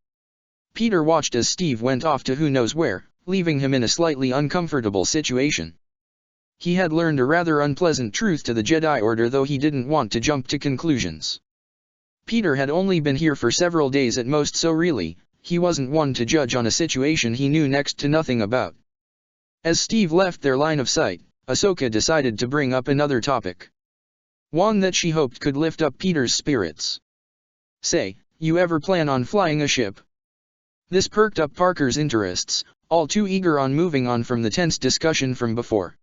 Peter watched as Steve went off to who knows where, leaving him in a slightly uncomfortable situation. He had learned a rather unpleasant truth to the Jedi Order, though he didn't want to jump to conclusions. Peter had only been here for several days at most, so really, he wasn't one to judge on a situation he knew next to nothing about. As Steve left their line of sight, Ahsoka decided to bring up another topic. One that she hoped could lift up Peter's spirits. Say, you ever plan on flying a ship? This perked up Parker's interests, all too eager on moving on from the tense discussion from before.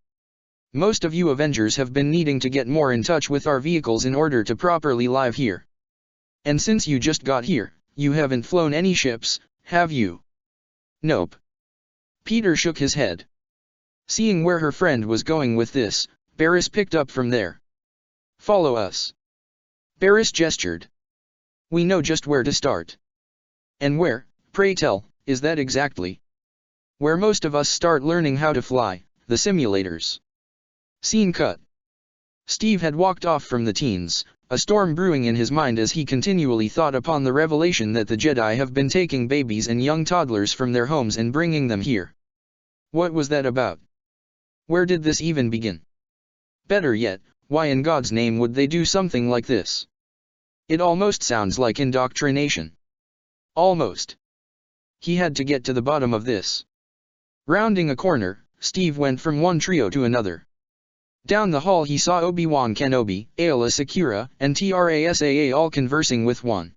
Most of you Avengers have been needing to get more in touch with our vehicles in order to properly live here. And since you just got here, you haven't flown any ships, have you? Nope. Peter shook his head. Seeing where her friend was going with this, Barris picked up from there. Follow us. Barris gestured. We know just where to start. And where, pray tell, is that exactly? Where most of us start learning how to fly, the simulators. Scene cut. Steve had walked off from the teens, a storm brewing in his mind as he continually thought upon the revelation that the Jedi have been taking babies and young toddlers from their homes and bringing them here. What was that about? Where did this even begin? Better yet, why in God's name would they do something like this? It almost sounds like indoctrination. Almost. He had to get to the bottom of this. Rounding a corner, Steve went from one trio to another. Down the hall he saw Obi-Wan Kenobi, Aayla Secura, and Trasaa all conversing with one.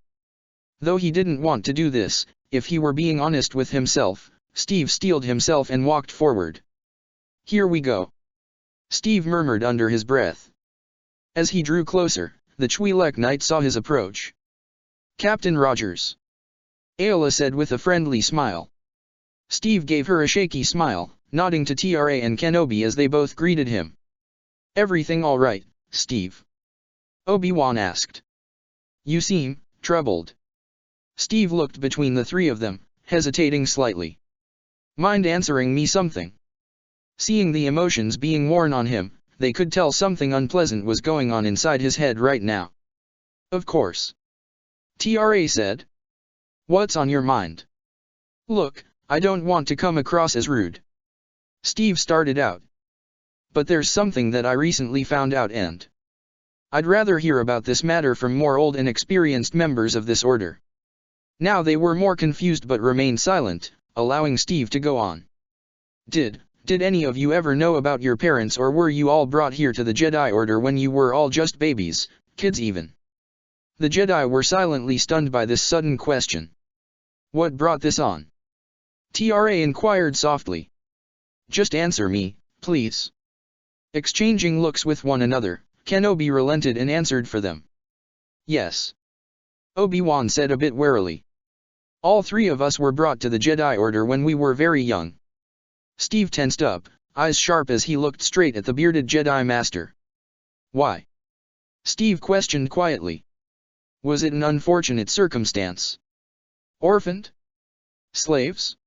Though he didn't want to do this, if he were being honest with himself, Steve steeled himself and walked forward. Here we go. Steve murmured under his breath. As he drew closer, the Twi'lek knight saw his approach. Captain Rogers. Aayla said with a friendly smile. Steve gave her a shaky smile, nodding to TRA and Kenobi as they both greeted him. "Everything all right, Steve?" Obi-Wan asked. "You seem troubled." Steve looked between the three of them, hesitating slightly. "Mind answering me something?" Seeing the emotions being worn on him, they could tell something unpleasant was going on inside his head right now. "Of course," TRA said. "What's on your mind?" "Look, I don't want to come across as rude," Steve started out. "But there's something that I recently found out and I'd rather hear about this matter from more old and experienced members of this order." Now they were more confused but remained silent, allowing Steve to go on. Did any of you ever know about your parents, or were you all brought here to the Jedi Order when you were all just babies, kids even?" The Jedi were silently stunned by this sudden question. "What brought this on?" TRA inquired softly. "Just answer me, please." Exchanging looks with one another, Kenobi relented and answered for them. "Yes," Obi-Wan said a bit warily. "All three of us were brought to the Jedi Order when we were very young." Steve tensed up, eyes sharp as he looked straight at the bearded Jedi Master. "Why?" Steve questioned quietly. "Was it an unfortunate circumstance? Orphaned? Slaves?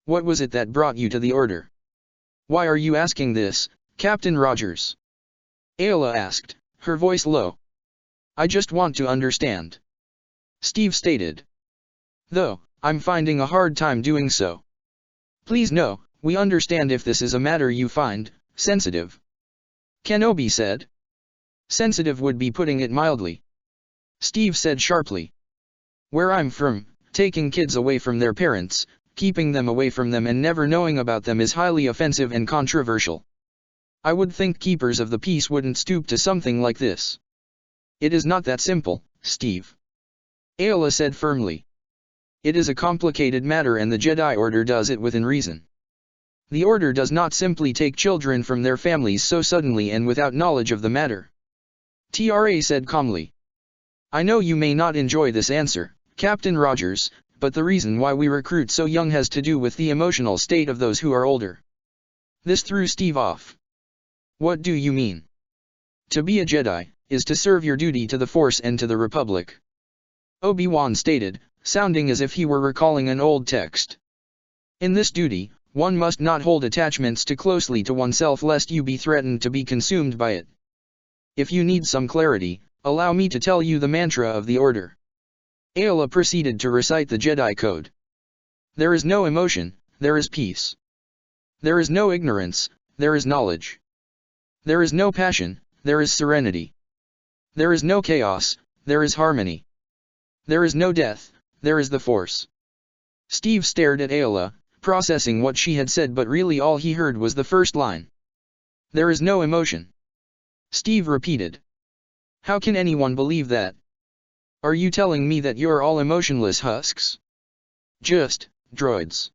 What was it that brought you to the Order?" "Why are you asking this, Captain Rogers?" Ayla asked, her voice low. "I just want to understand," Steve stated. "Though, I'm finding a hard time doing so." "Please no, we understand if this is a matter you find sensitive," Kenobi said. "Sensitive would be putting it mildly," Steve said sharply. "Where I'm from, taking kids away from their parents, keeping them away from them and never knowing about them is highly offensive and controversial. I would think keepers of the peace wouldn't stoop to something like this." "It is not that simple, Steve," Ayla said firmly. "It is a complicated matter and the Jedi Order does it within reason. The Order does not simply take children from their families so suddenly and without knowledge of the matter," TRA said calmly. "I know you may not enjoy this answer, Captain Rogers, but the reason why we recruit so young has to do with the emotional state of those who are older." This threw Steve off. "What do you mean?" "To be a Jedi is to serve your duty to the Force and to the Republic," Obi-Wan stated, sounding as if he were recalling an old text. "In this duty, one must not hold attachments too closely to oneself lest you be threatened to be consumed by it. If you need some clarity, allow me to tell you the mantra of the Order." Ayla proceeded to recite the Jedi Code. "There is no emotion, there is peace. There is no ignorance, there is knowledge. There is no passion, there is serenity. There is no chaos, there is harmony. There is no death, there is the Force." Steve stared at Ayla, processing what she had said, but really all he heard was the first line. "There is no emotion," Steve repeated. "How can anyone believe that? Are you telling me that you're all emotionless husks? Just droids?"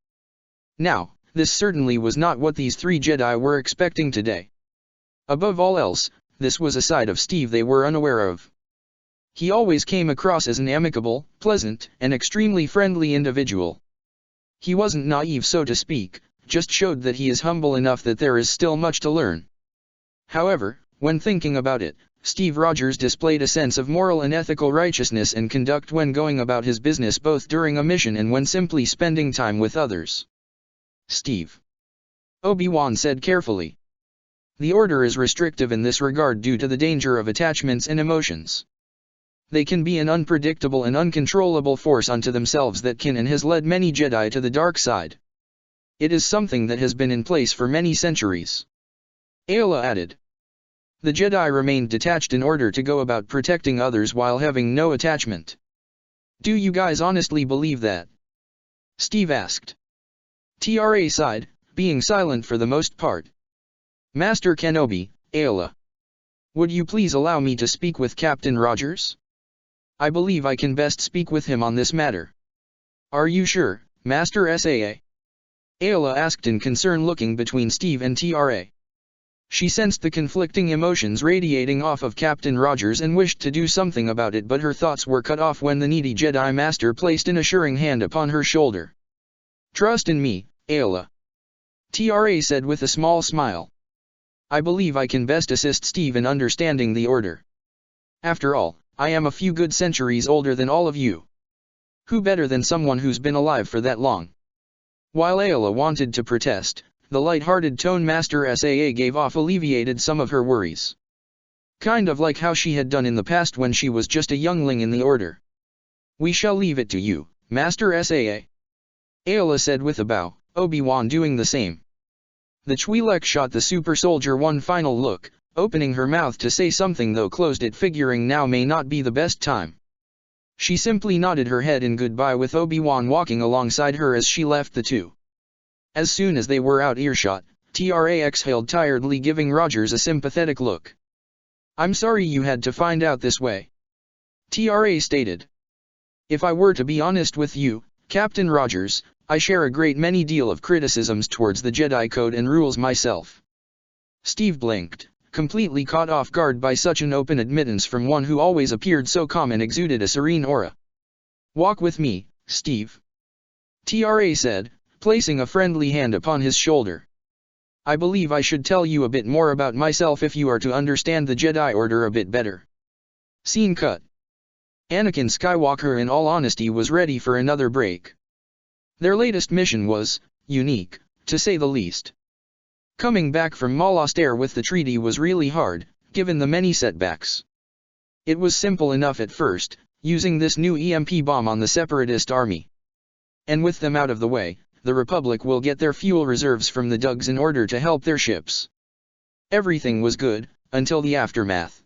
Now, this certainly was not what these three Jedi were expecting today. Above all else, this was a side of Steve they were unaware of. He always came across as an amicable, pleasant, and extremely friendly individual. He wasn't naive, so to speak, just showed that he is humble enough that there is still much to learn. However, when thinking about it, Steve Rogers displayed a sense of moral and ethical righteousness and conduct when going about his business, both during a mission and when simply spending time with others. "Steve," Obi-Wan said carefully, "the Order is restrictive in this regard due to the danger of attachments and emotions. They can be an unpredictable and uncontrollable force unto themselves that can and has led many Jedi to the dark side. It is something that has been in place for many centuries." Ayla added. "The Jedi remained detached in order to go about protecting others while having no attachment. Do you guys honestly believe that?" Steve asked. TRA sighed, being silent for the most part. "Master Kenobi, Ayla. Would you please allow me to speak with Captain Rogers? I believe I can best speak with him on this matter." "Are you sure, Master Saa?" Ayla asked in concern, looking between Steve and TRA. She sensed the conflicting emotions radiating off of Captain Rogers and wished to do something about it, but her thoughts were cut off when the needy Jedi Master placed an assuring hand upon her shoulder. "Trust in me, Ayla. Tra said with a small smile. I believe I can best assist Steve in understanding the order. After all, I am a few good centuries older than all of you. Who better than someone who's been alive for that long? While Ayla wanted to protest, the light-hearted tone Master Saa gave off alleviated some of her worries. Kind of like how she had done in the past when she was just a youngling in the order. We shall leave it to you, Master Saa. Ayla said with a bow, Obi-Wan doing the same. The Twi'lek shot the super soldier one final look, opening her mouth to say something though closed it, figuring now may not be the best time. She simply nodded her head in goodbye with Obi-Wan walking alongside her as she left the two. As soon as they were out earshot, Tra exhaled tiredly, giving Rogers a sympathetic look. I'm sorry you had to find out this way. Tra stated. If I were to be honest with you, Captain Rogers, I share a great many deal of criticisms towards the Jedi Code and rules myself. Steve blinked, completely caught off guard by such an open admittance from one who always appeared so calm and exuded a serene aura. Walk with me, Steve. Tra said, placing a friendly hand upon his shoulder. I believe I should tell you a bit more about myself if you are to understand the Jedi Order a bit better. Scene cut. Anakin Skywalker, in all honesty, was ready for another break. Their latest mission was unique, to say the least. Coming back from Mol Aster with the treaty was really hard, given the many setbacks. It was simple enough at first, using this new EMP bomb on the Separatist army. And with them out of the way, the Republic will get their fuel reserves from the Dugs in order to help their ships. Everything was good, until the aftermath.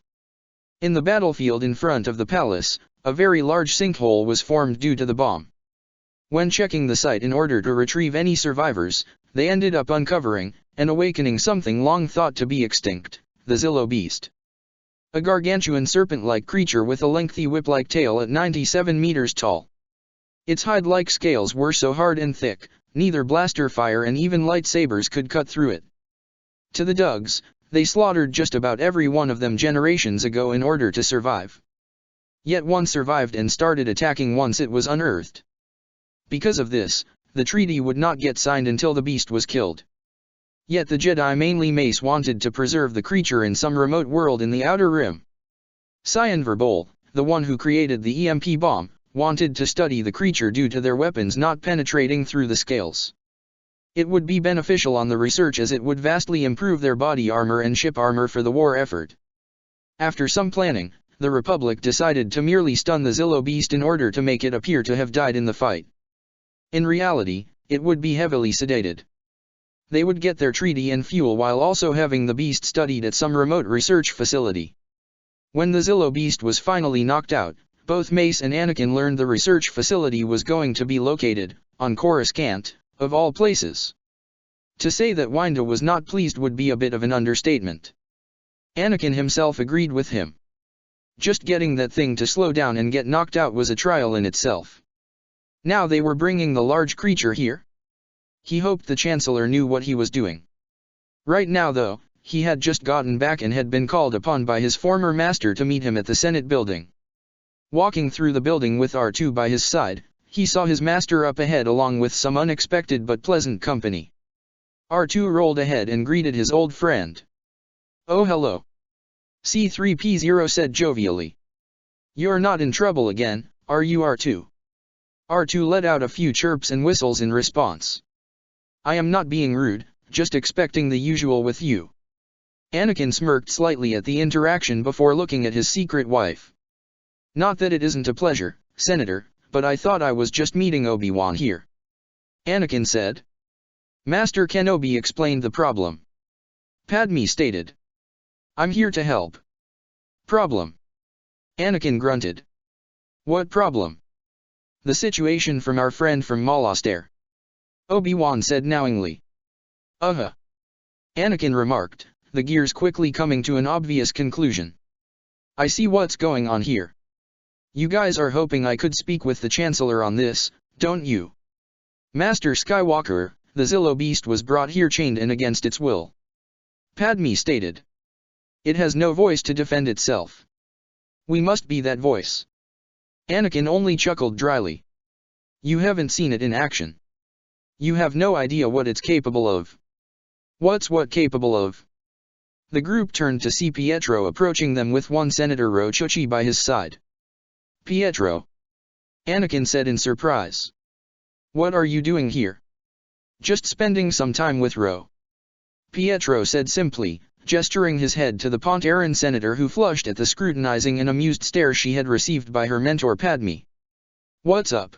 In the battlefield in front of the palace, a very large sinkhole was formed due to the bomb. When checking the site in order to retrieve any survivors, they ended up uncovering and awakening something long thought to be extinct, the Zillo beast. A gargantuan serpent-like creature with a lengthy whip-like tail at 97 meters tall. Its hide-like scales were so hard and thick, neither blaster fire and even lightsabers could cut through it. To the Dugs, they slaughtered just about every one of them generations ago in order to survive. Yet one survived and started attacking once it was unearthed. Because of this, the treaty would not get signed until the beast was killed. Yet the Jedi, mainly Mace, wanted to preserve the creature in some remote world in the Outer Rim. Cyan Verbol, the one who created the EMP bomb, wanted to study the creature due to their weapons not penetrating through the scales. It would be beneficial on the research as it would vastly improve their body armor and ship armor for the war effort. After some planning, the Republic decided to merely stun the Zillo beast in order to make it appear to have died in the fight. In reality, it would be heavily sedated. They would get their treaty and fuel while also having the beast studied at some remote research facility. When the Zillo beast was finally knocked out, both Mace and Anakin learned the research facility was going to be located on Coruscant, of all places. To say that Winda was not pleased would be a bit of an understatement. Anakin himself agreed with him. Just getting that thing to slow down and get knocked out was a trial in itself. Now they were bringing the large creature here? He hoped the Chancellor knew what he was doing. Right now though, he had just gotten back and had been called upon by his former master to meet him at the Senate building. Walking through the building with R2 by his side, he saw his master up ahead along with some unexpected but pleasant company. R2 rolled ahead and greeted his old friend. Oh hello. C-3PO said jovially. You're not in trouble again, are you R2? R2 let out a few chirps and whistles in response. I am not being rude, just expecting the usual with you. Anakin smirked slightly at the interaction before looking at his secret wife. Not that it isn't a pleasure, Senator, but I thought I was just meeting Obi-Wan here. Anakin said. Master Kenobi explained the problem. Padme stated. I'm here to help. Problem. Anakin grunted. What problem? The situation from our friend from Mol Aster. Obi-Wan said knowingly. Anakin remarked, the gears quickly coming to an obvious conclusion. I see what's going on here. You guys are hoping I could speak with the Chancellor on this, don't you? Master Skywalker, the Zillo beast was brought here chained and against its will. Padme stated. It has no voice to defend itself. We must be that voice. Anakin only chuckled dryly. You haven't seen it in action. You have no idea what it's capable of. What's what capable of? The group turned to see Pietro approaching them with one Senator Rochuchi by his side. Pietro, Anakin said in surprise. What are you doing here? Just spending some time with Ro. Pietro said simply, gesturing his head to the Pontaran senator who flushed at the scrutinizing and amused stare she had received by her mentor Padme. What's up?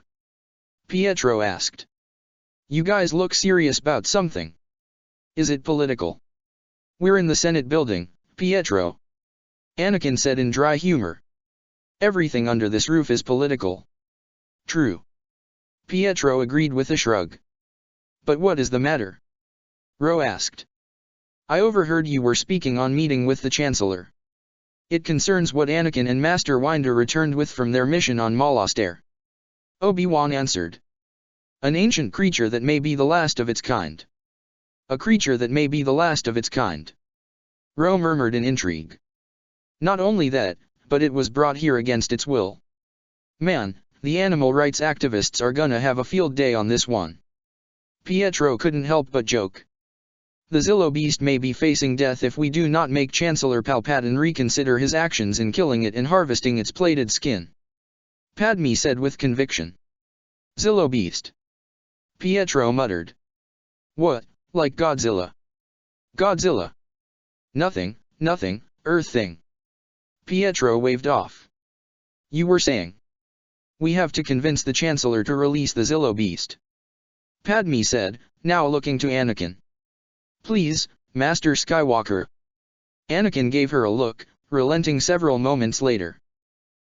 Pietro asked. You guys look serious about something. Is it political? We're in the Senate building, Pietro. Anakin said in dry humor. Everything under this roof is political. True. Pietro agreed with a shrug. But what is the matter? Ro asked. I overheard you were speaking on meeting with the Chancellor. It concerns what Anakin and Master Winder returned with from their mission on Malastair. Obi-Wan answered. An ancient creature that may be the last of its kind. A creature that may be the last of its kind. Ro murmured in intrigue. Not only that, but it was brought here against its will. Man, the animal rights activists are gonna have a field day on this one. Pietro couldn't help but joke. The Zillo beast may be facing death if we do not make Chancellor Palpatine reconsider his actions in killing it and harvesting its plated skin. Padme said with conviction. Zillo beast. Pietro muttered. What, like Godzilla? Godzilla? Nothing, Earth thing. Pietro waved off. You were saying. We have to convince the Chancellor to release the Zillo beast. Padme said, now looking to Anakin. Please, Master Skywalker. Anakin gave her a look, relenting several moments later.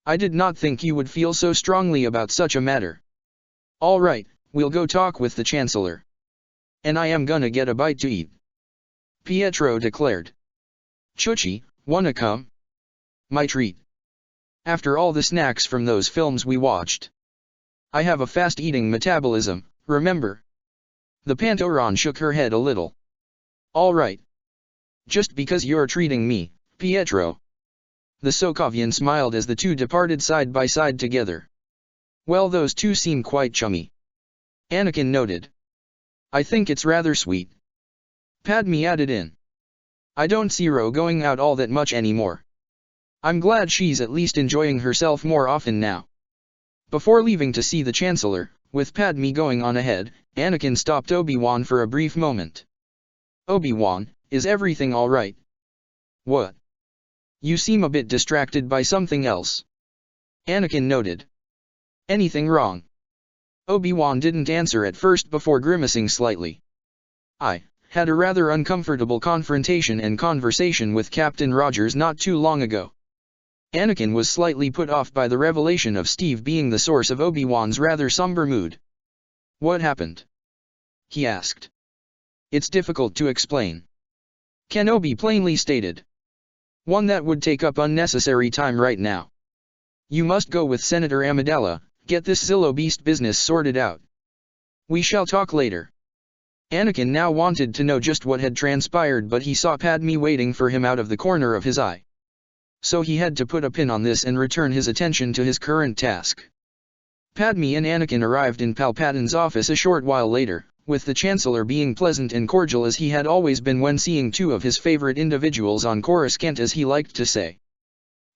I did not think you would feel so strongly about such a matter. All right, we'll go talk with the Chancellor. And I am gonna get a bite to eat. Pietro declared. Chuchi, wanna come? My treat. After all the snacks from those films we watched. I have a fast-eating metabolism, remember? The Pantoran shook her head a little. All right. Just because you're treating me, Pietro. The Sokovian smiled as the two departed side by side together. Well, those two seem quite chummy. Anakin noted. I think it's rather sweet. Padme added in. I don't see Ro going out all that much anymore. I'm glad she's at least enjoying herself more often now. Before leaving to see the Chancellor, with Padme going on ahead, Anakin stopped Obi-Wan for a brief moment. Obi-Wan, is everything all right? What? You seem a bit distracted by something else. Anakin noted. Anything wrong? Obi-Wan didn't answer at first before grimacing slightly. I had a rather uncomfortable confrontation and conversation with Captain Rogers not too long ago. Anakin was slightly put off by the revelation of Steve being the source of Obi-Wan's rather somber mood. What happened? He asked. It's difficult to explain. Kenobi plainly stated. One that would take up unnecessary time right now. You must go with Senator Amidala, get this Zillo beast business sorted out. We shall talk later. Anakin now wanted to know just what had transpired, but he saw Padme waiting for him out of the corner of his eye. So he had to put a pin on this and return his attention to his current task. Padme and Anakin arrived in Palpatine's office a short while later, with the Chancellor being pleasant and cordial as he had always been when seeing two of his favorite individuals on Coruscant, as he liked to say.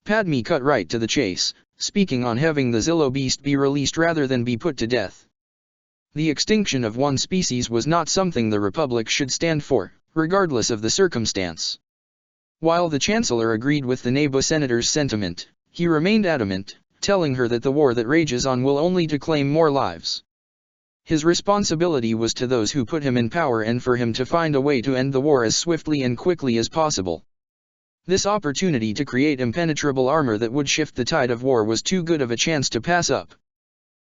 Padme cut right to the chase, speaking on having the Zillo beast be released rather than be put to death. The extinction of one species was not something the Republic should stand for, regardless of the circumstance. While the Chancellor agreed with the Naboo senator's sentiment, he remained adamant, telling her that the war that rages on will only to claim more lives. His responsibility was to those who put him in power and for him to find a way to end the war as swiftly and quickly as possible. This opportunity to create impenetrable armor that would shift the tide of war was too good of a chance to pass up.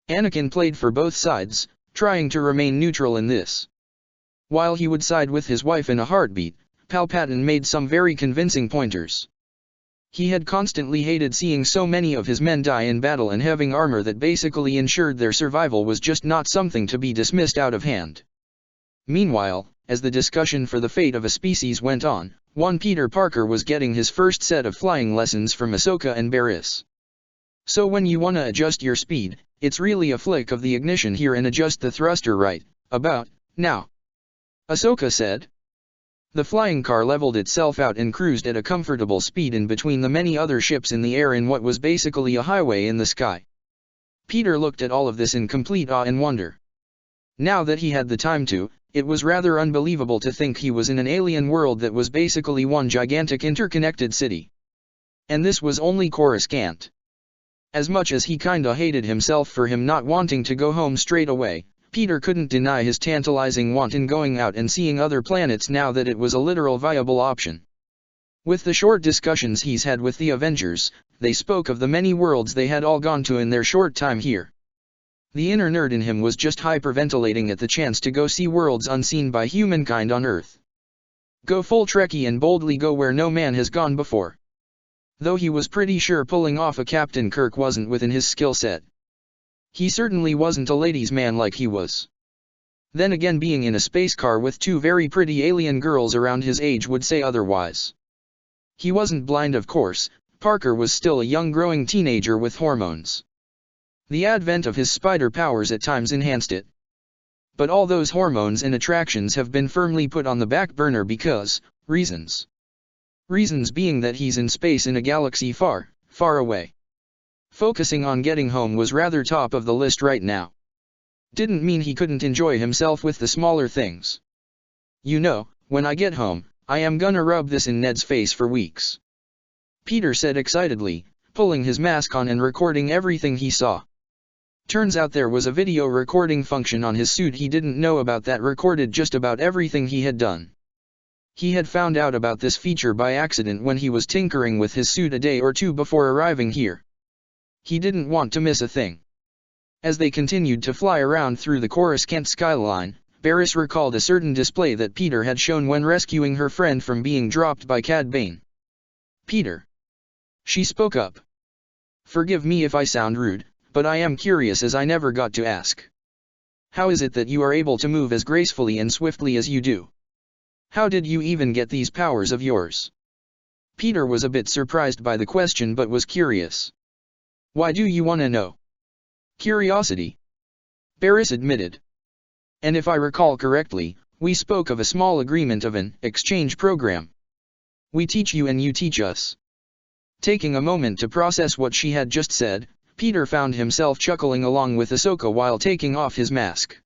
Anakin played for both sides, trying to remain neutral in this. While he would side with his wife in a heartbeat, Palpatine made some very convincing pointers. He had constantly hated seeing so many of his men die in battle, and having armor that basically ensured their survival was just not something to be dismissed out of hand. Meanwhile, as the discussion for the fate of a species went on, one Peter Parker was getting his first set of flying lessons from Ahsoka and Barriss. So when you wanna adjust your speed, it's really a flick of the ignition here and adjust the thruster right, About, now. Ahsoka said. The flying car leveled itself out and cruised at a comfortable speed in between the many other ships in the air in what was basically a highway in the sky. Peter looked at all of this in complete awe and wonder. Now that he had the time to, it was rather unbelievable to think he was in an alien world that was basically one gigantic interconnected city. And this was only Coruscant. As much as he kinda hated himself for him not wanting to go home straight away, Peter couldn't deny his tantalizing want in going out and seeing other planets now that it was a literal viable option. With the short discussions he's had with the Avengers, they spoke of the many worlds they had all gone to in their short time here. The inner nerd in him was just hyperventilating at the chance to go see worlds unseen by humankind on Earth. Go full Trekkie and boldly go where no man has gone before. Though he was pretty sure pulling off a Captain Kirk wasn't within his skill set. He certainly wasn't a ladies' man like he was. Then again, being in a space car with two very pretty alien girls around his age would say otherwise. He wasn't blind, of course. Parker was still a young growing teenager with hormones. The advent of his spider powers at times enhanced it. But all those hormones and attractions have been firmly put on the back burner because, reasons. Reasons being that he's in space in a galaxy far, far away. Focusing on getting home was rather top of the list right now. Didn't mean he couldn't enjoy himself with the smaller things. You know, when I get home, I am gonna rub this in Ned's face for weeks. Peter said excitedly, pulling his mask on and recording everything he saw. Turns out there was a video recording function on his suit he didn't know about that recorded just about everything he had done. He had found out about this feature by accident when he was tinkering with his suit a day or two before arriving here. He didn't want to miss a thing. As they continued to fly around through the Coruscant skyline, Barriss recalled a certain display that Peter had shown when rescuing her friend from being dropped by Cad Bane. Peter. She spoke up. Forgive me if I sound rude, but I am curious as I never got to ask. How is it that you are able to move as gracefully and swiftly as you do? How did you even get these powers of yours? Peter was a bit surprised by the question but was curious. Why do you want to know? Curiosity. Barriss admitted. And if I recall correctly, we spoke of a small agreement of an exchange program. We teach you and you teach us. Taking a moment to process what she had just said, Peter found himself chuckling along with Ahsoka while taking off his mask.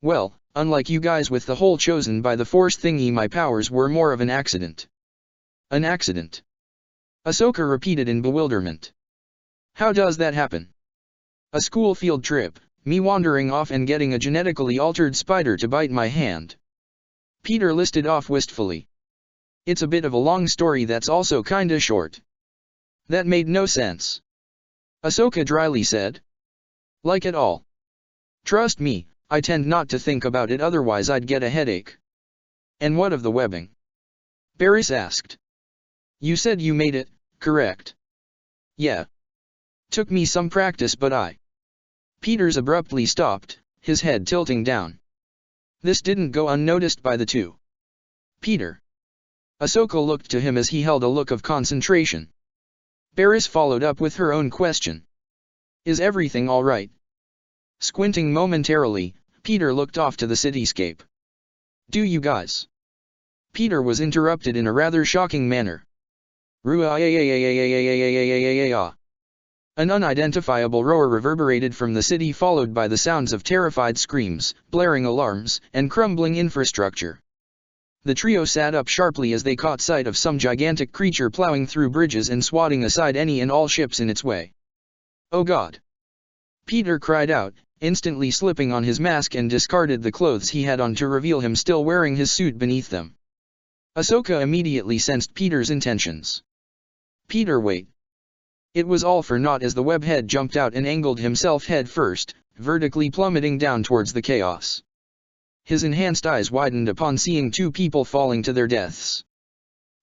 Well, unlike you guys with the whole chosen by the Force thingy, my powers were more of an accident. An accident? Ahsoka repeated in bewilderment. How does that happen? A school field trip, me wandering off and getting a genetically altered spider to bite my hand. Peter listed off wistfully. It's a bit of a long story that's also kinda short. That made no sense. Ahsoka dryly said. Like at all. Trust me, I tend not to think about it, otherwise I'd get a headache. And what of the webbing? Barriss asked. You said you made it, correct? Yeah. Took me some practice but Peters abruptly stopped, his head tilting down. This didn't go unnoticed by the two. Peter. Ahsoka looked to him as he held a look of concentration. Barriss followed up with her own question. Is everything all right? Squinting momentarily, Peter looked off to the cityscape. Do you guys? Peter was interrupted in a rather shocking manner. An unidentifiable roar reverberated from the city, followed by the sounds of terrified screams, blaring alarms, and crumbling infrastructure. The trio sat up sharply as they caught sight of some gigantic creature plowing through bridges and swatting aside any and all ships in its way. Oh God! Peter cried out, instantly slipping on his mask and discarded the clothes he had on to reveal him still wearing his suit beneath them. Ahsoka immediately sensed Peter's intentions. Peter, wait. It was all for naught as the webhead jumped out and angled himself head first, vertically plummeting down towards the chaos. His enhanced eyes widened upon seeing two people falling to their deaths.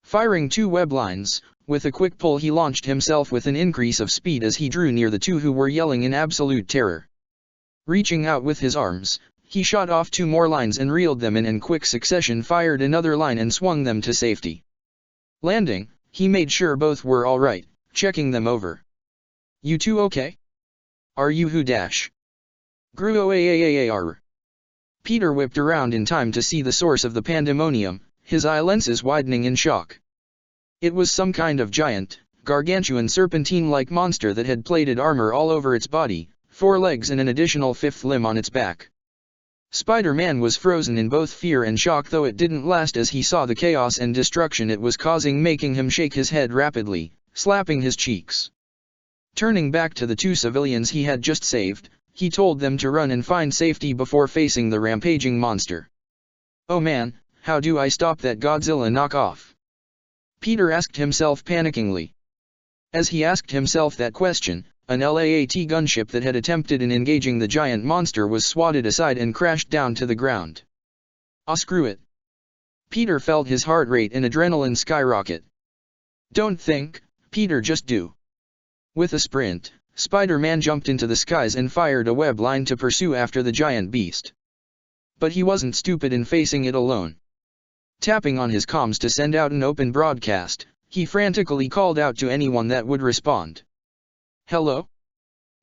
Firing two web lines, with a quick pull he launched himself with an increase of speed as he drew near the two who were yelling in absolute terror. Reaching out with his arms, he shot off two more lines and reeled them in quick succession, fired another line and swung them to safety. Landing, he made sure both were all right, checking them over. You two okay? Are you who dash? Gruoaar. Peter whipped around in time to see the source of the pandemonium, his eye lenses widening in shock. It was some kind of giant, gargantuan serpentine-like monster that had plated armor all over its body, 4 legs and an additional 5th limb on its back. Spider-Man was frozen in both fear and shock, though it didn't last as he saw the chaos and destruction it was causing, making him shake his head rapidly, slapping his cheeks. Turning back to the 2 civilians he had just saved, he told them to run and find safety before facing the rampaging monster. "Oh man, how do I stop that Godzilla knockoff?" Peter asked himself panickingly. As he asked himself that question, an LAAT gunship that had attempted in engaging the giant monster was swatted aside and crashed down to the ground. "Ah, screw it." Peter felt his heart rate and adrenaline skyrocket. "Don't think, Peter, just do." With a sprint, Spider-Man jumped into the skies and fired a web line to pursue after the giant beast. But he wasn't stupid in facing it alone. Tapping on his comms to send out an open broadcast, he frantically called out to anyone that would respond. "Hello?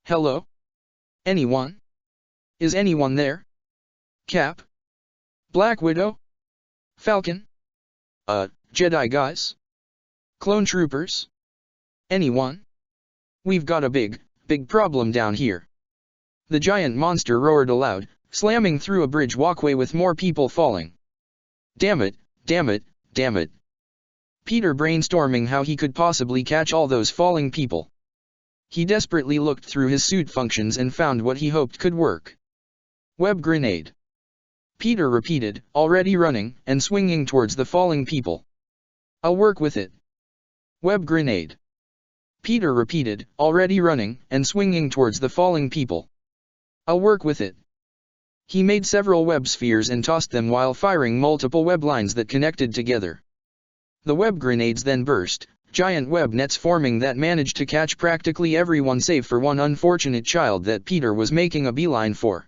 Hello? Anyone? Is anyone there? Cap? Black Widow? Falcon? Jedi guys? Clone troopers? Anyone? We've got a big problem down here." The giant monster roared aloud, slamming through a bridge walkway with more people falling. Damn it, damn it, damn it. Peter brainstorming how he could possibly catch all those falling people. He desperately looked through his suit functions and found what he hoped could work. Web grenade. Peter repeated, already running and swinging towards the falling people. "I'll work with it." Web grenade. Peter repeated, already running and swinging towards the falling people. "I'll work with it." He made several web spheres and tossed them while firing multiple web lines that connected together. The web grenades then burst, giant web nets forming that managed to catch practically everyone save for one unfortunate child that Peter was making a beeline for.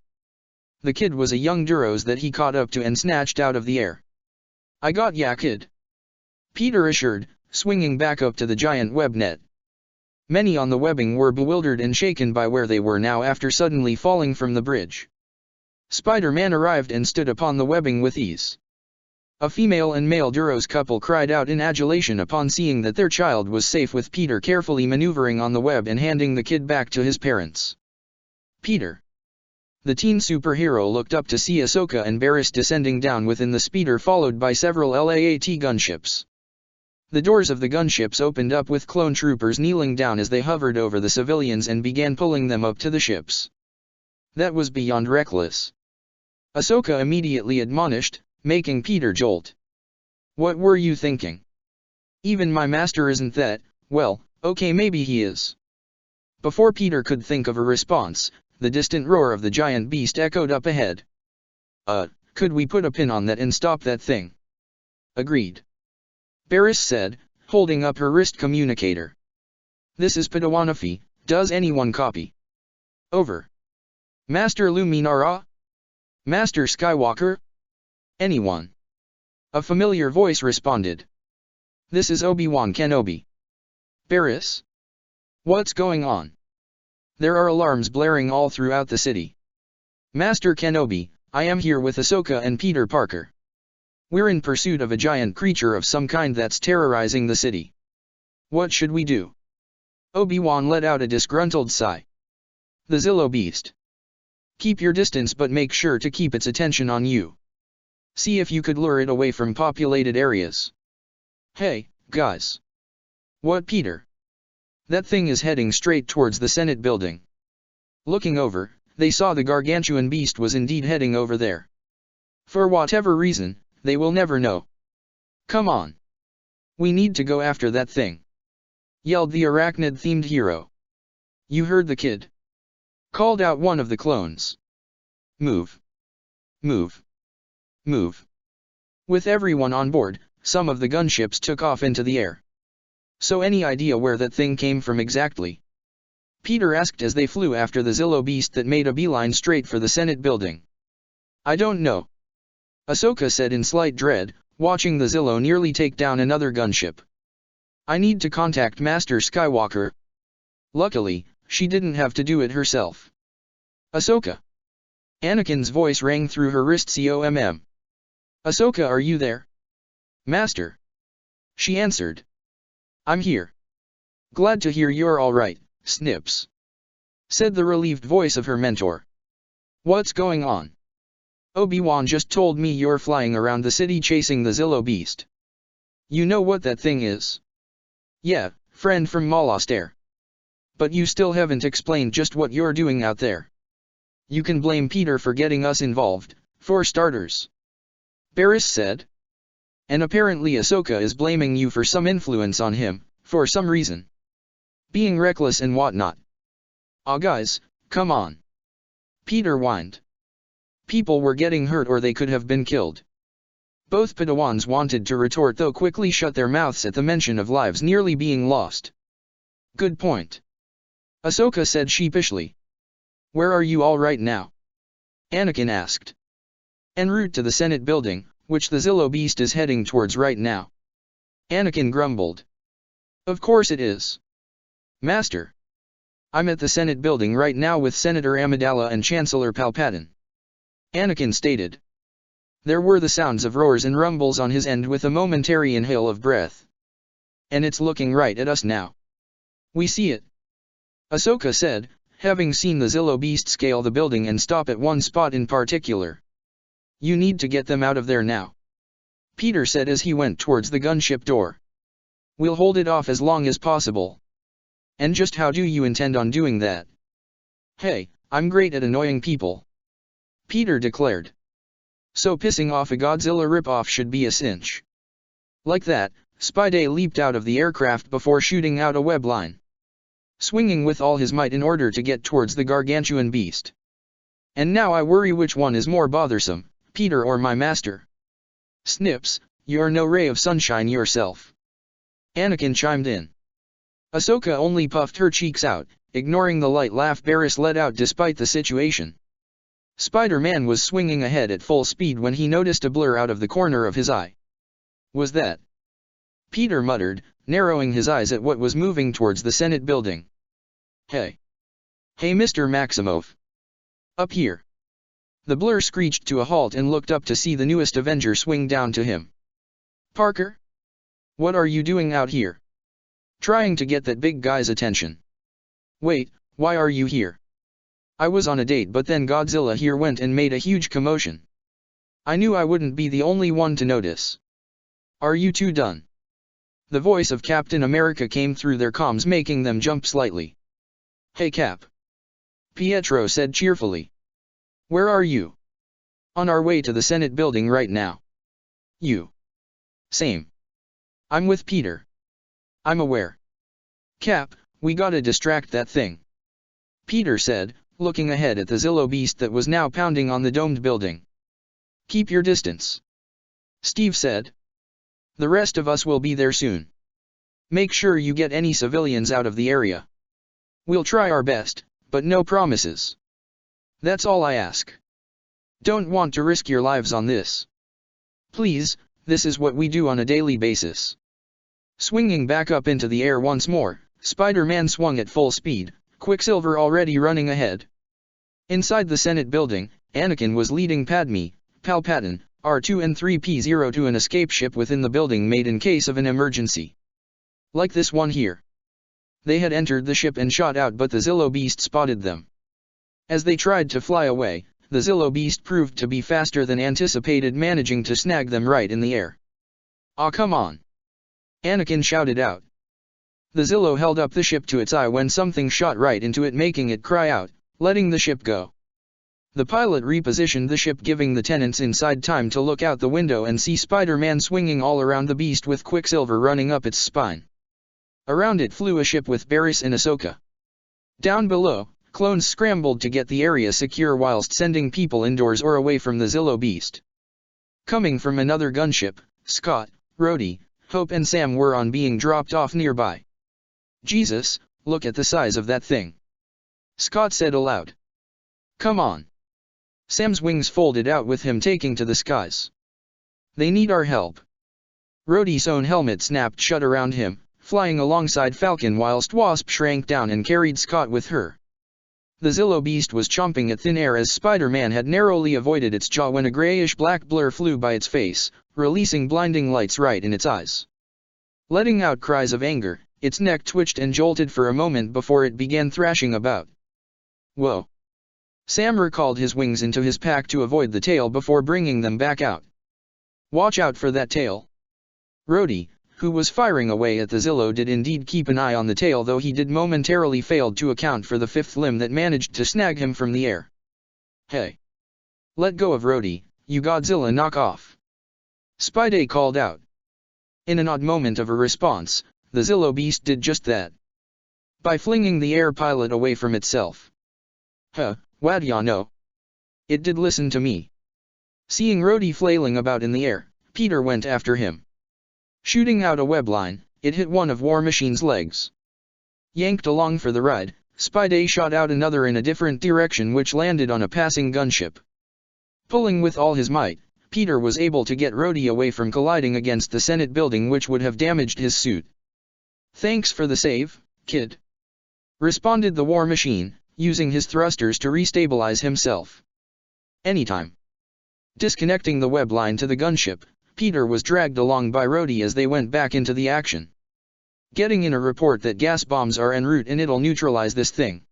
The kid was a young Duros that he caught up to and snatched out of the air. "I got ya, kid," Peter assured, swinging back up to the giant web net. Many on the webbing were bewildered and shaken by where they were now after suddenly falling from the bridge. Spider-Man arrived and stood upon the webbing with ease. A female and male Duros couple cried out in adulation upon seeing that their child was safe, with Peter carefully maneuvering on the web and handing the kid back to his parents. "Peter." The teen superhero looked up to see Ahsoka and Barris descending down within the speeder, followed by several LAAT gunships. The doors of the gunships opened up with clone troopers kneeling down as they hovered over the civilians and began pulling them up to the ships. That was beyond reckless. Ahsoka immediately admonished, making Peter jolt. "What were you thinking? Even my master isn't that, well, okay, maybe he is." Before Peter could think of a response, the distant roar of the giant beast echoed up ahead. Could we put a pin on that and stop that thing?" "Agreed," Barris said, holding up her wrist communicator. "This is Padawanafi, does anyone copy?" "Over." "Master Luminara? Master Skywalker? Anyone?" A familiar voice responded. "This is Obi-Wan Kenobi." "Barris? What's going on?" "There are alarms blaring all throughout the city." "Master Kenobi, I am here with Ahsoka and Peter Parker. We're in pursuit of a giant creature of some kind that's terrorizing the city. What should we do?" Obi-Wan let out a disgruntled sigh. "The Zillo beast. Keep your distance but make sure to keep its attention on you. See if you could lure it away from populated areas." "Hey, guys." "What, Peter?" "That thing is heading straight towards the Senate building." Looking over, they saw the gargantuan beast was indeed heading over there. For whatever reason, they will never know. "Come on. We need to go after that thing," yelled the arachnid-themed hero. "You heard the kid," called out one of the clones. "Move. Move. Move." With everyone on board, some of the gunships took off into the air. "So any idea where that thing came from exactly?" Peter asked as they flew after the Zillo beast that made a beeline straight for the Senate building. "I don't know," Ahsoka said in slight dread, watching the Zillo nearly take down another gunship. "I need to contact Master Skywalker." Luckily, she didn't have to do it herself. "Ahsoka, Anakin's voice rang through her wrist. "COMM. Ahsoka, are you there?" "Master," she answered. "I'm here." "Glad to hear you're all right, Snips," said the relieved voice of her mentor. "What's going on?" "Obi-Wan just told me you're flying around the city chasing the Zillo beast. You know what that thing is?" "Yeah, friend from Malastair. But you still haven't explained just what you're doing out there." "You can blame Peter for getting us involved, for starters," Barriss said. "And apparently Ahsoka is blaming you for some influence on him, for some reason. Being reckless and whatnot." "Aw guys, come on," Peter whined. People were getting hurt or they could have been killed. Both Padawans wanted to retort though quickly shut their mouths at the mention of lives nearly being lost. "Good point," Ahsoka said sheepishly. "Where are you all right now?" Anakin asked. "En route to the Senate building, which the Zillo beast is heading towards right now." Anakin grumbled. "Of course it is. Master. I'm at the Senate building right now with Senator Amidala and Chancellor Palpatine," Anakin stated. There were the sounds of roars and rumbles on his end with a momentary inhale of breath. "And it's looking right at us now." "We see it," Ahsoka said, having seen the Zillo beast scale the building and stop at one spot in particular. "You need to get them out of there now," Peter said as he went towards the gunship door. "We'll hold it off as long as possible." "And just how do you intend on doing that?" "Hey, I'm great at annoying people," Peter declared. "So pissing off a Godzilla ripoff should be a cinch." Like that, Spyday leaped out of the aircraft before shooting out a web line, swinging with all his might in order to get towards the gargantuan beast. "And now I worry which one is more bothersome, Peter or my master." "Snips, you're no ray of sunshine yourself," Anakin chimed in. Ahsoka only puffed her cheeks out, ignoring the light laugh Barriss let out despite the situation. Spider-Man was swinging ahead at full speed when he noticed a blur out of the corner of his eye. "Was that?" Peter muttered, narrowing his eyes at what was moving towards the Senate building. "Hey! Hey Mr. Maximoff! Up here!" The blur screeched to a halt and looked up to see the newest Avenger swing down to him. "Parker? What are you doing out here? Trying to get that big guy's attention." "Wait, why are you here?" "I was on a date but then Godzilla here went and made a huge commotion. I knew I wouldn't be the only one to notice." "Are you two done?" The voice of Captain America came through their comms making them jump slightly. "Hey Cap," Pietro said cheerfully. "Where are you?" "On our way to the Senate building right now." "You?" "Same. I'm with Peter." "I'm aware." "Cap, we gotta distract that thing," Peter said, looking ahead at the Zillo beast that was now pounding on the domed building. "Keep your distance," Steve said. "The rest of us will be there soon. Make sure you get any civilians out of the area. We'll try our best, but no promises. That's all I ask. Don't want to risk your lives on this. Please, this is what we do on a daily basis." Swinging back up into the air once more, Spider-Man swung at full speed, Quicksilver already running ahead. Inside the Senate building, Anakin was leading Padme, Palpatine, R2 and 3PO to an escape ship within the building made in case of an emergency. Like this one here. They had entered the ship and shot out but the Zillo beast spotted them. As they tried to fly away, the Zillo beast proved to be faster than anticipated, managing to snag them right in the air. "Aw come on!" Anakin shouted out. The Zillo held up the ship to its eye when something shot right into it, making it cry out, letting the ship go. The pilot repositioned the ship, giving the tenants inside time to look out the window and see Spider-Man swinging all around the beast with Quicksilver running up its spine. Around it flew a ship with Barriss and Ahsoka. Down below, clones scrambled to get the area secure whilst sending people indoors or away from the Zillo beast. Coming from another gunship, Scott, Rhodey, Hope and Sam were on being dropped off nearby. "Jesus, look at the size of that thing," Scott said aloud. "Come on." Sam's wings folded out with him taking to the skies. "They need our help." Rhodey's own helmet snapped shut around him, flying alongside Falcon whilst Wasp shrank down and carried Scott with her. The Zillow beast was chomping at thin air as Spider-Man had narrowly avoided its jaw when a grayish-black blur flew by its face, releasing blinding lights right in its eyes. Letting out cries of anger, its neck twitched and jolted for a moment before it began thrashing about. Whoa! Sam recalled his wings into his pack to avoid the tail before bringing them back out. Watch out for that tail. Rhodey, who was firing away at the Zillow, did indeed keep an eye on the tail, though he did momentarily fail to account for the fifth limb that managed to snag him from the air. Hey! Let go of Rhodey, you Godzilla knockoff! Spidey called out. In an odd moment of a response, the Zillow beast did just that. By flinging the air pilot away from itself. What ya know? It did listen to me. Seeing Rhodey flailing about in the air, Peter went after him. Shooting out a web line, it hit one of War Machine's legs. Yanked along for the ride, Spidey shot out another in a different direction which landed on a passing gunship. Pulling with all his might, Peter was able to get Rhodey away from colliding against the Senate building, which would have damaged his suit. Thanks for the save, kid. Responded the War Machine, using his thrusters to restabilize himself. Anytime. Disconnecting the web line to the gunship, Peter was dragged along by Rhodey as they went back into the action. Getting in a report that gas bombs are en route and it'll neutralize this thing.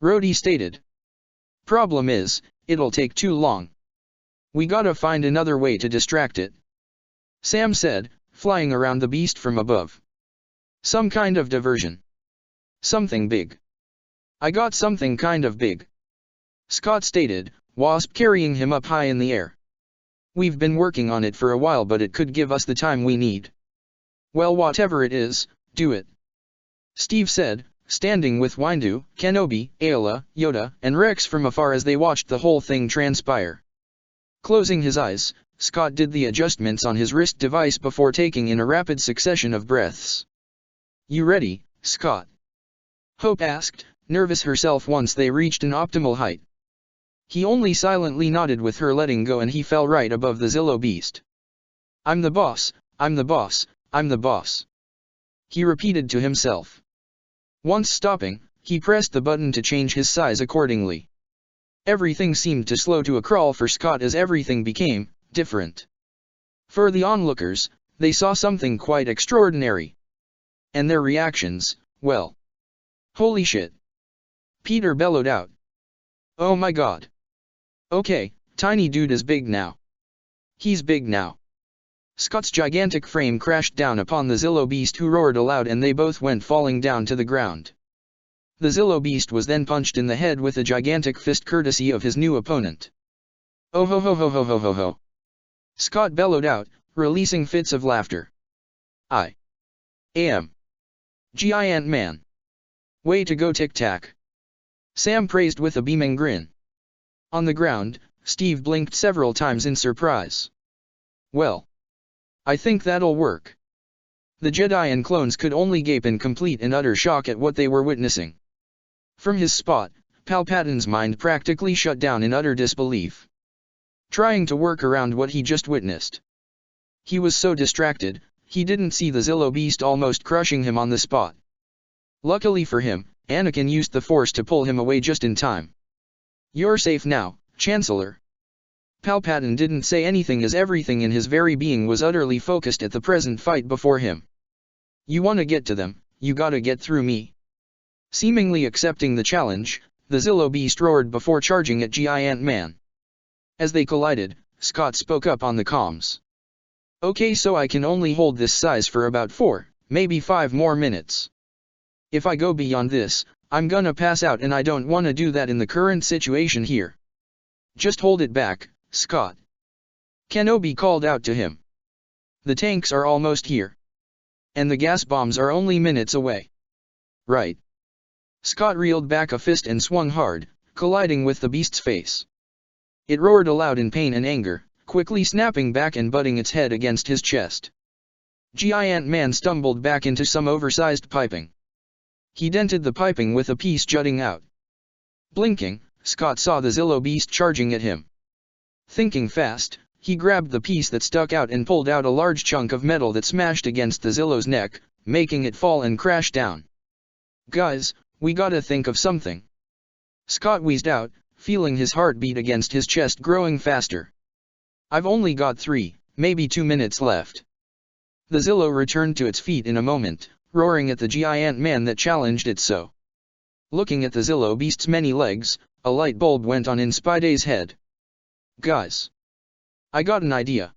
Rhodey stated. Problem is, it'll take too long. We gotta find another way to distract it. Sam said, flying around the beast from above. Some kind of diversion. Something big. I got something kind of big. Scott stated, Wasp carrying him up high in the air. We've been working on it for a while, but it could give us the time we need. Well, whatever it is, do it. Steve said, standing with Windu, Kenobi, Ayla, Yoda, and Rex from afar as they watched the whole thing transpire. Closing his eyes, Scott did the adjustments on his wrist device before taking in a rapid succession of breaths. You ready, Scott? Hope asked, nervous herself once they reached an optimal height. He only silently nodded with her letting go, and he fell right above the Zillow beast. I'm the boss, I'm the boss, I'm the boss. He repeated to himself. Once stopping, he pressed the button to change his size accordingly. Everything seemed to slow to a crawl for Scott as everything became different. For the onlookers, they saw something quite extraordinary. And their reactions, well. Holy shit. Peter bellowed out. Oh my god. Okay, tiny dude is big now. He's big now. Scott's gigantic frame crashed down upon the Zillow beast, who roared aloud, and they both went falling down to the ground. The Zillow beast was then punched in the head with a gigantic fist courtesy of his new opponent. Oh ho ho ho ho ho ho ho. Scott bellowed out, releasing fits of laughter. I am Giant Man. Way to go, Tic Tac. Sam praised with a beaming grin. On the ground, Steve blinked several times in surprise. Well, I think that'll work. The Jedi and clones could only gape in complete and utter shock at what they were witnessing. From his spot, Palpatine's mind practically shut down in utter disbelief. Trying to work around what he just witnessed. He was so distracted, he didn't see the Zillow beast almost crushing him on the spot. Luckily for him, Anakin used the Force to pull him away just in time. You're safe now, Chancellor. Palpatine didn't say anything as everything in his very being was utterly focused at the present fight before him. You wanna get to them, you gotta get through me. Seemingly accepting the challenge, the Zillow beast roared before charging at Giant Man. As they collided, Scott spoke up on the comms. Okay, so I can only hold this size for about 4, maybe 5 more minutes. If I go beyond this, I'm gonna pass out, and I don't wanna do that in the current situation here. Just hold it back, Scott. Kenobi called out to him. The tanks are almost here. And the gas bombs are only minutes away. Right. Scott reeled back a fist and swung hard, colliding with the beast's face. It roared aloud in pain and anger, quickly snapping back and butting its head against his chest. Giant Man stumbled back into some oversized piping. He dented the piping with a piece jutting out. Blinking, Scott saw the Zillow beast charging at him. Thinking fast, he grabbed the piece that stuck out and pulled out a large chunk of metal that smashed against the Zillow's neck, making it fall and crash down. Guys, we gotta think of something. Scott wheezed out, feeling his heartbeat against his chest growing faster. I've only got 3, maybe 2 minutes left. The Zillow returned to its feet in a moment, roaring at the giant man that challenged it so. Looking at the Zillow beast's many legs, a light bulb went on in Spidey's head. Guys, I got an idea.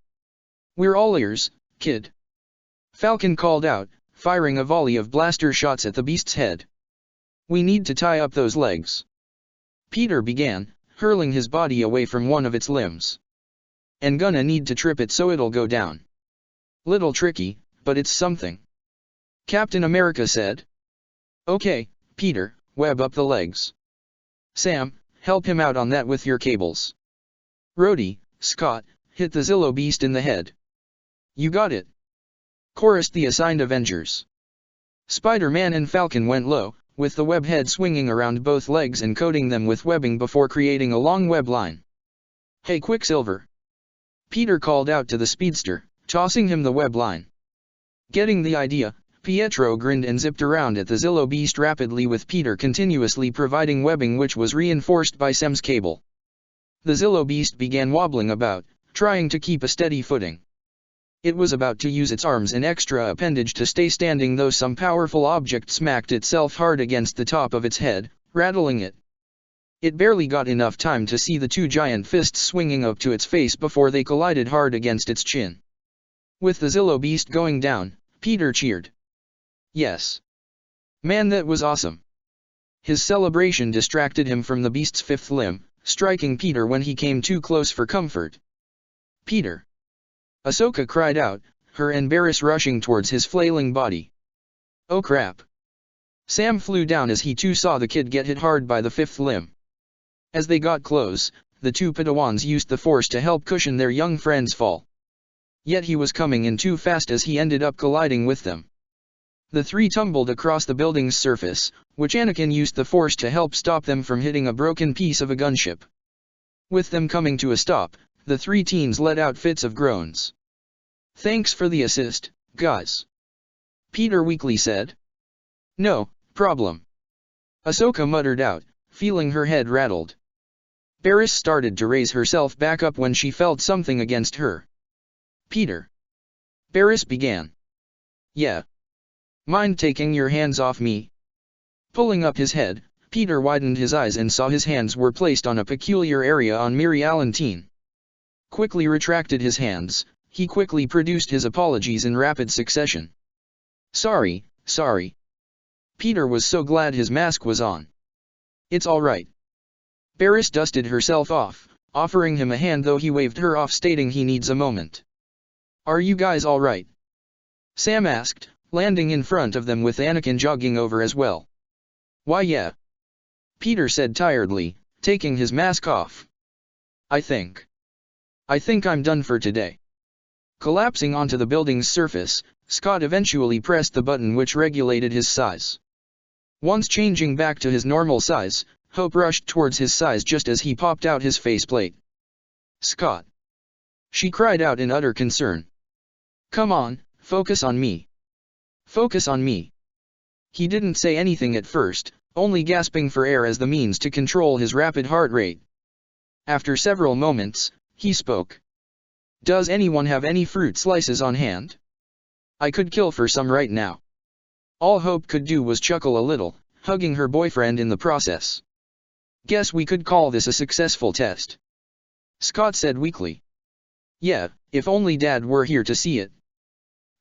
We're all ears, kid. Falcon called out, firing a volley of blaster shots at the beast's head. We need to tie up those legs. Peter began, hurling his body away from one of its limbs. And gonna need to trip it so it'll go down. Little tricky, but it's something. Captain America said. Okay, Peter, web up the legs. Sam, help him out on that with your cables. Rhodey, Scott, hit the Zillow beast in the head. You got it. Chorused the assigned Avengers. Spider-Man and Falcon went low, with the web head swinging around both legs and coating them with webbing before creating a long web line. Hey Quicksilver! Peter called out to the speedster, tossing him the web line. Getting the idea, Pietro grinned and zipped around at the Zillow beast rapidly with Peter continuously providing webbing which was reinforced by Sam's cable. The Zillow beast began wobbling about, trying to keep a steady footing. It was about to use its arms and extra appendage to stay standing though some powerful object smacked itself hard against the top of its head, rattling it. It barely got enough time to see the 2 giant fists swinging up to its face before they collided hard against its chin. With the Zillow beast going down, Peter cheered. Yes. Man, that was awesome. His celebration distracted him from the beast's 5th limb, striking Peter when he came too close for comfort. Peter! Ahsoka cried out, her and Barris rushing towards his flailing body. Oh crap! Sam flew down as he too saw the kid get hit hard by the 5th limb. As they got close, the 2 Padawans used the Force to help cushion their young friend's fall. Yet he was coming in too fast as he ended up colliding with them. The 3 tumbled across the building's surface, which Anakin used the Force to help stop them from hitting a broken piece of a gunship. With them coming to a stop, the 3 teens let out fits of groans. Thanks for the assist, guys. Peter weakly said. No problem. Ahsoka muttered out, feeling her head rattled. Barris started to raise herself back up when she felt something against her. Peter. Barris began. Yeah. Mind taking your hands off me? Pulling up his head, Peter widened his eyes and saw his hands were placed on a peculiar area on Miri Allentine. Quickly retracted his hands, he quickly produced his apologies in rapid succession. Sorry. Peter was so glad his mask was on. It's all right. Barris dusted herself off, offering him a hand though he waved her off stating he needs a moment. Are you guys all right? Sam asked, landing in front of them with Anakin jogging over as well. Why yeah. Peter said tiredly, taking his mask off. I think I'm done for today. Collapsing onto the building's surface, Scott eventually pressed the button which regulated his size. Once changing back to his normal size, Hope rushed towards his size just as he popped out his faceplate. Scott! She cried out in utter concern. Come on, focus on me. Focus on me. He didn't say anything at first, only gasping for air as the means to control his rapid heart rate. After several moments, he spoke. Does anyone have any fruit slices on hand? I could kill for some right now. All Hope could do was chuckle a little, hugging her boyfriend in the process. Guess we could call this a successful test. Scott said weakly. Yeah, if only Dad were here to see it.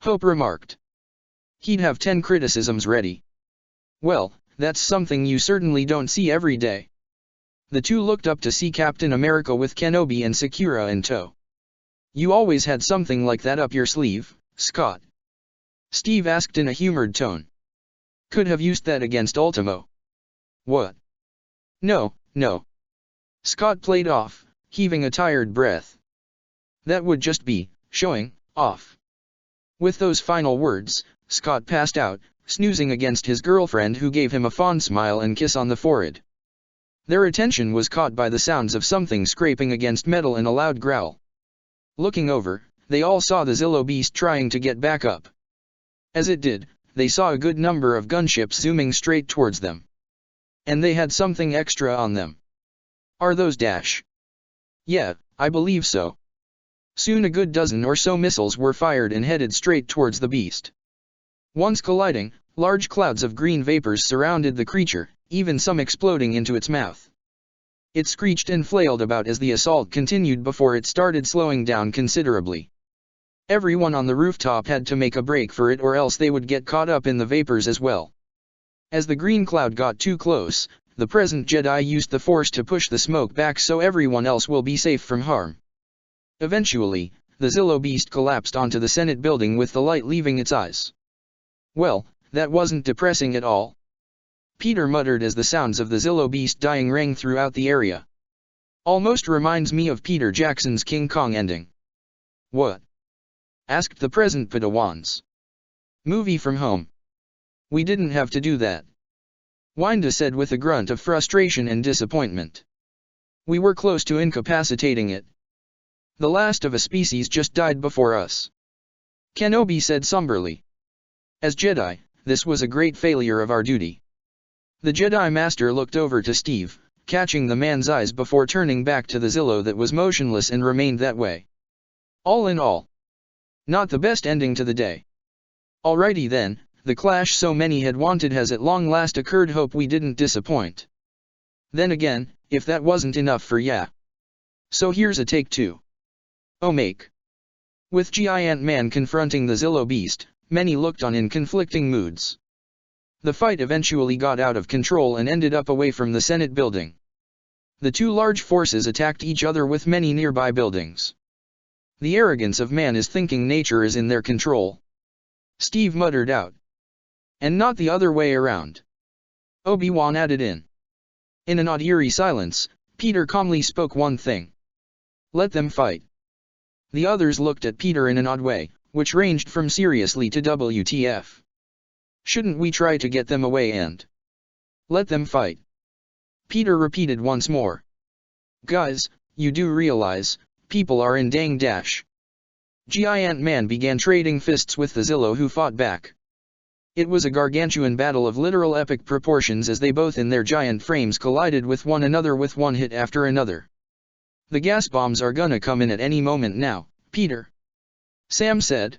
Hope remarked. He'd have 10 criticisms ready. Well, that's something you certainly don't see every day. The 2 looked up to see Captain America with Kenobi and Sakura in tow. You always had something like that up your sleeve, Scott? Steve asked in a humored tone. Could have used that against Ultimo. What? No. Scott played off, heaving a tired breath. That would just be showing off. With those final words, Scott passed out, snoozing against his girlfriend who gave him a fond smile and kiss on the forehead. Their attention was caught by the sounds of something scraping against metal and a loud growl. Looking over, they all saw the Zillow beast trying to get back up. As it did, they saw a good number of gunships zooming straight towards them. And they had something extra on them. Are those dash? Yeah, I believe so. Soon a good dozen or so missiles were fired and headed straight towards the beast. Once colliding, large clouds of green vapors surrounded the creature, even some exploding into its mouth. It screeched and flailed about as the assault continued before it started slowing down considerably. Everyone on the rooftop had to make a break for it or else they would get caught up in the vapors as well. As the green cloud got too close, the present Jedi used the Force to push the smoke back so everyone else will be safe from harm. Eventually, the Zillo beast collapsed onto the Senate building with the light leaving its eyes. Well, that wasn't depressing at all. Peter muttered as the sounds of the Zillo beast dying rang throughout the area. Almost reminds me of Peter Jackson's King Kong ending. What? Asked the present Padawans. Movie from home. We didn't have to do that. Winda said with a grunt of frustration and disappointment. We were close to incapacitating it. The last of a species just died before us. Kenobi said somberly. As Jedi, this was a great failure of our duty. The Jedi Master looked over to Steve, catching the man's eyes before turning back to the Zillo that was motionless and remained that way. All in all, not the best ending to the day. Alrighty then, the clash so many had wanted has at long last occurred. Hope we didn't disappoint. Then again, if that wasn't enough for ya. So here's a take two. Oh make. With Giant Man confronting the Zillo beast, many looked on in conflicting moods. The fight eventually got out of control and ended up away from the Senate building. The two large forces attacked each other with many nearby buildings. The arrogance of man is thinking nature is in their control. Steve muttered out. And not the other way around. Obi-Wan added in. In an odd eerie silence, Peter calmly spoke one thing. Let them fight. The others looked at Peter in an odd way, which ranged from seriously to WTF. Shouldn't we try to get them away and let them fight? Peter repeated once more. Guys, you do realize, people are in dang dash. Giant Man began trading fists with the Zillo who fought back. It was a gargantuan battle of literal epic proportions as they both in their giant frames collided with one another with one hit after another. The gas bombs are gonna come in at any moment now, Peter. Sam said.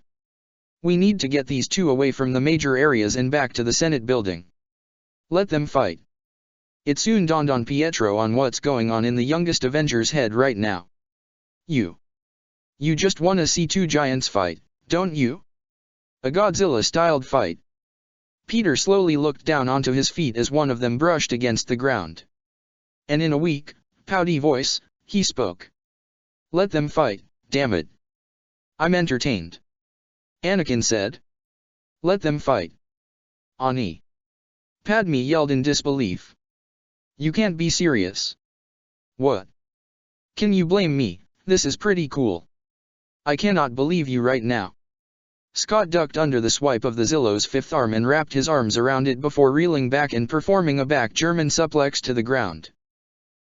We need to get these two away from the major areas and back to the Senate building. Let them fight. It soon dawned on Pietro on what's going on in the youngest Avengers' head right now. You just wanna see two giants fight, don't you? A Godzilla-styled fight. Peter slowly looked down onto his feet as one of them brushed against the ground. And in a weak, pouty voice, he spoke. Let them fight, damn it. I'm entertained. Anakin said. Let them fight. Ani. Padme yelled in disbelief. You can't be serious. What? Can you blame me? This is pretty cool. I cannot believe you right now. Scott ducked under the swipe of the Zillo's fifth arm and wrapped his arms around it before reeling back and performing a back German suplex to the ground.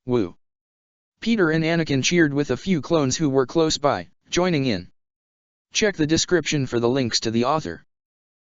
Woo. Peter and Anakin cheered with a few clones who were close by, joining in. Check the description for the links to the author.